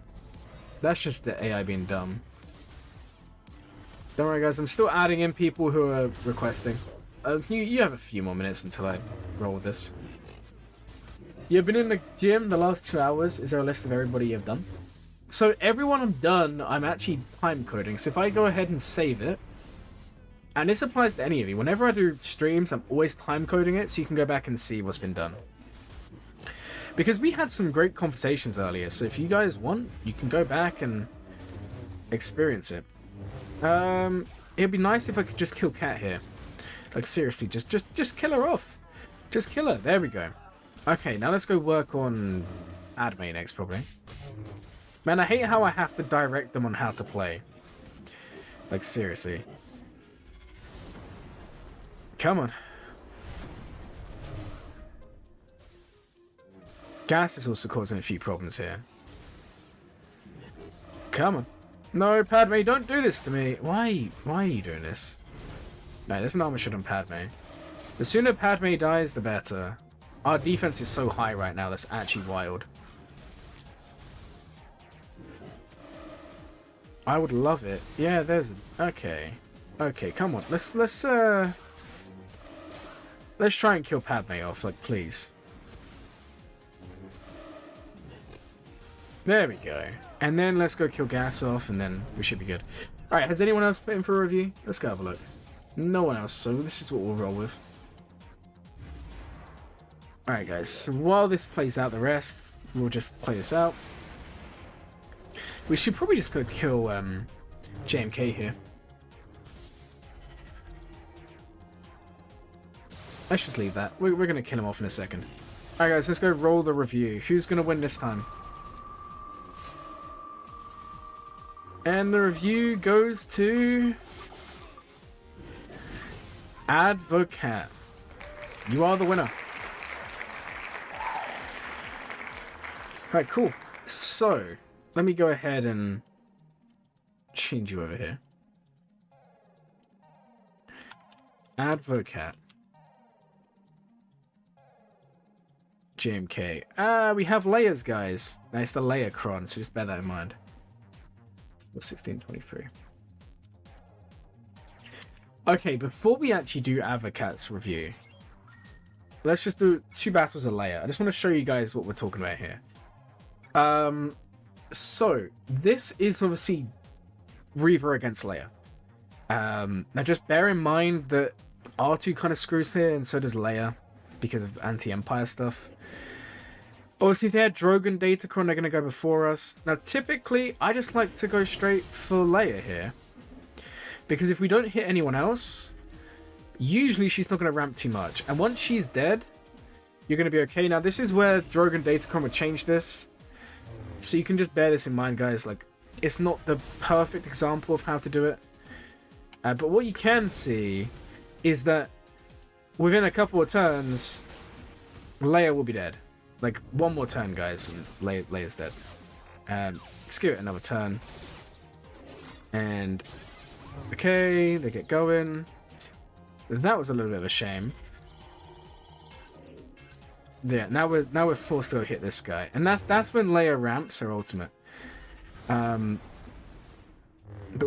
That's just the AI being dumb. Don't worry guys, I'm still adding in people who are requesting. You have a few more minutes until I roll with this. You've been in the gym the last 2 hours. Is there a list of everybody you've done? So everyone I'm done, I'm actually time coding. So if I go ahead and save it, and this applies to any of you, whenever I do streams, I'm always time coding it so you can go back and see what's been done. Because we had some great conversations earlier, so if you guys want, you can go back and experience it. It'd be nice if I could just kill Cat here. Like seriously, just kill her off. Just kill her. There we go. Okay, now let's go work on Adme next, probably. Man, I hate how I have to direct them on how to play. Like seriously. Come on. Gas is also causing a few problems here. Come on. No, Padme, don't do this to me. Why are you doing this? No, there's an armor shot on Padme. The sooner Padme dies, the better. Our defense is so high right now, that's actually wild. I would love it. Yeah, there's... Okay. Okay, come on. Let's try and kill Padme off, like, please. There we go. And then let's go kill Gas off, and then we should be good. Alright, has anyone else put in for a review? Let's go have a look. No one else, so this is what we'll roll with. Alright guys, so while this plays out the rest, we'll just play this out. We should probably just go kill JMK here. Let's just leave that. We're going to kill him off in a second. Alright guys, let's go roll the review. Who's going to win this time? And the review goes to... Advocat. You are the winner. Alright, cool. So, let me go ahead and change you over here. Advocat. JMK. We have layers, guys. Nice, the layer cron, so just bear that in mind. 1623. Okay, before we actually do Advocat's review, let's just do 2 battles of Leia. I just want to show you guys what we're talking about here. So, this is obviously Reaver against Leia. Now just bear in mind that R2 kind of screws here, and so does Leia, because of anti-Empire stuff. Obviously, if they had Drogon Datacron, they're going to go before us. Now, typically, I just like to go straight for Leia here. Because if we don't hit anyone else, usually she's not going to ramp too much. And once she's dead, you're going to be okay. Now, this is where Drogon Datacron would change this. So you can just bear this in mind, guys. Like, it's not the perfect example of how to do it. But what you can see is that within a couple of turns, Leia will be dead. Like, one more turn, guys, and Leia's dead. Let's give it another turn. And, okay, they get going. That was a little bit of a shame. Yeah, now we're forced to go hit this guy. And that's when Leia ramps her ultimate. But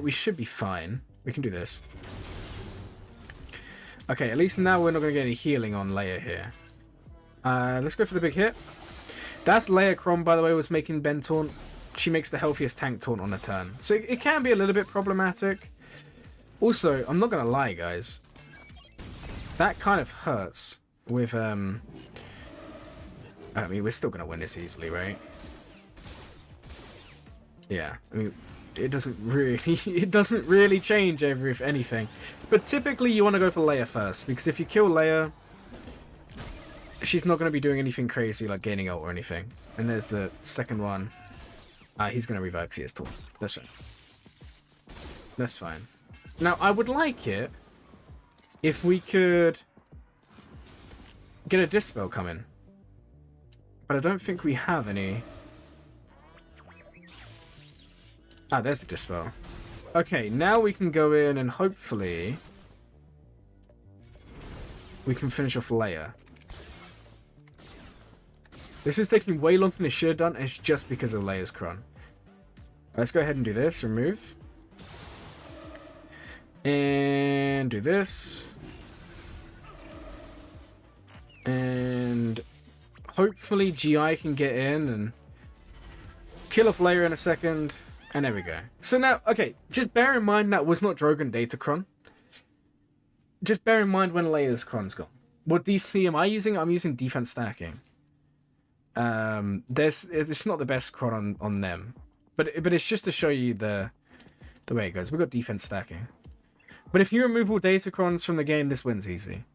we should be fine. We can do this. Okay, at least now we're not going to get any healing on Leia here. Let's go for the big hit. That's Leia Crom, by the way, was making Ben taunt. She makes the healthiest tank taunt on a turn. So it can be a little bit problematic. Also, I'm not going to lie, guys. That kind of hurts with... I mean, we're still going to win this easily, right? Yeah, I mean, it doesn't really change if anything. But typically you want to go for Leia first, because if you kill Leia, she's not going to be doing anything crazy like gaining ult or anything. And there's the second one. He's going to revive because he has taunt. That's fine. That's fine. Now, I would like it if we could get a Dispel coming. But I don't think we have any. There's the Dispel. Okay, now we can go in and hopefully we can finish off Leia. This is taking way longer than it should have done, and it's just because of Leia's Cron. Let's go ahead and do this. Remove. And do this. And hopefully GI can get in and kill off Leia in a second. And there we go. So now, okay, just bear in mind that was not Drogon Datacron. Just bear in mind when Leia's Cron's gone. What DC am I using? I'm using defense stacking. It's not the best cron on them, but it's just to show you the way it goes. We've got defense stacking, but if you remove all data crons from the game, this wins easy.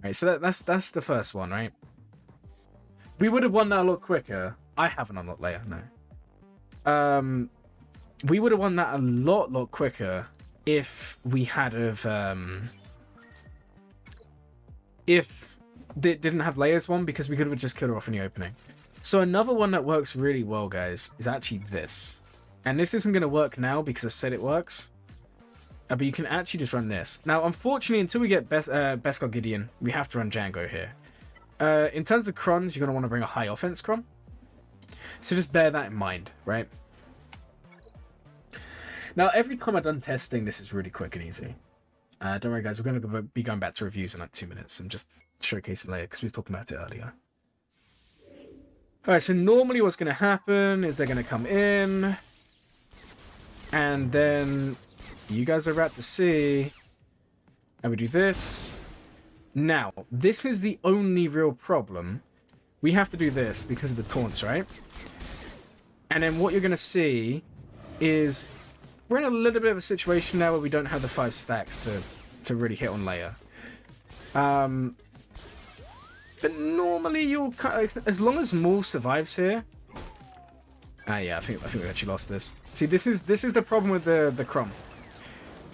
Right, so that's the first one, right? We would have won that a lot quicker. I haven't unlocked Leia, no. We would have won that a lot quicker if we had if they didn't have Leia's one, because we could have just killed her off in the opening. So another one that works really well, guys, is actually this. And this isn't going to work now because I said it works. But you can actually just run this. Now, unfortunately, until we get Beskar Gideon, we have to run Django here. In terms of crons, you're going to want to bring a high offense cron. So just bear that in mind, right? Now, every time I've done testing, this is really quick and easy. Don't worry, guys. We're going to be going back to reviews in like 2 minutes and just showcasing Leia because we were talking about it earlier. Alright, so normally what's going to happen is they're going to come in, and then you guys are about to see, and we do this. Now, this is the only real problem. We have to do this because of the taunts, right? And then what you're going to see is we're in a little bit of a situation now where we don't have the 5 stacks to really hit on Leia. But normally you'll, as long as Maul survives here. Yeah, I think we actually lost this. See, this is the problem with the Crom.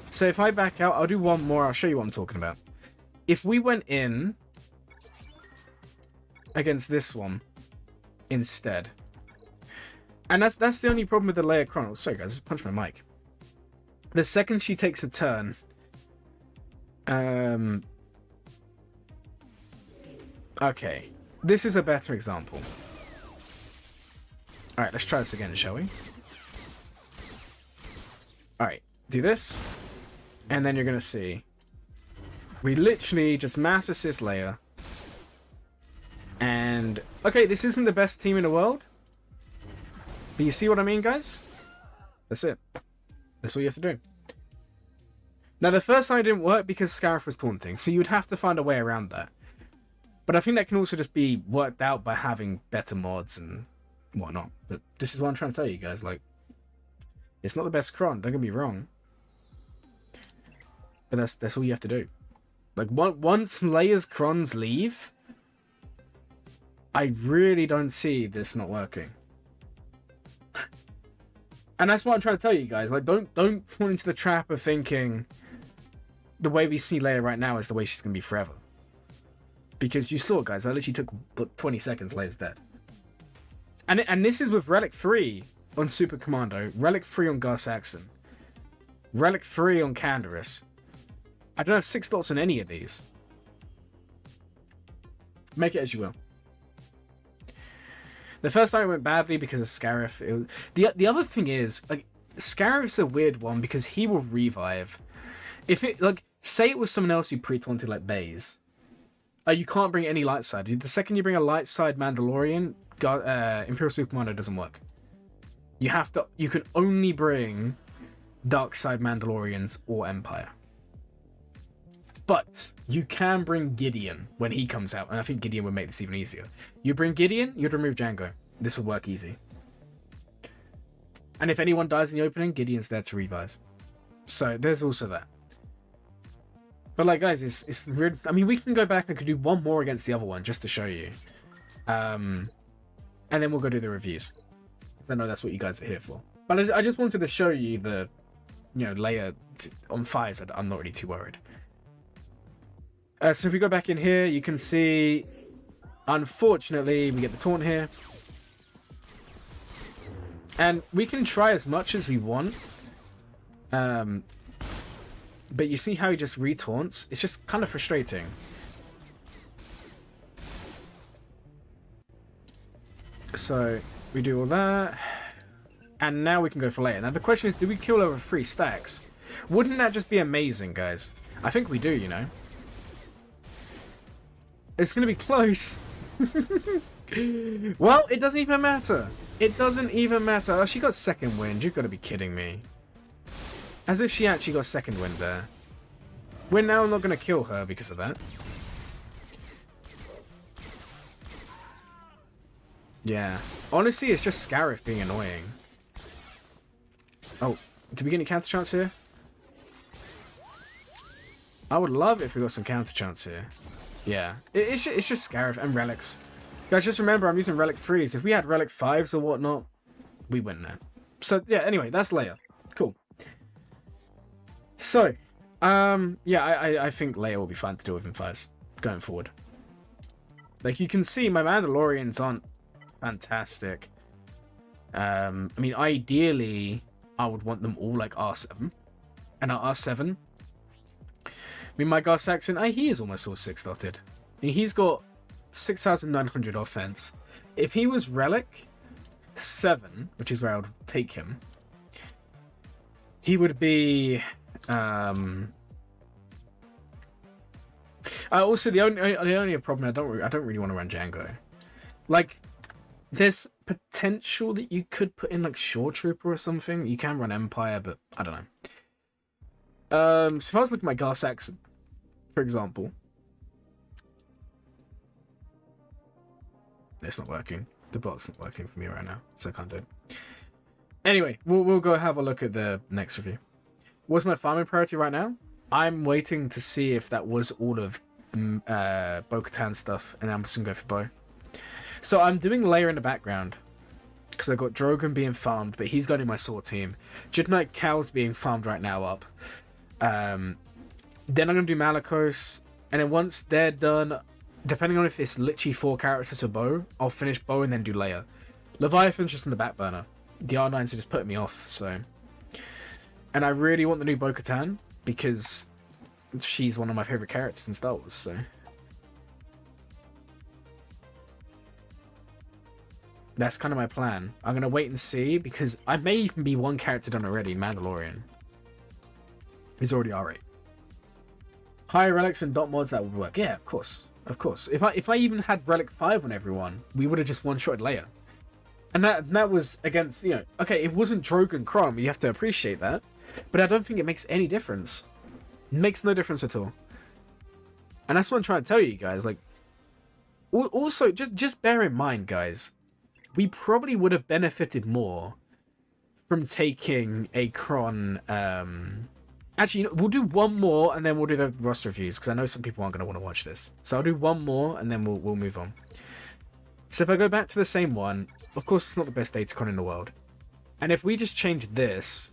So if I back out, I'll do one more. I'll show you what I'm talking about. If we went in against this one instead, and that's the only problem with the Leia Cron. Oh, sorry guys, I just punched my mic. The second she takes a turn, okay, this is a better example. Alright, let's try this again, shall we? Alright, do this, and then you're going to see we literally just mass assist Leia. And, okay, this isn't the best team in the world, but you see what I mean, guys? That's it. That's what you have to do. Now, the first time it didn't work because Scarif was taunting, so you would have to find a way around that. But I think that can also just be worked out by having better mods and whatnot. But this is what I'm trying to tell you guys. Like, it's not the best cron, don't get me wrong. But that's all you have to do. Like, once Leia's crons leave, I really don't see this not working. And that's what I'm trying to tell you guys. Like, don't fall into the trap of thinking the way we see Leia right now is the way she's going to be forever. Because you saw, guys, that literally took 20 seconds, Leia's dead. And this is with Relic 3 on Super Commando, Relic 3 on Gar Saxon, Relic 3 on Canderous. I don't have 6 dots on any of these. Make it as you will. The first time it went badly because of Scarif. The other thing is, like, Scarif's a weird one because he will revive. If it, like, say it was someone else you pre-taunted like Baze. You can't bring any light side. The second you bring a light side Mandalorian, Imperial Super Commando doesn't work. You can only bring dark side Mandalorians or Empire. But you can bring Gideon when he comes out, and I think Gideon would make this even easier. You bring Gideon, you'd remove Django. This would work easy. And if anyone dies in the opening, Gideon's there to revive. So there's also that. But like, guys, it's weird. I mean, we can go back and could do one more against the other one just to show you. And then we'll go do the reviews. Because I know that's what you guys are here for. But I just wanted to show you the, you know, Leia on fires. I'm not really too worried. So if we go back in here, you can see, unfortunately, we get the taunt here. And we can try as much as we want. But you see how he just retaunts? It's just kind of frustrating. So we do all that. And now we can go for later. Now the question is, do we kill over 3 stacks? Wouldn't that just be amazing, guys? I think we do, you know. It's going to be close. Well, it doesn't even matter. It doesn't even matter. Oh, she got second wind. You've got to be kidding me. As if she actually got second wind there. We're now not going to kill her because of that. Yeah. Honestly, it's just Scarif being annoying. Oh, did we get any counter chance here? I would love if we got some counter chance here. Yeah. It's just Scarif and relics. Guys, just remember I'm using relic 3s. If we had relic 5s or whatnot, we win there. So, yeah, anyway, that's Leia. Cool. So, yeah, I think Leia will be fun to deal with in 5s going forward. Like, you can see my Mandalorians aren't fantastic. I mean, ideally, I would want them all like R7. And at R7, I mean, my Gar Saxon, he is almost all 6-dotted. I mean, he's got 6,900 offense. If he was Relic 7, which is where I would take him, he would be... also, the only problem, I don't really want to run Django. Like, there's potential that you could put in like Shore Trooper or something. You can run Empire, but I don't know. So if I was looking at my Gar Saxon, for example, it's not working. The bot's not working for me right now, so I can't do it. Anyway, we'll go have a look at the next review. What's my farming priority right now? I'm waiting to see if that was all of Bo-Katan stuff, and I'm just gonna go for Bo. So I'm doing Leia in the background because I've got Drogon being farmed, but he's got in my sword team. Jedi Knight Cal's being farmed right now up. Then I'm gonna do Malakos, and then once they're done, depending on if it's literally 4 characters or Bo, I'll finish Bo and then do Leia. Leviathan's just in the back burner. The R9s are just putting me off, so. And I really want the new Bo-Katan because she's one of my favorite characters in Star Wars, so. That's kind of my plan. I'm going to wait and see because I may even be 1 character done already, Mandalorian. He's already R8. Higher relics and dot mods, that would work. Yeah, of course. Of course. If I even had relic 5 on everyone, we would have just one-shotted Leia. And that was against, you know, okay, it wasn't Drogon Crom, you have to appreciate that. But I don't think it makes any difference. It makes no difference at all. And that's what I'm trying to tell you guys. Like, also, just bear in mind, guys, we probably would have benefited more from taking a Kron. Actually, you know, we'll do one more and then we'll do the roster reviews because I know some people aren't going to want to watch this. So I'll do one more and then we'll move on. So if I go back to the same one, of course it's not the best Datacron in the world. And if we just change this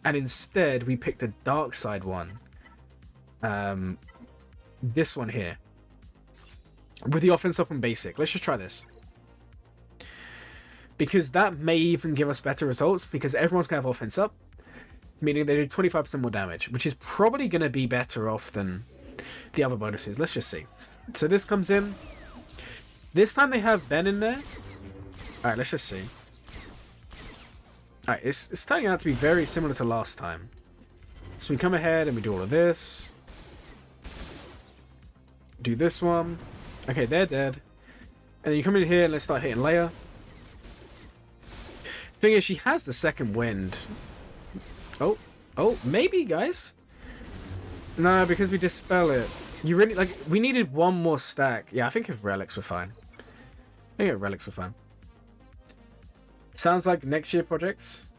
and instead we picked a dark side one, this one here, with the offense up on basic, let's just try this. Because that may even give us better results because everyone's going to have offense up, meaning they do 25% more damage, which is probably going to be better off than the other bonuses. Let's just see. So this comes in. This time they have Ben in there. Alright, let's just see. Alright, it's turning out to be very similar to last time. So we come ahead and we do all of this. Do this one. Okay, they're dead. And then you come in here and let's start hitting Leia. Thing is, she has the second wind. Oh, maybe, guys. No, because we dispel it. You really, like, we needed one more stack. Yeah, I think if relics were fine. I think if relics were fine. Sounds like next year projects.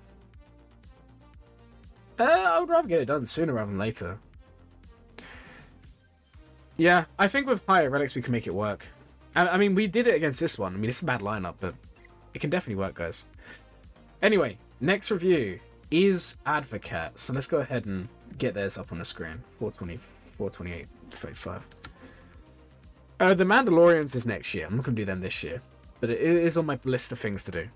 I would rather get it done sooner rather than later. Yeah, I think with higher relics we can make it work. I mean, we did it against this one. I mean, it's a bad lineup, but it can definitely work, guys. Anyway, next review is Advocat. So let's go ahead and get theirs up on the screen. 420, 428, 35. The Mandalorians is next year. I'm not going to do them this year. But it is on my list of things to do.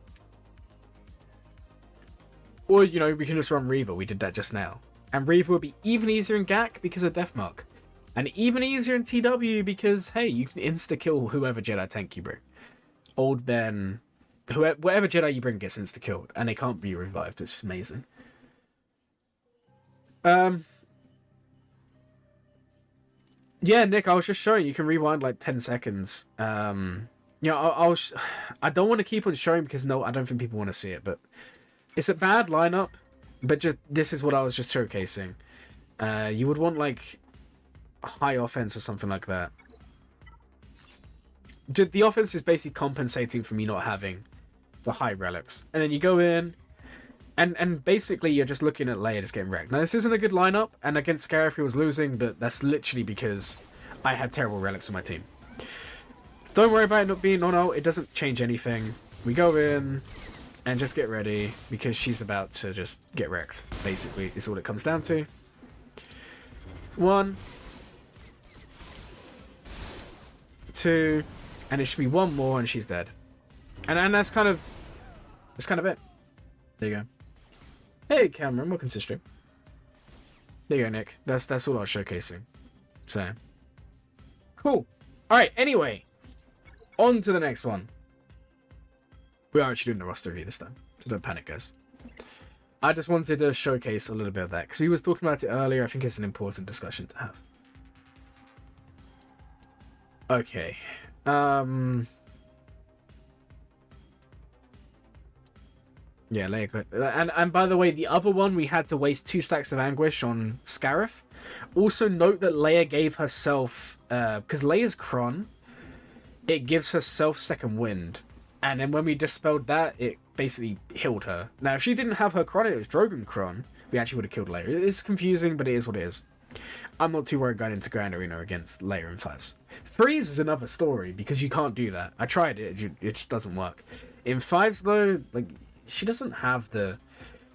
Or, you know, we can just run Reaver. We did that just now. And Reaver will be even easier in GAC because of Deathmark. And even easier in TW because, hey, you can insta-kill whoever Jedi tank you bring. Old Ben... whatever Jedi you bring gets insta-killed. And they can't be revived. It's amazing. Yeah, Nick, I was just showing you can rewind like 10 seconds. You know, I don't want to keep on showing because no, I don't think people want to see it, but it's a bad lineup. But just this is what I was just showcasing. You would want like high offense or something like that. The offense is basically compensating for me not having the high relics, and then you go in, and basically you're just looking at Layne just getting wrecked. Now this isn't a good lineup, and against Scarif he was losing, but that's literally because I had terrible relics on my team. Don't worry about it not being on ult, it doesn't change anything. We go in and just get ready because she's about to just get wrecked, basically, is all it comes down to. 1, 2, and it should be 1 more and she's dead. And that's kind of it. There you go. Hey Cameron, welcome to the stream. There you go, Nick. That's all I was showcasing. So cool. Alright, anyway. On to the next one. We are actually doing the roster review this time, so don't panic, guys. I just wanted to showcase a little bit of that, because we was talking about it earlier. I think it's an important discussion to have. Okay. Yeah, and by the way, the other one, we had to waste 2 stacks of anguish on Scarif. Also note that Leia gave herself, because Leia's Cron, it gives herself second wind. And then when we dispelled that, it basically healed her. Now, if she didn't have her Cron, it was Drogon Cron, we actually would have killed Leia. It's confusing, but it is what it is. I'm not too worried going into Grand Arena against Leia and Faz. Freeze is another story, because you can't do that. I tried it, it just doesn't work. In Fives, though, like, she doesn't have the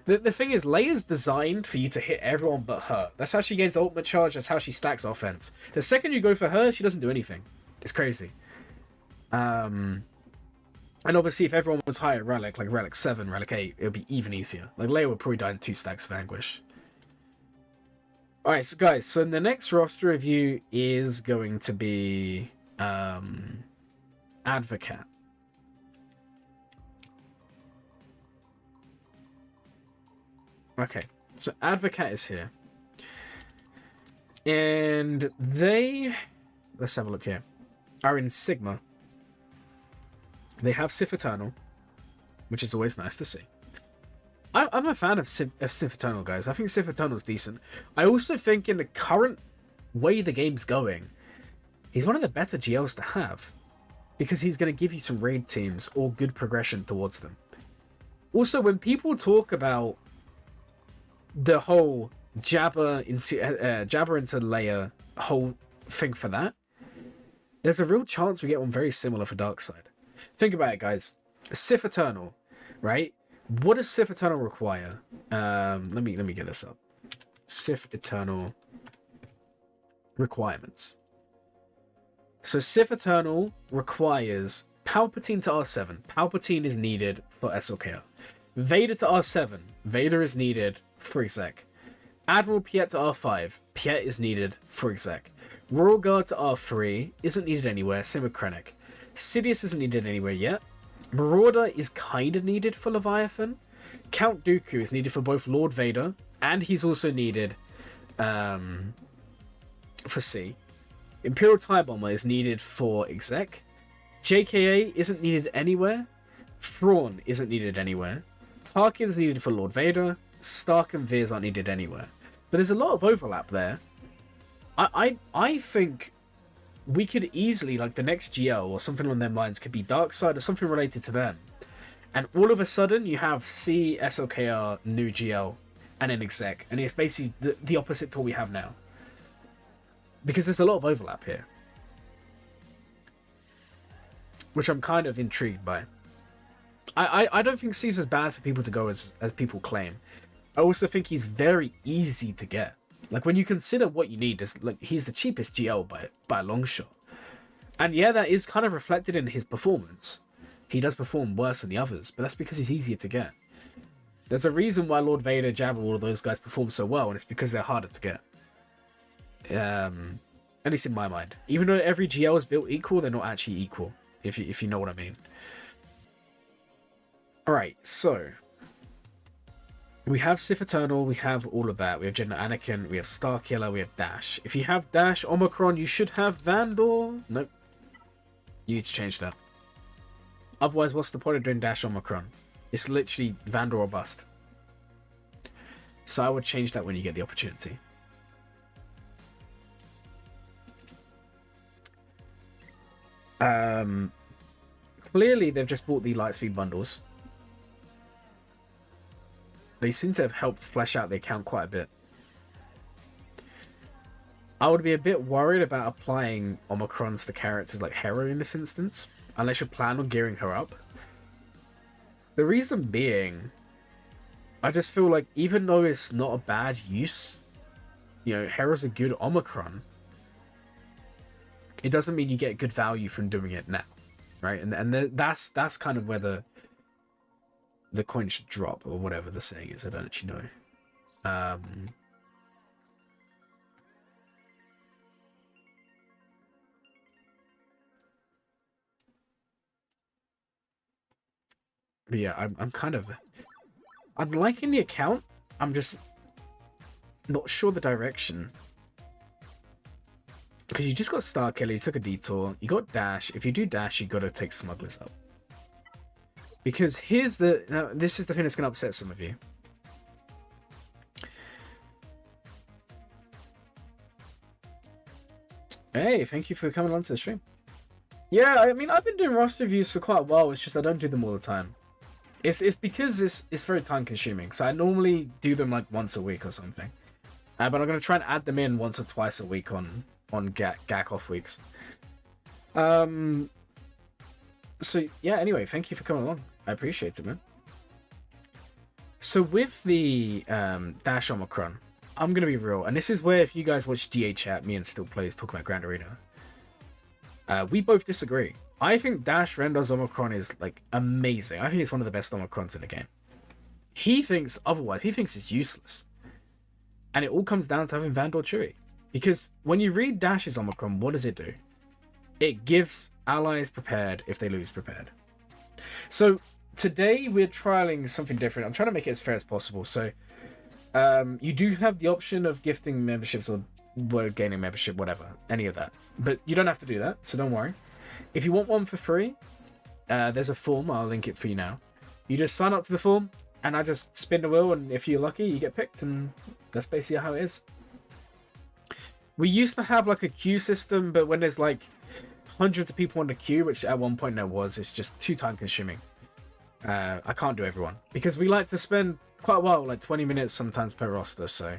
thing is, Leia's designed for you to hit everyone but her. That's how she gains ultimate charge, that's how she stacks offense. The second you go for her, she doesn't do anything. It's crazy. And obviously, if everyone was higher Relic, like Relic 7, Relic 8, it would be even easier. Like, Leia would probably die in 2 stacks of Anguish. Alright, so guys, so the next roster review is going to be Advocat. Okay, so Advocat is here. And they, let's have a look here, are in Sigma. They have Sith Eternal, which is always nice to see. I'm a fan of Sith Eternal, guys. I think Sith Eternal is decent. I also think in the current way the game's going, he's one of the better GLs to have. Because he's going to give you some raid teams or good progression towards them. Also, when people talk about the whole Jabba into Leia whole thing for that, there's a real chance we get one very similar for Darkseid. Think about it, guys. Sith Eternal, right? What does Sith Eternal require? Let me get this up. Sith Eternal requirements. So Sith Eternal requires Palpatine to R7. Palpatine is needed for SLKR. Vader to R7. Vader is needed for exec. Admiral Piet to R5. Piet is needed for exec. Royal Guard to R3 isn't needed anywhere. Same with Krennic. Sidious isn't needed anywhere yet. Marauder is kind of needed for Leviathan. Count Dooku is needed for both Lord Vader, and he's also needed for C. Imperial TIE Bomber is needed for exec. JKA isn't needed anywhere. Thrawn isn't needed anywhere. Tarkin's needed for Lord Vader. Stark and Veers aren't needed anywhere. But there's a lot of overlap there. I think we could easily, like the next GL or something along them lines, could be Darkseid or something related to them. And all of a sudden you have C, SLKR, new GL, and an exec. And it's basically the opposite to what we have now. Because there's a lot of overlap here. Which I'm kind of intrigued by. I don't think C's as bad for people to go as people claim. I also think he's very easy to get. Like, when you consider what you need, like, he's the cheapest GL by a long shot. And yeah, that is kind of reflected in his performance. He does perform worse than the others, but that's because he's easier to get. There's a reason why Lord Vader, Jabba, all of those guys perform so well, and it's because they're harder to get. At least in my mind. Even though every GL is built equal, they're not actually equal, if you know what I mean. Alright, so we have Sith Eternal, we have all of that. We have General Anakin, we have Starkiller, we have Dash. If you have Dash, Omicron, you should have Vandor. Nope. You need to change that. Otherwise, what's the point of doing Dash Omicron? It's literally Vandor or bust. So I would change that when you get the opportunity. Clearly, they've just bought the Lightspeed bundles. They seem to have helped flesh out the account quite a bit. I would be a bit worried about applying Omicrons to characters like Hera in this instance, unless you plan on gearing her up. The reason being, I just feel like even though it's not a bad use, you know, Hera's a good Omicron, it doesn't mean you get good value from doing it now, right? And that's kind of where the coin should drop, or whatever the saying is. I don't actually know. But yeah, I'm liking the account. I'm just not sure the direction. Because you just got Starkiller, you took a detour, you got Dash. If you do Dash, you got to take Smugglers up. Because now this is the thing that's going to upset some of you. Hey, thank you for coming on to the stream. Yeah, I mean, I've been doing roster reviews for quite a while. It's just I don't do them all the time. It's because it's very time consuming. So I normally do them like once a week or something. But I'm going to try and add them in once or twice a week on GAC off weeks. So yeah, anyway, thank you for coming along. I appreciate it, man. So with the Dash Omicron, I'm going to be real. And this is where, if you guys watch GA Chat, me and Still Plays talk about Grand Arena, we both disagree. I think Dash Rendar's Omicron is like amazing. I think it's one of the best Omicrons in the game. He thinks otherwise. He thinks it's useless. And it all comes down to having Vandor Chewie. Because when you read Dash's Omicron, what does it do? It gives allies prepared if they lose prepared. So today we're trialing something different. I'm trying to make it as fair as possible. So you do have the option of gifting memberships or gaining membership, whatever, any of that. But you don't have to do that, so don't worry. If you want one for free, there's a form. I'll link it for you now. You just sign up to the form, and I just spin the wheel, and if you're lucky, you get picked, and that's basically how it is. We used to have like a queue system, but when there's like hundreds of people on the queue, which at one point there was, it's just too time consuming. I can't do everyone because we like to spend quite a while, like 20 minutes sometimes per roster, so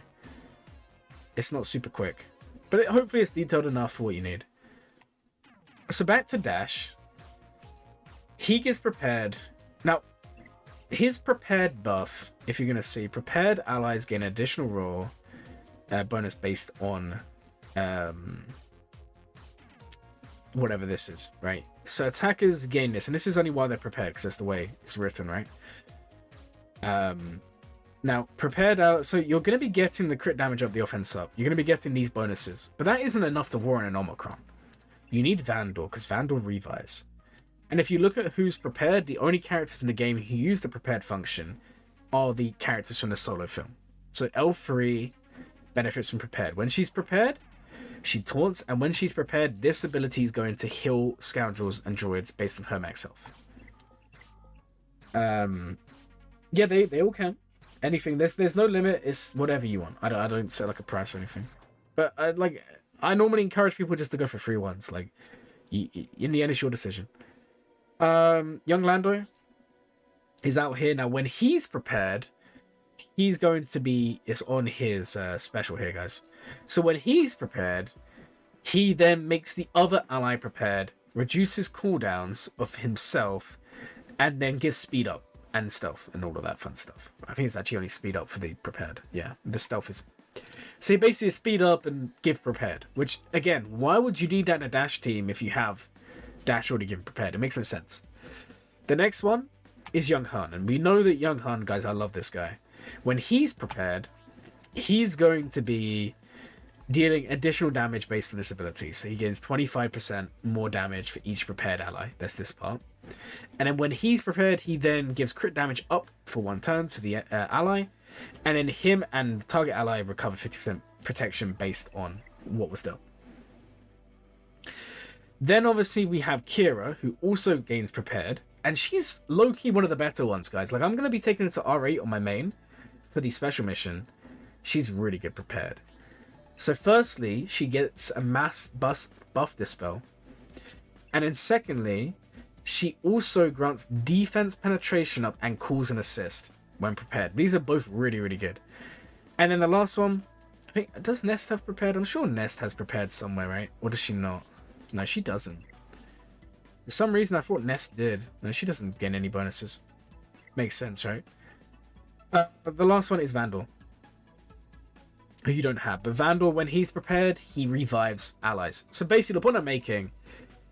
it's not super quick. But hopefully it's detailed enough for what you need. So back to Dash. He gets prepared. Now, his prepared buff, if you're going to see, prepared allies gain additional roll bonus based on whatever this is, right? So attackers gain this, and this is only while they're prepared, because that's the way it's written, right? Now, prepared out, so you're going to be getting the crit damage up, the offense up. You're going to be getting these bonuses, but that isn't enough to warrant an Omicron. You need Vandor, because Vandor revives. And if you look at who's prepared, the only characters in the game who use the prepared function are the characters from the solo film. So L3 benefits from prepared. When she's prepared, she taunts, and when she's prepared, this ability is going to heal scoundrels and droids based on her max health. Yeah, they all can. Anything. There's no limit. It's whatever you want. I don't set like a price or anything. But I normally encourage people just to go for free ones. Like, in the end, it's your decision. Young Lando is out here now. When he's prepared, he's going to be on his special here, guys. So when he's prepared, he then makes the other ally prepared, reduces cooldowns of himself, and then gives speed up and stealth and all of that fun stuff. I think it's actually only speed up for the prepared. Yeah, the stealth is. So you basically speed up and give prepared. Which again, why would you need that in a Dash team if you have Dash already given prepared? It makes no sense. The next one, is Young Han. And we know that Young Han, guys, I love this guy. When he's prepared, he's going to be dealing additional damage based on this ability. So he gains 25% more damage for each prepared ally. That's this part. And then when he's prepared, he then gives crit damage up for 1 turn to the ally. And then him and target ally recover 50% protection based on what was dealt. Then obviously we have Kira, who also gains prepared. And she's low-key one of the better ones, guys. Like, I'm going to be taking it to R8 on my main for the special mission. She's really good prepared. So firstly, she gets a mass buff dispel. And then secondly, she also grants defense penetration up and calls an assist when prepared. These are both really, really good. And then the last one, I think, does Nest have prepared? I'm sure Nest has prepared somewhere, right? Or does she not? No, she doesn't. For some reason, I thought Nest did. No, she doesn't gain any bonuses. Makes sense, right? The last one is Vandal, who you don't have. But Vandal, when he's prepared, he revives allies. So basically, the point I'm making,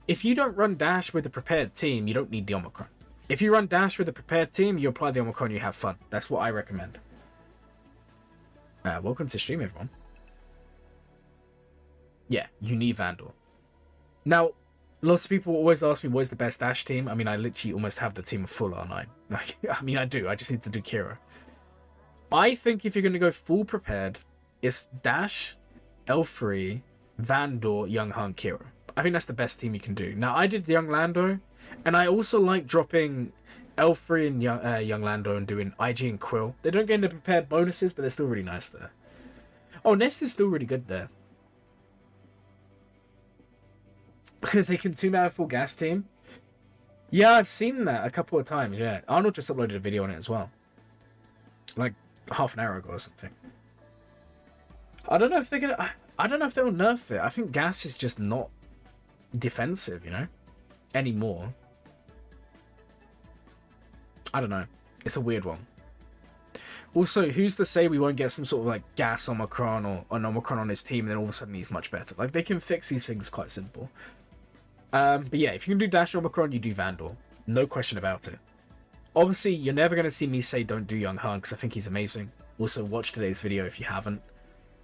if you don't run Dash with a prepared team, you don't need the Omicron. If you run Dash with a prepared team, you apply the Omicron, you have fun. That's what I recommend. Welcome to stream, everyone. Yeah, you need Vandal. Now, lots of people always ask me, what's the best Dash team? I mean, I literally almost have the team of full R9. Like, I mean, I do. I just need to do Kira. I think if you're going to go full prepared, it's Dash, L3, Vandal, Young Han, Kira. I think that's the best team you can do. Now, I did Young Lando, and I also like dropping L3 and Young Lando and doing IG and Quill. They don't get into prepared bonuses, but they're still really nice there. Oh, Nest is still really good there. They can 2-man full gas team. Yeah, I've seen that a couple of times, yeah. Arnold just uploaded a video on it as well. Like, half an hour ago or something. I don't know if they're gonna... I don't know if they'll nerf it. I think gas is just not defensive, you know? Anymore. I don't know. It's a weird one. Also, who's to say we won't get some sort of like gas Omicron or an Omicron on his team and then all of a sudden he's much better? Like, they can fix these things quite simple. But yeah, if you can do Dash Omicron, you do Vandal. No question about it. Obviously, you're never going to see me say don't do Young Han because I think he's amazing. Also, watch today's video if you haven't.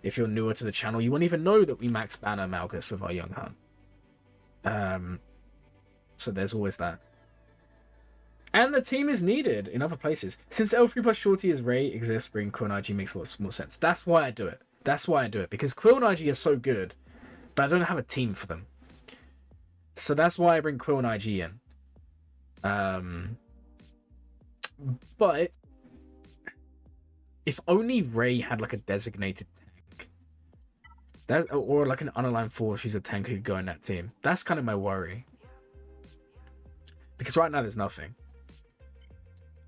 If you're newer to the channel, you won't even know that we max Banner Malgus with our Young Han. So there's always that. And the team is needed in other places. Since L3 plus Shorty as Ray exists, bring Quill and IG makes a lot more sense. That's why I do it. That's why I do it. Because Quill and IG are so good, but I don't have a team for them. So that's why I bring Quill and IG in. But if only Ray had like a designated tank, or like an unaligned force, she's a tank who could go in that team. That's kind of my worry. Because right now there's nothing.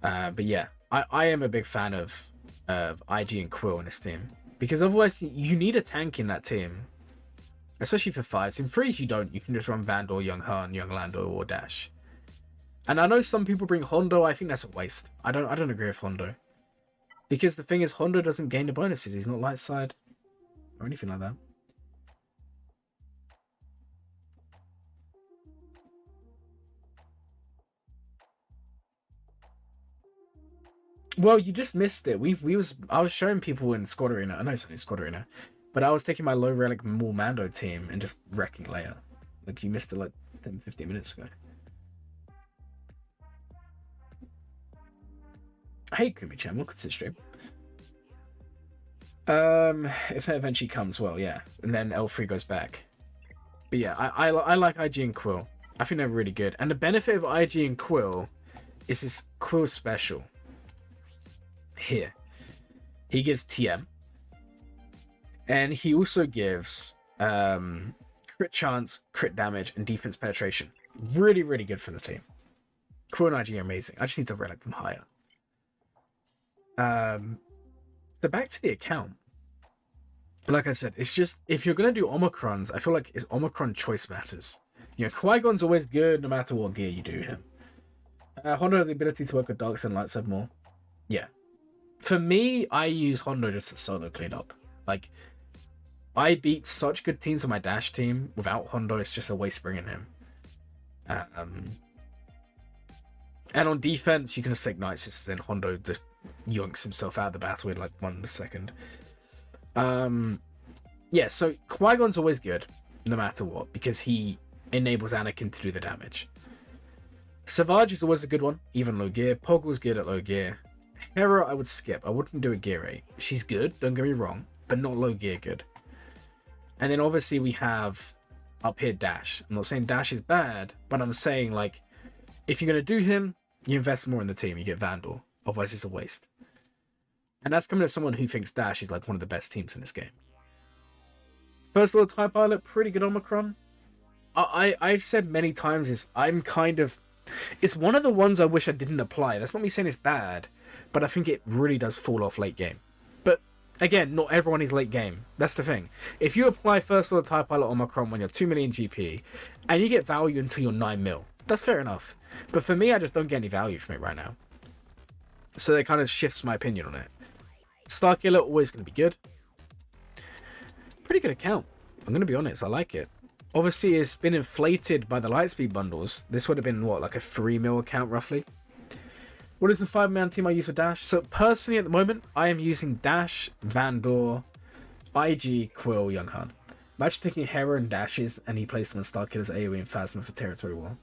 But yeah, I am a big fan of IG and Quill in this team. Because otherwise you need a tank in that team. Especially for 5s. In 3s you don't. You can just run Vandal, Young Han, Young Lando, or Dash. And I know some people bring Hondo. I think that's a waste. I don't agree with Hondo. Because the thing is, Hondo doesn't gain the bonuses. He's not light side. Or anything like that. Well, you just missed it. I was showing people in Squad Arena. I know it's only Squad Arena. But I was taking my low relic Maul Mando team and just wrecking Leia. Like, you missed it like 10-15 minutes ago. Hey, Kumi-chan, welcome to the stream. If that eventually comes, well, yeah. And then L3 goes back. But yeah, I like IG and Quill. I think they're really good. And the benefit of IG and Quill is this Quill special. Here. He gives TM. And he also gives crit chance, crit damage, and defense penetration. Really, really good for the team. Quill and IG are amazing. I just need to relic them higher. But back to the account. Like I said, it's just, if you're going to do Omicrons, I feel like it's Omicron choice matters. You know, Qui-Gon's always good no matter what gear you do him. Hondo has the ability to work with dark side and light side more. Yeah. For me, I use Hondo just to solo clean up. Like, I beat such good teams on my Dash team. Without Hondo, it's just a waste bringing him. And on defense, you can just take Night Sisters, and Hondo just yonks himself out of the battle in like 1 second. Yeah, so Qui-Gon's always good, no matter what, because he enables Anakin to do the damage. Savage is always a good one, even low gear. Poggle's good at low gear. Hera, I would skip. I wouldn't do a gear 8. She's good, don't get me wrong, but not low gear good. And then obviously we have up here Dash. I'm not saying Dash is bad, but I'm saying, like, if you're going to do him, you invest more in the team. You get Vandal. Otherwise, it's a waste. And that's coming to someone who thinks Dash is like one of the best teams in this game. First Order TIE Pilot, pretty good Omicron. I've said many times is it's one of the ones I wish I didn't apply. That's not me saying it's bad, but I think it really does fall off late game. But again, not everyone is late game. That's the thing. If you apply First Order TIE Pilot Omicron when you're 2 million GP and you get value until you're 9 mil, that's fair enough. But for me, I just don't get any value from it right now. So that kind of shifts my opinion on it. Starkiller, always going to be good. Pretty good account. I'm going to be honest, I like it. Obviously, it's been inflated by the Lightspeed bundles. This would have been, what, like a 3 mil account, roughly? What is the 5-man team I use for Dash? So, personally, at the moment, I am using Dash, Vandor, IG, Quill, Young Han. Imagine taking Hera and Dashes, and he plays them on Starkiller's AoE and Phasma for Territory War.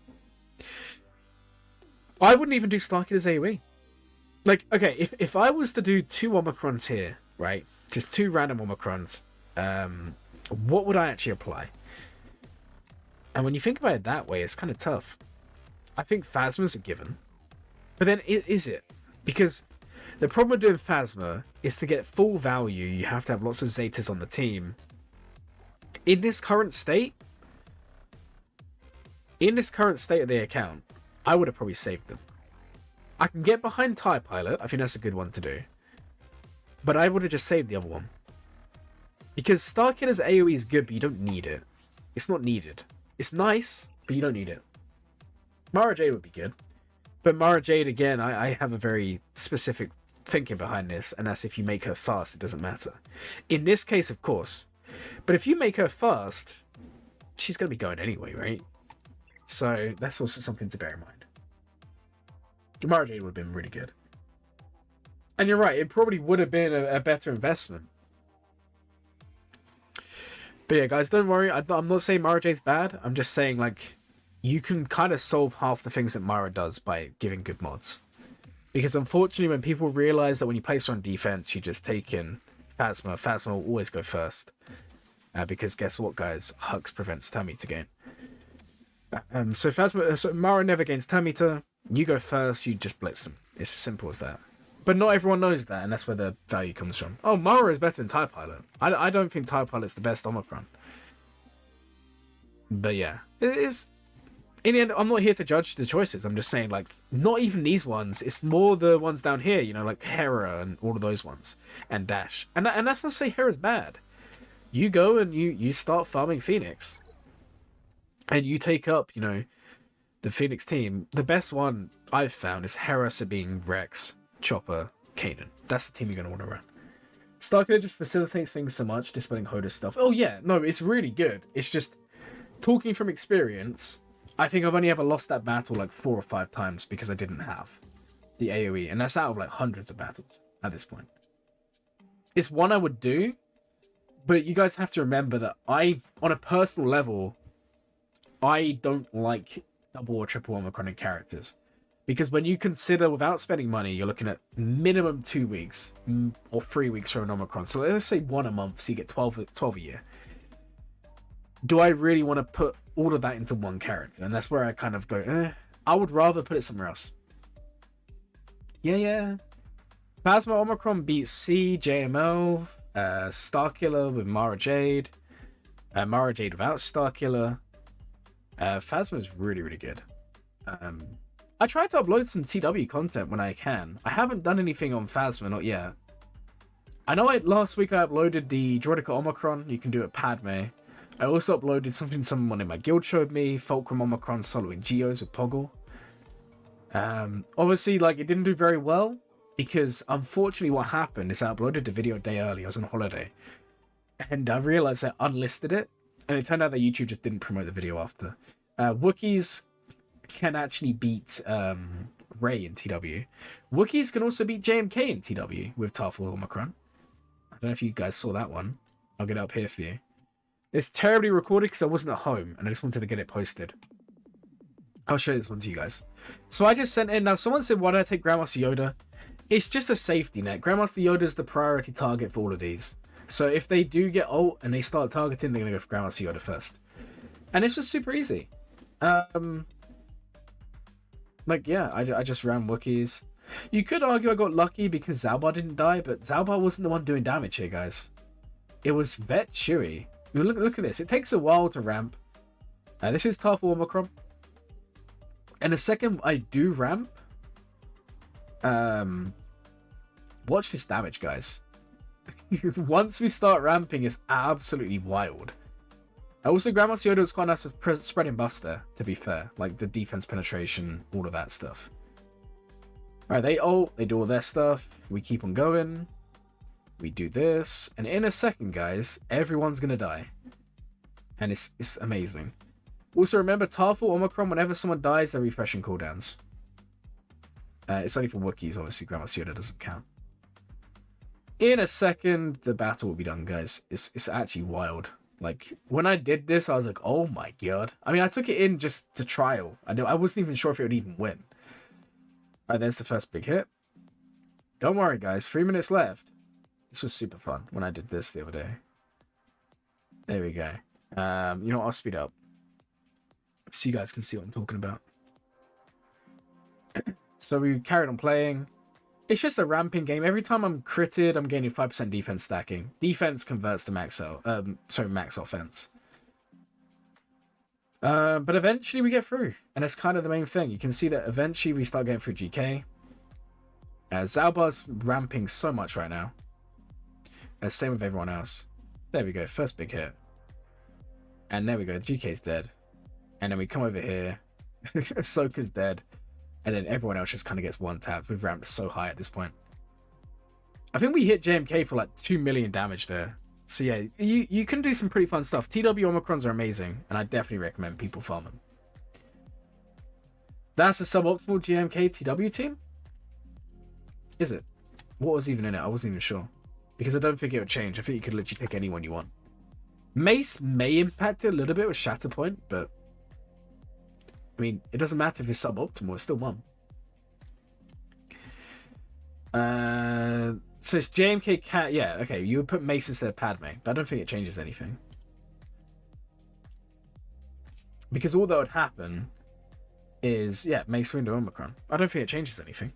I wouldn't even do Starkiller's AoE. Like, okay, if I was to do 2 Omicrons here, right? Just 2 random Omicrons, what would I actually apply? And when you think about it that way, it's kind of tough. I think Phasma's a given. But then, is it? Because the problem with doing Phasma is to get full value, you have to have lots of Zetas on the team. In this current state of the account, I would have probably saved them. I can get behind TIE Pilot. I think that's a good one to do. But I would have just saved the other one. Because Starkiller's AoE is good, but you don't need it. It's not needed. It's nice, but you don't need it. Mara Jade would be good. But Mara Jade, again, I have a very specific thinking behind this, and that's if you make her fast, it doesn't matter. In this case, of course. But if you make her fast, she's going to be going anyway, right? So that's also something to bear in mind. Mara Jade would have been really good. And you're right, it probably would have been a better investment. But yeah, guys, don't worry. I'm not saying Mara Jade's bad. I'm just saying, like, you can kind of solve half the things that Mara does by giving good mods. Because unfortunately, when people realize that when you place her on defense, you just take in Phasma. Phasma will always go first. Because guess what, guys? Hux prevents turn meter gain. So Mara never gains turn meter. You go first, you just blitz them. It's as simple as that. But not everyone knows that, and that's where the value comes from. Oh, Mara is better than TIE Pilot. I don't think TIE Pilot's the best Omicron. But yeah, it is. In the end, I'm not here to judge the choices. I'm just saying, like, not even these ones. It's more the ones down here, you know, like Hera and all of those ones. And Dash. And that's not to say Hera's bad. You go and you start farming Phoenix. And you take up, you know, the Phoenix team. The best one I've found is Hera, Sabine, Rex, Chopper, Kanan. That's the team you're going to want to run. Starkiller just facilitates things so much, dispelling Hoda's stuff. Oh yeah, no, it's really good. It's just, talking from experience, I think I've only ever lost that battle like 4 or 5 times because I didn't have the AoE. And that's out of like hundreds of battles at this point. It's one I would do, but you guys have to remember that on a personal level, I don't like double or triple Omicronic characters. Because when you consider, without spending money, you're looking at minimum 2 weeks or 3 weeks for an Omicron. So let's say 1 a month, so you get 12 a year. Do I really want to put all of that into one character? And that's where I kind of go, I would rather put it somewhere else. Yeah. Phasma Omicron beats C, JML, Starkiller with Mara Jade, Mara Jade without Starkiller. Phasma is really, really good. I try to upload some TW content when I can. I haven't done anything on Phasma, not yet. I know last week I uploaded the Droidica Omicron. You can do it Padme. I also uploaded something someone in my guild showed me. Fulcrum Omicron soloing Geos with Poggle. Obviously, like, it didn't do very well. Because, unfortunately, what happened is I uploaded the video a day early. I was on holiday. And I realized I unlisted it. And it turned out that YouTube just didn't promote the video after. Wookiees can actually beat Ray in TW. Wookiees can also beat JMK in TW with Tarful Omicron. I don't know if you guys saw that one. I'll get it up here for you. It's terribly recorded because I wasn't at home and I just wanted to get it posted. I'll show this one to you guys. So I just sent in. Now, someone said, why did I take Grandmaster Yoda? It's just a safety net. Grandmaster Yoda is the priority target for all of these. So if they do get ult and they start targeting, they're going to go for Grandmaster Yoda first. And it's just super easy. Like, yeah, I just ran Wookiees. You could argue I got lucky because Zalbar didn't die, but Zalbar wasn't the one doing damage here, guys. It was Vet Chewy. I mean, look at this. It takes a while to ramp. This is Tarful Omicron. And the second I do ramp, watch this damage, guys. Once we start ramping, it's absolutely wild. Also, Grandmaster Yoda was quite nice with spreading buffs there, to be fair. Like the defense penetration, all of that stuff. Alright, they ult, they do all their stuff. We keep on going. We do this. And in a second, guys, everyone's going to die. And it's amazing. Also, remember, Tarful Omicron, whenever someone dies, they're refreshing cooldowns. It's only for Wookiees, obviously. Grandmaster Yoda doesn't count. In a second, the battle will be done, guys. It's actually wild. Like, when I did this, I was like, oh my god. I mean, I took it in just to trial. I wasn't even sure if it would even win. Alright, there's the first big hit. Don't worry, guys. 3 minutes left. This was super fun when I did this the other day. There we go. You know what? I'll speed up. So you guys can see what I'm talking about. So we carried on playing. It's just a ramping game. Every time I'm critted, I'm gaining 5% defense stacking. Defense converts to max max offense. But eventually we get through. And that's kind of the main thing. You can see that eventually we start getting through GK. Zalbar's ramping so much right now. Same with everyone else. There we go. First big hit. And there we go. GK's dead. And then we come over here. Ahsoka's dead. And then everyone else just kind of gets one tap. We've ramped so high at this point. I think we hit JMK for like 2 million damage there. So yeah, you can do some pretty fun stuff. TW Omicrons are amazing. And I definitely recommend people farm them. That's a suboptimal GMK TW team? Is it? What was even in it? I wasn't even sure. Because I don't think it would change. I think you could literally pick anyone you want. Mace may impact it a little bit with Shatterpoint, but I mean, it doesn't matter if it's suboptimal, it's still one. So it's JMK Cat. Yeah, okay, you would put Mace instead of Padme, but I don't think it changes anything. Because all that would happen is, yeah, Mace Window Omicron. I don't think it changes anything.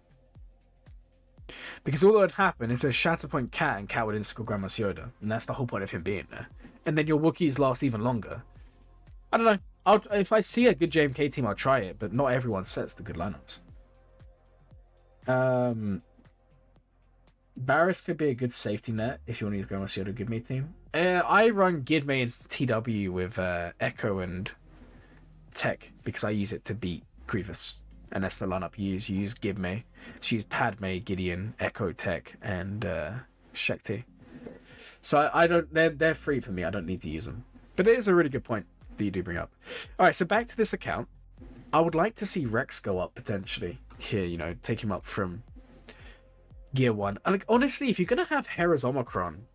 Because all that would happen is there's Shatterpoint Cat and Cat would insta-kill Grandmaster Yoda. And that's the whole point of him being there. And then your Wookiees last even longer. I don't know. If I see a good JMK team, I'll try it. But not everyone sets the good lineups. Barris could be a good safety net if you want to use Grandmaster Yoda Give Me team. I run Gidme and TW with Echo and Tech. Because I use it to beat Grievous. And that's the lineup you use. You use Gidme. So you use Padme, Gideon, Echo, Tech, and Shakti. So I don't. They're free for me. I don't need to use them. But it is a really good point that you do bring up. All right. So back to this account. I would like to see Rex go up potentially here. You know, take him up from Gear 1. Like honestly, if you're gonna have Hera's Omicron,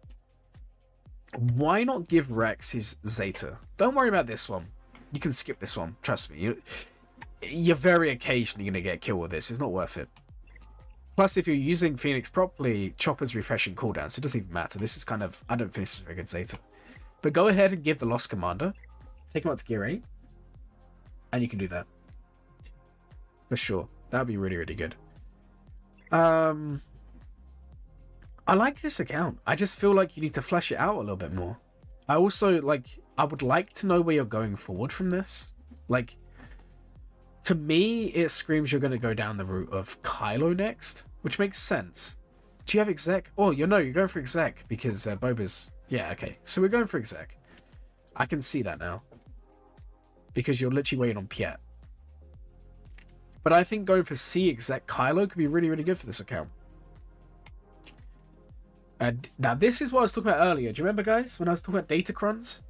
why not give Rex his Zeta? Don't worry about this one. You can skip this one. Trust me. You're very occasionally going to get killed with this. It's not worth it. Plus, if you're using Phoenix properly, Chopper's refreshing cooldowns. It doesn't even matter. This is kind of... I don't think this is a very good Zeta. But go ahead and give the Lost Commander. Take him up to Gear 8. And you can do that. For sure. That would be really, really good. I like this account. I just feel like you need to flesh it out a little bit more. I also, like... I would like to know where you're going forward from this. Like... To me, it screams you're going to go down the route of Kylo next, which makes sense. Do you have exec? Oh, you're going for exec because Boba's... Yeah, okay. So we're going for exec. I can see that now. Because you're literally waiting on Piet. But I think going for C exec Kylo could be really, really good for this account. Now, this is what I was talking about earlier. Do you remember, guys, when I was talking about Datacrons?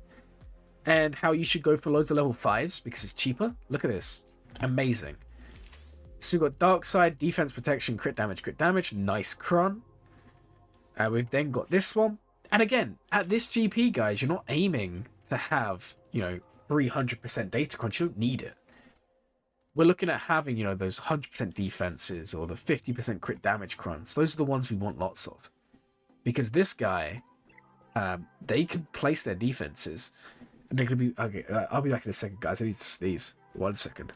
And how you should go for loads of level 5s because it's cheaper? Look at this. Amazing. So we've got Dark Side, Defense, Protection, Crit Damage. Nice Cron. We've then got this one. And again, at this GP, guys, you're not aiming to have, 300% data crunch. You don't need it. We're looking at having, those 100% defenses or the 50% crit damage crons. Those are the ones we want lots of. Because this guy, they can place their defenses. And they're going to be... Okay, I'll be back in a second, guys. I need to sneeze. 1 second.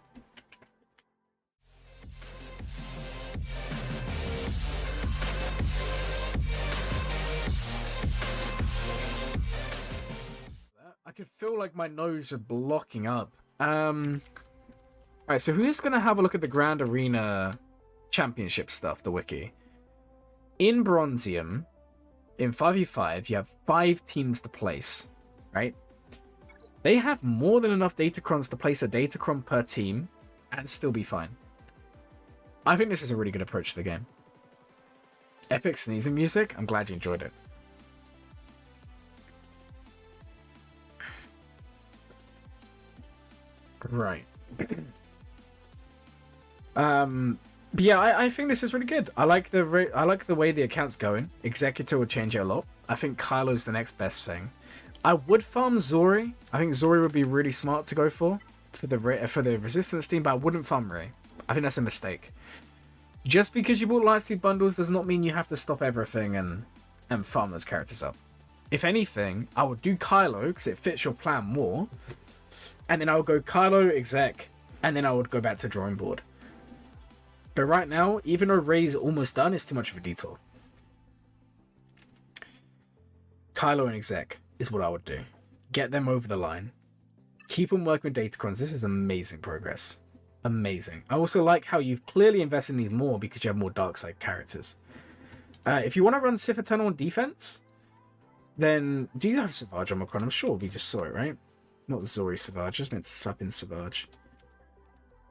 I could feel like my nose is blocking up. Alright, so who's going to have a look at the Grand Arena Championship stuff, the wiki? In Bronzium, in 5v5, you have 5 teams to place, right? They have more than enough Datacrons to place a Datacron per team and still be fine. I think this is a really good approach to the game. Epic sneezing music? I'm glad you enjoyed it. Right. But yeah, I think this is really good. I like the way the account's going. Executor will change it a lot. I think Kylo's the next best thing. I would farm Zori. I think Zori would be really smart to go for the resistance team, but I wouldn't farm Rey. I think that's a mistake. Just because you bought Lightspeed bundles does not mean you have to stop everything and farm those characters up. If anything, I would do Kylo because it fits your plan more, and then I would go Kylo, exec, and then I would go back to drawing board. But right now, even though Rey's almost done, it's too much of a detour. Kylo and exec is what I would do. Get them over the line. Keep them working with Datacrons. This is amazing progress. Amazing. I also like how you've clearly invested in these more because you have more dark side characters. If you want to run Sith Eternal on defense, then do you have Savage on Macron? I'm sure we just saw it, right? Not the Zori Savage, just meant to swap in Savage.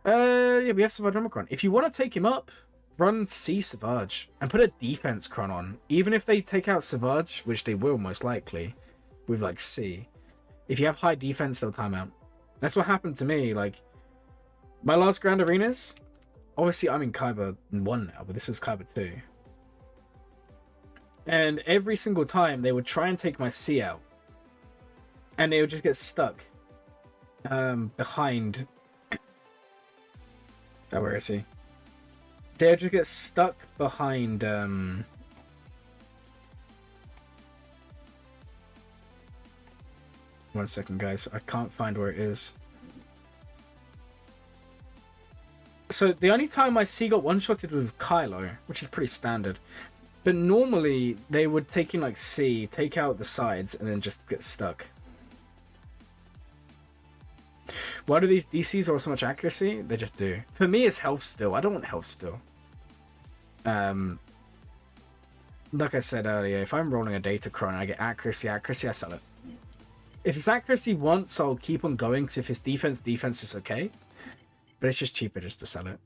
Yeah, we have Savage Omicron. If you want to take him up, run C Savage and put a defense cron on. Even if they take out Savage, which they will most likely, with like C. If you have high defense, they'll time out. That's what happened to me. Like, my last Grand Arenas, obviously I'm in Kyber 1 now, but this was Kyber 2. And every single time they would try and take my C out. And they would just get stuck behind... Oh, where is he? They would just get stuck behind... 1 second, guys. I can't find where it is. So the only time my C got one-shotted was Kylo, which is pretty standard. But normally, they would take in like C, take out the sides, and then just get stuck. Why do these DCs have so much accuracy? They just do. For me, it's health still. I don't want health still. Like I said earlier, if I'm rolling a Datacron and I get accuracy, I sell it. If it's accuracy once, I'll keep on going, because if it's defense is okay. But it's just cheaper just to sell it.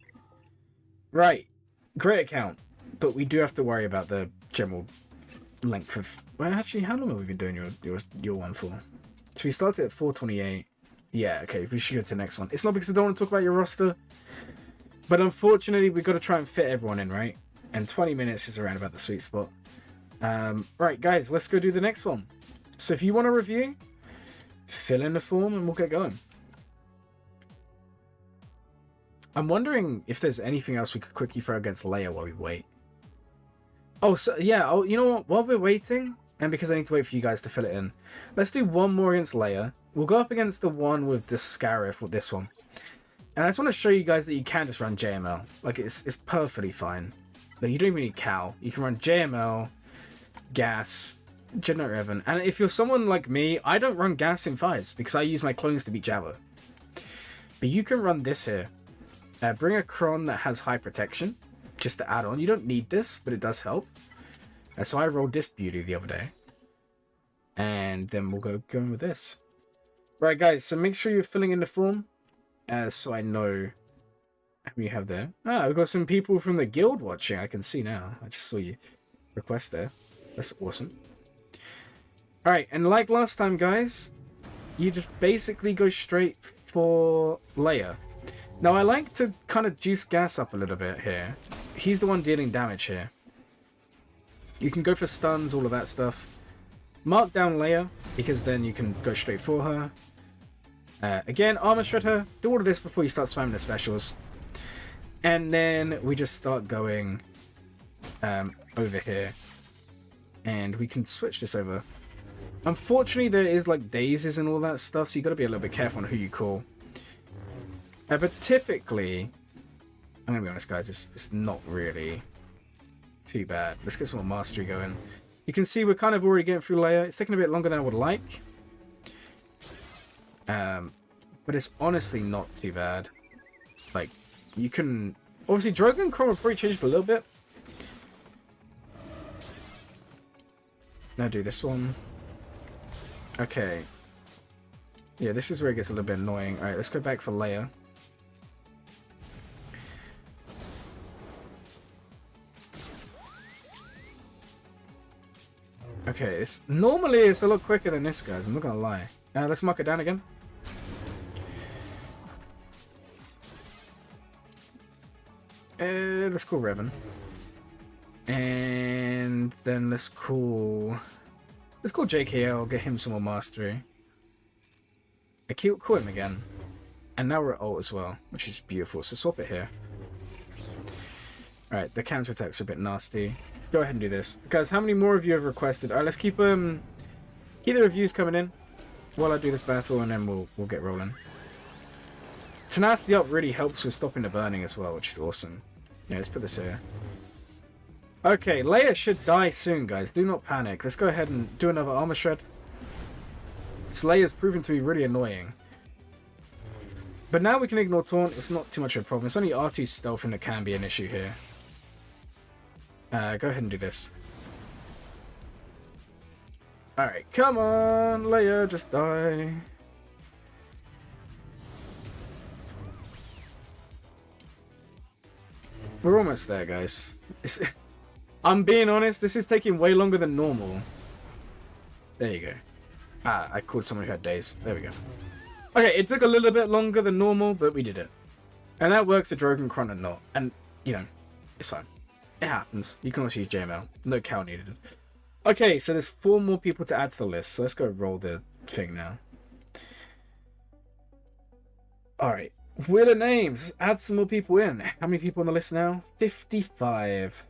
Right. Great account. But we do have to worry about the general length of... Well, actually, how long have we been doing your one for? So we started at 428. Yeah, okay, we should go to the next one. It's not because I don't want to talk about your roster, but unfortunately, we've got to try and fit everyone in, right? And 20 minutes is around about the sweet spot. Right, guys, let's go do the next one. So if you want a review, fill in the form and we'll get going. I'm wondering if there's anything else we could quickly throw against Leia while we wait. Oh, so yeah, you know what? While we're waiting, and because I need to wait for you guys to fill it in, let's do one more against Leia. We'll go up against the one with the Scarif with this one. And I just want to show you guys that you can just run JML. Like, it's perfectly fine. Like, you don't even need Cal. You can run JML, Gas, General Revan. And if you're someone like me, I don't run Gas in 5s because I use my clones to beat Jabba. But you can run this here. Bring a Cron that has high protection, just to add on. You don't need this, but it does help. So I rolled this beauty the other day. And then we'll go in with this. Right, guys, so make sure you're filling in the form, so I know how you have there. Ah, we've got some people from the guild watching, I can see now. I just saw you request there. That's awesome. Alright, and like last time, guys, you just basically go straight for Leia. Now, I like to kind of juice gas up a little bit here. He's the one dealing damage here. You can go for stuns, all of that stuff. Mark down Layne, because then you can go straight for her. Again, armor shred her. Do all of this before you start spamming the specials. And then we just start going over here. And we can switch this over. Unfortunately, there is like daisies and all that stuff, so you got to be a little bit careful on who you call. But typically, I'm going to be honest, guys, it's not really too bad. Let's get some more mastery going. You can see we're kind of already getting through Layne. It's taking a bit longer than I would like. But it's honestly not too bad. Like, you can... Obviously, Drogon Chrome will probably change a little bit. Now do this one. Okay. Yeah, this is where it gets a little bit annoying. Alright, let's go back for Layne. Okay, normally it's a lot quicker than this, guys. I'm not gonna lie. Let's mark it down again. Let's call Revan. And then let's call JKL, get him some more mastery. I call him again. And now we're at ult as well, which is beautiful. So swap it here. Alright, the counterattacks are a bit nasty. Go ahead and do this. Guys, how many more of you have requested? Alright, let's keep the reviews coming in while I do this battle, and then we'll get rolling. Tenacity up really helps with stopping the burning as well, which is awesome. Yeah, let's put this here. Okay, Layne should die soon, guys. Do not panic. Let's go ahead and do another armor shred. This Layne's proven to be really annoying. But now we can ignore taunt. It's not too much of a problem. It's only R2 stealthing that can be an issue here. Go ahead and do this. Alright, come on, Layne, just die. We're almost there, guys. I'm being honest, this is taking way longer than normal. There you go. I called someone who had days. There we go. Okay, it took a little bit longer than normal, but we did it. And that works for Drogon Cron and not. And, you know, it's fine. It happens. You can also use JML. No cow needed. Okay, so there's 4 more people to add to the list. So let's go roll the thing now. Alright. Wheel of names. Let's add some more people in. How many people on the list now? 55.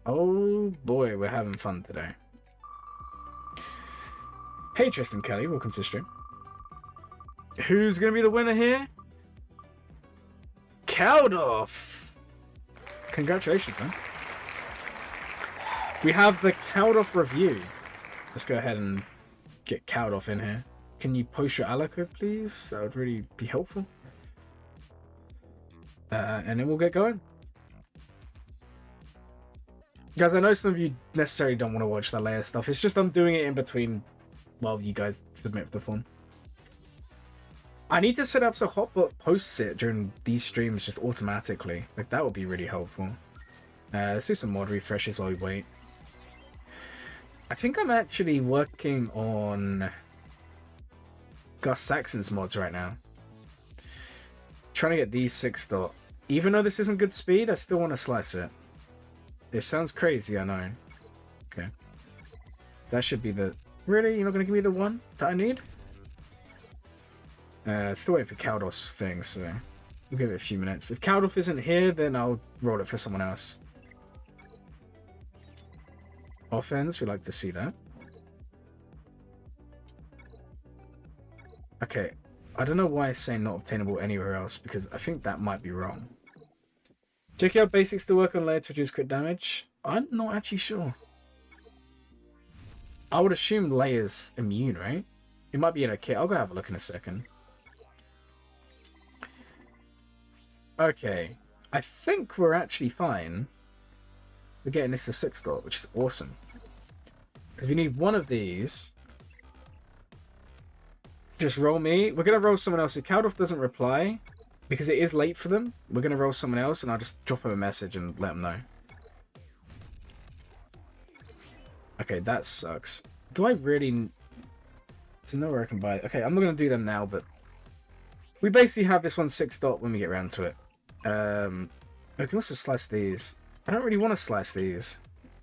Oh boy, we're having fun today. Hey Tristan Kelly, welcome to the stream. Who's going to be the winner here? Cowdoff! Congratulations, man. We have the Cowdoff review. Let's go ahead and get Cowdoff in here. Can you post your ally code, please? That would really be helpful. And then we'll get going. Guys, I know some of you necessarily don't want to watch the Layne stuff. It's just I'm doing it in between while you guys submit the form. I need to set up so Hotbot posts it during these streams just automatically. Like, that would be really helpful. Let's do some mod refreshes while we wait. I think I'm actually working on Gus Saxon's mods right now. Trying to get these 6-dot. Even though this isn't good speed, I still want to slice it. It sounds crazy, I know. Okay. That should be the... Really? You're not going to give me the one that I need? Still waiting for Cowdoff's thing, so... We'll give it a few minutes. If Cowdoff isn't here, then I'll roll it for someone else. Offense, we like to see that. Okay. I don't know why it's saying not obtainable anywhere else, because I think that might be wrong. JKL basics to work on Layne to reduce crit damage? I'm not actually sure. I would assume Layne's immune, right? It might be in a kit. I'll go have a look in a second. Okay. I think we're actually fine. We're getting this to 6-dot, which is awesome. Because we need one of these. Just roll me. We're going to roll someone else. If Cowdoff doesn't reply, because it is late for them, we're going to roll someone else, and I'll just drop him a message and let him know. Okay, that sucks. Do I really... There's nowhere I can buy it. Okay, I'm not going to do them now, but... We basically have this one 6 dot when we get around to it. We can also slice these. I don't really want to slice these.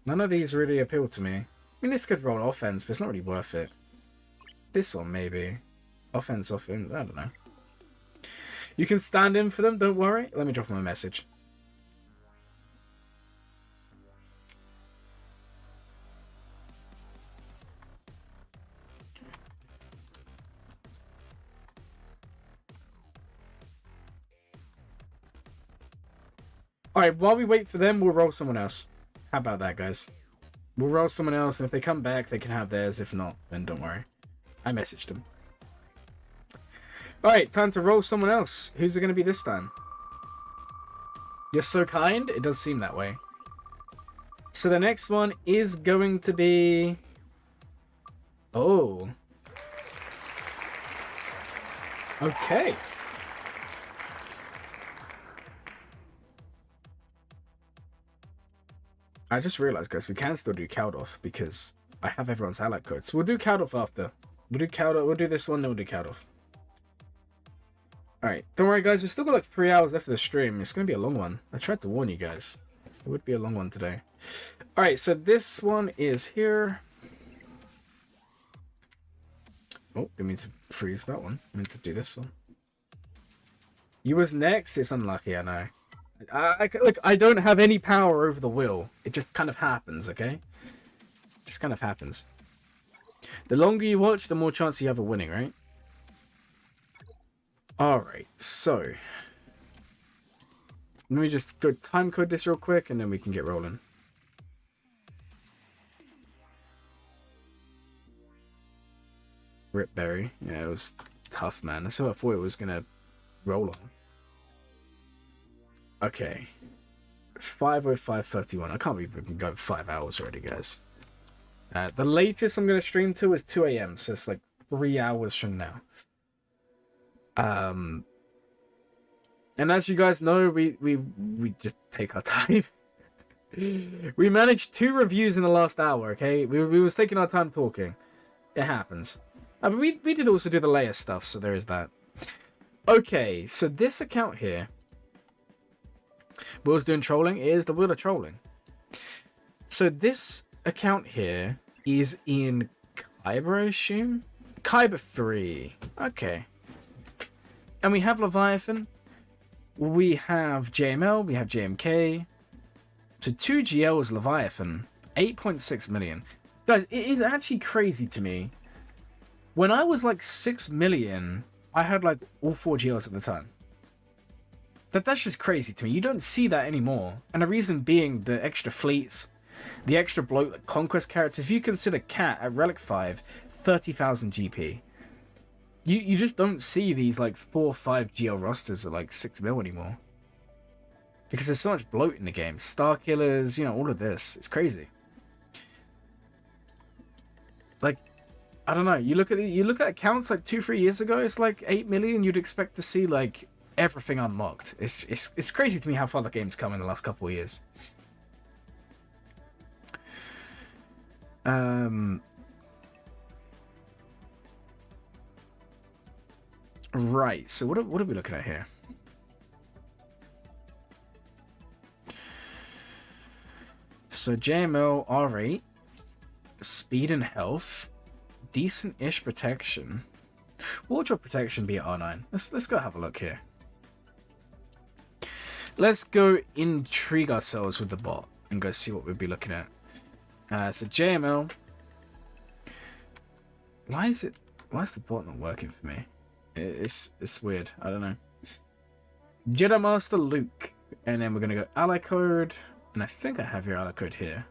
None of these really appeal to me. I mean, this could roll offense, but it's not really worth it. This one, maybe. Offense, I don't know. You can stand in for them, don't worry. Let me drop them a message. Alright, while we wait for them, we'll roll someone else. How about that, guys? We'll roll someone else, and if they come back, they can have theirs. If not, then don't worry. I messaged them. Alright, time to roll someone else. Who's it going to be this time? You're so kind? It does seem that way. So the next one is going to be... Oh. Okay. I just realized, guys, we can still do count off because I have everyone's ally code. So we'll do count off after. We'll do this one, then we'll do count off. Alright, don't worry, guys. We've still got like 3 hours left of the stream. It's going to be a long one. I tried to warn you guys. It would be a long one today. Alright, so this one is here. Oh, didn't mean to freeze that one. I meant to do this one. You was next? It's unlucky, I know. Look, I don't have any power over the wheel. It just kind of happens, okay? Just kind of happens. The longer you watch, the more chance you have of winning, right? Alright, so... Let me just go timecode this real quick, and then we can get rolling. Rip Berry. Yeah, it was tough, man. That's what I thought it was going to roll on. Okay. 5:05:31. I can't believe we can go 5 hours already, guys. The latest I'm going to stream to is 2 AM, so it's like 3 hours from now. And as you guys know, we just take our time. We managed 2 reviews in the last hour, okay? We was taking our time talking. It happens. But we did also do the layer stuff, so there is that. Okay, so this account here... Will's doing trolling. It is the Wheel of Trolling. So this account here is in Kyber, I assume? Kyber 3. Okay. And we have Leviathan. We have JML. We have JMK. So 2 GL is Leviathan. 8.6 million. Guys, it is actually crazy to me. When I was like 6 million, I had like all 4 GLs at the time. That's just crazy to me. You don't see that anymore. And the reason being the extra fleets, the extra bloat, like conquest characters. If you consider Cat at Relic 5, 30,000 GP. You just don't see these like 4 or 5 GL rosters at like 6 mil anymore. Because there's so much bloat in the game. Star Killers, you know, all of this. It's crazy. Like, I don't know. You look at accounts like 2-3 years ago, it's like 8 million. You'd expect to see like everything unlocked. It's crazy to me how far the game's come in the last couple of years. Right, so what are we looking at here? So JML R8, speed and health, decent-ish protection. Wardrobe protection be at R9. Let's go have a look here. Let's go intrigue ourselves with the bot and go see what we'll be looking at. So JML. Why is the bot not working for me? It's weird. I don't know. Jedi Master Luke. And then we're going to go ally code. And I think I have your ally code here.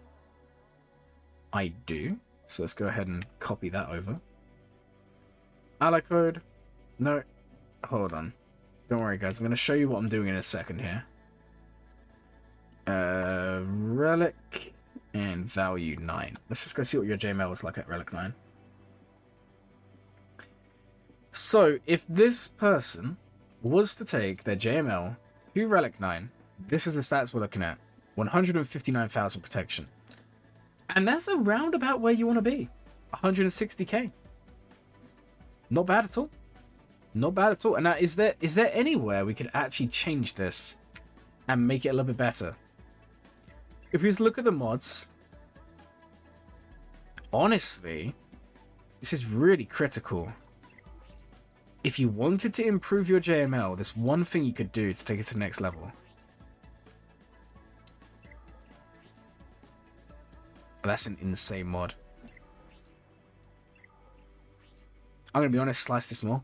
I do. So let's go ahead and copy that over. Ally code. No. Hold on. Don't worry, guys. I'm going to show you what I'm doing in a second here. Relic and value 9. Let's just go see what your JML is like at Relic 9. So, if this person was to take their JML to Relic 9, this is the stats we're looking at. 159,000 protection. And that's around about where you want to be. 160k. Not bad at all. Not bad at all. And now, is there anywhere we could actually change this and make it a little bit better? If we just look at the mods, honestly, this is really critical. If you wanted to improve your JML, there's one thing you could do to take it to the next level. That's an insane mod. I'm going to be honest, slice this more.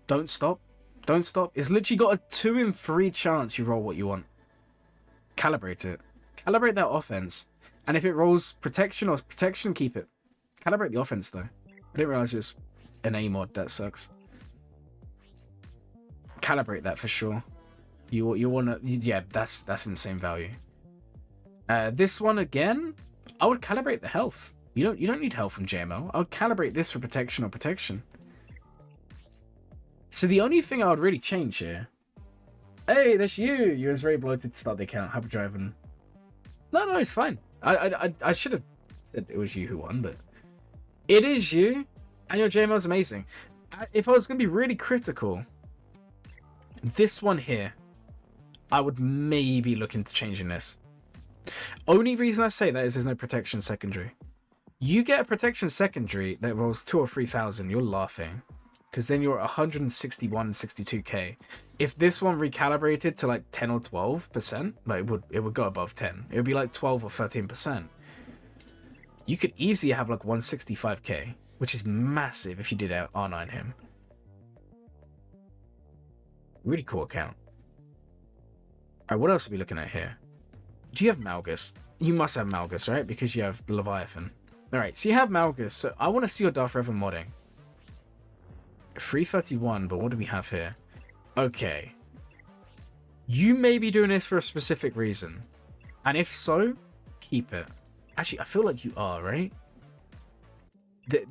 Don't stop. Don't stop. It's literally got a 2 in 3 chance you roll what you want. Calibrate it. Calibrate that offense. And if it rolls protection or protection, keep it. Calibrate the offense, though. I didn't realize it's an A mod. That sucks. Calibrate that for sure. You want to... Yeah, that's insane value. This one, again, I would calibrate the health. You don't need health from JML. I would calibrate this for protection or protection. So the only thing I would really change here... Hey, that's you! You was very bloated to start the account. Happy driving. No, it's fine. I should have said it was you who won, but... It is you, and your JML's amazing. If I was going to be really critical, this one here, I would maybe look into changing this. Only reason I say that is there's no protection secondary. You get a protection secondary that rolls 2,000 or 3,000, you're laughing. Because then you're 161, 62k. If this one recalibrated to like 10 or 12%, like it would go above 10. It would be like 12 or 13%. You could easily have like 165k, which is massive if you did R9 him. Really cool account. Alright, what else are we looking at here? Do you have Malgus? You must have Malgus, right? Because you have Leviathan. Alright, so you have Malgus. So I want to see your Darth Revan modding. 331, but what do we have here? Okay. You may be doing this for a specific reason. And if so, keep it. Actually, I feel like you are, right?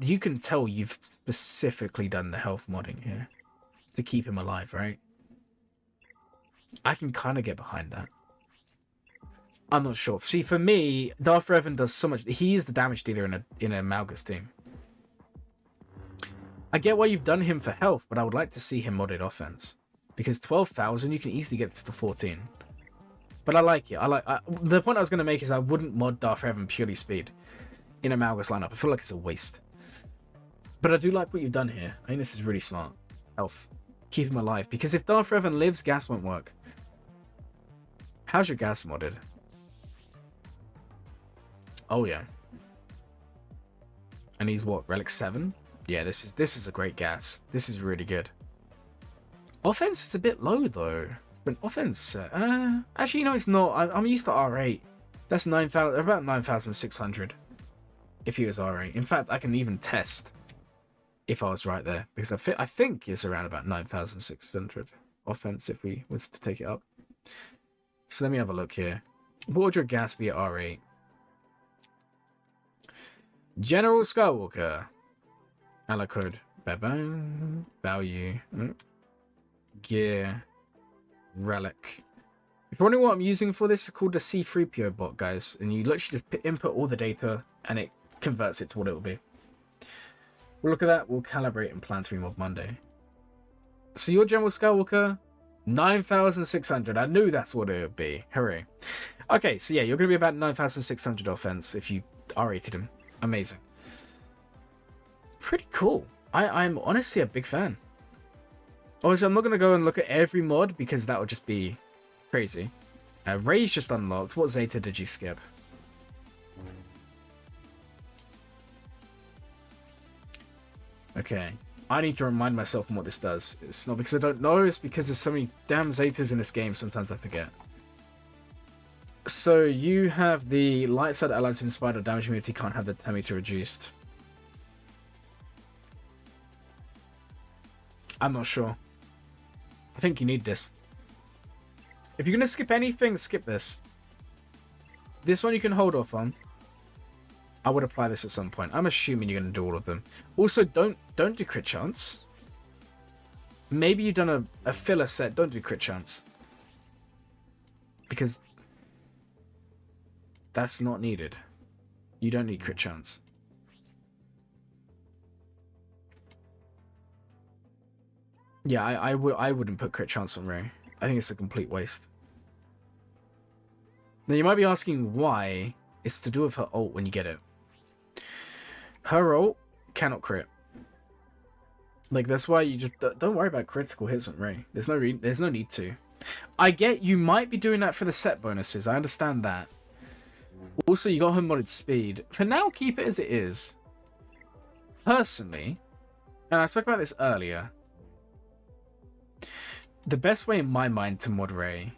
You can tell you've specifically done the health modding here. To keep him alive, right? I can kind of get behind that. I'm not sure. See, for me, Darth Revan does so much. He is the damage dealer in a Malgus team. I get why you've done him for health, but I would like to see him modded offense. Because 12,000, you can easily get to 14. But I like it. The point I was going to make is I wouldn't mod Darth Revan purely speed in a Malgus lineup. I feel like it's a waste. But I do like what you've done here. I think this is really smart. Health. Keep him alive. Because if Darth Revan lives, gas won't work. How's your gas modded? Oh, yeah. And he's what? Relic 7? Yeah, this is a great gas. This is really good. Offense is a bit low, though. But offense... actually, no, it's not. I'm used to R8. That's 9,000, about 9,600. If he was R8. In fact, I can even test if I was right there. Because I think it's around about 9,600 offense if we was to take it up. So let me have a look here. What would your gas be at R8? General Skywalker. Alloy code. Babang. Value. Gear. Relic. If you're wondering what I'm using for this, it's called the C3PO bot, guys. And you literally just input all the data and it converts it to what it will be. We'll look at that. We'll calibrate and plan to remod Monday. So your General Skywalker, 9,600. I knew that's what it would be. Hooray. Okay, so yeah, you're going to be about 9,600 offense if you R-rated him. Amazing. Pretty cool. I'm honestly a big fan. Obviously, I'm not going to go and look at every mod because that would just be crazy. Ray's just unlocked. What Zeta did you skip? Okay. I need to remind myself on what this does. It's not because I don't know, it's because there's so many damn Zetas in this game, sometimes I forget. So, you have the light side allies of inspired damage immunity, can't have the 10 meter reduced. I'm not sure. I think you need this. If you're going to skip anything, skip this. This one you can hold off on. I would apply this at some point. I'm assuming you're going to do all of them. Also, don't do crit chance. Maybe you've done a filler set. Don't do crit chance. Because that's not needed. You don't need crit chance. Yeah, I wouldn't put crit chance on Ray. I think it's a complete waste. Now you might be asking why. It's to do with her ult when you get it. Her ult cannot crit. Like, that's why you just don't worry about critical hits on Ray. There's no need to. I get you might be doing that for the set bonuses. I understand that. Also, you got her modded speed. For now, keep it as it is. Personally, and I spoke about this earlier, the best way in my mind to mod Ray,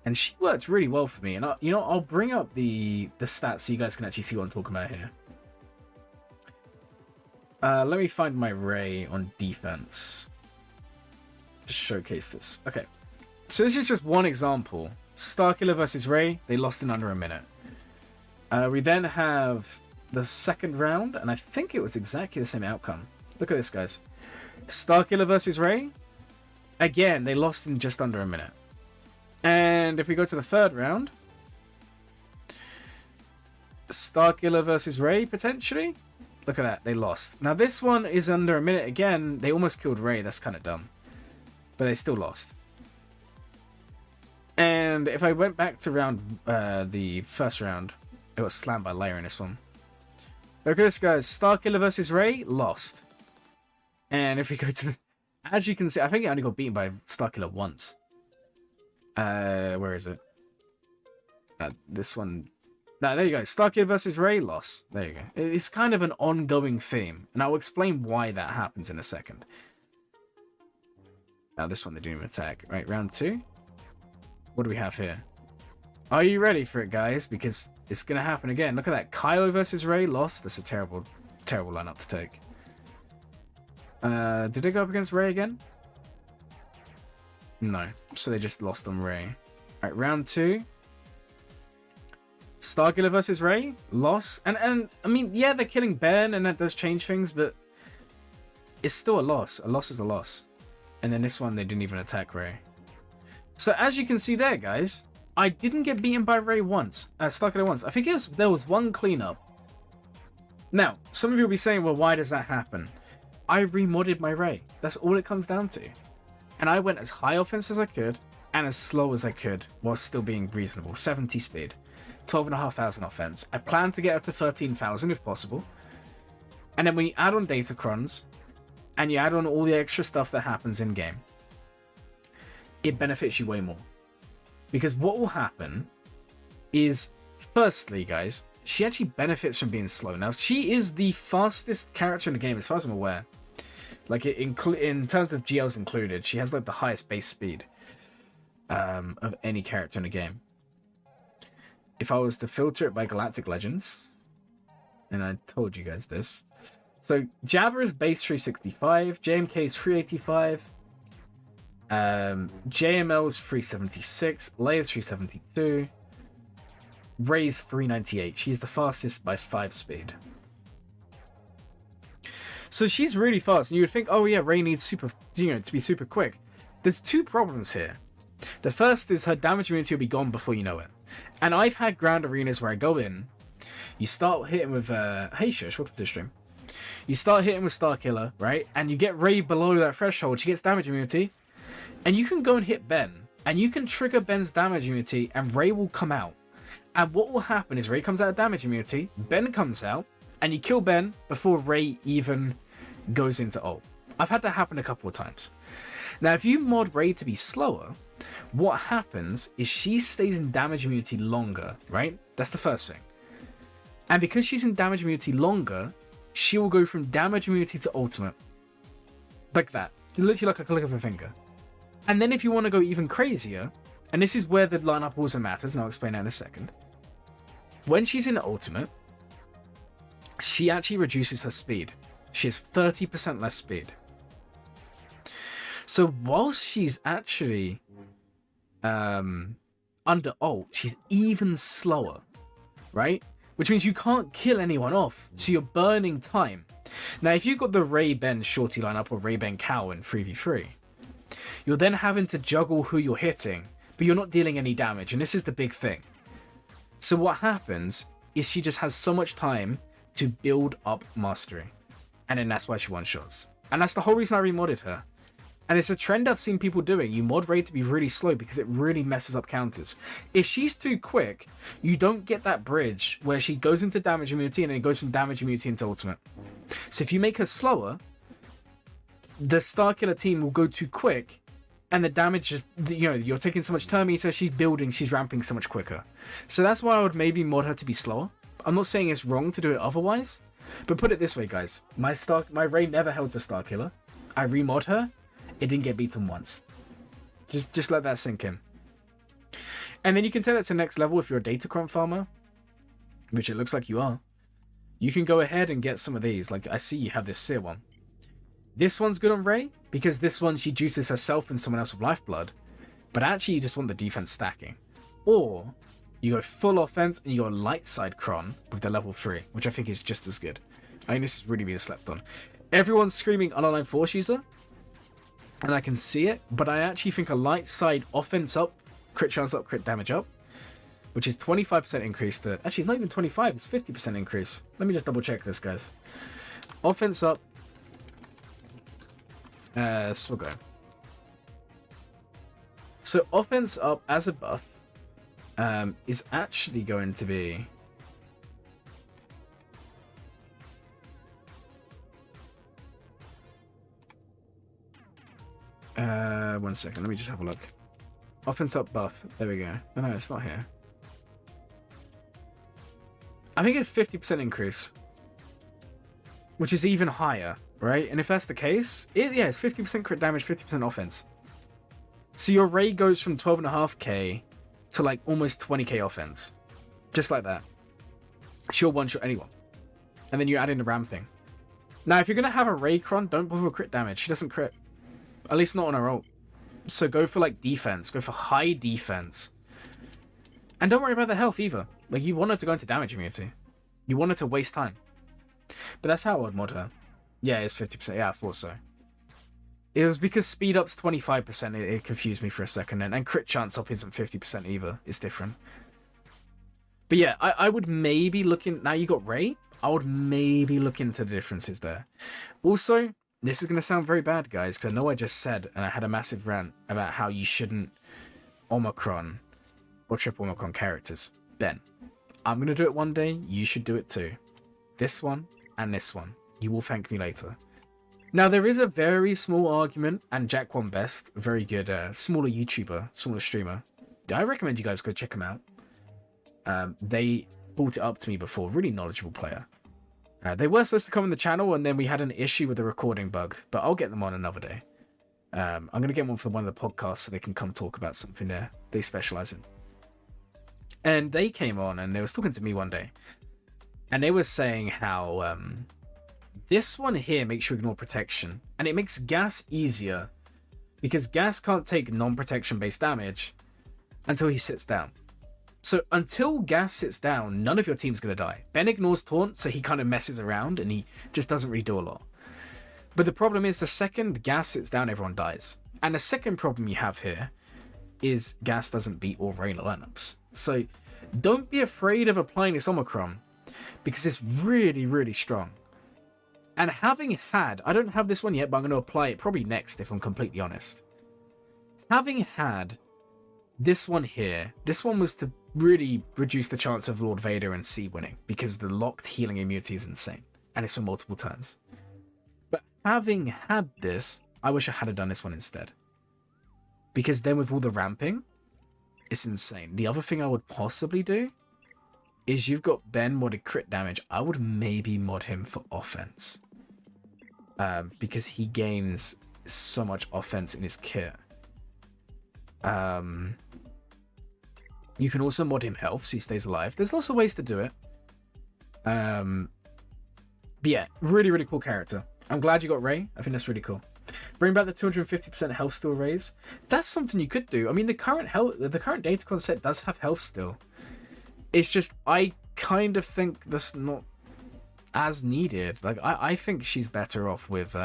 and she worked really well for me, and I'll bring up the stats so you guys can actually see what I'm talking about here. Let me find my Ray on defense to showcase this. Okay, so this is just one example. Starkiller versus Ray, they lost in under a minute. We then have the second round, and I think it was exactly the same outcome. Look at this, guys. Starkiller versus Ray, again, they lost in just under a minute. And if we go to the third round, Starkiller versus Ray, potentially. Look at that, they lost. Now this one is under a minute again. They almost killed Ray, that's kind of dumb. But they still lost. And if I went back to the first round, it was slammed by Layne in this one. Look at this, guys. Starkiller versus Ray, lost. And if we go to the... As you can see, I think I only got beaten by Starkiller once. Where is it? This one... No, there you go. Starkiller versus Ray, loss. There you go. It's kind of an ongoing theme. And I'll explain why that happens in a second. Now, this one, they didn't even attack. Right, round 2. What do we have here? Are you ready for it, guys? Because it's going to happen again. Look at that. Kylo versus Ray, lost. That's a terrible, terrible lineup to take. Did they go up against Ray again? No. So they just lost on Ray. Alright, round 2. Starkiller versus Ray, loss. And I mean, yeah, they're killing Ben, and that does change things, but it's still a loss. A loss is a loss. And then this one, they didn't even attack Ray. So as you can see there, guys, I didn't get beaten by Ray once. Starkiller once. I think there was one cleanup. Now, some of you will be saying, well, why does that happen? I remodded my Ray. That's all it comes down to. And I went as high offense as I could and as slow as I could while still being reasonable. 70 speed. 12,500 offense. I plan to get up to 13,000 if possible. And then when you add on datacrons and you add on all the extra stuff that happens in game, it benefits you way more. Because what will happen is, firstly, guys, she actually benefits from being slow. Now, she is the fastest character in the game as far as I'm aware. Like, in terms of GLs included, she has like the highest base speed of any character in the game. If I was to filter it by Galactic Legends, and I told you guys this, so Jabba is base 365, JMK is 385, JML is 376, Leia is 372, Ray's 398. She's the fastest by 5 speed. So she's really fast, and you would think, oh yeah, Ray needs to be super quick. There's 2 problems here. The first is her damage immunity will be gone before you know it. And I've had ground arenas where I go in, you start hitting with, hey Shush, welcome to the stream. You start hitting with Starkiller, right? And you get Ray below that threshold, she gets damage immunity. And you can go and hit Ben, and you can trigger Ben's damage immunity, and Ray will come out. And what will happen is Ray comes out of damage immunity, Ben comes out, and you kill Ben before Ray even goes into ult. I've had that happen a couple of times. Now, if you mod Ray to be slower, what happens is she stays in damage immunity longer, right? That's the first thing. And because she's in damage immunity longer, she will go from damage immunity to ultimate. Like that. Literally like a click of a finger. And then if you want to go even crazier, and this is where the lineup also matters, and I'll explain that in a second. When she's in ultimate, she actually reduces her speed. She has 30% less speed. So whilst she's actually under ult, she's even slower, right? Which means you can't kill anyone off, so you're burning time. Now, if you've got the Ray-Ben Shorty lineup or Ray-Ben Cow in 3v3, you're then having to juggle who you're hitting, but you're not dealing any damage, and this is the big thing. So what happens is she just has so much time to build up mastery, and then that's why she one-shots. And that's the whole reason I remodded her. And it's a trend I've seen people doing. You mod Ray to be really slow because it really messes up counters. If she's too quick, you don't get that bridge where she goes into damage immunity and then it goes from damage immunity into ultimate. So if you make her slower, the Starkiller team will go too quick and the damage is, you know, you're taking so much turn meter, she's building, she's ramping so much quicker. So that's why I would maybe mod her to be slower. I'm not saying it's wrong to do it otherwise, but put it this way, guys. My Ray never held to Starkiller. I remod her, it didn't get beaten once. Just let that sink in. And then you can take that to the next level if you're a Datacron farmer, which it looks like you are. You can go ahead and get some of these. Like, I see you have this Seer one. This one's good on Ray, because this one, she juices herself and someone else with Lifeblood. But actually, you just want the defense stacking. Or, you go full offense and you go light side Kron with the level 3, which I think is just as good. I think this is really being slept on. Everyone's screaming unaligned Force user, and I can see it, but I actually think a light side offense up, crit chance up, crit damage up, which is 25% increase to... Actually, it's not even 25, it's 50% increase. Let me just double check this, guys. Offense up, so we'll go. So offense up as a buff is actually going to be... one second, let me just have a look. Offense up buff, there we go. Oh, no, it's not here. I think it's 50% increase, which is even higher, right? And if that's the case, yeah, it's 50% crit damage, 50% offense. So your Ray goes from 12.5k to like almost 20k offense. Just like that. She'll one-shot anyone. And then you add in the ramping. Now, if you're going to have a Ray Kron, don't bother with crit damage. She doesn't crit. At least not on her ult. So go for like defense. Go for high defense. And don't worry about the health either. Like, you want her to go into damage immunity. You want her to waste time. But that's how I would mod her. Yeah, it's 50%. Yeah, I thought so. It was because speed up's 25%. It confused me for a second. And crit chance up isn't 50% either. It's different. But yeah, I would maybe look in... Now you got Ray. I would maybe look into the differences there. Also, this is going to sound very bad, guys, because I know I just said, and I had a massive rant about how you shouldn't Omicron or triple Omicron characters. Ben, I'm going to do it one day. You should do it too. This one and this one. You will thank me later. Now, there is a very small argument, and Jack One Best, very good, smaller YouTuber, smaller streamer. I recommend you guys go check him out. They brought it up to me before. Really knowledgeable player. They were supposed to come on the channel, and then we had an issue with the recording bug, but I'll get them on another day. I'm going to get one for one of the podcasts so they can come talk about something there they specialize in. And they came on, and they was talking to me one day, and they were saying how this one here makes you ignore protection, and it makes Gas easier because Gas can't take non-protection based damage until he sits down. So until Gas sits down, none of your team's going to die. Ben ignores taunt, so he kind of messes around and he just doesn't really do a lot. But the problem is the second Gas sits down, everyone dies. And the second problem you have here is Gas doesn't beat all Ray lineups. So don't be afraid of applying this Omicron because it's really, really strong. And having had, I don't have this one yet, but I'm going to apply it probably next if I'm completely honest. Having had this one here, this one was to really reduce the chance of Lord Vader and C winning because the locked healing immunity is insane and it's for multiple turns. But having had this, I wish I had done this one instead. Because then with all the ramping, it's insane. The other thing I would possibly do is you've got Ben modded crit damage. I would maybe mod him for offense. Because he gains so much offense in his kit. You can also mod him health so he stays alive. There's lots of ways to do it. But yeah, really, really cool character. I'm glad you got Ray. I think that's really cool. Bring back the 250% health steal raise. That's something you could do. I mean, the current Datacron set does have health steal. It's just, I kind of think that's not as needed. Like, I think she's better off with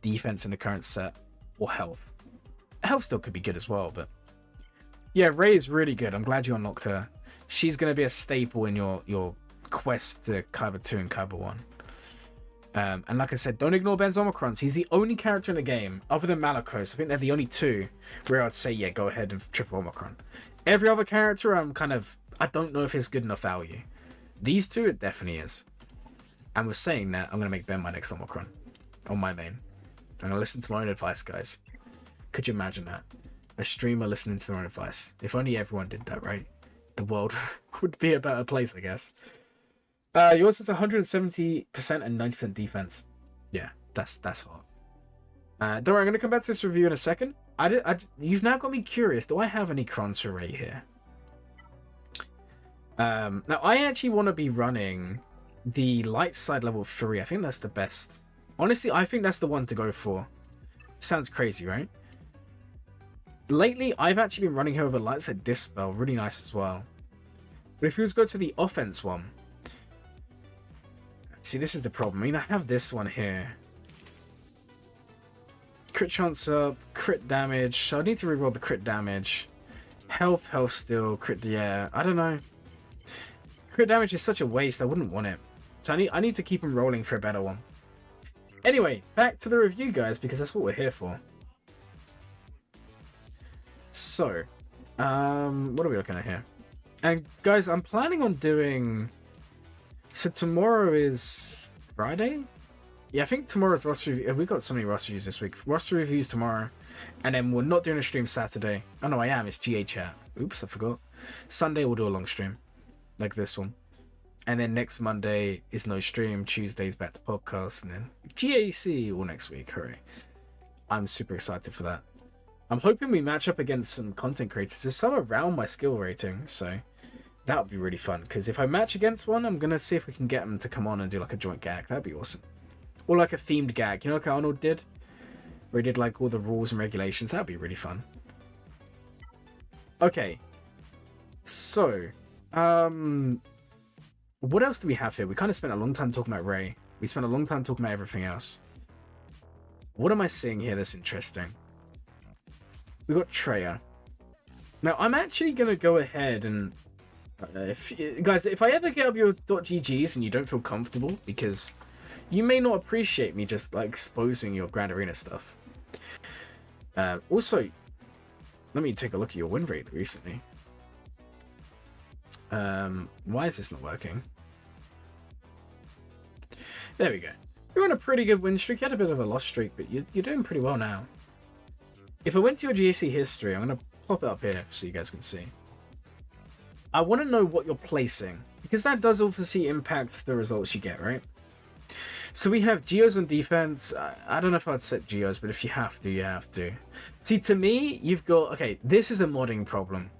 defense in the current set or health. Health steal could be good as well, but yeah, Ray is really good. I'm glad you unlocked her. She's going to be a staple in your quest to Kyber 2 and Kyber 1. And like I said, don't ignore Ben's Omicrons. He's the only character in the game, other than Malakos. I think they're the only two where I'd say, yeah, go ahead and triple Omicron. Every other character, I don't know if it's good enough value. These two, it definitely is. And with saying that, I'm going to make Ben my next Omicron on my main. I'm going to listen to my own advice, guys. Could you imagine that? A streamer listening to their own advice. If only everyone did that, right? The world would be a better place, I guess. Yours is 170% and 90% defense. Yeah, that's hot. Don't worry, I'm going to come back to this review in a second. You've now got me curious. Do I have any Crons array here? Now, I actually want to be running the light side level 3. I think that's the best. Honestly, I think that's the one to go for. Sounds crazy, right? Lately, I've actually been running her over light side Dispel. Really nice as well. But if we was go to the offense one... See, this is the problem. I mean, I have this one here. Crit chance up, crit damage. So I need to reroll the crit damage. Health still, crit, yeah. I don't know. Crit damage is such a waste. I wouldn't want it. So I need to keep them rolling for a better one. Anyway, back to the review, guys, because that's what we're here for. So, what are we looking at here? And guys, I'm planning on doing... So tomorrow is Friday? Yeah, I think tomorrow's roster review. We've got so many roster reviews this week. Roster reviews tomorrow. And then we're not doing a stream Saturday. Oh no, I am. It's GA chat. Oops, I forgot. Sunday we'll do a long stream. Like this one. And then next Monday is no stream. Tuesday's back to podcast. And then GAC all next week. Hooray. I'm super excited for that. I'm hoping we match up against some content creators. There's some around my skill rating, so that would be really fun. Because if I match against one, I'm going to see if we can get them to come on and do like a joint gag. That'd be awesome. Or like a themed gag. You know like Arnold did? Where he did like all the rules and regulations. That'd be really fun. Okay. So, what else do we have here? We kind of spent a long time talking about Ray. We spent a long time talking about everything else. What am I seeing here that's interesting? We got Treya. Now, I'm actually going to go ahead and... guys, if I ever get up your .ggs and you don't feel comfortable, because you may not appreciate me just like exposing your Grand Arena stuff. Also, let me take a look at your win rate recently. Why is this not working? There we go. You're on a pretty good win streak. You had a bit of a loss streak, but you're doing pretty well now. If I went to your GAC history, I'm going to pop it up here so you guys can see. I want to know what you're placing, because that does obviously impact the results you get, right? So we have Geos on defense. I don't know if I'd set Geos, but if you have to, you have to. See, to me, you've got... Okay, this is a modding problem.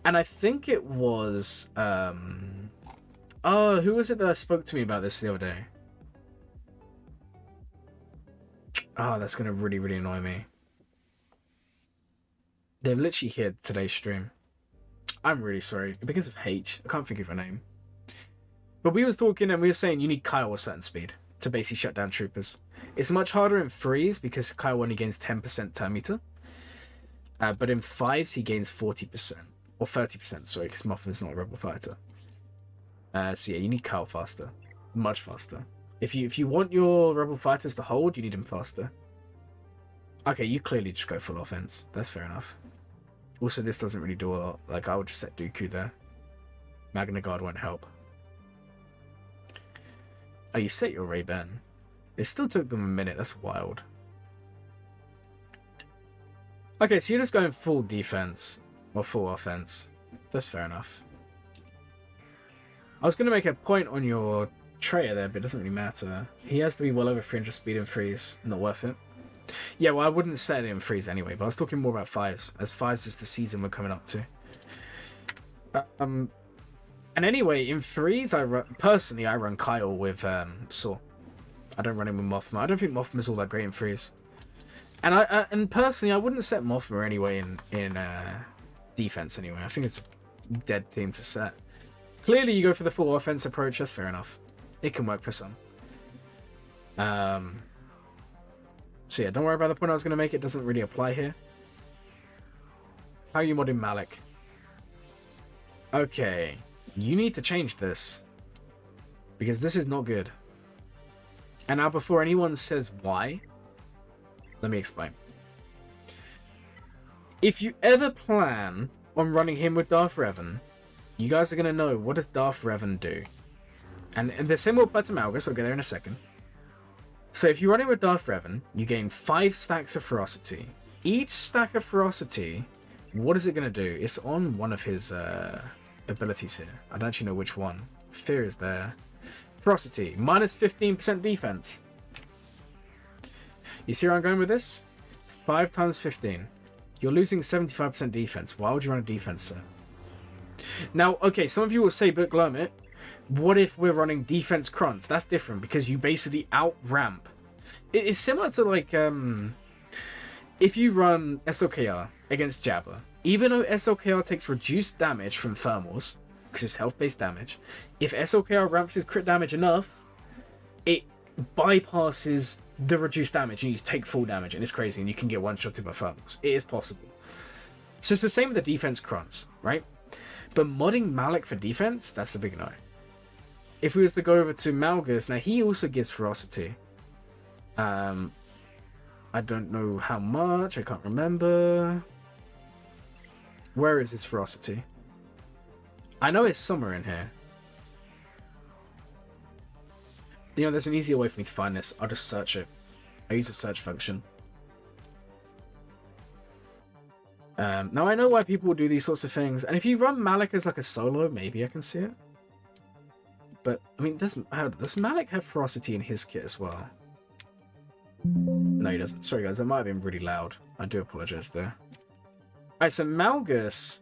And I think it was... Oh, who was it that spoke to me about this the other day? Oh, that's going to really, really annoy me. They've literally hit today's stream. I'm really sorry. It begins with H. I can't think of her name. But we was talking and we were saying you need Kyle with certain speed to basically shut down troopers. It's much harder in 3s because Kyle only gains 10% turn meter. But in 5s he gains 40%. Or 30%, sorry, because Muffin's not a rebel fighter. So yeah, you need Kyle faster. Much faster. If you want your rebel fighters to hold, you need them faster. Okay, you clearly just go full offense. That's fair enough. Also, this doesn't really do a lot. Like, I would just set Dooku there. Magna Guard won't help. Oh, you set your Ray-Ban. It still took them a minute. That's wild. Okay, so you're just going full defense. Or full offense. That's fair enough. I was going to make a point on your Treya there, but it doesn't really matter. He has to be well over 300 speed in 3s. Not worth it. Yeah, well, I wouldn't set it in 3s anyway, but I was talking more about 5s, as 5s is the season we're coming up to. And anyway, in 3s, personally, I run Kyle with Saw. I don't run him with Mothma. I don't think Mothma's all that great in 3s. And personally, I wouldn't set Mothma anyway in defense anyway. I think it's a dead team to set. Clearly, you go for the full offense approach. That's fair enough. It can work for some. So yeah, don't worry about the point I was going to make. It doesn't really apply here. How are you modding Malik? Okay. You need to change this. Because this is not good. And now before anyone says why, let me explain. If you ever plan on running him with Darth Revan, you guys are going to know, what does Darth Revan do? And the same will apply to Malgus, I'll get there in a second. So if you run it with Darth Revan, you gain 5 stacks of ferocity. Each stack of ferocity, what is it going to do? It's on one of his abilities here. I don't actually know which one. Fear is there. Ferocity, minus 15% defense. You see where I'm going with this? It's 5 times 15. You're losing 75% defense. Why would you run a defense, sir? Now, okay, some of you will say, but Glurmit, what if we're running defense crunts? That's different because you basically out-ramp. It's similar to like, if you run SLKR against Jabba, even though SLKR takes reduced damage from thermals, because it's health-based damage, if SLKR ramps his crit damage enough, it bypasses the reduced damage and you take full damage, and it's crazy, and you can get one-shotted by thermals. It is possible. So it's the same with the defense crunts, right? But modding Malak for defense, that's a big no. If we was to go over to Malgus, now he also gives ferocity. I don't know how much, I can't remember. Where is his ferocity? I know it's somewhere in here. You know, there's an easier way for me to find this. I'll just search it. I use the search function. Now I know why people do these sorts of things, and if you run Malak as like a solo, maybe I can see it. But I mean, does Malak have ferocity in his kit as well? No, he doesn't. Sorry guys, that might have been really loud. I do apologize there. Alright, so Malgus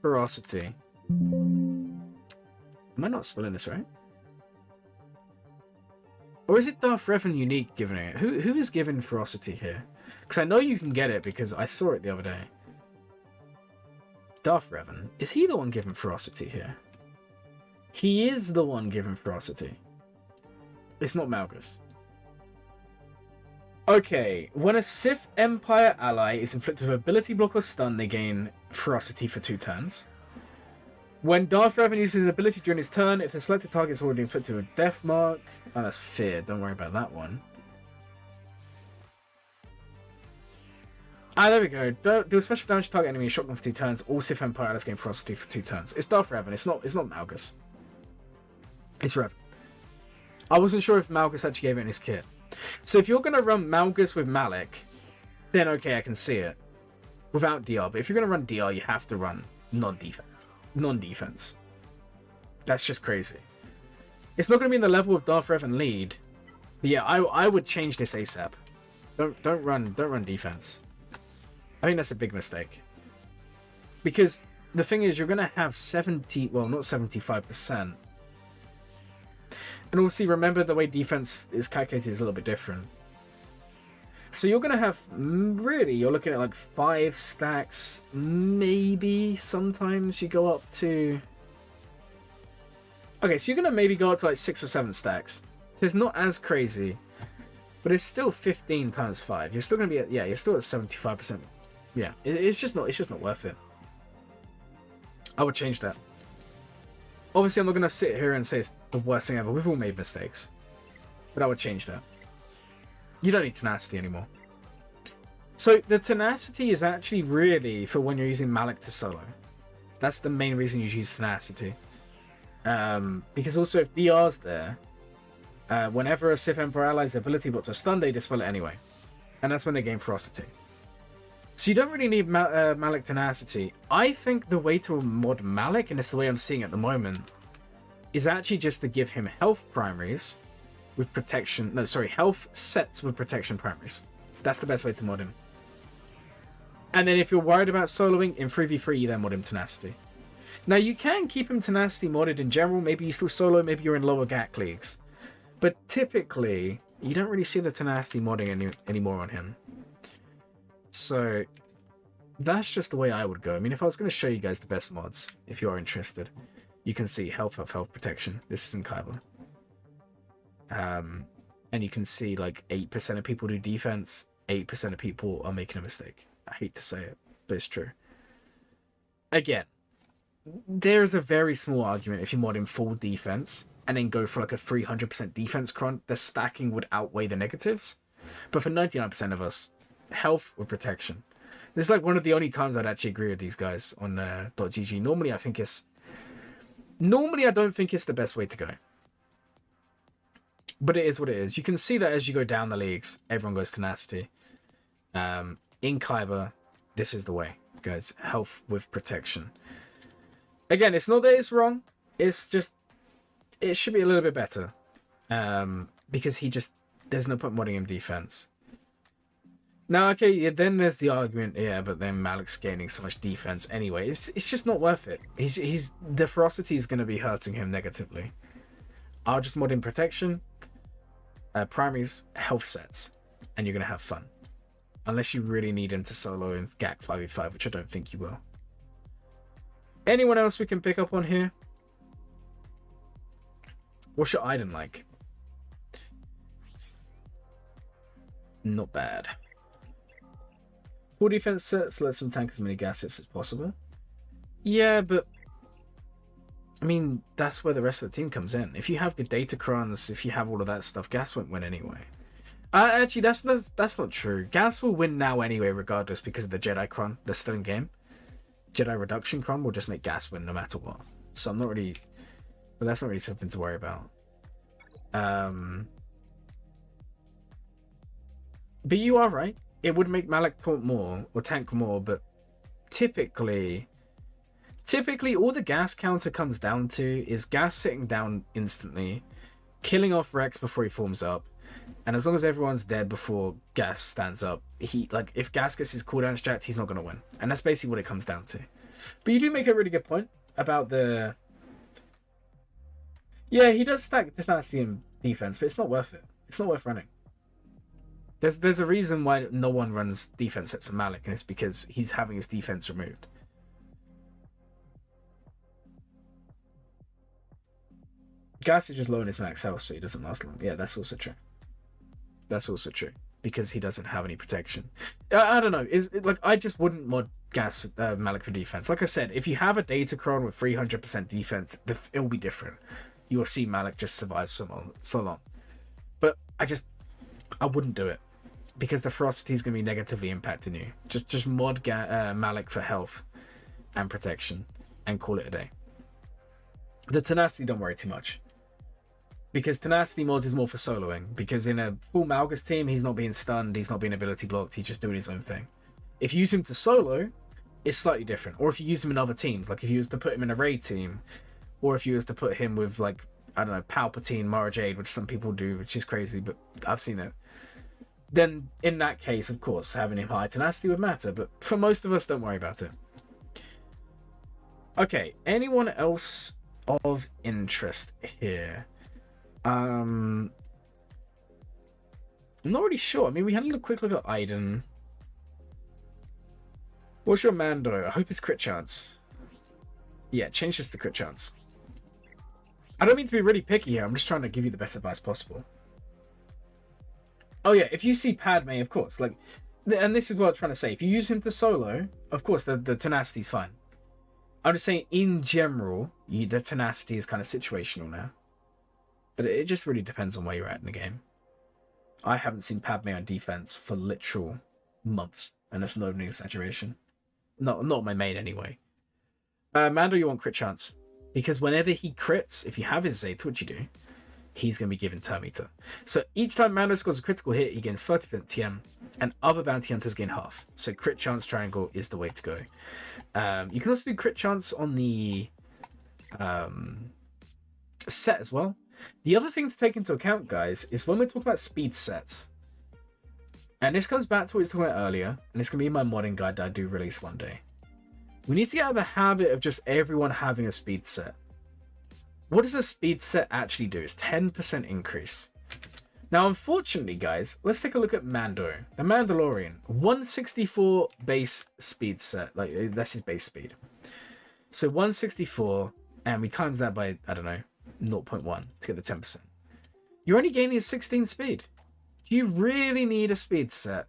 ferocity. Am I not spelling this right? Or is it Darth Revan unique giving it? Who is giving ferocity here? Because I know you can get it because I saw it the other day. Darth Revan. Is he the one giving ferocity here? He is the one giving ferocity. It's not Malgus. Okay, when a Sith Empire ally is inflicted with ability block or stun, they gain ferocity for 2 turns. When Darth Revan uses an ability during his turn, if the selected target is already inflicted with death mark... Oh, that's fear. Don't worry about that one. Ah, there we go. Do a special damage to target enemy, shotgun for 2 turns. All Sith Empire allies gain ferocity for 2 turns. It's Darth Revan. It's not Malgus. It's Revan. I wasn't sure if Malgus actually gave it in his kit. So if you're going to run Malgus with Malak, then okay, I can see it. Without DR. But if you're going to run DR, you have to run non-defense. Non-defense. That's just crazy. It's not going to be in the level of Darth Revan lead. But yeah, I would change this ASAP. Don't run defense. I think that's a big mistake. Because the thing is, you're going to have 70... Well, not 75%. And also, remember the way defense is calculated is a little bit different. So you're going to have... Really, you're looking at like 5 stacks. Maybe sometimes you go up to... Okay, so you're going to maybe go up to like 6 or 7 stacks. So it's not as crazy. But it's still 15 times 5. You're still going to be at... Yeah, you're still at 75%. Yeah, it's just not worth it. I would change that. Obviously, I'm not going to sit here and say it's the worst thing ever. We've all made mistakes. But I would change that. You don't need tenacity anymore. So the tenacity is actually really for when you're using Malak to solo. That's the main reason you use tenacity. Because also if DR's there, whenever a Sith Emperor ally's ability block to stun, they dispel it anyway. And that's when they gain ferocity. So you don't really need Malak tenacity. I think the way to mod Malak, and it's the way I'm seeing it at the moment, is actually just to give him health primaries with protection. No, sorry, health sets with protection primaries. That's the best way to mod him. And then if you're worried about soloing, in 3v3 you then mod him tenacity. Now you can keep him tenacity modded in general. Maybe you still solo, maybe you're in lower GAC leagues. But typically, you don't really see the tenacity modding anymore on him. So that's just the way I would go. I mean, if I was going to show you guys the best mods, if you are interested, you can see health protection. This is in Kyber. And you can see like 8% of people do defense, 8% of people are making a mistake. I hate to say it, but it's true. Again, there's a very small argument if you mod in full defense and then go for like a 300% defense cron, the stacking would outweigh the negatives. But for 99% of us, health or protection. This is like one of the only times I'd actually agree with these guys on .gg. Normally, I don't think it's the best way to go. But it is what it is. You can see that as you go down the leagues, everyone goes tenacity. In Kyber, this is the way, guys. Health with protection. Again, it's not that it's wrong. It's just, it should be a little bit better. Because there's no point modding him defense. Now, okay, yeah, then there's the argument, yeah, but then Malik's gaining so much defense anyway. It's just not worth it. The ferocity is going to be hurting him negatively. I'll just mod in protection, primaries, health sets, and you're going to have fun. Unless you really need him to solo in GAC 5v5, which I don't think you will. Anyone else we can pick up on here? What's your Iden like? Not bad. Full defense sets lets them tank as many gas hits as possible. Yeah, but I mean, that's where the rest of the team comes in. If you have good data crons, if you have all of that stuff, gas won't win anyway. Actually, that's not true. Gas will win now anyway, regardless, because of the Jedi cron that's still in game. Jedi reduction cron will just make gas win no matter what. So I'm not really, but that's not really something to worry about. But you are right. It would make Malik taunt more or tank more, but typically all the gas counter comes down to is gas sitting down instantly, killing off Rex before he forms up, and as long as everyone's dead before gas stands up, if gas gets his cooldown stacked, he's not going to win. And that's basically what it comes down to. But you do make a really good point about the... Yeah, he does stack tenacity and defense, but it's not worth it. It's not worth running. There's a reason why no one runs defense sets of Malik, and it's because he's having his defense removed. Gas is just low in his max health, so he doesn't last long. Yeah, that's also true. That's also true, because he doesn't have any protection. I don't know. I just wouldn't mod Gas Malik for defense. Like I said, if you have a Datacron with 300% defense, it'll be different. You'll see Malik just survive so long. But I wouldn't do it, because the ferocity is going to be negatively impacting you. Just mod Malik for health and protection and call it a day. The tenacity, don't worry too much, because tenacity mods is more for soloing, because in a full Malgus team, he's not being stunned, he's not being ability blocked, he's just doing his own thing. If you use him to solo, it's slightly different. Or if you use him in other teams, like if you was to put him in a raid team, or if you was to put him with, like, I don't know, Palpatine, Mara Jade, which some people do, which is crazy, but I've seen it. Then in that case, of course, having him high tenacity would matter, but for most of us, don't worry about it. Okay, anyone else of interest here? I'm not really sure. I mean, we had a quick look at Iden. What's your Mando? I hope it's crit chance. Yeah, change this to crit chance. I don't mean to be really picky here. I'm just trying to give you the best advice possible. Oh yeah, if you see Padme, of course, like, and this is what I'm trying to say. If you use him to solo, of course, the tenacity's fine. I'm just saying, in general, the tenacity is kind of situational now. But it just really depends on where you're at in the game. I haven't seen Padme on defense for literal months, and that's not an exaggeration. Not my main anyway. Mando, you want crit chance, because whenever he crits, if you have his Zeta, which you do, he's going to be given turn meter. So each time Mando scores a critical hit, he gains 30% TM, and other bounty hunters gain half. So crit chance triangle is the way to go. You can also do crit chance on the set as well. The other thing to take into account, guys, is when we're talking about speed sets, and this comes back to what we were talking about earlier, and it's going to be my modding guide that I do release one day. We need to get out of the habit of just everyone having a speed set. What does a speed set actually do? It's 10% increase. Now, unfortunately, guys, let's take a look at Mando. The Mandalorian, 164 base speed set. Like, that's his base speed. So 164, and we times that by, I don't know, 0.1 to get the 10%. You're only gaining a 16 speed. Do you really need a speed set?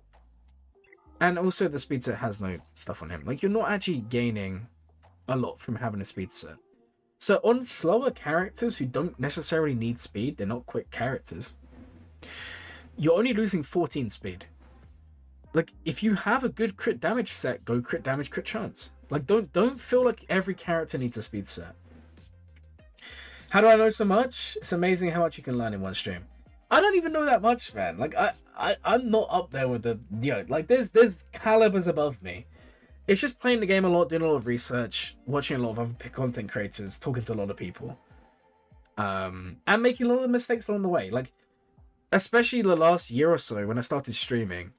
And also, the speed set has no stuff on him. Like, you're not actually gaining a lot from having a speed set. So on slower characters who don't necessarily need speed, they're not quick characters, you're only losing 14 speed. Like, if you have a good crit damage set, go crit damage, crit chance. Like, don't feel like every character needs a speed set. How do I know so much? It's amazing how much you can learn in one stream. I don't even know that much, man. Like, I'm not up there with the, like, there's calibers above me. It's just playing the game a lot, doing a lot of research, watching a lot of other content creators, talking to a lot of people, and making a lot of mistakes along the way. Like, especially the last year or so when I started streaming,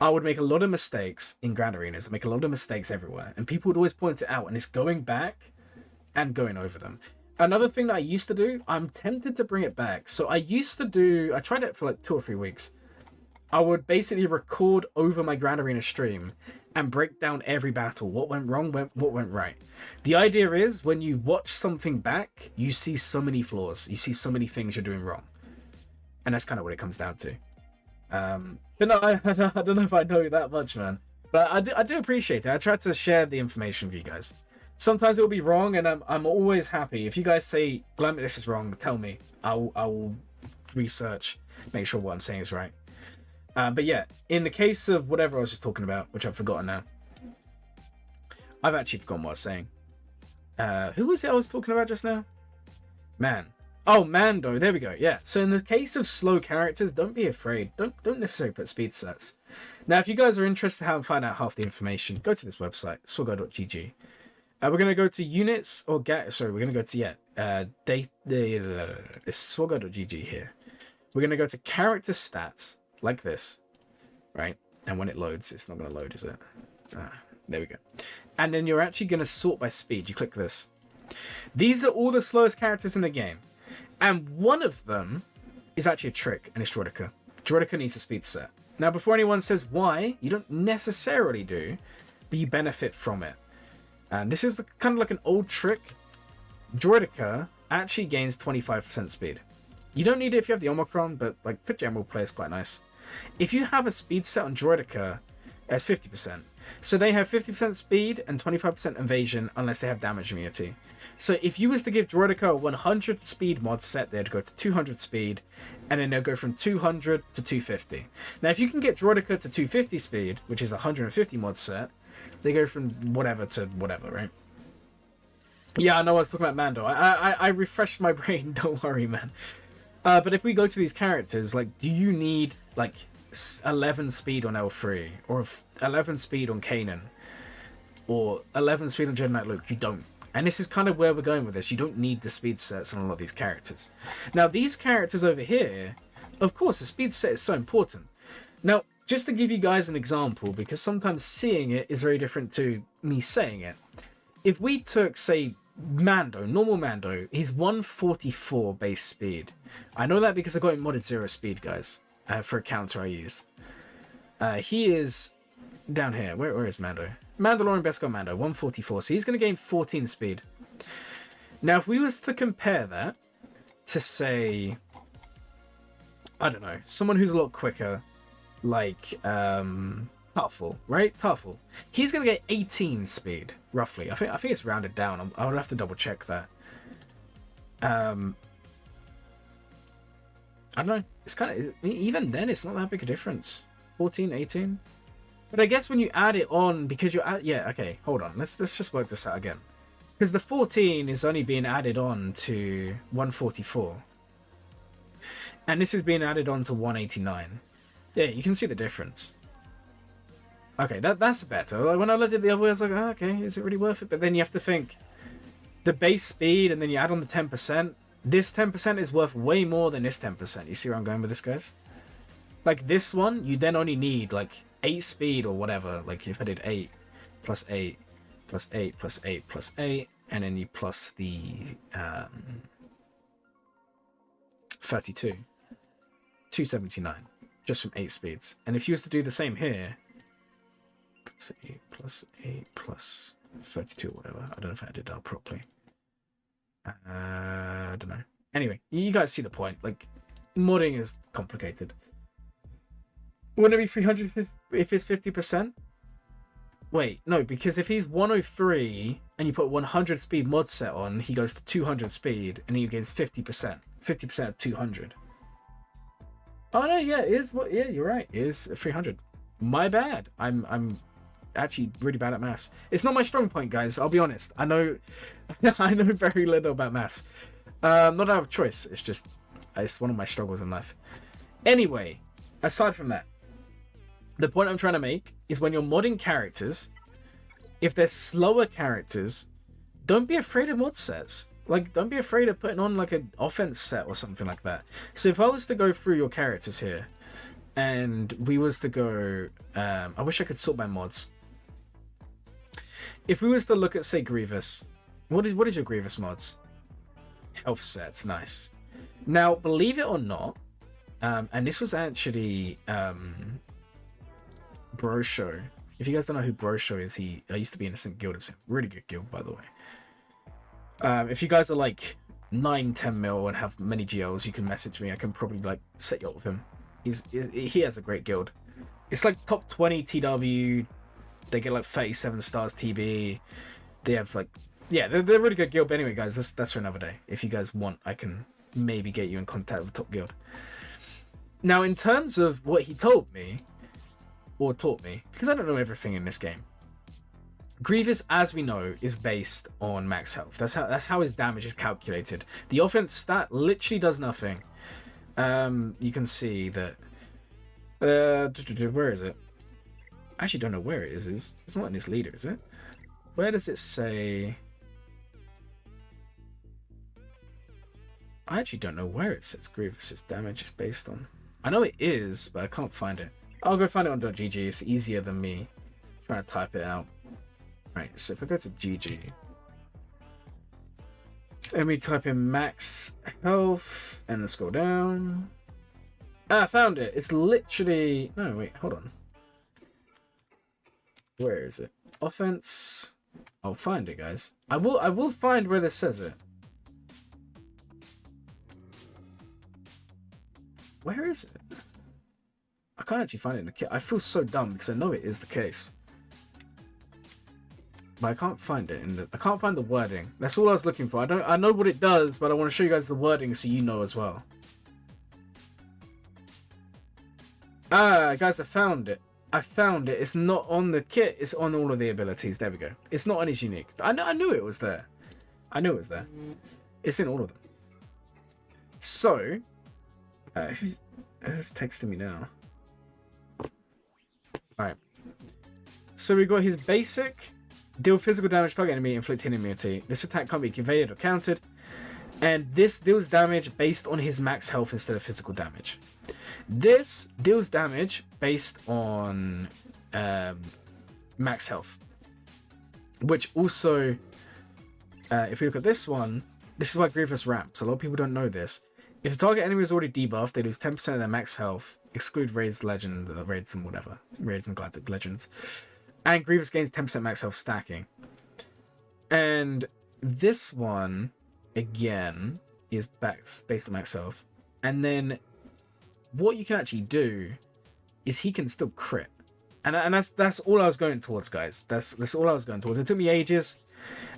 I would make a lot of mistakes in Grand Arenas. I make a lot of mistakes everywhere, and people would always point it out, and it's going back and going over them. Another thing that I used to do, I'm tempted to bring it back. So I tried it for like 2 or 3 weeks. I would basically record over my Grand Arena stream and break down every battle, what went wrong, what went right. The idea is, when you watch something back, you see so many flaws, you see so many things you're doing wrong. And that's kind of what it comes down to. But no, I don't know if I know that much, man. But I do appreciate it. I try to share the information with you guys. Sometimes it will be wrong, and I'm always happy. If you guys say, Glam, this is wrong, tell me. I will research, make sure what I'm saying is right. But yeah, in the case of whatever I was just talking about, which I've forgotten now. I've actually forgotten what I was saying. Who was it I was talking about just now? Man. Oh, Mando. There we go. Yeah. So in the case of slow characters, don't be afraid. Don't necessarily put speed sets. Now, if you guys are interested in how to find out half the information, go to this website, swaggo.gg. We're going to go to units or we're going to go to, it's swaggo.gg here. We're going to go to character stats, like this, right? And when it loads, it's not going to load, is it? There we go. And then you're actually going to sort by speed. You click this. These are all the slowest characters in the game. And one of them is actually a trick, and it's Droideka. Droideka needs a speed set. Now, before anyone says why, you don't necessarily do, but you benefit from it. And this is kind of like an old trick. Droideka actually gains 25% speed. You don't need it if you have the Omicron, but like for general play, it's quite nice. If you have a speed set on Droideka, it's 50%. So they have 50% speed and 25% evasion unless they have damage immunity. So if you was to give Droideka a 100 speed mod set, they'd go to 200 speed, and then they'll go from 200 to 250. Now, if you can get Droideka to 250 speed, which is a 150 mod set, they go from whatever to whatever, right? Yeah, I know I was talking about Mando. I refreshed my brain, don't worry, man. But if we go to these characters, like, do you need, like, 11 speed on L3, or 11 speed on Kanan, or 11 speed on Jedi Knight Luke? You don't. And this is kind of where we're going with this. You don't need the speed sets on a lot of these characters. Now, these characters over here, of course, the speed set is so important. Now, just to give you guys an example, because sometimes seeing it is very different to me saying it. If we took, say, Mando, normal Mando, he's 144 base speed. I know that because I got him modded 0 speed, guys, for a counter I use. He is down here. Where is Mando? Mandalorian Best God Mando, 144. So he's going to gain 14 speed. Now, if we was to compare that to, say, I don't know, someone who's a lot quicker, like Tarful, right? Tarful. He's going to get 18 speed, roughly. I think it's rounded down. I would have to double check that. I don't know. It's kind of, even then, it's not that big a difference. 14, 18. But I guess when you add it on, because you're yeah, okay, hold on. Let's just work this out again. Because the 14 is only being added on to 144. And this is being added on to 189. Yeah, you can see the difference. Okay, that's better. Like, when I looked at the other way, I was like, oh, okay, is it really worth it? But then you have to think, the base speed, and then you add on the 10%. This 10% is worth way more than this 10%. You see where I'm going with this, guys? Like, this one, you then only need, like, 8 speed or whatever. Like, if I did 8 plus 8 plus 8 plus 8 plus 8, and then you plus the 32. 279. Just from 8 speeds. And if you was to do the same here, plus 8 plus 8 plus 32 or whatever. I don't know if I did that properly. I don't know. Anyway, you guys see the point. Like, modding is complicated. Wouldn't it be 300 if it's 50%? Wait, no, because if he's 103 and you put 100 speed mod set on, he goes to 200 speed and he gains 50%. 50% of 200. Oh no, yeah, it is what? Yeah, you're right. It is 300. My bad. I'm actually really bad at maths. It's not my strong point, guys. I'll be honest. I know, I know very little about maths. Not out of choice. It's one of my struggles in life. Anyway, aside from that, the point I'm trying to make is when you're modding characters, if they're slower characters, don't be afraid of mod sets. Like, don't be afraid of putting on like an offense set or something like that. So if I was to go through your characters here, and we was to go, I wish I could sort by mods. If we was to look at, say, Grievous, what is your Grievous mods? Health sets, nice. Now, believe it or not, and this was actually Brosho. If you guys don't know who Brosho is, I used to be in a Sync guild. It's a really good guild, by the way. If you guys are like 9-10 mil and have many GLs, you can message me. I can probably like set you up with him. He has a great guild. It's like top 20 TW. They get like 37 stars TB. They have like, yeah, they're a really good guild. But anyway, guys, that's for another day. If you guys want, I can maybe get you in contact with top guild. Now, in terms of what he told me or taught me, because I don't know everything in this game, Grievous, as we know, is based on max health. That's how his damage is calculated. The offense stat literally does nothing. You can see that. Where is it? I actually don't know where it is. It's not in this leader, is it? Where does it say? I actually don't know where it says Grievous's damage is based on. I know it is, but I can't find it. I'll go find it on .gg. It's easier than me trying to type it out. Right, so if I go to GG, let me type in max health and then scroll down. Ah, I found it. It's literally... No, wait, hold on. Where is it? Offense. I'll find it, guys. I will find where this says it. Where is it? I can't actually find it in the kit. I feel so dumb because I know it is the case. But I can't find it I can't find the wording. That's all I was looking for. I know what it does, but I want to show you guys the wording so you know as well. Ah, guys, I found it. I found it. It's not on the kit. It's on all of the abilities. There we go. It's not on his unique. I knew it was there. I knew it was there. It's in all of them. So, who's texting me now? Alright. So we got his basic. Deal physical damage to target enemy, inflict hit immunity. This attack can't be evaded or countered. And this deals damage based on his max health instead of physical damage. This deals damage based on max health. Which also, if we look at this one, this is why Grievous ramps. A lot of people don't know this. If the target enemy is already debuffed, they lose 10% of their max health. Exclude raids, legend, raids and whatever. Raids and galactic legends. And Grievous gains 10% max health stacking. And this one, again, is based on max health. And then what you can actually do is he can still crit. And that's all I was going towards, guys. That's all I was going towards. It took me ages.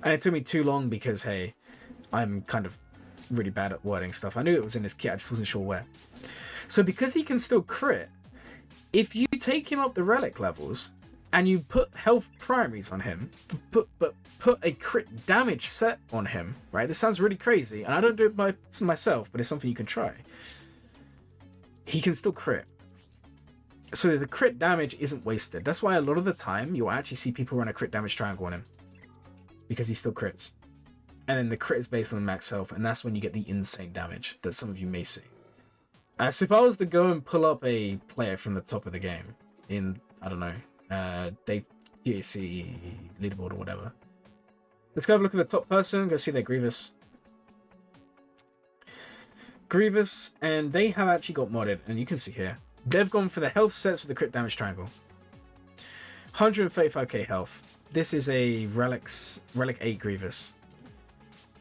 And it took me too long because, hey, I'm kind of really bad at wording stuff. I knew it was in his kit. I just wasn't sure where. So because he can still crit, if you take him up the relic levels... and you put health primaries on him, but put a crit damage set on him, right? This sounds really crazy, and I don't do it by myself, but it's something you can try. He can still crit. So the crit damage isn't wasted. That's why a lot of the time, you'll actually see people run a crit damage triangle on him. Because he still crits. And then the crit is based on max health, and that's when you get the insane damage that some of you may see. So if I was to go and pull up a player from the top of the game, in, I don't know, GAC leaderboard or whatever. Let's go have a look at the top person, go see their Grievous. Grievous, and they have actually got modded, and you can see here. They've gone for the health sets with the crit damage triangle. 135k health. This is a Relic 8 Grievous.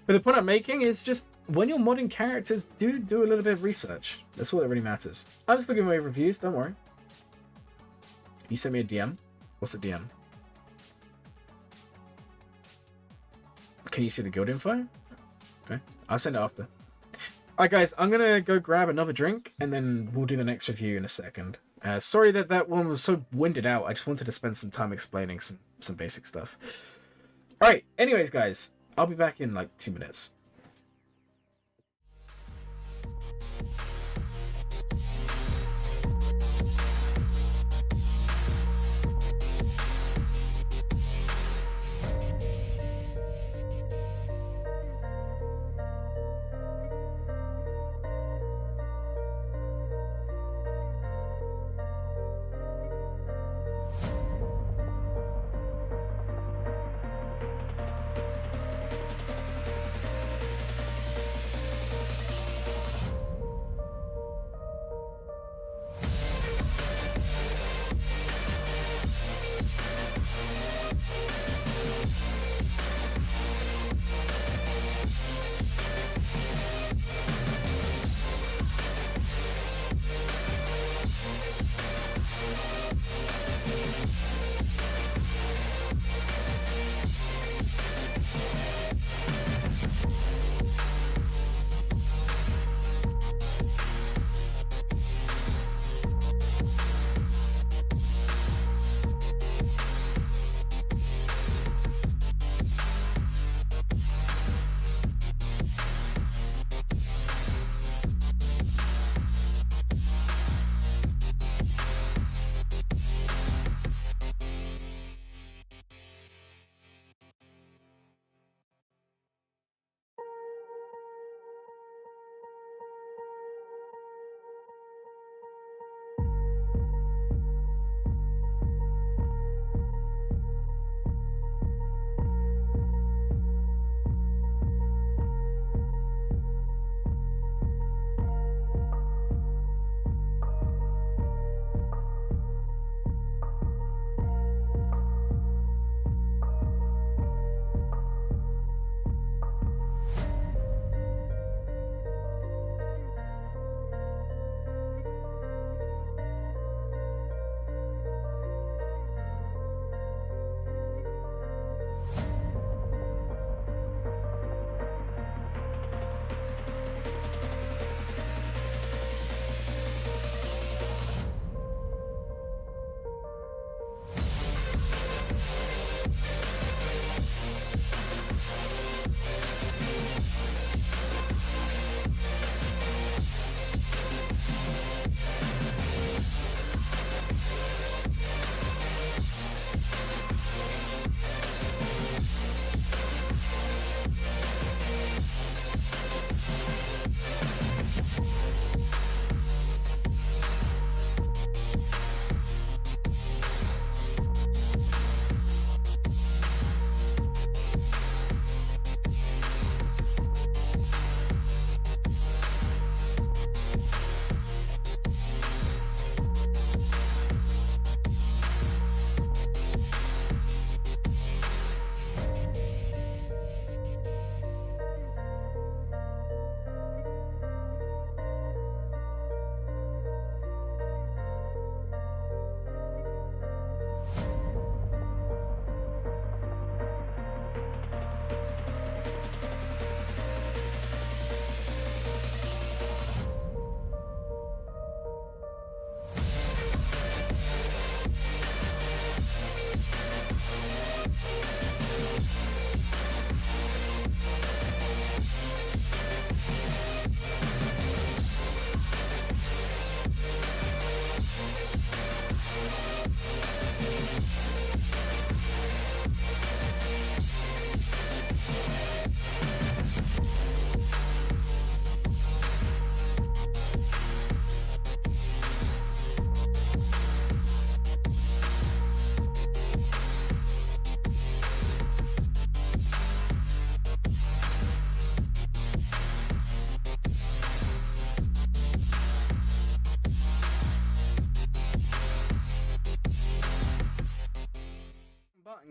But the point I'm making is just, when you're modding characters, do a little bit of research. That's all that really matters. I'm just looking at my reviews, don't worry. You sent me a DM. What's the DM? Can you see the guild info? Okay, I'll send it after. Alright guys, I'm gonna go grab another drink and then we'll do the next review in a second. Sorry that that one was so winded out. I just wanted to spend some time explaining some basic stuff. Alright, anyways guys, I'll be back in like 2 minutes.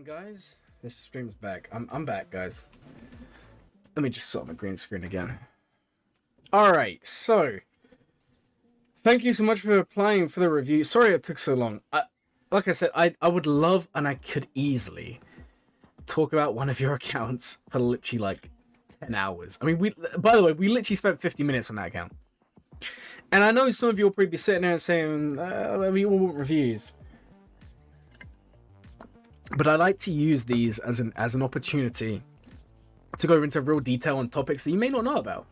Guys, this stream's back. I'm back, guys. Let me just sort my green screen again. Alright, so thank you so much for applying for the review. Sorry it took so long. Like I said, I would love and I could easily talk about one of your accounts for literally like 10 hours. I mean, by the way, we literally spent 50 minutes on that account. And I know some of you will probably be sitting there and saying, we all want reviews. But I like to use these as an opportunity to go into real detail on topics that you may not know about.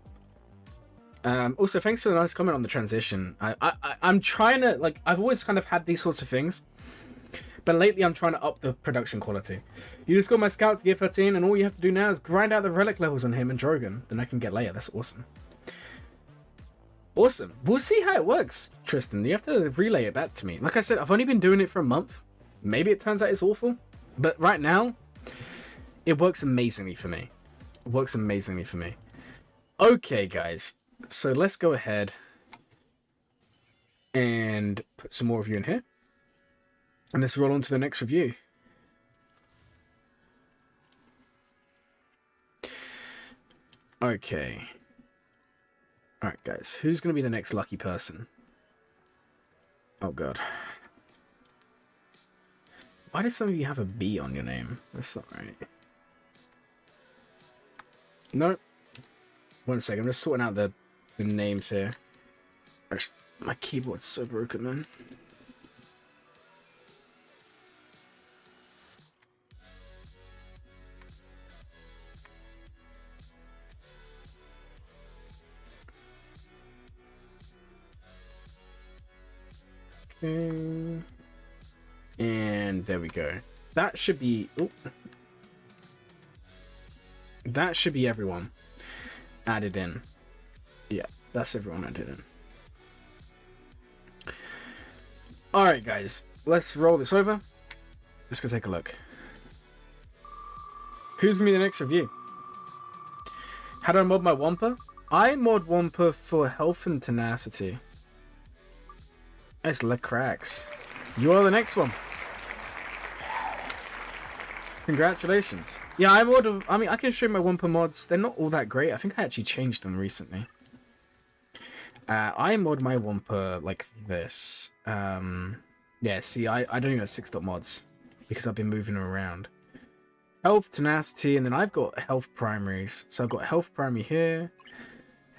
Also, thanks for the nice comment on the transition. I'm trying to, like, I've always kind of had these sorts of things, but lately I'm trying to up the production quality. You just got my scout to gear 13, and all you have to do now is grind out the relic levels on him and Drogon. Then I can get Leia. That's awesome. Awesome. We'll see how it works, Tristan. You have to relay it back to me. Like I said, I've only been doing it for a month. Maybe it turns out it's awful, but right now, it works amazingly for me. It works amazingly for me. Okay, guys. So let's go ahead and put some more of you in here. And let's roll on to the next review. Okay. Alright, guys. Who's going to be the next lucky person? Oh, God. Why did some of you have a B on your name? That's not right. No. 1 second. I'm just sorting out the names here. My keyboard's so broken, man. Okay. And there we go. That should be... Oh. That should be everyone added in. Yeah, that's everyone added in. Alright, guys. Let's roll this over. Let's go take a look. Who's going to be the next review? How do I mod my Wampa? I mod Wampa for health and tenacity. It's LexCrakZ. You are the next one. Congratulations. Yeah, I mean, I can show you my Wampa mods. They're not all that great. I think I actually changed them recently. I mod my Wampa like this. Yeah, see, I don't even have 6.mods because I've been moving them around. Health, tenacity, and then I've got health primaries. So I've got health primary here.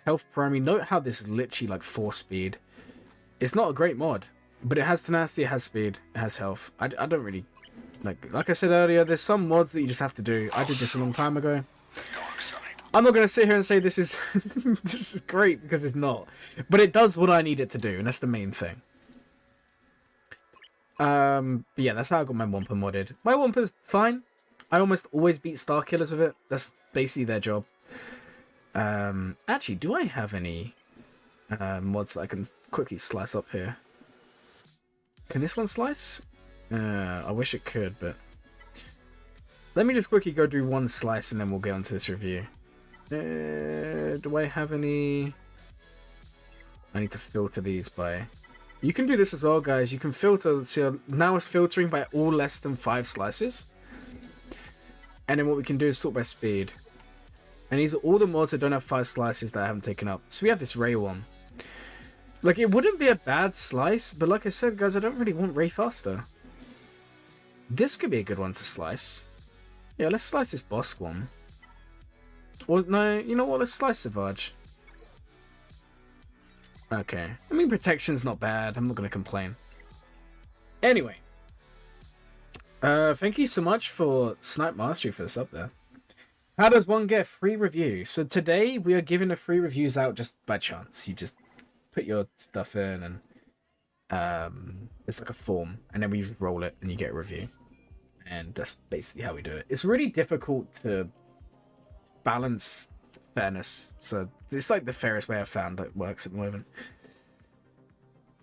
Health primary. Note how this is literally like 4 speed. It's not a great mod, but it has tenacity, it has speed, it has health. I don't really... Like I said earlier, there's some mods that you just have to do. I did this a long time ago. I'm not going to sit here and say this is this is great, because it's not. But it does what I need it to do, and that's the main thing. But yeah, that's how I got my Wampa modded. My Wampa's fine. I almost always beat Star Killers with it. That's basically their job. Actually, do I have any mods that I can quickly slice up here? Can this one slice? I wish it could, but... Let me just quickly go do one slice and then we'll get onto this review. Do I have any... I need to filter these by... You can do this as well, guys. You can filter... So now it's filtering by all less than 5 slices. And then what we can do is sort by speed. And these are all the mods that don't have 5 slices that I haven't taken up. So we have this Ray one. Like, it wouldn't be a bad slice, but like I said, guys, I don't really want Ray faster. This could be a good one to slice. Yeah, let's slice this boss one. Or, no, you know what? Let's slice Savage. Okay. I mean, protection's not bad. I'm not going to complain. Anyway. Thank you so much for Snipe Mastery for this up there. How does one get a free review? So today, we are giving the free reviews out just by chance. You just put your stuff in and it's like a form. And then we roll it and you get a review. And that's basically how we do it. It's really difficult to balance fairness. So it's like the fairest way I've found it works at the moment.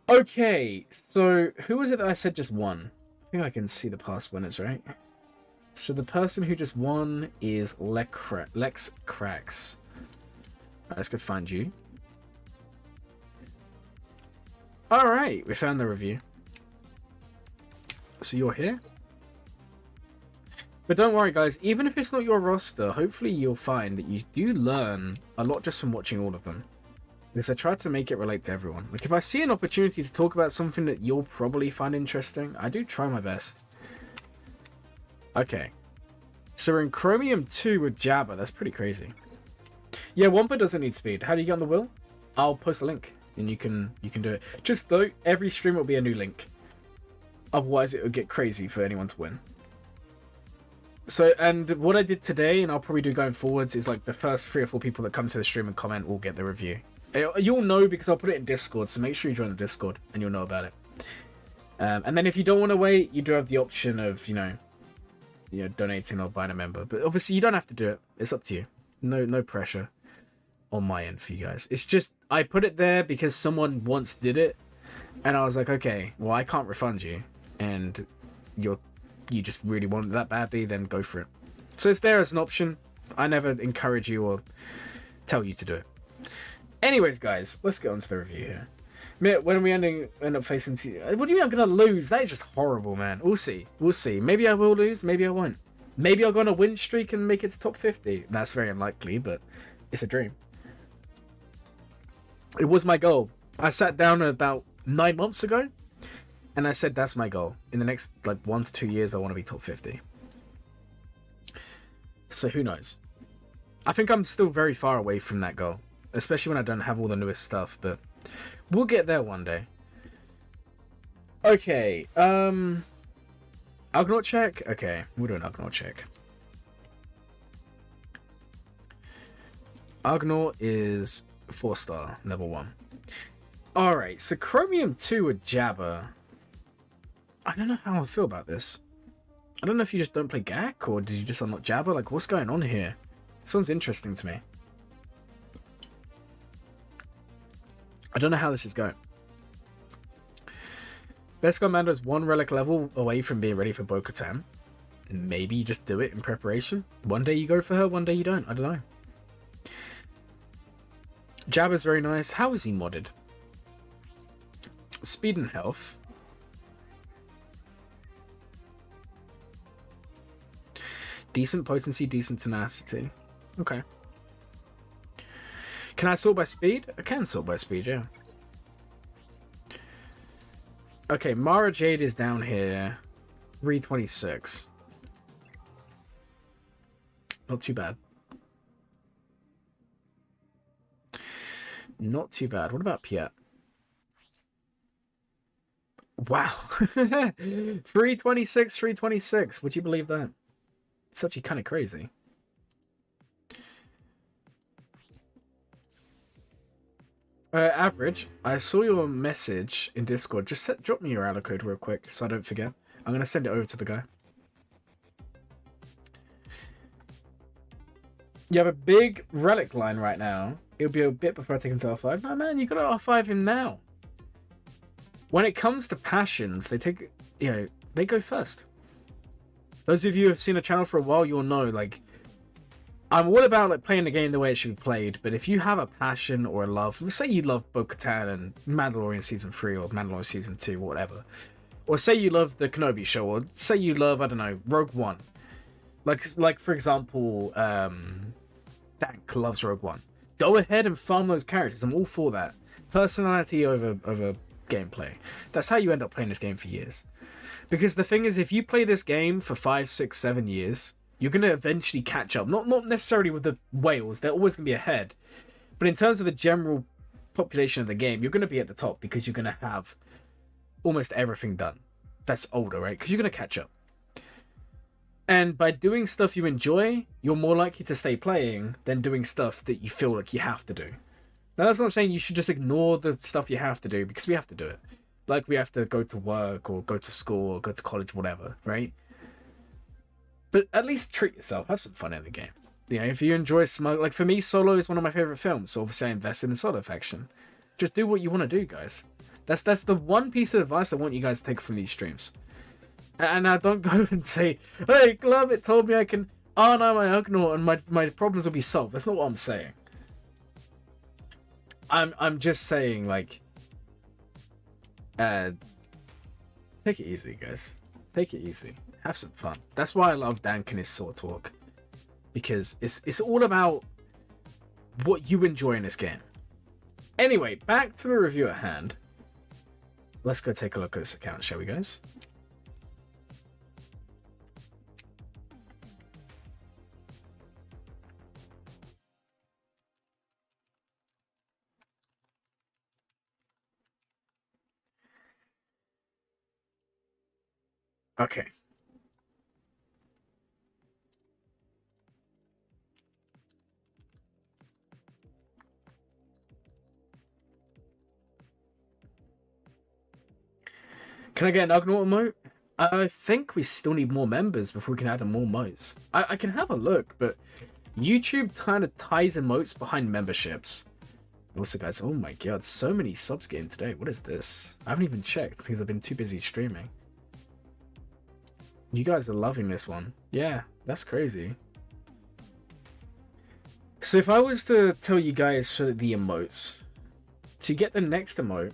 Okay, so who was it that I said just won? I think I can see the past winners, right? So the person who just won is LexCrakZ. Right, let's go find you. Alright, we found the review. So you're here? But don't worry, guys, even if it's not your roster, hopefully you'll find that you do learn a lot just from watching all of them. Because I try to make it relate to everyone. Like, if I see an opportunity to talk about something that you'll probably find interesting, I do try my best. Okay. So we're in Chromium 2 with Jabba. That's pretty crazy. Yeah, Wampa doesn't need speed. How do you get on the wheel? I'll post a link and you can do it. Just though, every stream will be a new link. Otherwise, it would get crazy for anyone to win. So, and what I did today, and I'll probably do going forwards, is like the first 3 or 4 people that come to the stream and comment will get the review. You'll know because I'll put it in Discord, so make sure you join the Discord and you'll know about it. And then if you don't want to wait, you do have the option of, you know, donating or buying a member. But obviously, you don't have to do it. It's up to you. No pressure on my end for you guys. It's just I put it there because someone once did it, and I was like, okay, well I can't refund you, and you just really want it that badly, then go for it. So it's there as an option. I never encourage you or tell you to do it. Anyways, guys, let's get on to the review here. Mitt, when are we end up facing what do you mean I'm gonna lose? That is just horrible, man. We'll see. Maybe I will lose, maybe I won't. Maybe I'll go on a win streak and make it to top 50. That's very unlikely, but it's a dream. It was my goal. I sat down about 9 months ago, and I said that's my goal. In the next like 1 to 2 years, I want to be top 50. So who knows? I think I'm still very far away from that goal, especially when I don't have all the newest stuff, but we'll get there one day. Okay, Ugnaught check? Okay, we'll do an Ugnaught check. Ugnaught is 4-star, level 1. Alright, so Chromium 2 with Jabba. I don't know how I feel about this. I don't know if you just don't play GAC, or did you just unlock Jabba? Like, what's going on here? This one's interesting to me. I don't know how this is going. Beskar Mando is 1 relic level away from being ready for Bo-Katan. Maybe you just do it in preparation. One day you go for her, one day you don't. I don't know. Jabba's very nice. How is he modded? Speed and health. Decent potency, decent tenacity. Okay. Can I sort by speed? I can sort by speed, yeah. Okay, Mara Jade is down here. 326. Not too bad. Not too bad. What about Piet? Wow. 326, 326. Would you believe that? It's actually kind of crazy. Average, I saw your message in Discord. Just drop me your allo code real quick so I don't forget. I'm going to send it over to the guy. You have a big relic line right now. It'll be a bit before I take him to R5. No, man, you got to R5 him now. When it comes to passions, they take, they go first. Those of you who have seen the channel for a while, you'll know, like, I'm all about like playing the game the way it should be played, but if you have a passion or a love, let's say you love Bo-Katan and Mandalorian Season 3 or Mandalorian Season 2, whatever, or say you love the Kenobi show, or say you love, I don't know, Rogue One, like for example, Dank loves Rogue One. Go ahead and farm those characters. I'm all for that. Personality over gameplay. That's how you end up playing this game for years. Because the thing is, if you play this game for 5, 6, 7 years, you're going to eventually catch up. Not necessarily with the whales, they're always going to be ahead. But in terms of the general population of the game, you're going to be at the top because you're going to have almost everything done. That's older, right? Because you're going to catch up. And by doing stuff you enjoy, you're more likely to stay playing than doing stuff that you feel like you have to do. Now, that's not saying you should just ignore the stuff you have to do, because we have to do it. Like, we have to go to work, or go to school, or go to college, whatever, right? But at least treat yourself. Have some fun in the game. If you enjoy Smoke... Like, for me, Solo is one of my favorite films, so obviously I invested in Solo Faction. Just do what you want to do, guys. That's the one piece of advice I want you guys to take from these streams. And now don't go and say, hey, Glove, it told me I can no my Ugnaught and my problems will be solved. That's not what I'm saying. I'm just saying, like, take it easy, guys. Take it easy. Have some fun. That's why I love Dank and his sword talk. Because it's all about what you enjoy in this game. Anyway, back to the review at hand. Let's go take a look at this account, shall we, guys? Okay. Can I get an Ugnaught emote? I think we still need more members before we can add more emotes. I can have a look, but YouTube kind of ties emotes behind memberships. Also, guys, oh my god, so many subs getting today. What is this? I haven't even checked because I've been too busy streaming. You guys are loving this one. Yeah, that's crazy. So if I was to tell you guys for the emotes, to get the next emote,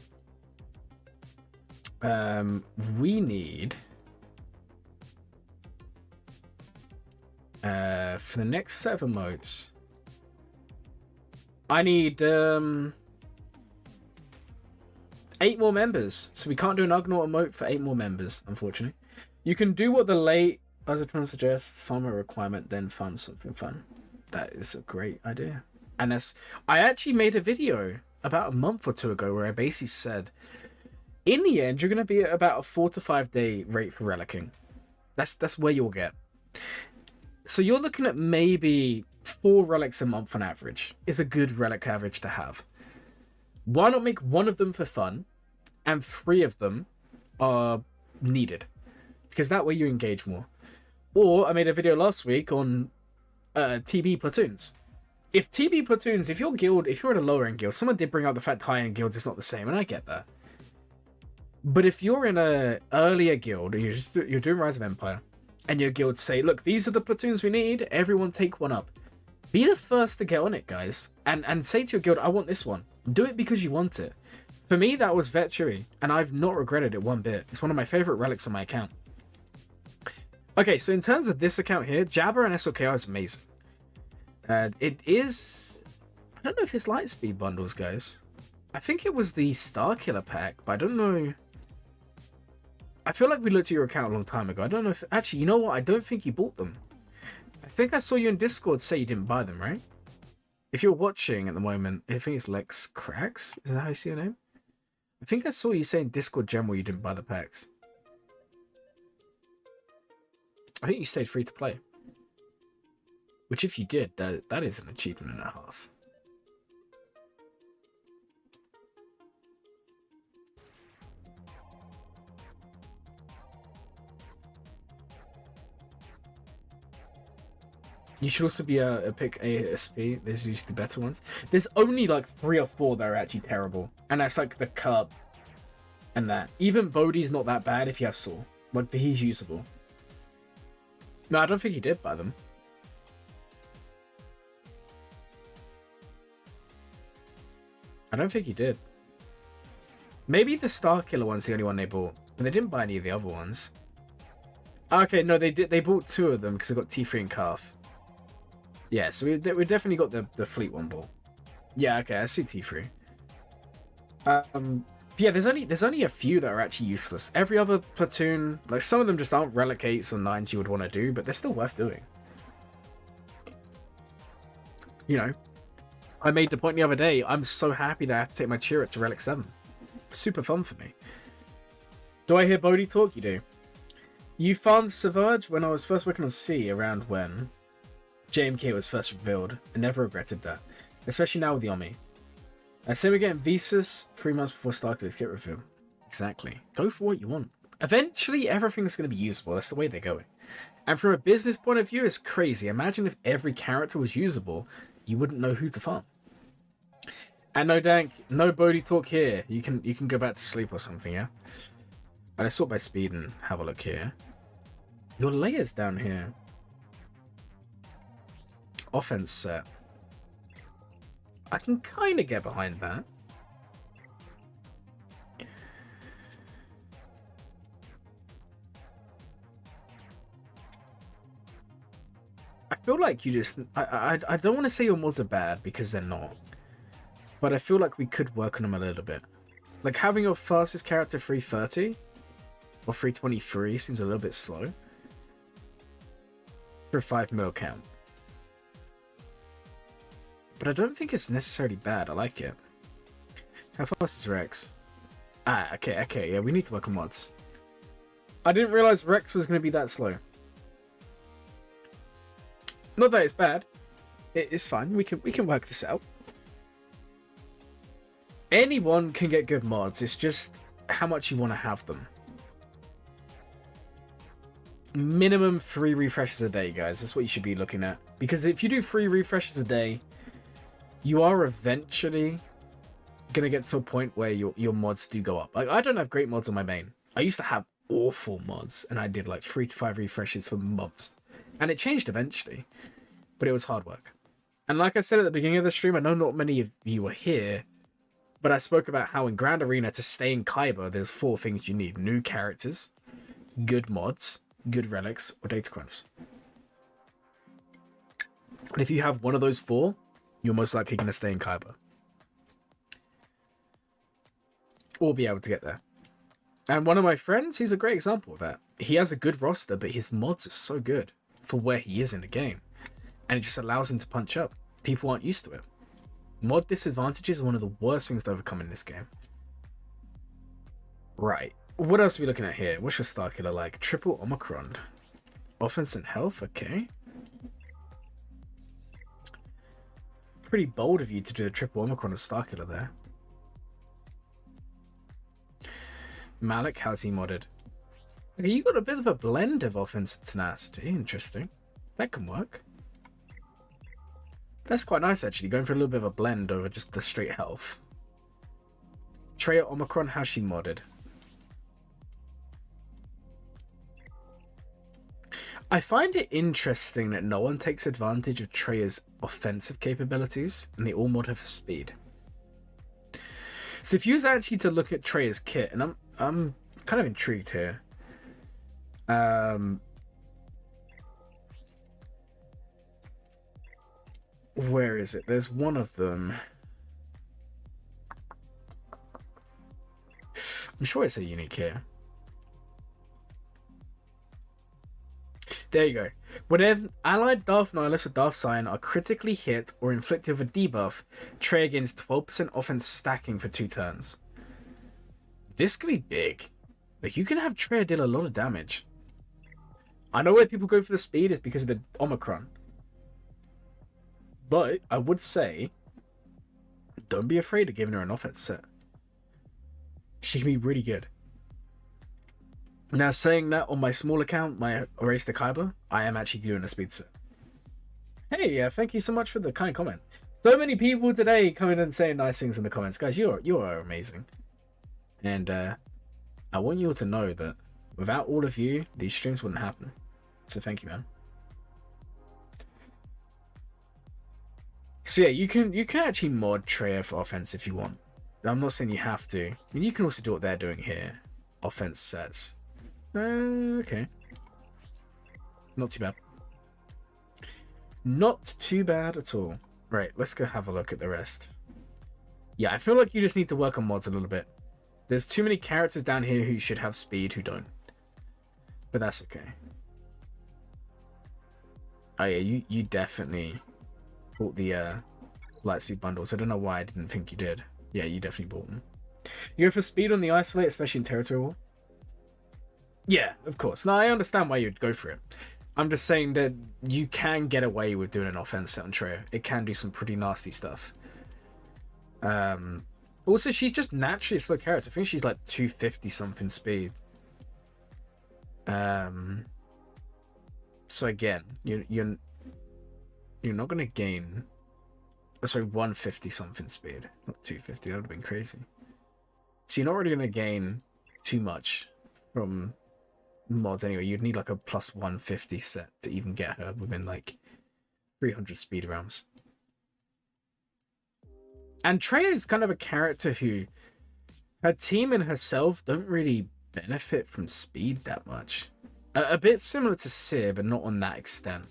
we need for the next set of emotes, I need 8 more members. So we can't do an Ugnaught emote for 8 more members, unfortunately. You can do what the late as a trying to suggest, farm a requirement, then farm something fun. That is a great idea. And that's, I actually made a video about a month or 2 ago where I basically said, in the end, you're going to be at about a 4 to 5 day rate for relicking. That's where you'll get. So you're looking at maybe 4 relics a month on average. Is a good relic average to have. Why not make 1 of them for fun, and 3 of them are needed? Because that way you engage more. Or I made a video last week on TB platoons. If TB platoons, if your guild, if you're in a lower end guild, someone did bring up the fact high end guilds is not the same, and I get that. But if you're in a earlier guild, and you're doing Rise of Empire, and your guilds say, look, these are the platoons we need, everyone take one up. Be the first to get on it, guys. And say to your guild, I want this one. Do it because you want it. For me, that was Vetchery, and I've not regretted it one bit. It's one of my favorite relics on my account. Okay, so in terms of this account here, Jabber and SOKR is amazing. It is... I don't know if it's Lightspeed bundles, guys. I think it was the Starkiller pack, but I don't know... I feel like we looked at your account a long time ago. I don't know if... Actually, you know what? I don't think you bought them. I think I saw you in Discord say you didn't buy them, right? If you're watching at the moment, I think it's LexCrakZ. Is that how you see your name? I think I saw you say in Discord General you didn't buy the packs. I think you stayed free to play. Which if you did, that is an achievement and a half. You should also be a pick ASP. There's usually the better ones. There's only like 3 or 4 that are actually terrible. And that's like the Cub and that. Even Bodhi's not that bad if you have Saw. Like, he's usable. No, I don't think he did buy them. I don't think he did. Maybe the Starkiller one's the only one they bought. But they didn't buy any of the other ones. Okay, no, they did. They bought 2 of them because they got T3 and Calf. Yeah, so we definitely got the Fleet one ball. Yeah, okay, I see T3. Yeah, there's only a few that are actually useless. Every other platoon, like some of them just aren't relic 8s or 9s you would want to do, but they're still worth doing. You know, I made the point the other day, I'm so happy that I have to take my Chirrut to relic 7. Super fun for me. Do I hear Bodhi talk? You do. You farmed Savage when I was first working on C, around when JMK was first revealed. I never regretted that. Especially now with the Omi. Same again, Visas, 3 months before Starkillers get revealed. Exactly. Go for what you want. Eventually, everything's going to be usable. That's the way they're going. And from a business point of view, it's crazy. Imagine if every character was usable, you wouldn't know who to farm. And no Dank, no Bodhi talk here. You can go back to sleep or something, yeah? And I sort by speed and have a look here. Your layers down here. Offense set. I can kind of get behind that. I feel like you just... I don't want to say your mods are bad because they're not. But I feel like we could work on them a little bit. Like having your fastest character 330 or 323 seems a little bit slow. For a 5 mil count. But I don't think it's necessarily bad. I like it. How fast is Rex? Ah, okay, yeah, we need to work on mods. I didn't realize Rex was going to be that slow. Not that it's bad. It's fine. We can work this out. Anyone can get good mods. It's just how much you want to have them. Minimum 3 refreshes a day, guys. That's what you should be looking at. Because if you do 3 refreshes a day, you are eventually going to get to a point where your mods do go up. Like, I don't have great mods on my main. I used to have awful mods, and I did like 3 to 5 refreshes for months. And it changed eventually, but it was hard work. And like I said at the beginning of the stream, I know not many of you were here, but I spoke about how in Grand Arena to stay in Kaiba, there's 4 things you need. New characters, good mods, good relics, or data coins. And if you have one of those 4, you're most likely going to stay in Kaiba. Or be able to get there. And one of my friends, he's a great example of that. He has a good roster, but his mods are so good for where he is in the game. And it just allows him to punch up. People aren't used to it. Mod disadvantages are one of the worst things to overcome in this game. Right. What else are we looking at here? What's your star killer like? Triple Omicron. Offense and health? Okay. Pretty bold of you to do the triple Omicron as star killer there. Malik, how's he modded? Okay, you got a bit of a blend of offense and tenacity. Interesting. That can work. That's quite nice, actually. Going for a little bit of a blend over just the straight health. Treya Omicron, how's she modded? I find it interesting that no one takes advantage of Treya's offensive capabilities, and they all mod her for speed. So if you was actually to look at Treya's kit, and I'm kind of intrigued here. Where is it? There's one of them. I'm sure it's a unique here. There you go. Whenever allied Darth Nihilus or Darth Scion are critically hit or inflicted with a debuff, Treya gains 12% offense stacking for 2 turns. This could be big. Like, you can have Treya deal a lot of damage. I know where people go for the speed is because of the Omicron. But I would say, don't be afraid of giving her an offense set. She can be really good. Now, saying that on my small account, my Erase the Kaiba, I am actually doing a speed set. Hey, thank you so much for the kind comment. So many people today coming and saying nice things in the comments. Guys, you are amazing. And I want you all to know that without all of you, these streams wouldn't happen. So thank you, man. So yeah, you can actually mod Treya for offense if you want. I'm not saying you have to. I mean, you can also do what they're doing here. Offense sets. Okay. Not too bad. Not too bad at all. Right, let's go have a look at the rest. Yeah, I feel like you just need to work on mods a little bit. There's too many characters down here who should have speed who don't. But that's okay. Oh yeah, you definitely bought the Lightspeed bundles. I don't know why I didn't think you did. Yeah, you definitely bought them. You go for speed on the Isolate, especially in Territory War? Yeah, of course. Now, I understand why you'd go for it. I'm just saying that you can get away with doing an offense set on Treya. It can do some pretty nasty stuff. Also, she's just naturally a slow character. I think she's like 250 something speed. So again, you're not gonna gain. Oh, sorry, 150 something speed, not 250. That would have been crazy. So you're not really gonna gain too much from mods anyway. You'd need like a plus 150 set to even get her within like 300 speed rounds. And Treya is kind of a character who her team and herself don't really benefit from speed that much. A bit similar to Seer, but not on that extent.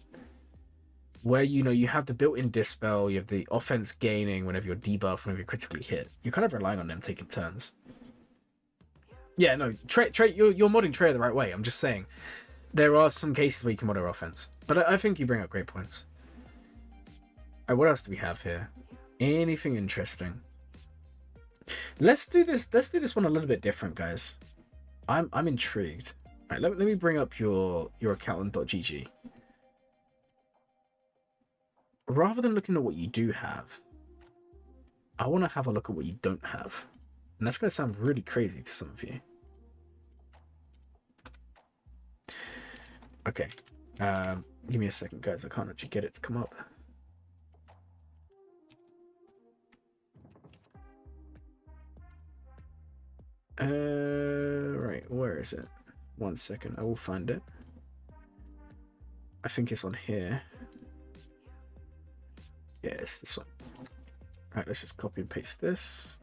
Where, you know, you have the built-in dispel, you have the offense gaining whenever you're debuffed, whenever you're critically hit. You're kind of relying on them taking turns. Yeah, no, you're modding Treya the right way. I'm just saying, there are some cases where you can mod her offense. But I think you bring up great points. Alright, what else do we have here? Anything interesting? Let's do this one a little bit different, guys. I'm intrigued. Alright, let me bring up your accountant.gg. Rather than looking at what you do have, I want to have a look at what you don't have. And that's going to sound really crazy to some of you. Okay. Give me a second, guys. I can't actually get it to come up. Right, where is it? 1 second, I will find it. I think it's on here. Yeah, it's this one. Alright, let's just copy and paste this.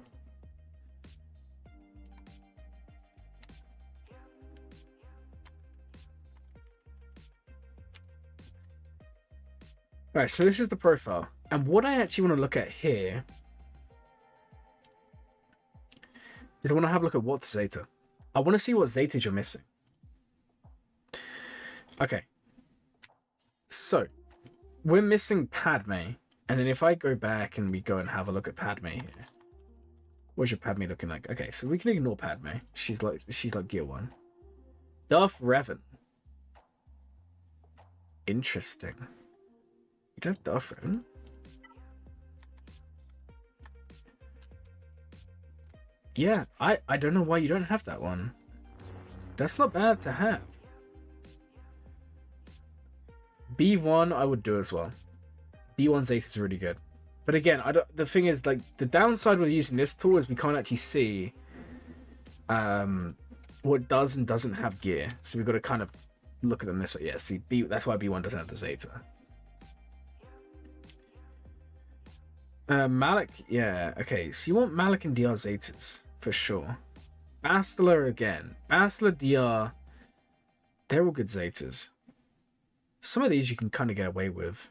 Alright, so this is the profile. And what I actually want to look at here is I want to have a look at what's Zeta. I want to see what Zetas you're missing. Okay. So, we're missing Padme. And then if I go back and we go and have a look at Padme here. What's your Padme looking like? Okay, so we can ignore Padme. She's like gear 1. Darth Revan. Interesting. You don't have Darth Revan? Yeah, I don't know why you don't have that one. That's not bad to have. B1 I would do as well. B1 Zeta is really good. But again, the thing is, like, the downside with using this tool is we can't actually see what does and doesn't have gear. So we've got to kind of look at them this way. Yeah, see, that's why B1 doesn't have the Zeta. Malik, yeah, okay, so you want Malik and DR Zetas, for sure. Bastila again. Bastila, DR, they're all good Zetas. Some of these you can kind of get away with.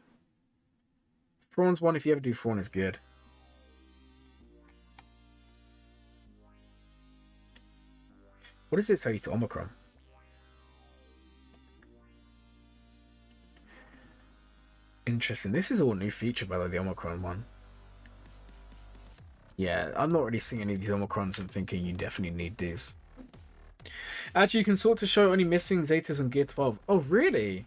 Thrawn's one, if you ever do Thrawn, is good. What is this? How you to Omicron? Interesting. This is all new feature, by the Omicron one. Yeah, I'm not really seeing any of these Omicrons and thinking you definitely need these. Actually, you can sort to show only missing Zetas on Gear 12. Oh, really?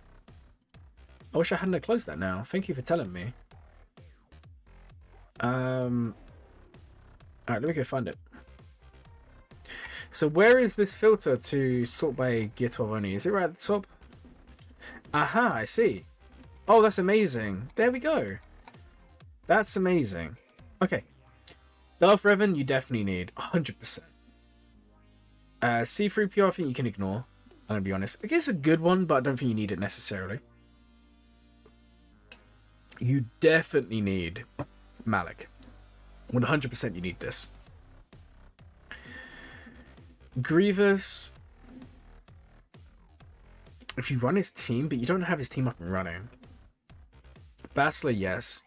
I wish I hadn't closed that now. Thank you for telling me. Alright, let me go find it. So where is this filter to sort by Gear 12 only? Is it right at the top? Aha, I see. Oh, that's amazing. There we go. That's amazing. Okay. Darth Revan, you definitely need 100%. C3PO, I think you can ignore. I'm gonna be honest. I guess it's a good one, but I don't think you need it necessarily. You definitely need Malik. 100% you need this. Grievous. If you run his team, but you don't have his team up and running. Bastila, yes.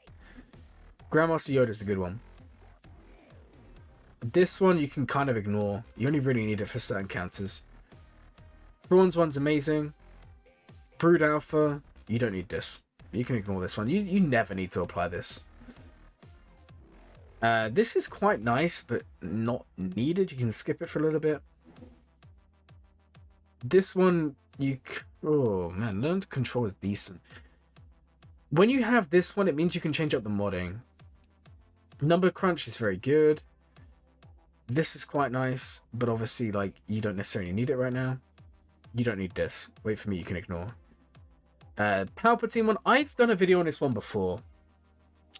Grandmaster Yoda's a good one. This one you can kind of ignore. You only really need it for certain counters. Thrawn's one's amazing. Brood Alpha, you don't need this. You can ignore this one. You never need to apply this. This is quite nice, but not needed. You can skip it for a little bit. This one, oh man, learn to control is decent. When you have this one, it means you can change up the modding. Number crunch is very good. This is quite nice, but obviously, like, you don't necessarily need it right now. You don't need this. Wait for me, you can ignore. Palpatine one, I've done a video on this one before.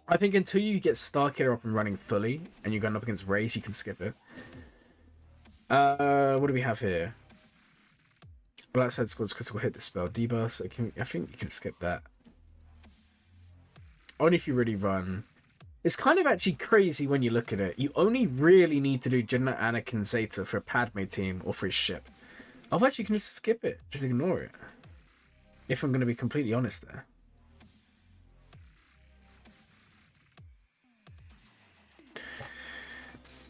I think until you get Starkiller up and running fully, and you're going up against Reyes, you can skip it. What do we have here? Black Side Squad's critical hit dispel debuffs. I think you can skip that. Only if you really run. It's kind of actually crazy when you look at it. You only really need to do Jedi, Anakin, Zeta for a Padme team or for his ship. Otherwise, you can just skip it. Just ignore it. If I'm going to be completely honest there.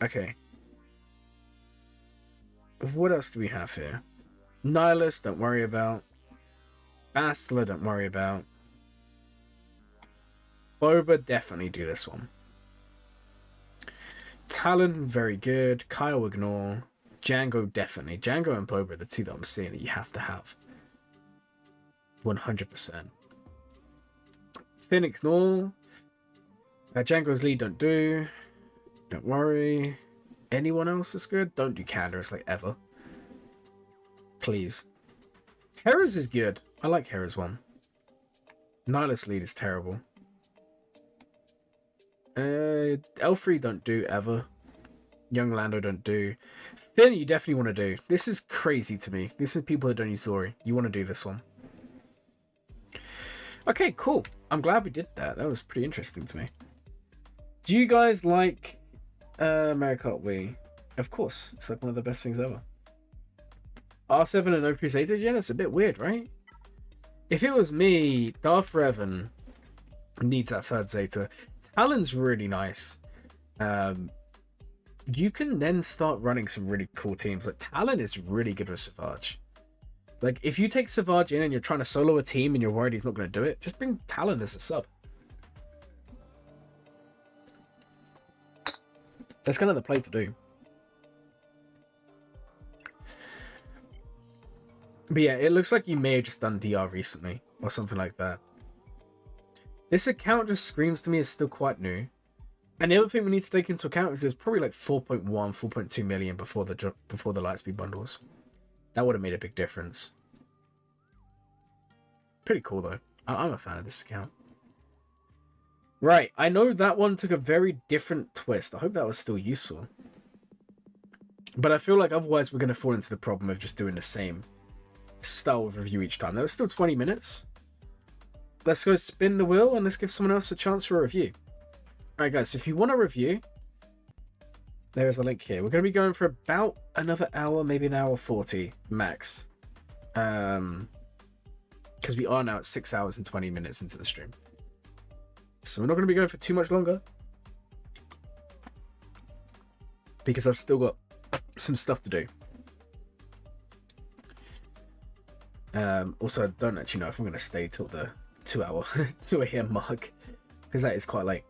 Okay. What else do we have here? Nihilus, don't worry about. Bastila, don't worry about. Boba, definitely do this one. Talon, very good. Kyle, ignore. Django, definitely. Django and Boba are the two that I'm seeing that you have to have. 100%. Phoenix Null. Django's lead, don't do. Don't worry. Anyone else is good? Don't do Candace, like, ever. Please. Hera's is good. I like Hera's one. Nihilus lead is terrible. L3 don't do, ever. Young Lando don't do. Finn, you definitely want to do. This is crazy to me. This is people that don't use Zori. You want to do this one. Okay, cool. I'm glad we did that. That was pretty interesting to me. Do you guys like Mario Kart Wii? Of course. It's like one of the best things ever. R7 and no Crusaders? Yeah, that's a bit weird, right? If it was me, Darth Revan needs that third Zeta. Talon's really nice. You can then start running some really cool teams. Like, Talon is really good with Savage. Like, if you take Savage in and you're trying to solo a team and you're worried he's not going to do it, just bring Talon as a sub. That's kind of the play to do. But yeah, it looks like you may have just done DR recently or something like that. This account just screams to me as still quite new. And the other thing we need to take into account is there's probably like 4.1, 4.2 million before the Lightspeed bundles. That would have made a big difference. Pretty cool though. I'm a fan of this account. Right, I know that one took a very different twist. I hope that was still useful. But I feel like otherwise we're going to fall into the problem of just doing the same style of review each time. That was still 20 minutes. Let's go spin the wheel and let's give someone else a chance for a review. Alright guys, so if you want a review, there is a link here. We're going to be going for about another hour, maybe an hour 40 max. Because we are now at 6 hours and 20 minutes into the stream. So we're not going to be going for too much longer. Because I've still got some stuff to do. Also, I don't actually know if I'm going to stay till the 2 a.m. mark. Because that is quite late.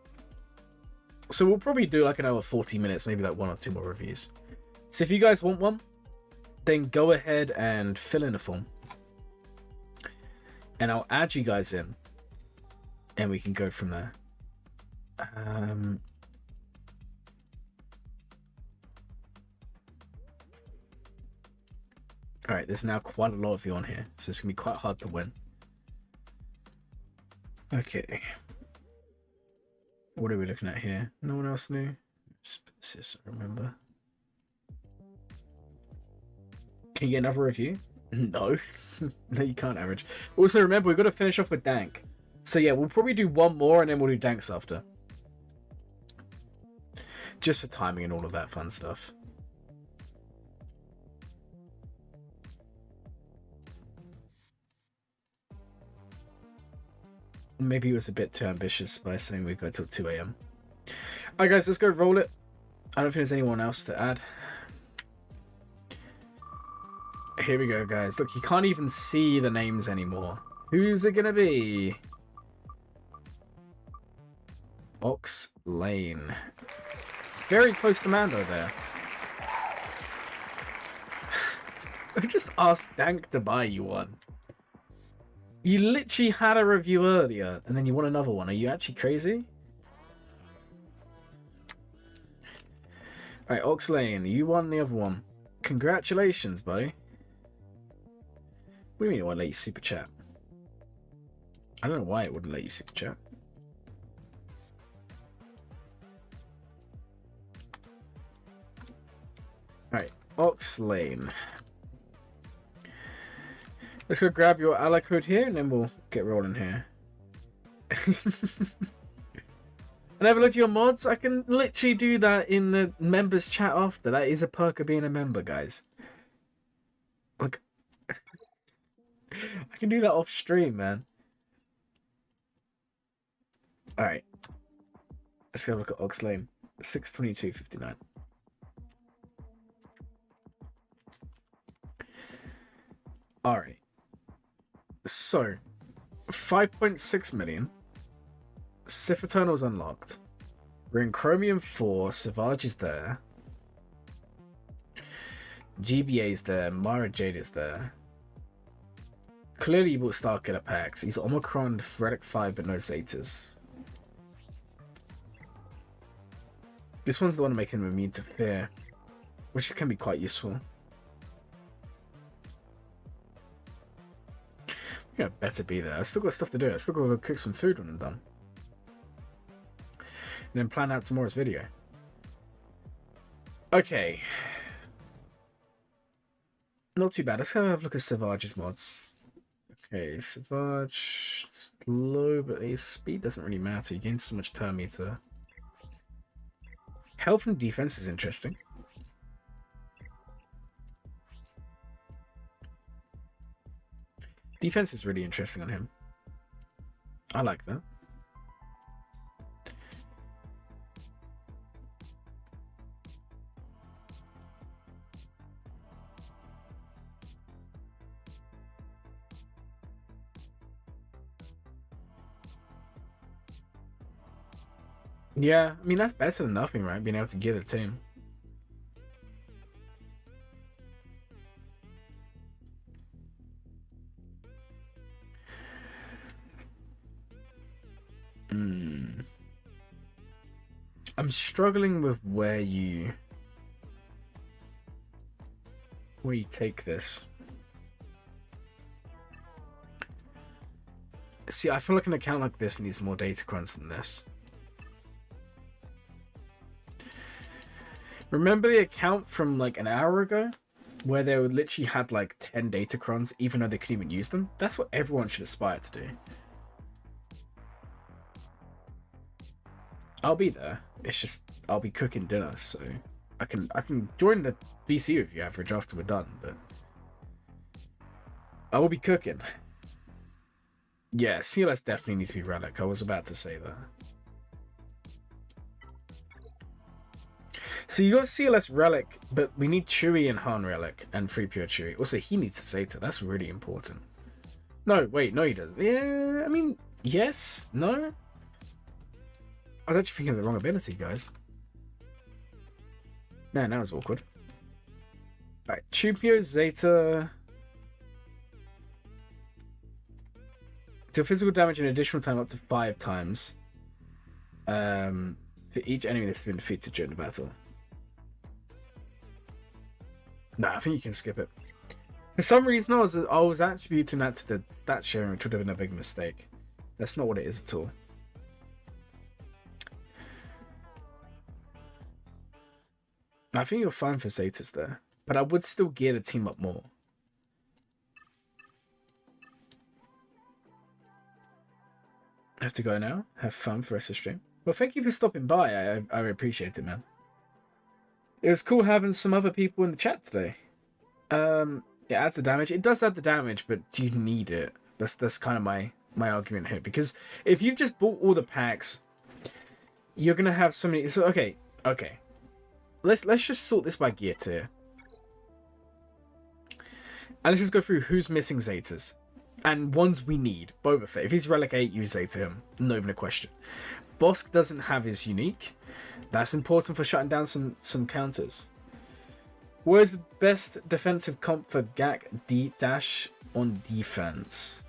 So we'll probably do like an hour 40 minutes, maybe like 1 or 2 more reviews. So if you guys want one, then go ahead and fill in a form. And I'll add you guys in. And we can go from there. Alright, there's now quite a lot of you on here. So it's going to be quite hard to win. Okay. What are we looking at here? No one else knew? Just put this, remember. Can you get another review? No. No, you can't average. Also, remember, we've got to finish off with Dank. So yeah, we'll probably do one more and then we'll do Danks after. Just for timing and all of that fun stuff. Maybe it was a bit too ambitious by saying we go till 2 a.m. Alright guys, let's go roll it. I don't think there's anyone else to add. Here we go guys. Look, you can't even see the names anymore. Who's it gonna be? Layne. Very close to Mando there. I just asked Dank to buy you one. You literally had a review earlier, and then you want another one. Are you actually crazy? Alright, Layne, you won the other one. Congratulations, buddy. What do you mean it won't let you super chat? I don't know why it wouldn't let you super chat. Alright, Layne. Let's go grab your ally code here and then we'll get rolling here. And have a look at your mods. I can literally do that in the members chat after. That is a perk of being a member, guys. Look. I can do that off stream, man. Alright. Let's go look at Layne. 622.59. Alright. So, 5.6 million. Sith Eternal's unlocked. We're in Chromium 4. Savage is there. GBA's there. Mara Jade is there. Clearly, he bought Starkiller packs. He's Omicron, Relic 5, but no Zetas. This one's the one making him immune to fear, which can be quite useful. Yeah, better be there. I still got stuff to do. I still got to go cook some food when I'm done. And then plan out tomorrow's video. Okay. Not too bad. Let's go have a look at Savage's mods. Okay, Savage, slow, but his speed doesn't really matter. He gains so much turn meter. Health and defense is interesting. Defense is really interesting on him. I like that. Yeah, I mean, that's better than nothing, right? Being able to gear the team. I'm struggling with where you take this. See, I feel like an account like this needs more data crunch than this. Remember the account from like an hour ago where they literally had like 10 data crons even though they couldn't even use them? That's what everyone should aspire to do. I'll be there. It's just I'll be cooking dinner, so I can join the VC with you average after we're done, but I will be cooking. Yeah, CLS definitely needs to be Relic. I was about to say that. So you got CLS Relic, but we need Chewie and Han Relic and Free Pure Chewie. Also, he needs Zeta. That's really important. No, wait, no, he doesn't. Yeah, I mean, yes, no. I was actually thinking of the wrong ability, guys. Man, that was awkward. Alright, Chupio, Zeta. Deal physical damage an additional time up to 5 times. For each enemy that's been defeated during the battle. Nah, I think you can skip it. For some reason, I was attributing that to the stat sharing, which would have been a big mistake. That's not what it is at all. I think you're fine for Zetas there, but I would still gear the team up more. I have to go now. Have fun for the rest of the stream. Well, thank you for stopping by. I appreciate it, man. It was cool having some other people in the chat today. It adds the damage. It does add the damage, but do you need it? That's kind of my argument here. Because if you've just bought all the packs, you're gonna have so many. So okay. Let's just sort this by gear tier. And let's just go through who's missing Zetas. And ones we need. Boba Fett. If he's Relic 8, use Zeta him. Not even a question. Bosk doesn't have his unique. That's important for shutting down some counters. Where's the best defensive comp for Gak Dash on defense?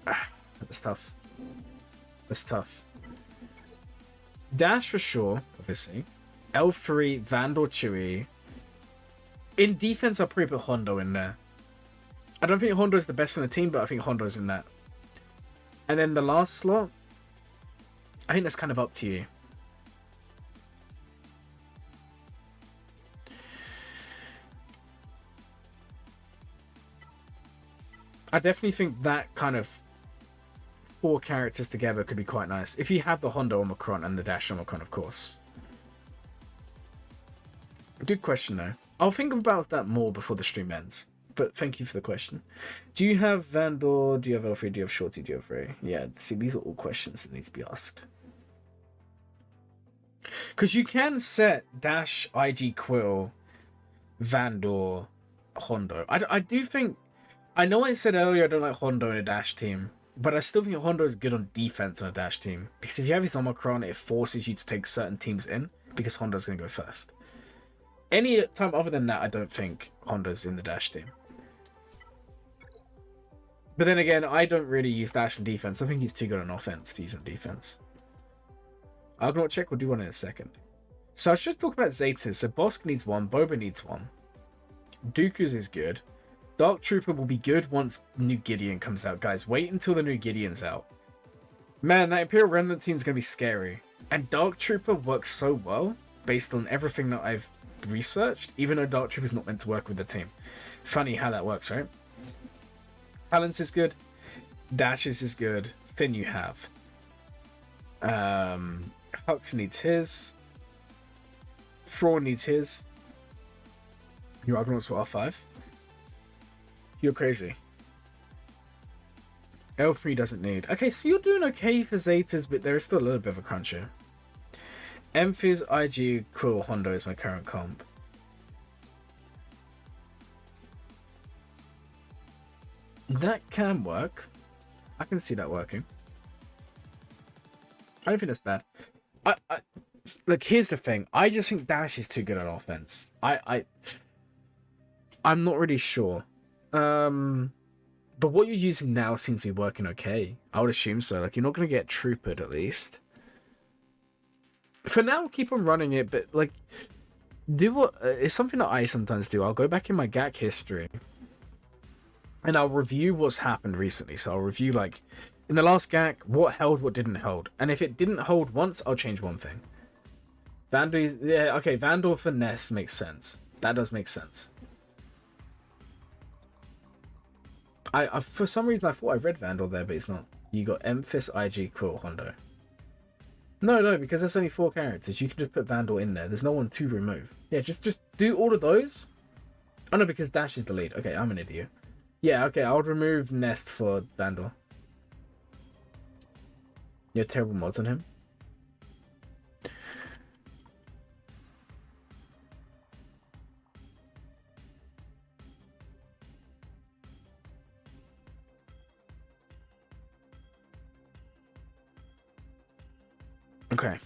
That's tough. That's tough. Dash for sure, obviously. L3, Vandor, Chewie. In defense, I'll probably put Hondo in there. I don't think Hondo's the best in the team, but I think Hondo's in that. And then the last slot, I think that's kind of up to you. I definitely think that kind of 4 characters together could be quite nice. If you have the Hondo Omicron and the Dash Omicron, of course. Good question, though. I'll think about that more before the stream ends. But thank you for the question. Do you have Vandor? Do you have L3? Do you have Shorty? Do you have Ray? Yeah, see, these are all questions that need to be asked. Because you can set Dash, IG Quill, Vandor, Hondo. I do think... I know I said earlier I don't like Hondo in a Dash team. But I still think Hondo is good on defense on a Dash team. Because if you have his Omicron, it forces you to take certain teams in. because Honda's going to go first. Any time other than that, I don't think Honda's in the Dash team. But then again, I don't really use Dash on defense. I think he's too good on offense to use on defense. Argonaut check, we'll do one in a second. So I was just talking about Zetas. So Bosk needs one, Boba needs one. Dooku's is good. Dark Trooper will be good once New Gideon comes out. Guys, wait until the New Gideon's out. Man, that Imperial Remnant team's going to be scary. And Dark Trooper works so well, based on everything that I've researched, even though Dark Trooper's not meant to work with the team. Funny how that works, right? Balance is good. Dashes is good. Finn you have. Hux needs his. Thrawn needs his. Your Argonauts for R5. You're crazy. L3 doesn't need. Okay, so you're doing okay for Zetas, but there is still a little bit of a cruncher. Emphys, IG, Quill, Hondo is my current comp. That can work. I can see that working. I don't think that's bad. Look, here's the thing. I just think Dash is too good at offense. I'm not really sure. But what you're using now seems to be working okay. I would assume so. Like, you're not going to get troopered at least. For now, keep on running it, but like, do what it's something that I sometimes do. I'll go back in my GAC history and I'll review what's happened recently. So I'll review, like, in the last GAC, what held, what didn't hold. And if it didn't hold once, I'll change one thing. Vandal, yeah, okay, Vandal for Nest makes sense. That does make sense. I for some reason I thought I read Vandal there, but it's not. You got Emphys, IG, Quill, Hondo. No, because there's only 4 characters. You can just put Vandal in there. There's no one to remove. Yeah, just do all of those. Oh no, because Dash is the lead. Okay, I'm an idiot. Yeah, okay, I would remove Nest for Vandal. You have terrible mods on him. Okay.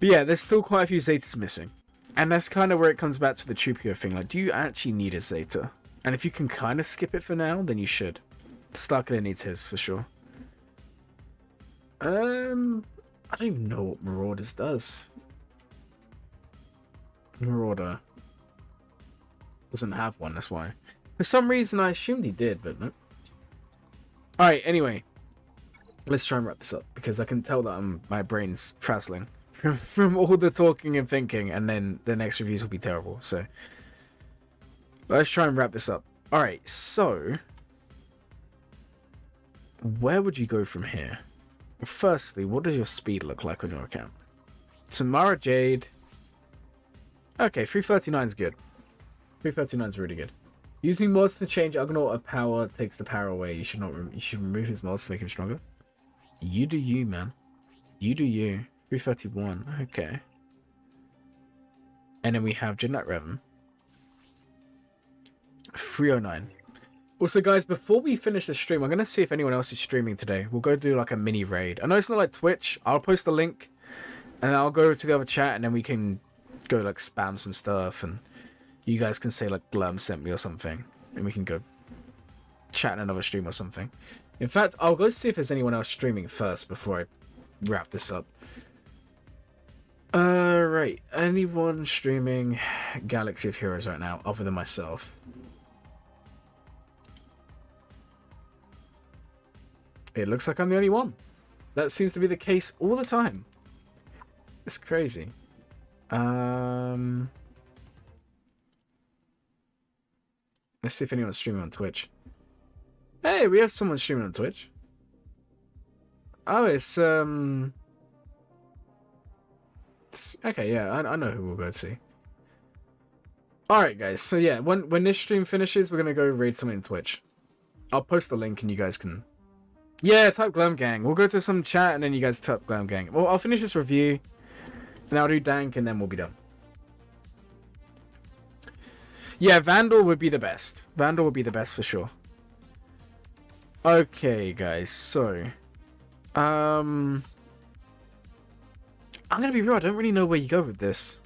But yeah, there's still quite a few Zetas missing. And that's kind of where it comes back to the Troopio thing. Like, do you actually need a Zeta? And if you can kind of skip it for now, then you should. Starkiller needs his, for sure. I don't even know what Marauders does. Marauder doesn't have one, that's why. For some reason, I assumed he did, but no. Alright, anyway. Let's try and wrap this up, because I can tell that my brain's frazzling from all the talking and thinking, and then the next reviews will be terrible, so let's try and wrap this up. Alright, so where would you go from here? Firstly, what does your speed look like on your account? So Mara Jade. Okay, 339 is good. 339 is really good. Using mods to change Argonaut of power takes the power away. You should not. You should remove his mods to make him stronger. You do you, man. You do you. 331. Okay. And then we have Jedinak Revan. 309. Also, guys, before we finish the stream, I'm going to see if anyone else is streaming today. We'll go do like a mini raid. I know it's not like Twitch. I'll post the link and I'll go to the other chat and then we can go like spam some stuff and you guys can say like Glum sent me or something and we can go chat in another stream or something. In fact, I'll go see if there's anyone else streaming first before I wrap this up. Right. Anyone streaming Galaxy of Heroes right now other than myself? It looks like I'm the only one. That seems to be the case all the time. It's crazy. Let's see if anyone's streaming on Twitch. Hey, we have someone streaming on Twitch. Oh, it's okay, yeah, I know who we'll go see. Alright, guys, so yeah, when this stream finishes, we're gonna go raid someone on Twitch. I'll post the link and you guys can... Yeah, type Glam Gang. We'll go to some chat and then you guys type Glam Gang. Well, I'll finish this review and I'll do Dank and then we'll be done. Yeah, Vandal would be the best. Vandal would be the best for sure. Okay, guys, so I'm gonna be real, I don't really know where you go with this.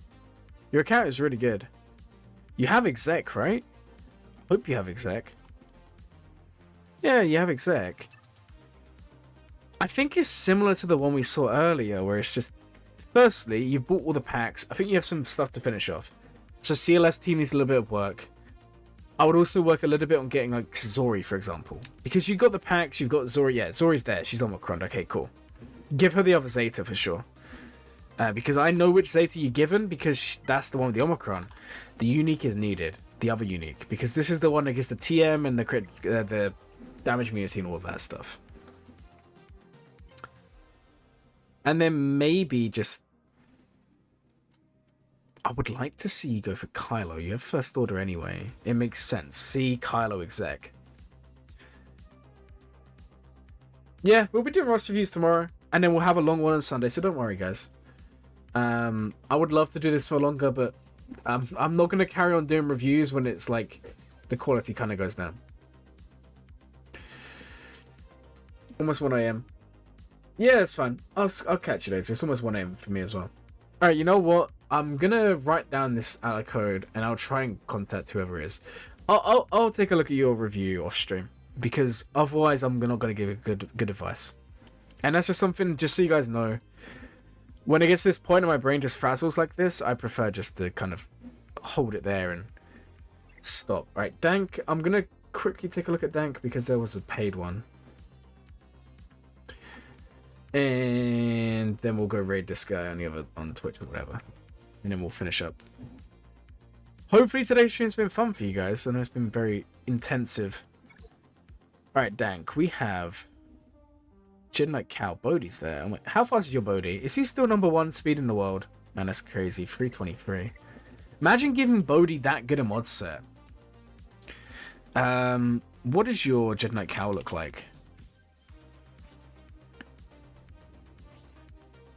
Your account is really good. You have exec, right? Hope you have exec. Yeah, you have exec. I think it's similar to the one we saw earlier, where it's just, firstly, you bought all the packs. I think you have some stuff to finish off. So CLS team needs a little bit of work. I would also work a little bit on getting like Zori, for example. Because you've got the packs, you've got Zori. Yeah, Zori's there. She's Omicron. Okay, cool. Give her the other Zeta for sure. Because I know which Zeta you're given, because that's the one with the Omicron. The unique is needed. The other unique. Because this is the one that gets the TM and the damage immunity and all that stuff. And then maybe just... I would like to see you go for Kylo. You have first order anyway. It makes sense. See Kylo exec. Yeah, we'll be doing roster reviews tomorrow. And then we'll have a long one on Sunday, so don't worry, guys. I would love to do this for longer, but I'm not going to carry on doing reviews when it's like the quality kind of goes down. Almost 1 AM. Yeah, it's fine. I'll catch you later. It's almost 1 AM for me as well. Alright, you know what? I'm gonna write down this code and I'll try and contact whoever it is. I'll take a look at your review off stream, because otherwise I'm not gonna give good advice. And that's just something, just so you guys know, when it gets to this point and my brain just frazzles like this, I prefer just to kind of hold it there and stop. Right, Dank, I'm gonna quickly take a look at Dank because there was a paid one. And then we'll go raid this guy on Twitch or whatever. And then we'll finish up. Hopefully today's stream's been fun for you guys. I know it's been very intensive. Alright, Dank, we have Jin like Cow. Bodhi's there. I'm like, how fast is your Bodhi? Is he still #1 speed in the world? Man, that's crazy. 323. Imagine giving Bodhi that good a mod set. What does your Jedi Knight Cow look like?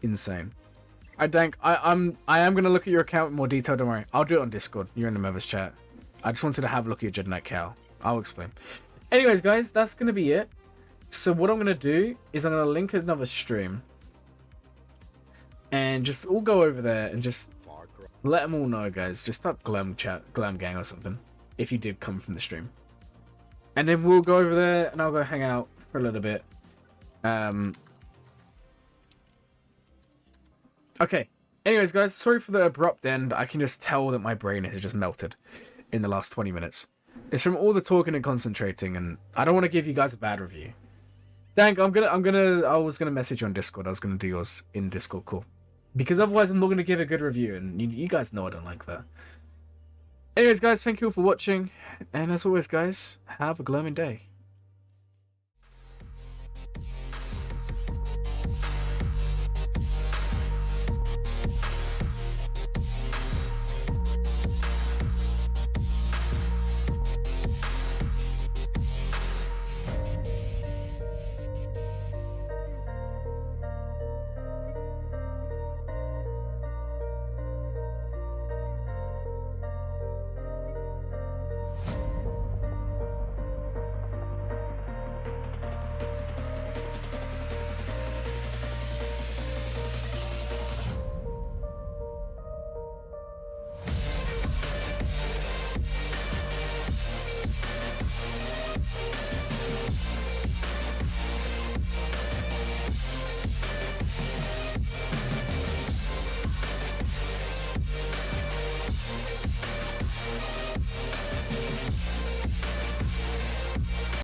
Insane. I think I am gonna look at your account in more detail. Don't worry, I'll do it on Discord. You're in the members chat. I just wanted to have a look at your Jedi Knight Cow. I'll explain. Anyways, guys, that's gonna be it. So what I'm gonna do is I'm gonna link another stream, and just all go over there and just let them all know, guys. Just start Glam Gang or something if you did come from the stream, and then we'll go over there and I'll go hang out for a little bit. Okay. Anyways, guys, sorry for the abrupt end. I can just tell that my brain has just melted in the last 20 minutes. It's from all the talking and concentrating, and I don't want to give you guys a bad review. Dank, I was gonna message you on Discord. I was gonna do yours in Discord call, because otherwise I'm not gonna give a good review, and you guys know I don't like that. Anyways, guys, thank you all for watching, and as always, guys, have a glowing day.